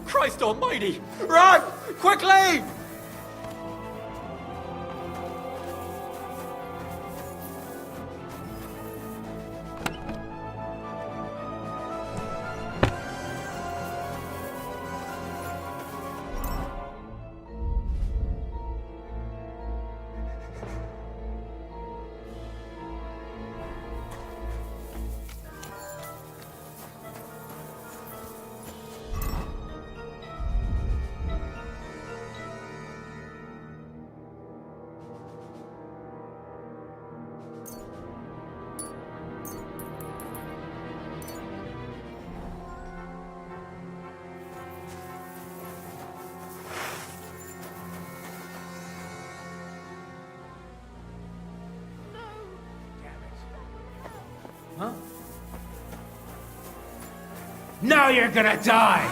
Christ almighty! Run! Quickly! Huh? Now you're gonna die!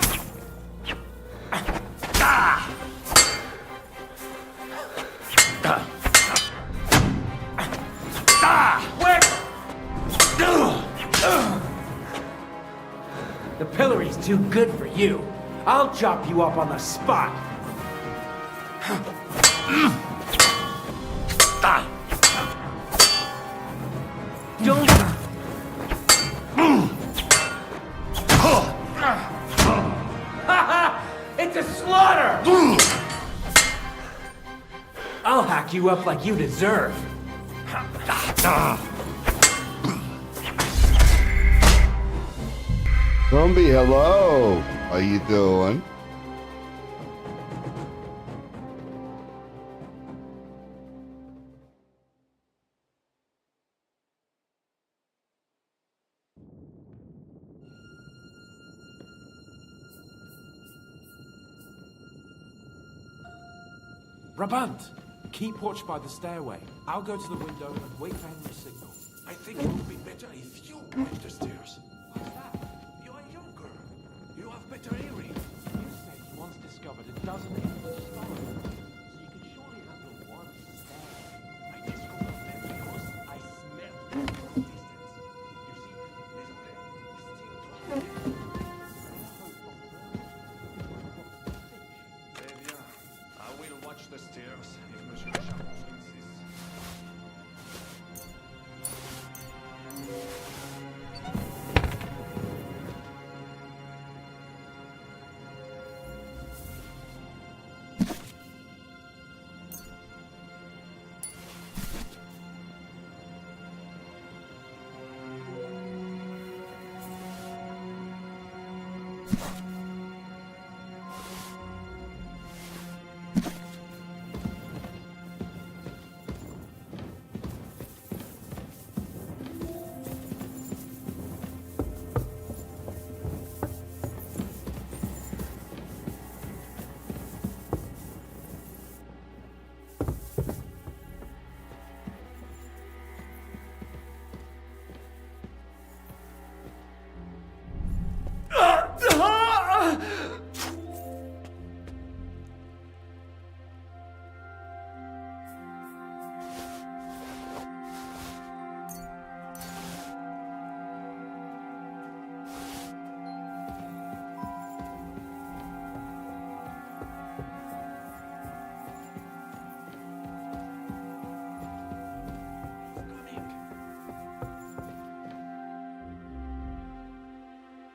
The pillory's too good for you. I'll chop you up on the spot. Don't... It's a slaughter! I'll hack you up like you deserve. Zombie, hello. How you doing? Brabant! Keep watch by the stairway. I'll go to the window and wait for Henry's signal. I think it would be better if you watch the stairs. What's that? You are younger. You have better hearing. You said you once discovered a dozen English stars. So you can surely handle one stair. I discovered them because I smelled them from a distance. You see, this way is still 12. Très bien. I will watch the stairs if Monsieur Charon insists.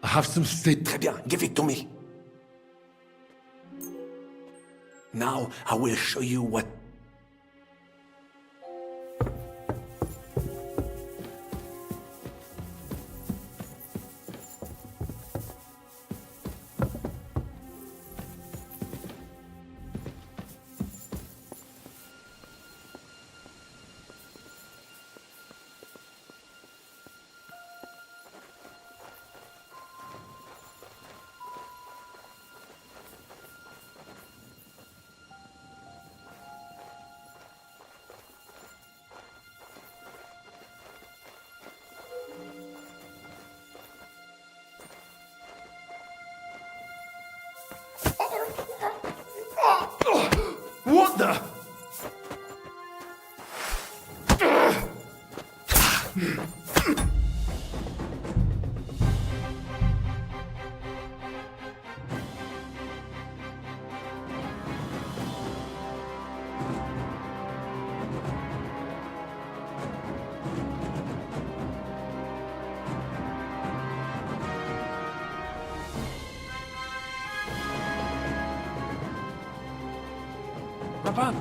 I have some steak. Très bien, give it to me. Now I will show you what... What the? Brabant,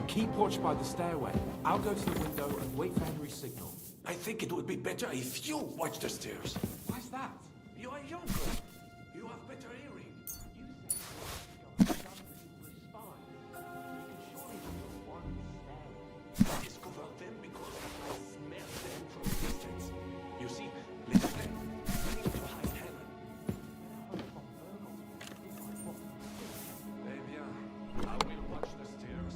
keep watch by the stairway. I'll go to the window and wait for Henry's signal. I think it would be better if you watch the stairs. Why's that? You are younger. You have better hearing. Discover them because I smell them from a distance. You see, little friend, we need to hide Helen. Eh bien, I will watch the stairs.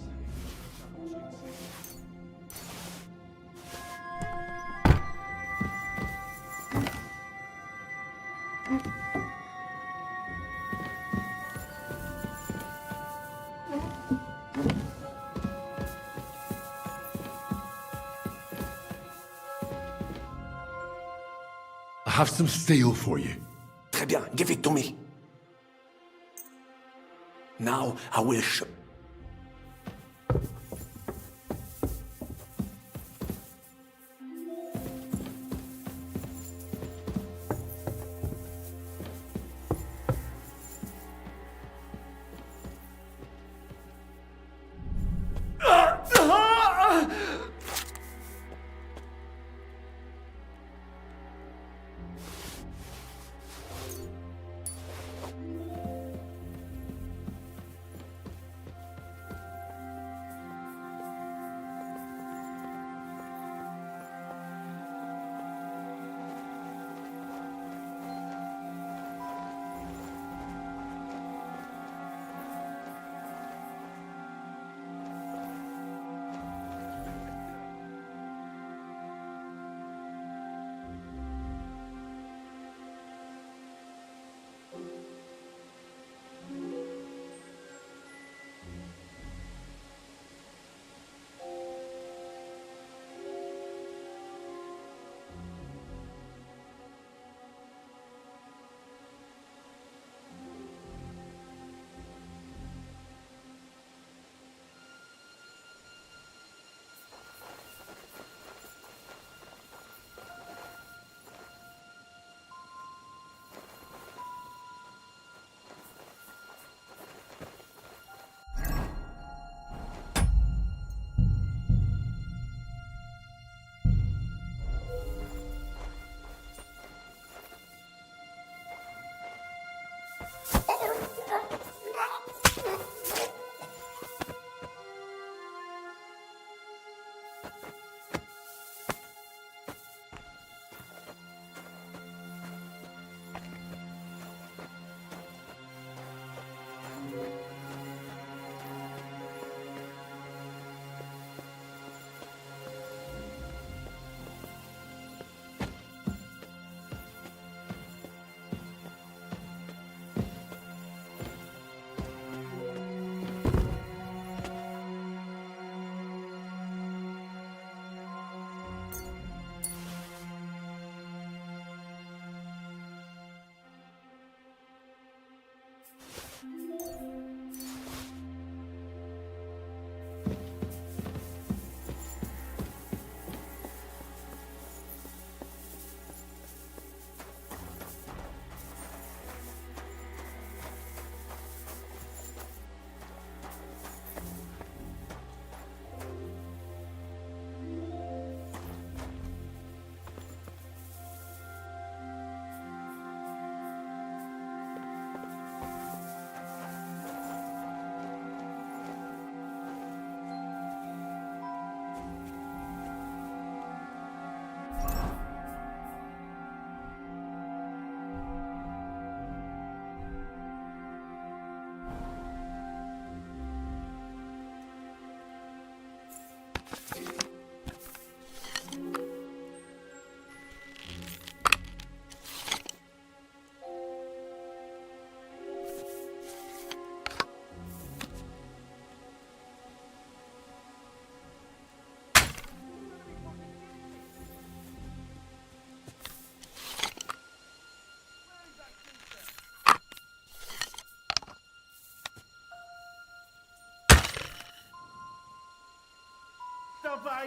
I have some steel for you. Très bien, give it to me. Now I will show...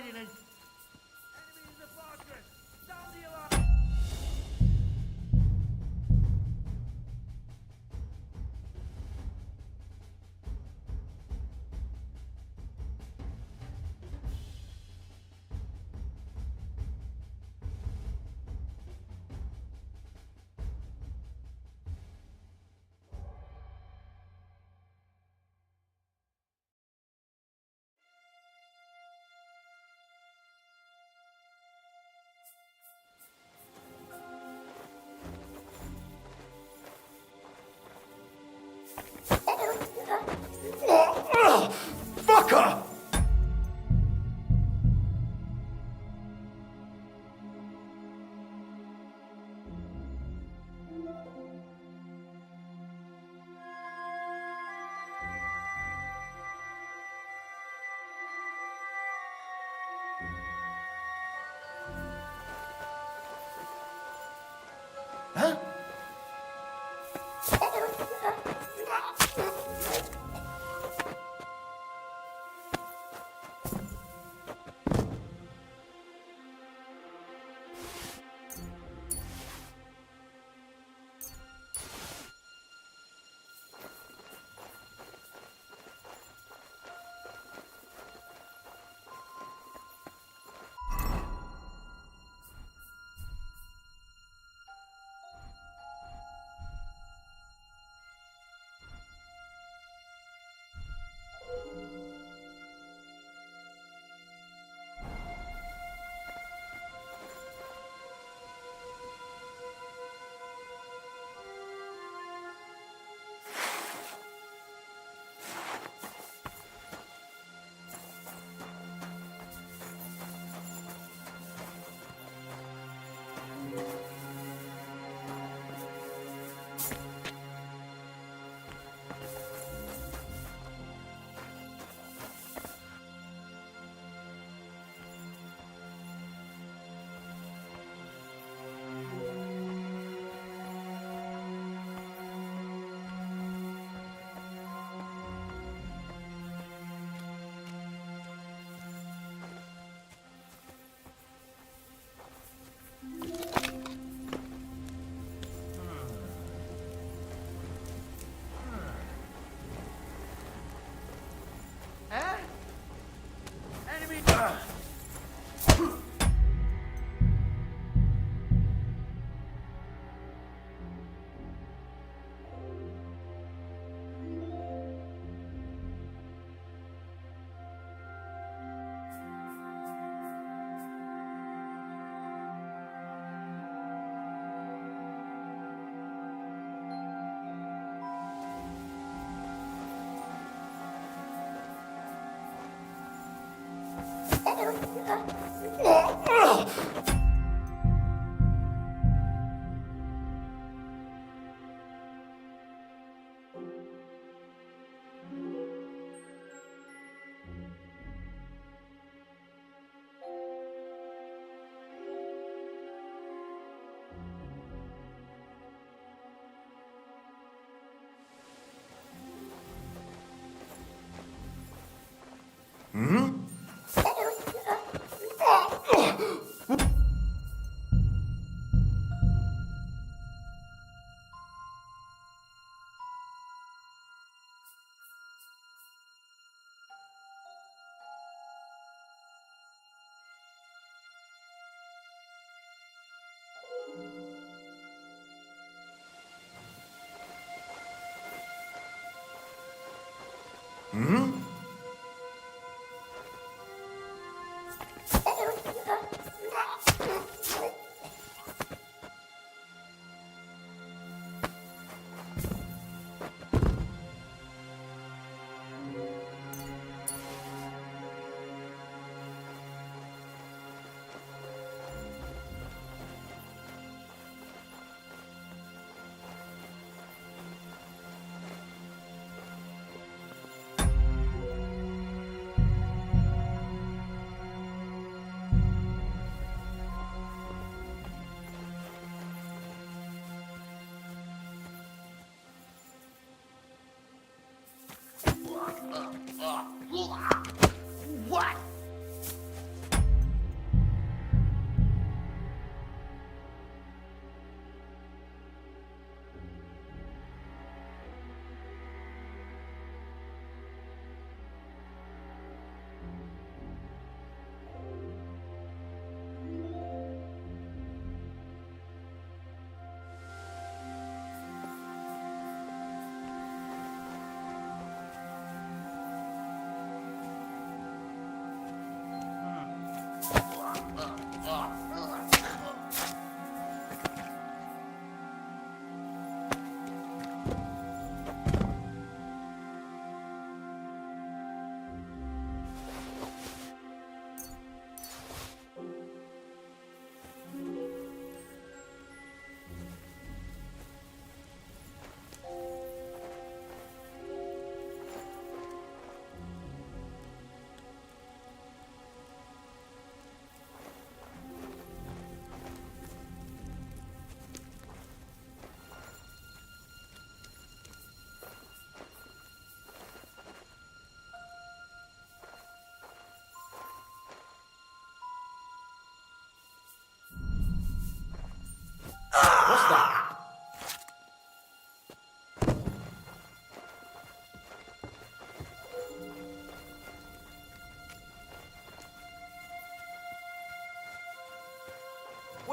hiding in... Enemy in the fortress! Sound the alarm! Fucker! Huh? Hmm? Hmm?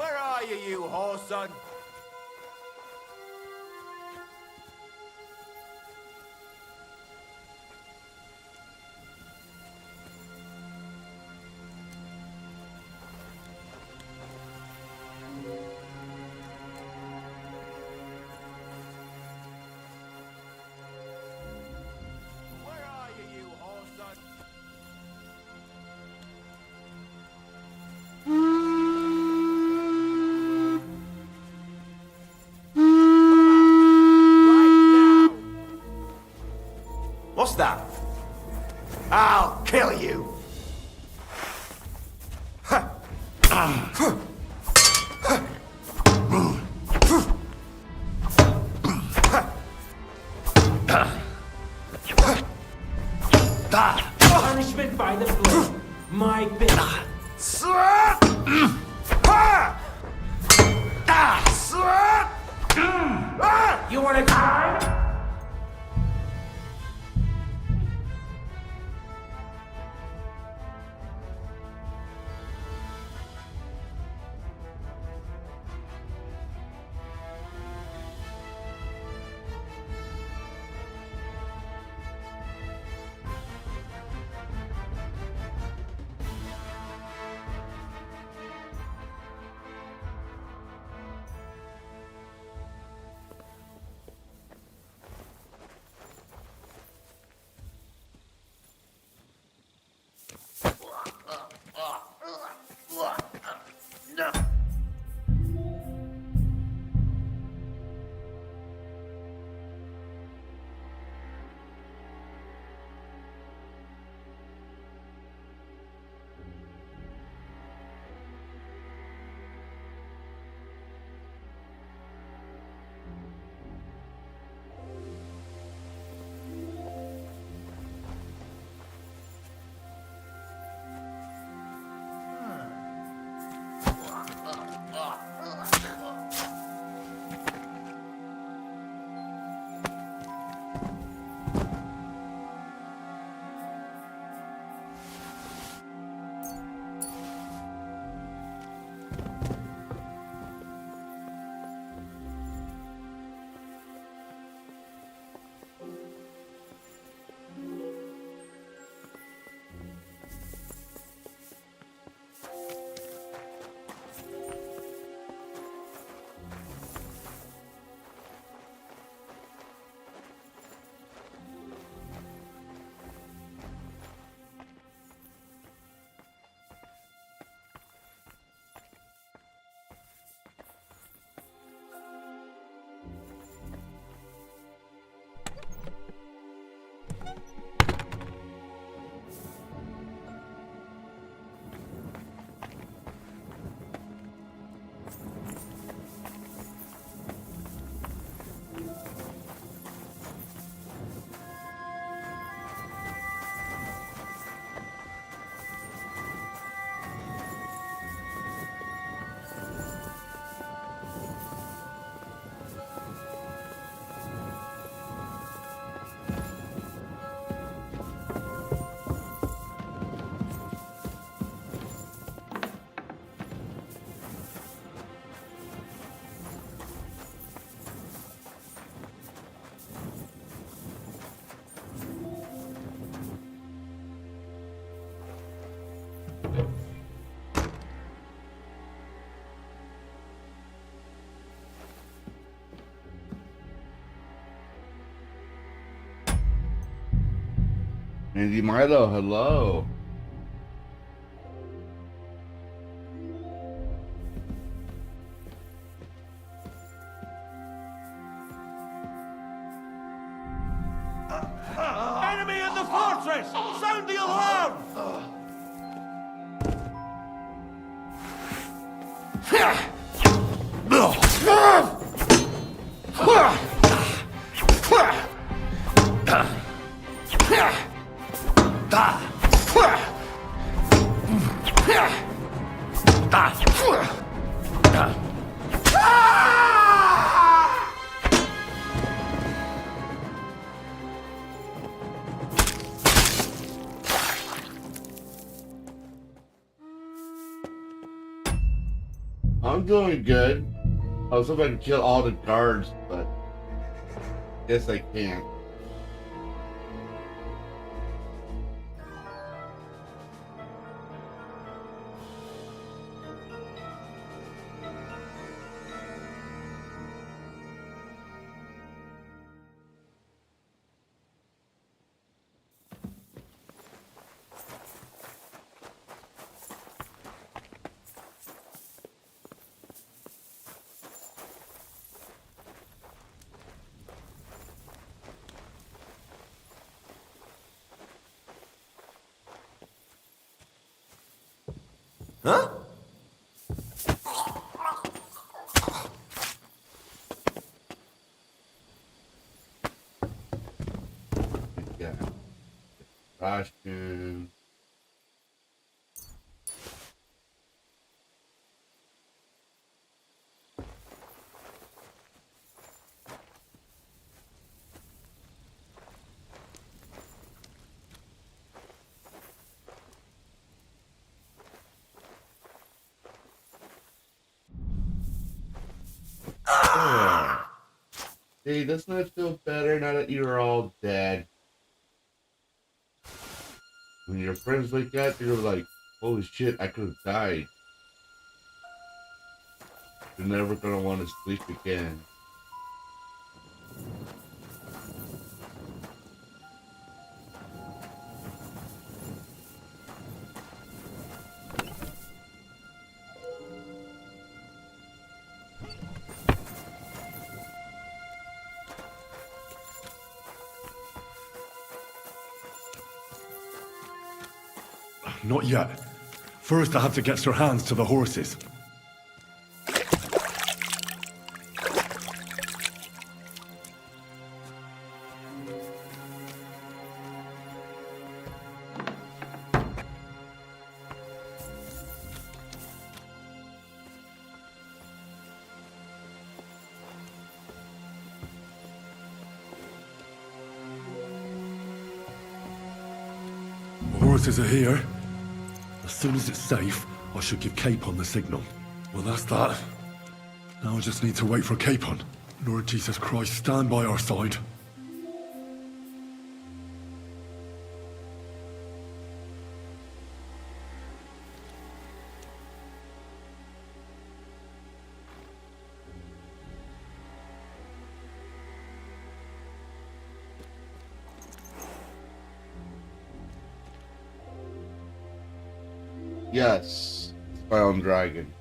Where are you, you whoreson? Where are you, you whoreson? What's that? I'll kill you! Punishment by the blade. My business. You wanna climb? Andy Milo, hello. Enemy in the fortress! Sound the alarm! I'm doing good. I was hoping I could kill all the guards, but guess I can't. Huh? Yeah. Costume. Hey, doesn't it feel better now that you're all dead? When your friends wake up, you're like, holy shit, I could have died. You're never gonna want to sleep again. Not yet. First, I have to get Sir Hans to the horses. The horses are here. As soon as it's safe, I should give Capon the signal. Well, that's that. Now I just need to wait for Capon. Lord Jesus Christ, stand by our side. Yes, my own dragon.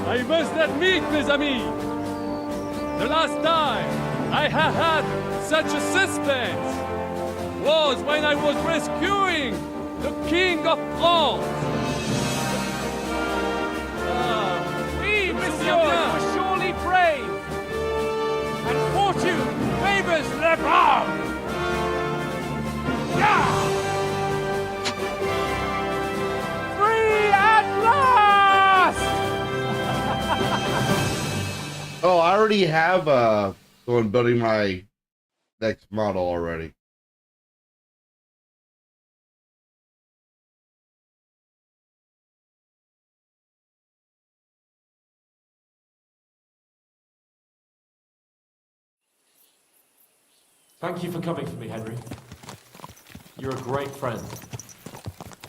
I must admit, mes amis, the last time I have had such a suspense was when I was rescuing the King of France. Oui, monsieur, you were surely brave, and fortune favors le brave. Yeah! Free at last! Oh, I already have someone building my next model already. Thank you for coming for me, Henry. You're a great friend.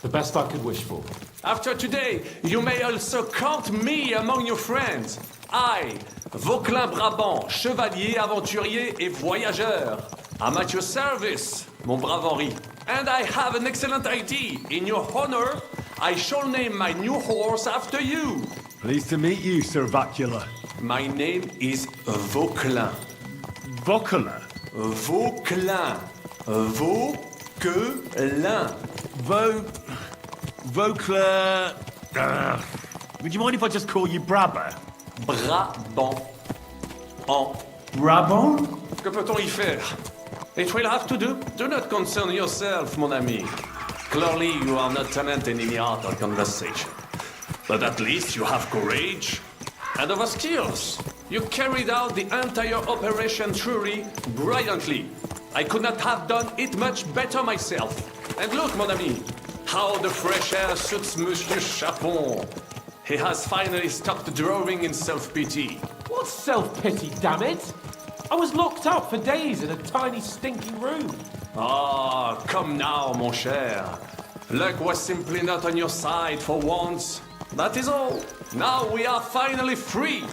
The best I could wish for. After today, you may also count me among your friends. I, Vauquelin Brabant, chevalier, aventurier et voyageur. I'm at your service, mon brave Henri. And I have an excellent idea. In your honor, I shall name my new horse after you. Pleased to meet you, Sir Vacula. My name is Vauquelin. Vauquelin? Vauquelin. Vauquelin. Vauquelin... would you mind if I just call you Brabber? Brabant. Brabant? Que peut-on y faire? It will have to do. Do not concern yourself, mon ami. Clearly, you are not talented in the art of conversation. But at least you have courage and other skills. You carried out the entire operation truly brilliantly. I could not have done it much better myself. And look, mon ami, how the fresh air suits Monsieur Chapon. He has finally stopped drawing in self-pity. What self-pity, damn it? I was locked up for days in a tiny stinking room. Ah, come now, mon cher. Luck was simply not on your side for once. That is all. Now we are finally free.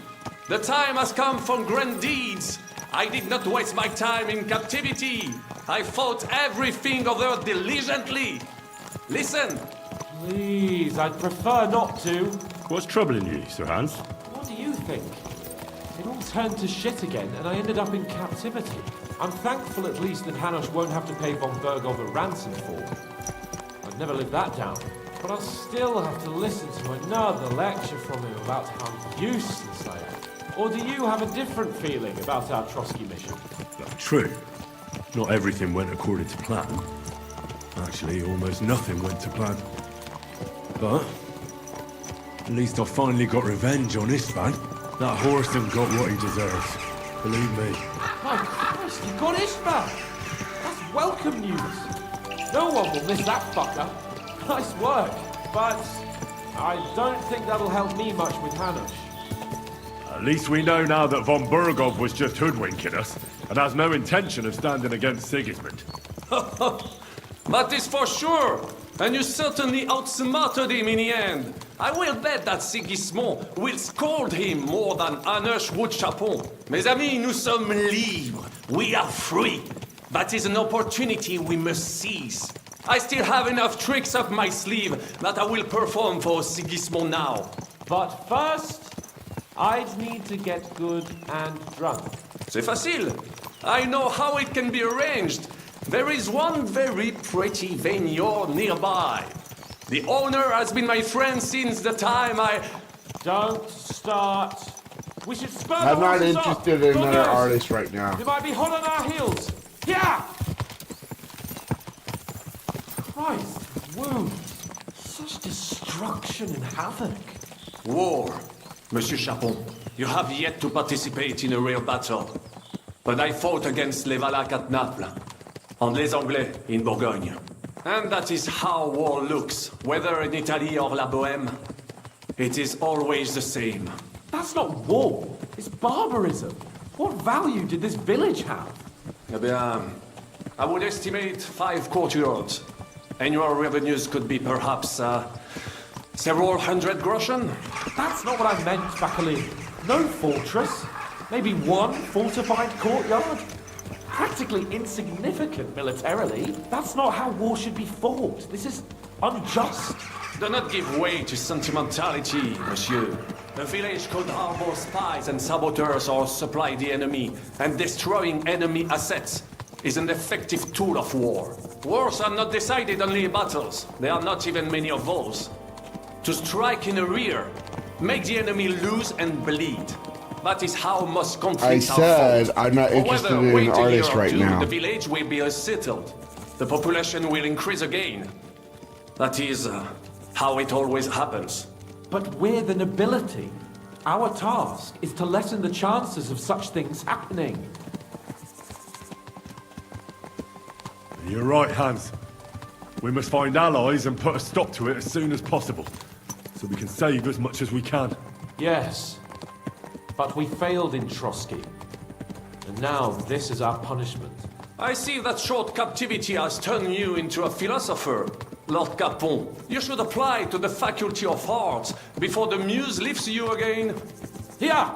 The time has come for grand deeds. I did not waste my time in captivity. I fought everything over diligently. Listen. Please, I'd prefer not to. What's troubling you, Sir Hans? What do you think? It all turned to shit again, and I ended up in captivity. I'm thankful at least that Hanush won't have to pay von Bergov a ransom for. I'd never live that down. But I'll still have to listen to another lecture from him about how useless I am. Or do you have a different feeling about our Trotsky mission? True. Not everything went according to plan. Actually, almost nothing went to plan. But at least I finally got revenge on Istvan. That Horston got what he deserves. Believe me. My Christ, you got Ishmael! That's welcome news. No one will miss that fucker. Nice work, but I don't think that'll help me much with Hanush. At least we know now that von Bergov was just hoodwinking us and has no intention of standing against Sigismund. That is for sure. And you certainly outsmarted him in the end. I will bet that Sigismund will scold him more than Hanush would Chapon. Mes amis, nous sommes libres. We are free. That is an opportunity we must seize. I still have enough tricks up my sleeve that I will perform for Sigismund now. But first, I'd need to get good and drunk. C'est facile. I know how it can be arranged. There is one very pretty vineyard nearby. The owner has been my friend since the time I... Don't start. We should spur I'm the not horses interested up. in Go another first. artist right now. They might be hot on our heels. Yeah! Christ, wounds. Such destruction and havoc. War. Monsieur Chapon, you have yet to participate in a real battle. But I fought against les Valaques at Naples, and les Anglais in Bourgogne. And that is how war looks, whether in Italy or La Bohème. It is always the same. That's not war. It's barbarism. What value did this village have? Eh bien, I would estimate 5 courtyards. Annual revenues could be perhaps, several hundred groschen. That's not what I meant, Bakalin. No fortress. Maybe one fortified courtyard. Practically insignificant militarily. That's not how war should be fought. This is unjust. Do not give way to sentimentality, monsieur. The village could harbor spies and saboteurs or supply the enemy, and destroying enemy assets is an effective tool of war. Wars are not decided only in battles. There are not even many of those. To strike in the rear, make the enemy lose and bleed. That is how most conflicts are said fought. I'm not Or interested whether in wait an a year artist or right two, now. The village will be settled. The population will increase again. That is how it always happens. But we're the nobility. Our task is to lessen the chances of such things happening. You're right, Hans. We must find allies and put a stop to it as soon as possible, so we can save as much as we can. Yes, but we failed in Trotsky. And now this is our punishment. I see that short captivity has turned you into a philosopher, Lord Capon. You should apply to the Faculty of Arts before the muse lifts you again. Here!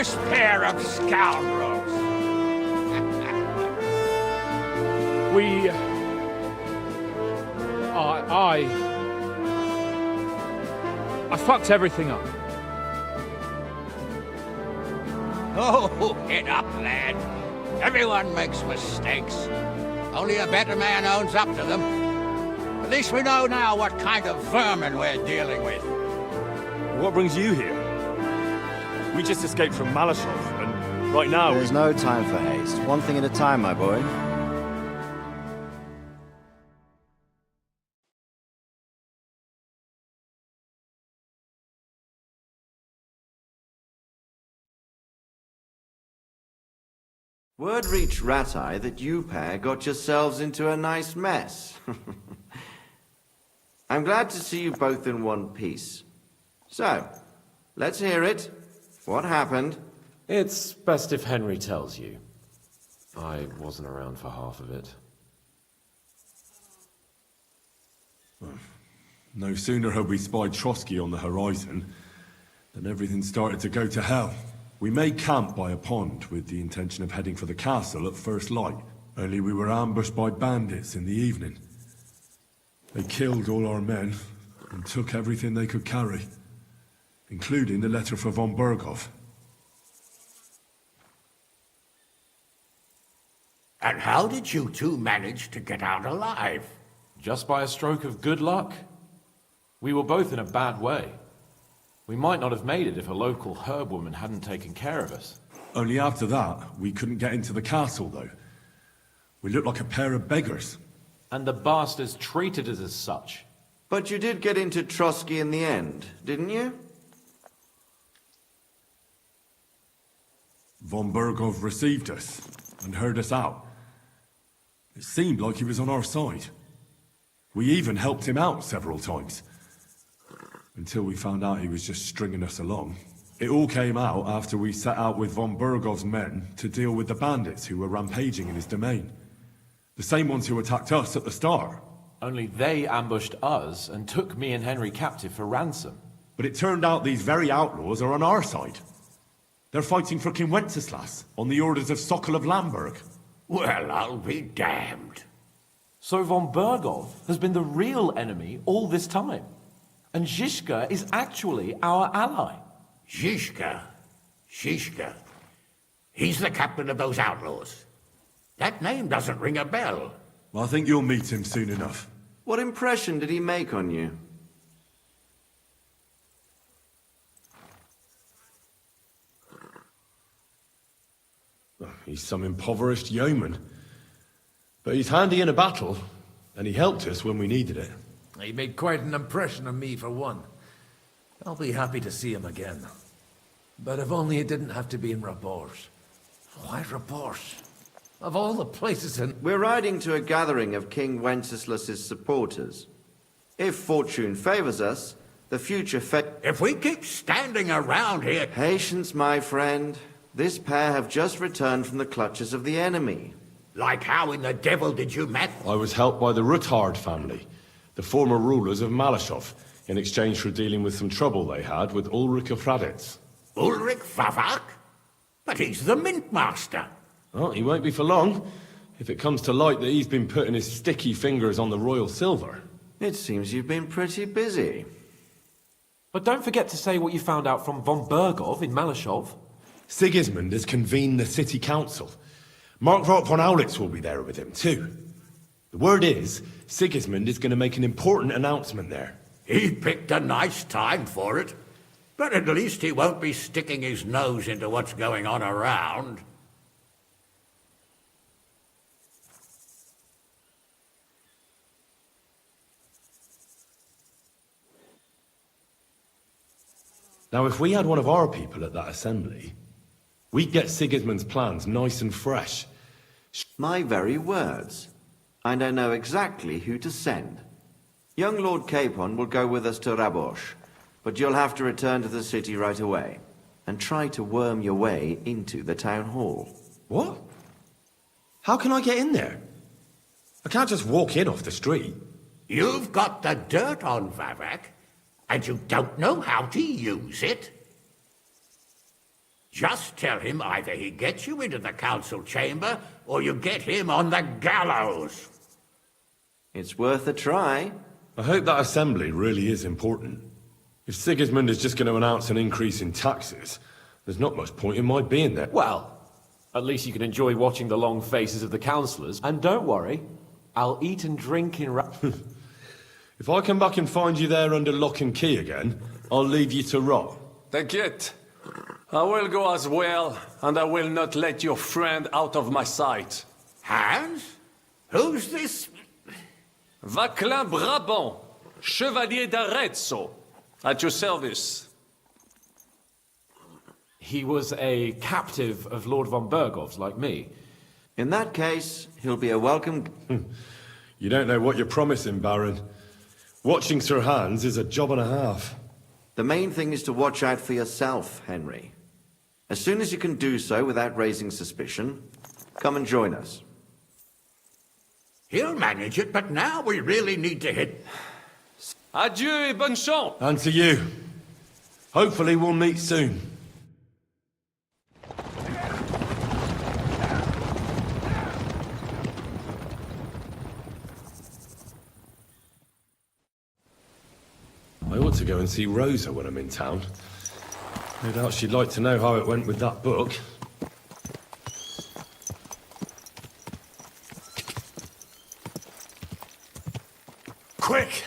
This pair of scoundrels! I fucked everything up. Oh, get up, lad. Everyone makes mistakes. Only a better man owns up to them. At least we know now what kind of vermin we're dealing with. What brings you here? We just escaped from Malashov, and right now There's no time for haste. One thing at a time, my boy. Word reached Ratai that you pair got yourselves into a nice mess. I'm glad to see you both in one piece. So, let's hear it. What happened? It's best if Henry tells you. I wasn't around for half of it. no sooner had we spied Trotsky on the horizon than everything started to go to hell. We made camp by a pond with the intention of heading for the castle at first light. Only we were ambushed by bandits in the evening. They killed all our men and took everything they could carry, including the letter for von Berghoff. And how did you two manage to get out alive? Just by a stroke of good luck. We were both in a bad way. We might not have made it if a local herb woman hadn't taken care of us. Only after that, we couldn't get into the castle, though. We looked like a pair of beggars. And the bastards treated us as such. But you did get into Trotsky in the end, didn't you? Von Berghoff received us and heard us out. It seemed like he was on our side. We even helped him out several times. Until we found out he was just stringing us along. It all came out after we set out with von Berghoff's men to deal with the bandits who were rampaging in his domain. The same ones who attacked us at the start. Only they ambushed us and took me and Henry captive for ransom. But it turned out these very outlaws are on our side. They're fighting for King Wenceslas on the orders of Sokol of Lamberg. Well, I'll be damned. So von Berghoff has been the real enemy all this time. And Zhishka is actually our ally. Zhishka? Zhishka? He's the captain of those outlaws. That name doesn't ring a bell. I think you'll meet him soon enough. What impression did he make on you? He's some impoverished yeoman. But he's handy in a battle, and he helped us when we needed it. He made quite an impression on me, for one. I'll be happy to see him again. But if only it didn't have to be in Rabors. Why Rabors? Of all the places in... We're riding to a gathering of King Wenceslas's supporters. If fortune favors us, the future If we keep standing around here... Patience, my friend. This pair have just returned from the clutches of the enemy. Like how in the devil did you met? I was helped by the Ruthard family, the former rulers of Malashov, in exchange for dealing with some trouble they had with Ulrich of Hraditz. Ulrich Favak? But he's the mint master. Well, he won't be for long, if it comes to light that he's been putting his sticky fingers on the royal silver. It seems you've been pretty busy. But don't forget to say what you found out from von Berghoff in Malashov. Sigismund has convened the city council. Markvart von Aulitz will be there with him, too. The word is, Sigismund is going to make an important announcement there. He picked a nice time for it. But at least he won't be sticking his nose into what's going on around. Now, if we had one of our people at that assembly, we'd get Sigismund's plans nice and fresh. My very words. And I know exactly who to send. Young Lord Capon will go with us to Rabosh, but you'll have to return to the city right away, and try to worm your way into the town hall. What? How can I get in there? I can't just walk in off the street. You've got the dirt on Favak, and you don't know how to use it? Just tell him either he gets you into the council chamber, or you get him on the gallows. It's worth a try. I hope that assembly really is important. If Sigismund is just going to announce an increase in taxes, there's not much point in my being there. Well, at least you can enjoy watching the long faces of the councillors. And don't worry, I'll eat and drink in If I come back and find you there under lock and key again, I'll leave you to rot. T'inquiète. I will go as well, and I will not let your friend out of my sight. Hans? Who's this? Vaclin Brabant, Chevalier d'Arezzo, at your service. He was a captive of Lord von Bergov's, like me. In that case, he'll be a welcome... You don't know what you're promising, Baron. Watching Sir Hans is a job and a half. The main thing is to watch out for yourself, Henry. As soon as you can do so without raising suspicion, come and join us. He'll manage it, but now we really need to hit... Adieu et bonne chance! And to you. Hopefully we'll meet soon. I ought to go and see Rosa when I'm in town. No doubt she'd like to know how it went with that book. Quick!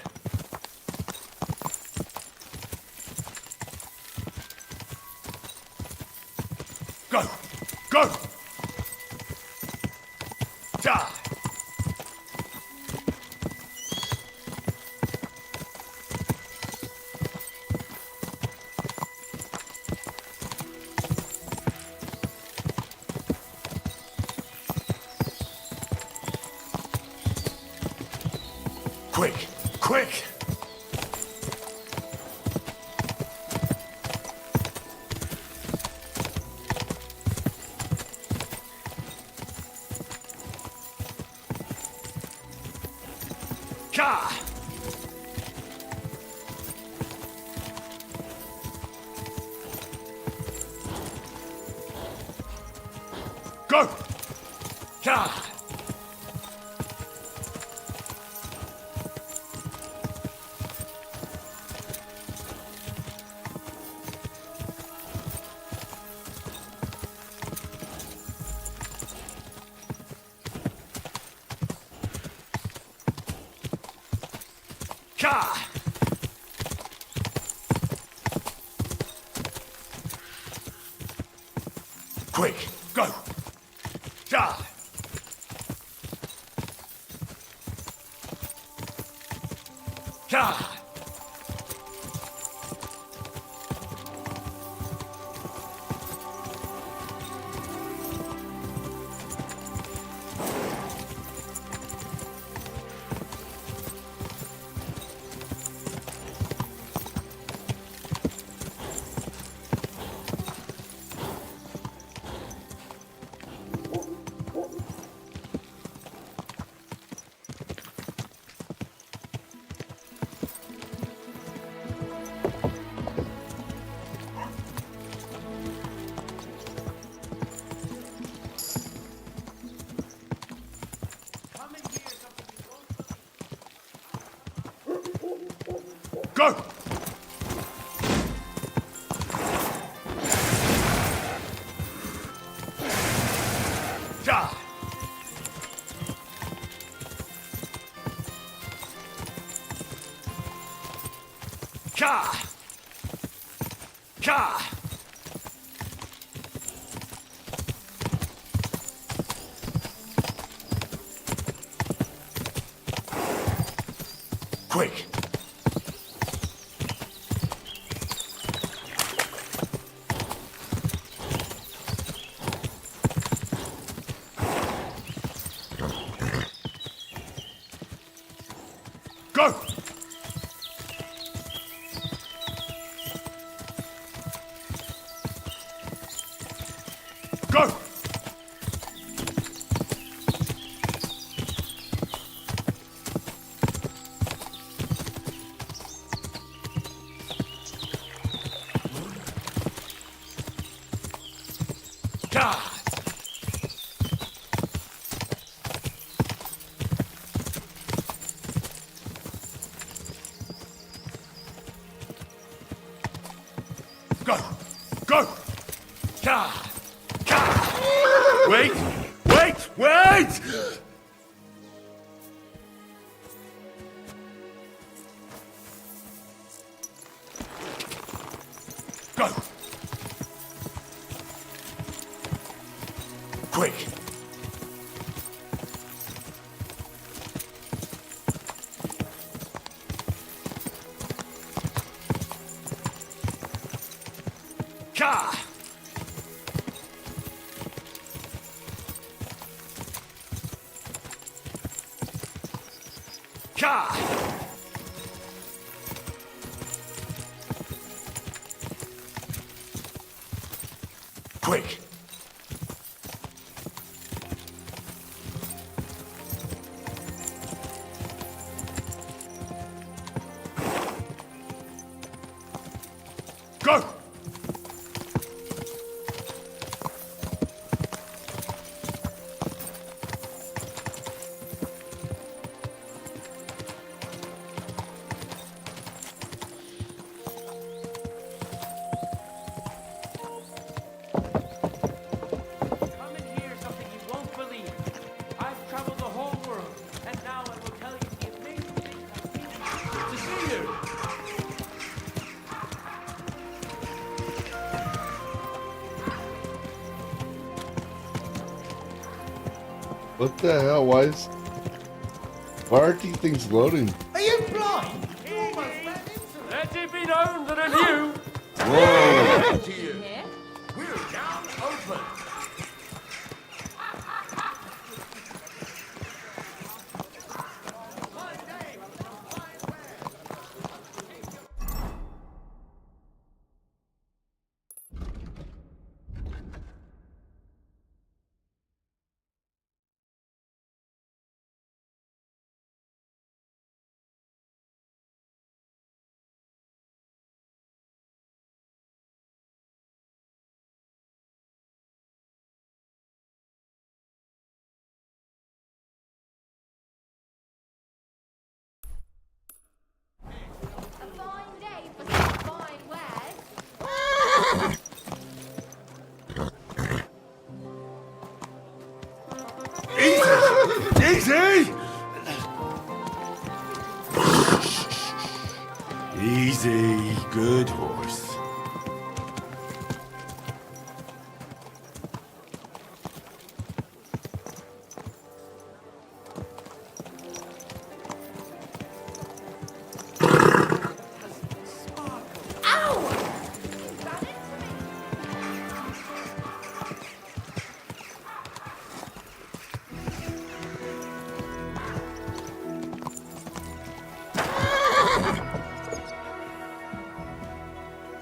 Go! Go! Die! Quick! Quick! Ka! Go! Ka! Ka! Quick, go! Da! Ka! Go! Da! Ka! Ka! Quick! Go! Go! God! Go! Go! God! God! Wait! Wait! Wait! Go! Quick! Ka! Ka! Quick! Go! Come and hear something you won't believe. I've traveled the whole world, and now I will tell you the amazing things I've seen. To see you. What the hell? Why aren't these things loading? Are you blind? You almost ran into me. Let it be known that I'm you. Whoa! To you. We're down open. A fine day for some fine wares. Easy! Easy, good horse.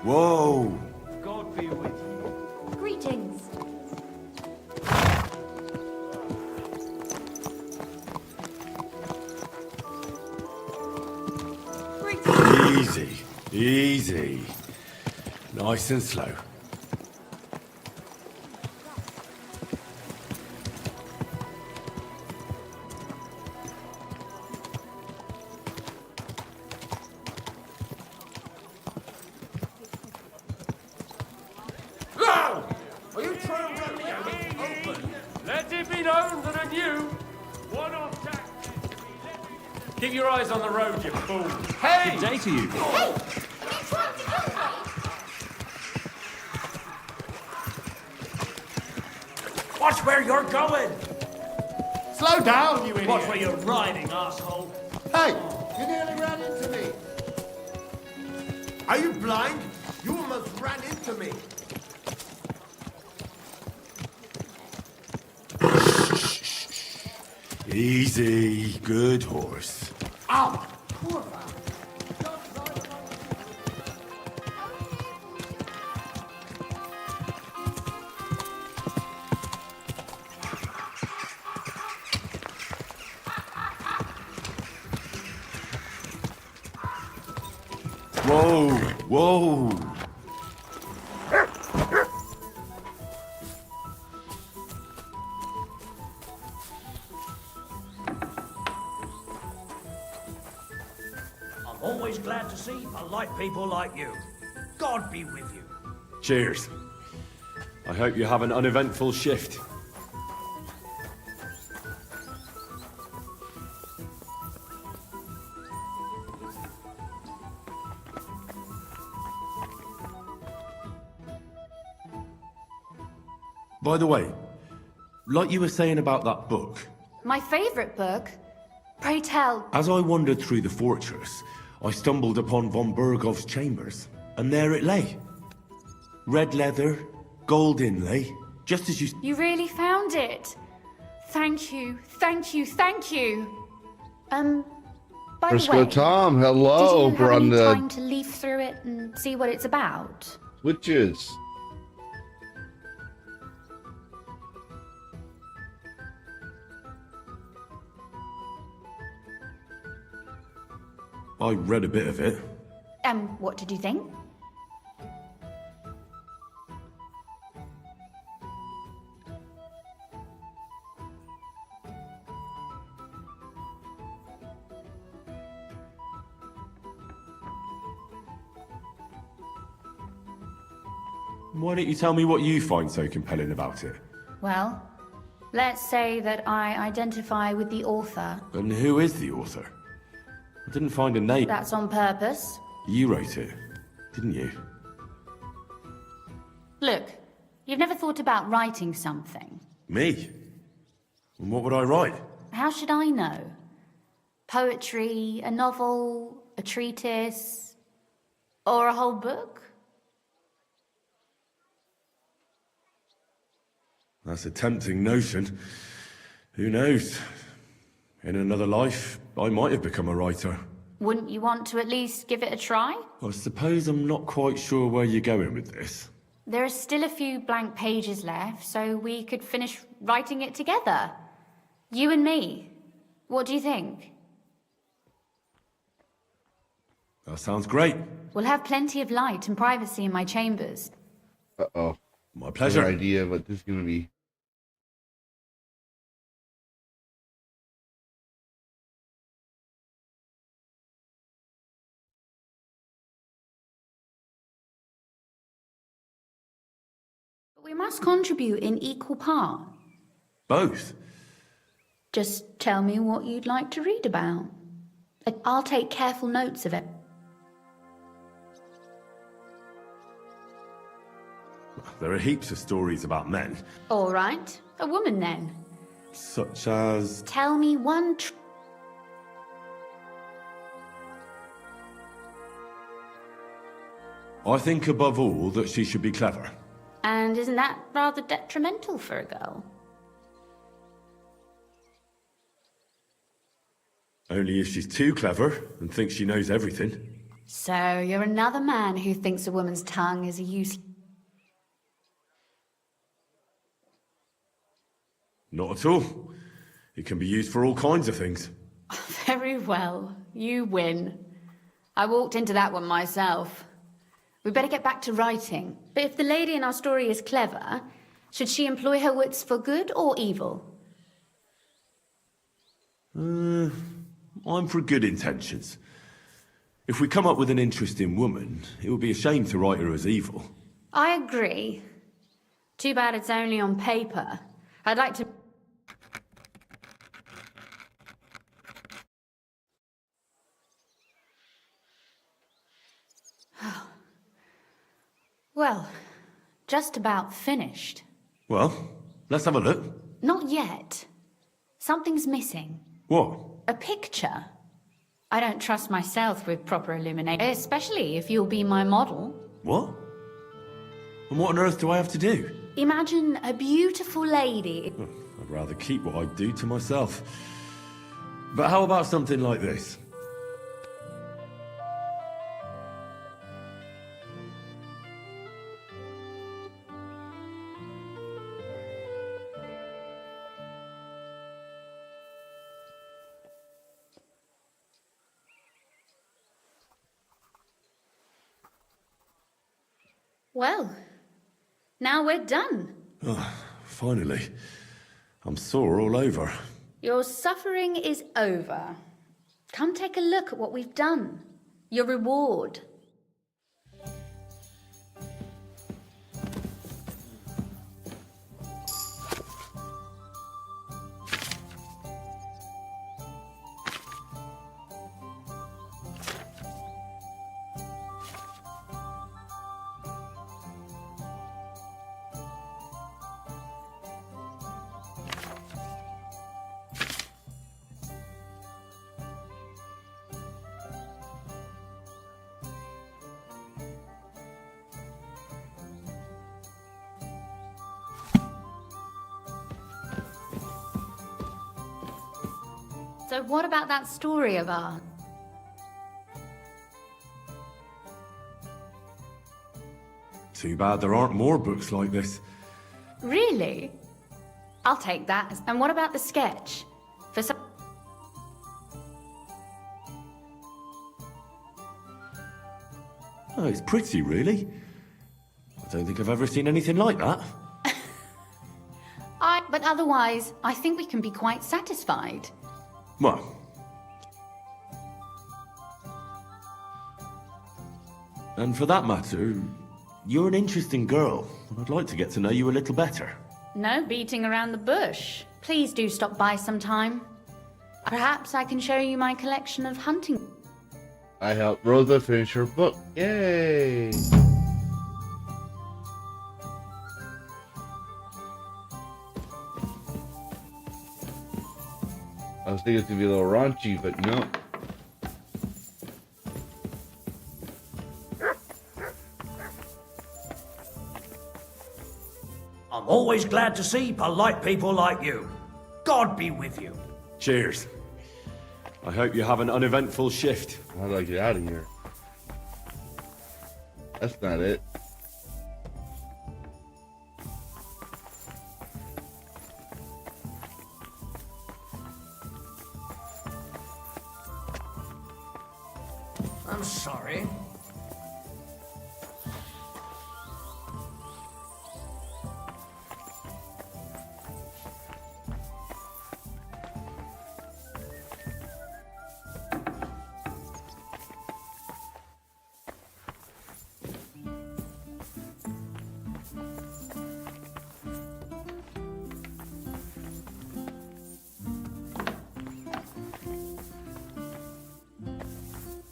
Whoa! God be with you. Greetings. Easy, easy. Nice and slow. Now! Are you trying to run me out of open? Let it be known that I'm you. One off Jack. Keep your eyes on the road, you fool. Hey! Good day to you. Hey! You tried to kill me! Watch where you're going! Slow down, you idiot! Watch where you're riding, asshole! Hey! You nearly ran into me. Are you blind? You almost ran into me. Easy, good horse. Ow! Poor man. Whoa, whoa. Always glad to see polite people like you. God be with you. Cheers. I hope you have an uneventful shift. By the way, like you were saying about that book, My favourite book? Pray tell. as I wandered through the fortress, I stumbled upon von Bergov's chambers, and there it lay. Red leather, gold inlay, just as you... You really found it. Thank you, thank you, thank you. By the Frisco way, Tom, hello, did you have over on any the time to leaf through it and see what it's about? Witches. I read a bit of it. What did you think? Why don't you tell me what you find so compelling about it? Well, let's say that I identify with the author. And who is the author? I didn't find a name. That's on purpose. You wrote it, didn't you? Look, you've never thought about writing something. Me? And what would I write? How should I know? Poetry, a novel, a treatise, or a whole book? That's a tempting notion. Who knows? In another life, I might have become a writer. Wouldn't you want to at least give it a try? I suppose I'm not quite sure where you're going with this. There are still a few blank pages left, so we could finish writing it together. You and me. What do you think? That sounds great. We'll have plenty of light and privacy in my chambers. Uh-oh. My pleasure. No idea what this is going to be. But we must contribute in equal part. Both? Just tell me what you'd like to read about. I'll take careful notes of it. There are heaps of stories about men. All right. A woman then. Such as... Tell me one I think above all that she should be clever. And isn't that rather detrimental for a girl? Only if she's too clever and thinks she knows everything. So you're another man who thinks a woman's tongue is a useless... Not at all. It can be used for all kinds of things. Very well. You win. I walked into that one myself. We better get back to writing. But if the lady in our story is clever, should she employ her wits for good or evil? I'm for good intentions. If we come up with an interesting woman, it would be a shame to write her as evil. I agree. Too bad it's only on paper. I'd like to... Well, just about finished. Well, let's have a look. Not yet. Something's missing. What? A picture. I don't trust myself with proper illumination, especially if you'll be my model. What? And what on earth do I have to do? Imagine a beautiful lady. I'd rather keep what I do to myself. But how about something like this? Well, now we're done. Oh, finally. I'm sore all over. Your suffering is over. Come take a look at what we've done. Your reward. So what about that story of ours? Too bad there aren't more books like this. Really? I'll take that. And what about the sketch? For some... Oh, it's pretty, really. I don't think I've ever seen anything like that. But otherwise, I think we can be quite satisfied. Well. And for that matter, you're an interesting girl. I'd like to get to know you a little better. No beating around the bush. Please do stop by sometime. Perhaps I can show you my collection of hunting. I helped Rosa finish her book. Yay! I was thinking it's gonna be a little raunchy, but no. I'm always glad to see polite people like you. God be with you. Cheers. I hope you have an uneventful shift. How do I get out of here? That's not it. I'm sorry.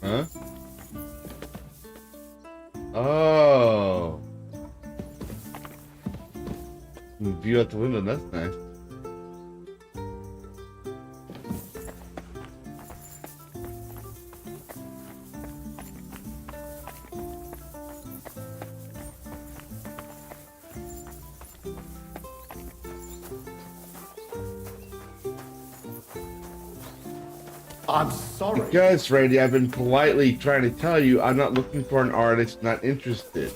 Huh? Oh. View out the window, that's nice. I'm sorry. Because, Randy, I've been politely trying to tell you I'm not looking for an artist, not interested.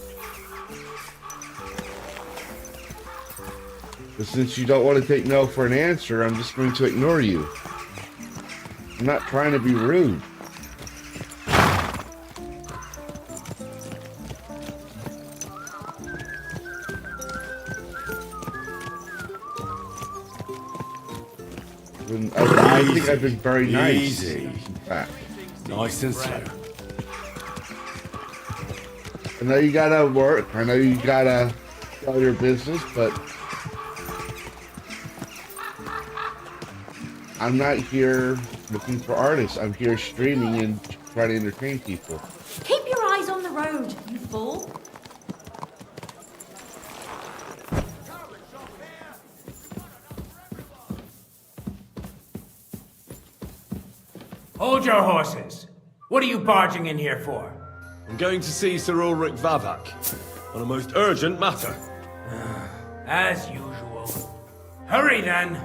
But since you don't want to take no for an answer, I'm just going to ignore you. I'm not trying to be rude. I think I've been very nice. Easy. Nice and slow. I know you gotta work. I know you gotta sell your business, but I'm not here looking for artists. I'm here streaming and trying to entertain people. Keep your eyes on the road, you fool. Hold your horses. What are you barging in here for? I'm going to see Sir Ulrich Vavak on a most urgent matter. As usual. Hurry then.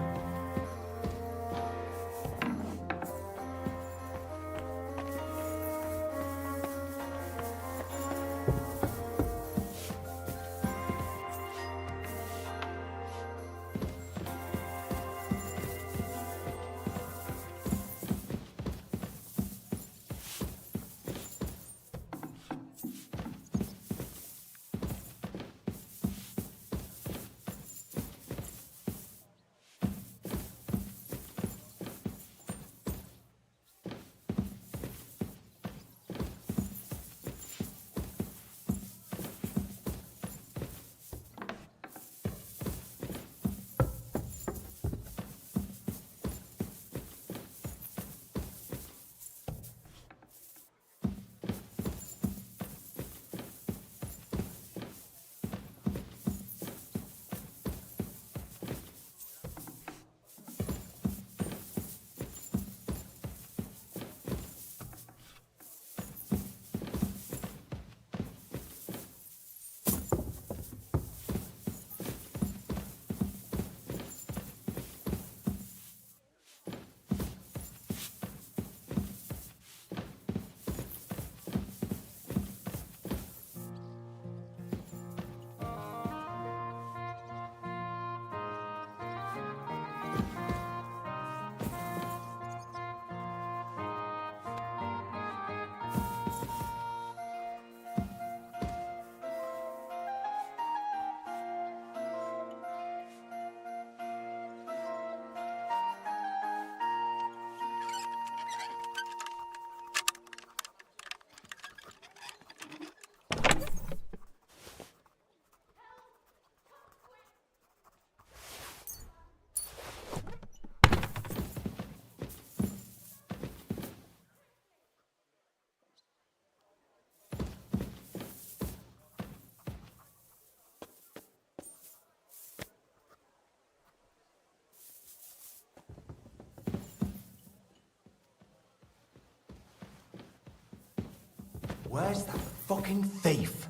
Where's that fucking thief?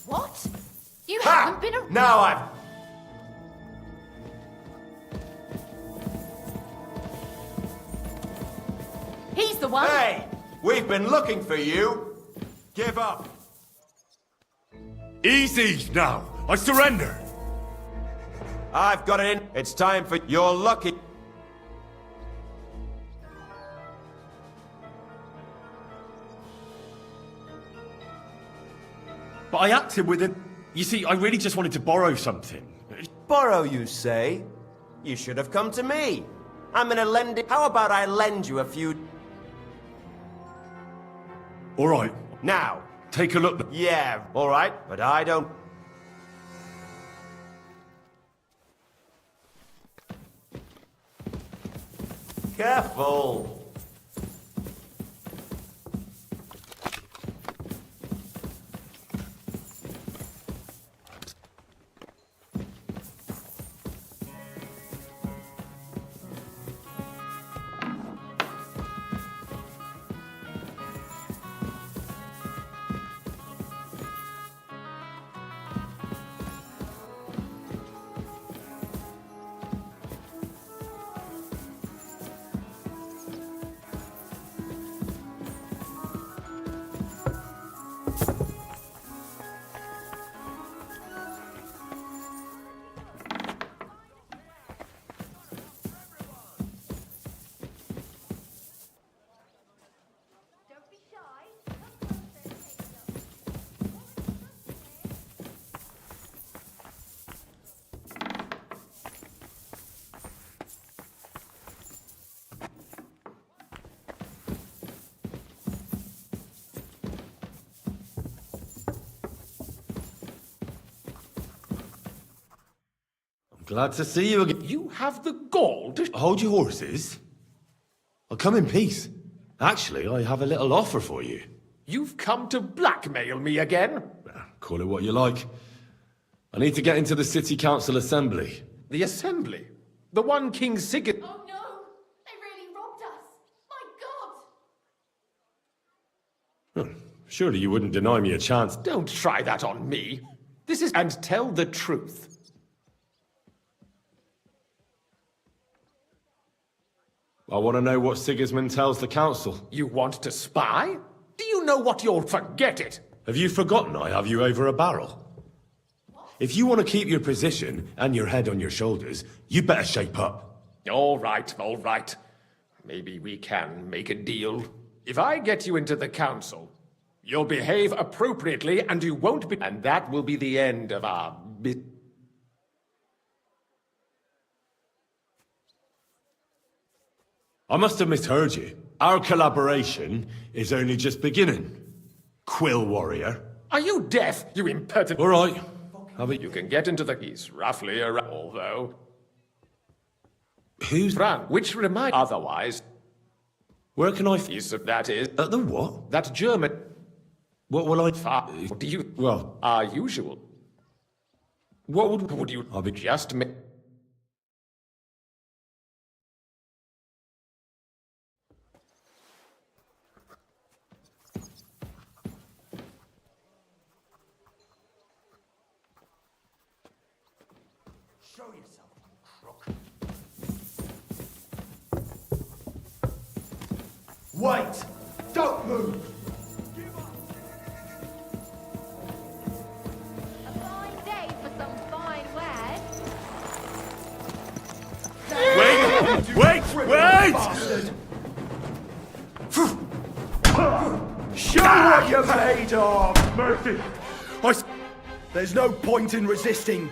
What? You Ha! haven't been a... Now I've... He's the one. Hey! We've been looking for you. Give up. Easy now. I surrender. I've got it in. It's time for your lucky... But I acted with it. You see, I really just wanted to borrow something. Borrow, you say? You should have come to me. I'm gonna lend it. How about I lend you a few... All right. Now. Take a look. Yeah, all right, but I don't... Careful. Glad to see you again. You have the gall to... Hold your horses. I'll come in peace. Actually, I have a little offer for you. You've come to blackmail me again? Call it what you like. I need to get into the City Council Assembly. The Assembly? The one King Sigurd... Oh no! They really robbed us! My God! Surely you wouldn't deny me a chance. Don't try that on me. This is... And tell the truth. I want to know what Sigismund tells the council. You want to spy? Do you know what you'll... Forget it! Have you forgotten I have you over a barrel? If you want to keep your position and your head on your shoulders, you better shape up. All right, all right. Maybe we can make a deal. If I get you into the council, you'll behave appropriately and you won't be... And that will be the end of our bit... I must have misheard you. Our collaboration is only just beginning. Quill warrior. Are you deaf, you impertinent... All right. Have it. You can get into the... He's roughly around, although... Who's... Brown, which remind... Otherwise... Where can I... That is... At the what? That German... What will I... What do you... Well... Our usual... What would... Would you... I'll be... Just... Show yourself, crook. Wait! Don't move! A fine day for some fine wares. Wait! Bastard! Show what you're made of! Mercy! There's no point in resisting.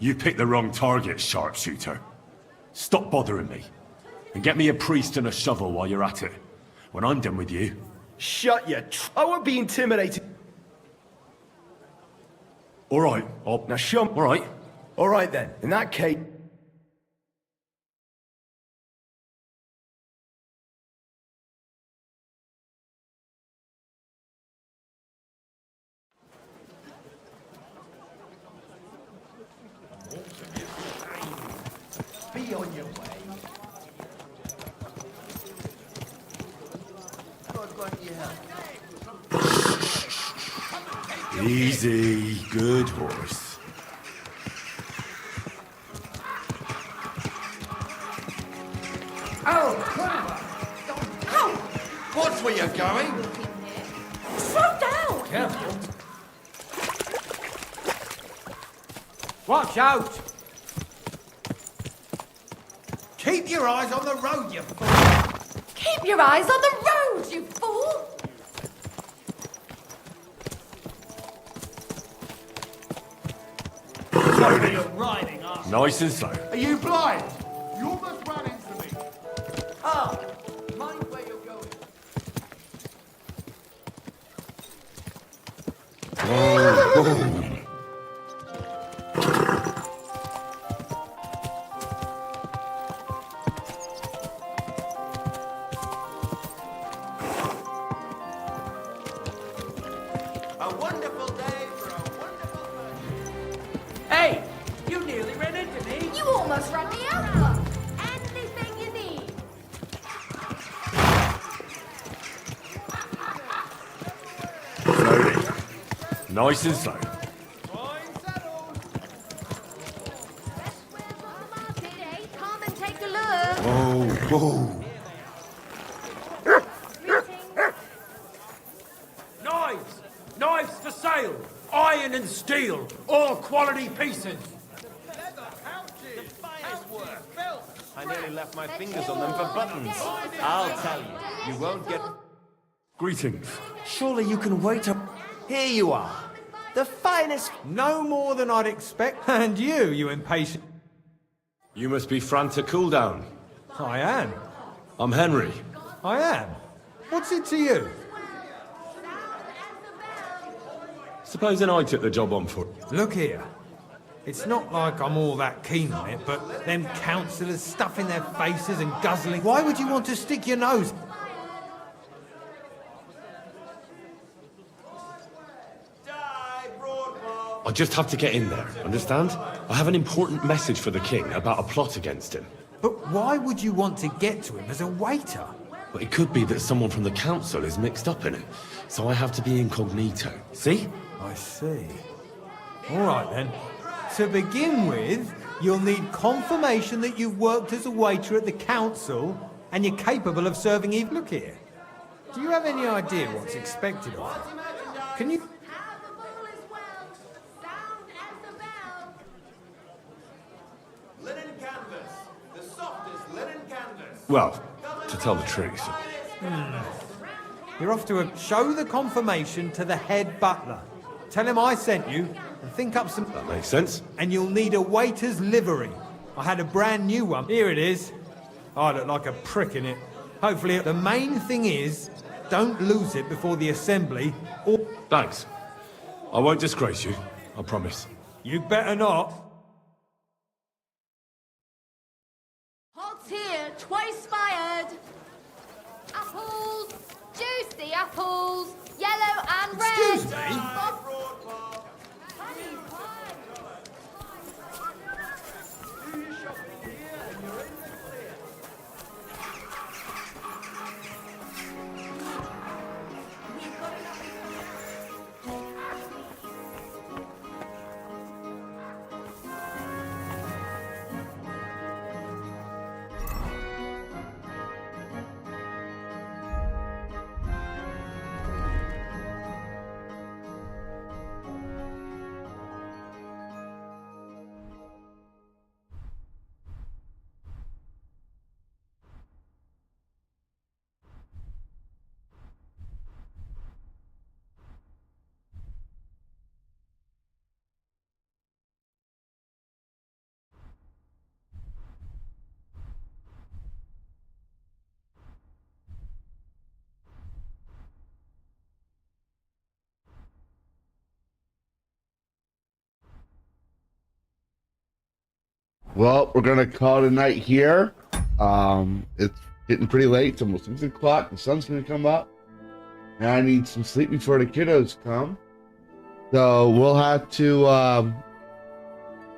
You picked the wrong target, sharpshooter. Stop bothering me. And get me a priest and a shovel while you're at it. When I'm done with you... Shut your I won't be intimidated. All right, Now show me. All right. All right then. In that case... Be on your way. God grant you health. Easy, good horse. Oh, watch where you're going. Slow down! Careful. Watch out! Keep your eyes on the road, you fool. Keep your eyes on the road, you fool! Slowly. You're riding us. Nice and slow. Are you blind? You almost ran into me. Ah, mind where you're going. Oh. A wonderful day for a wonderful person. Hey! You nearly ran into me! You almost ran me over! Anything you need. Slowly. Nice and slow. Come and take a look. Oh. Knives! Knives for sale! Iron and steel! All quality pieces! I nearly left my fingers on them for buttons. I'll tell you, you won't get... Greetings. Surely you can wait up... Here you are. The finest... No more than I'd expect. And you impatient... You must be Fran to cool down. I am. I'm Henry. I am. What's it to you? Supposing I took the job on foot. Look here. It's not like I'm all that keen on it, but them councillors stuffing their faces and guzzling... Why would you want to stick your nose... I just have to get in there, understand? I have an important message for the king about a plot against him. But why would you want to get to him as a waiter? But it could be that someone from the council is mixed up in it, so I have to be incognito. See? I see. All right, then. To begin with, you'll need confirmation that you've worked as a waiter at the council and you're capable of serving even... Look here. Do you have any idea what's expected of you? Can you... Linen canvas. The softest linen canvas. Well, to tell the truth. You're off to show the confirmation to the head butler. Tell him I sent you and think up some... That makes sense. And you'll need a waiter's livery. I had a brand new one. Here it is. I look like a prick in it. Hopefully, the main thing is, don't lose it before the assembly, or... Thanks. I won't disgrace you, I promise. You better not. Halt here, twice fired. Apples, juicy apples, yellow and red. Excuse me? Well, we're gonna call it a night here. It's getting pretty late. It's almost 6 o'clock. The sun's gonna come up, and I need some sleep before the kiddos come. So we'll have to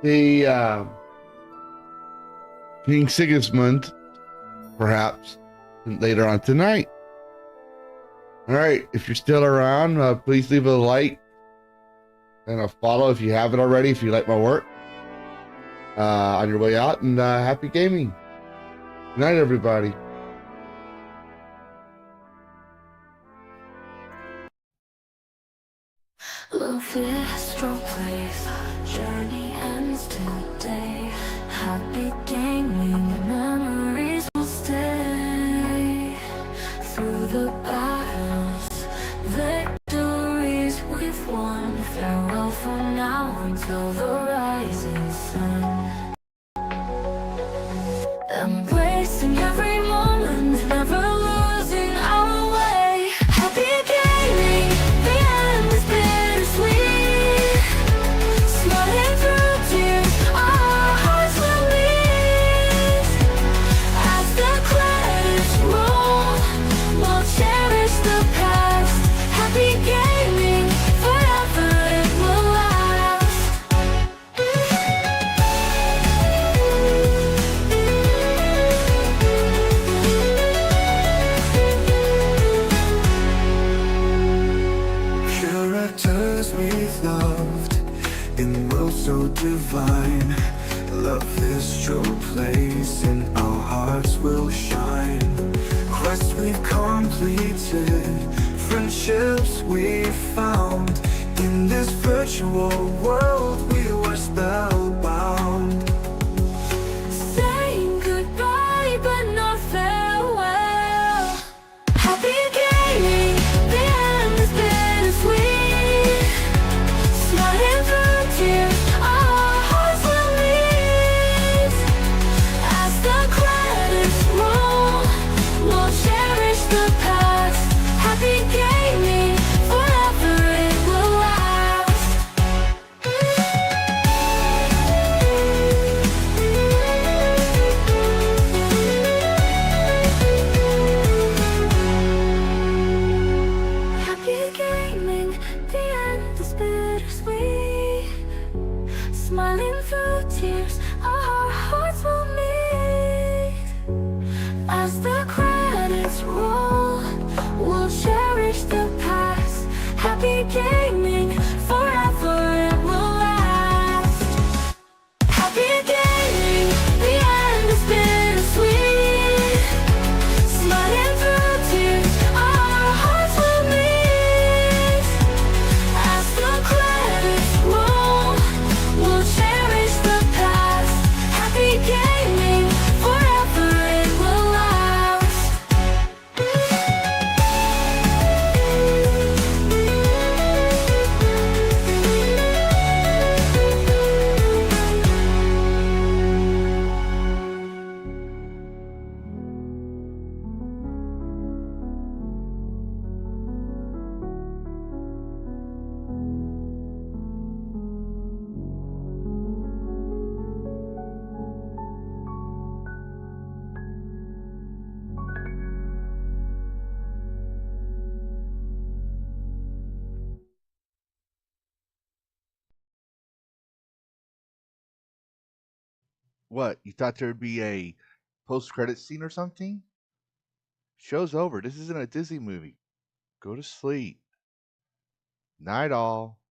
see. King Sigismund, perhaps later on tonight. All right, if you're still around, please leave a like and a follow if you haven't already, if you like my work on your way out, and happy gaming. Good night, everybody. Lavistro place, journey ends today. Happy gaming, memories will stay. Through the battles, victories we've won. Farewell for now until the rising sun. Embracing every moment, never losing our way. Happy gaming, the end is bittersweet. Smiling through tears, our hearts will meet. As the credits roll, we'll cherish the past. Happy gaming, forever it will last. Characters we've loved in worlds so divine. Love is your place and our hearts will shine. Quests we've completed, friendships we've found. In this virtual world we were spellbound. Saying goodbye but not farewell. Happy gaming, the end is bittersweet. Smiling through tears, our hearts will meet. As the credits roll, we'll cherish the past. Happy gaming, forever it will last. Happy gaming, the end is bittersweet. Smiling through tears, our hearts will meet. As the credits roll, we'll cherish the past. Happy gaming, forever it will last. Happy gaming, the end is bittersweet. Smiling through tears, our hearts will meet. As the credits roll, we'll cherish the past. Happy gaming, forever it will last. What? You thought there'd be a post-credit scene or something? Show's over. This isn't a Disney movie. Go to sleep. Night all.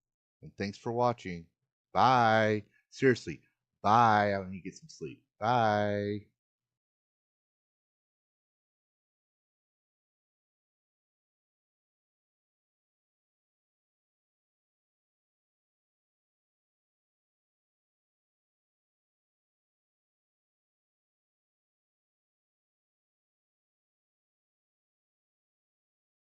And thanks for watching. Bye. Seriously. Bye. I want you to get some sleep. Bye.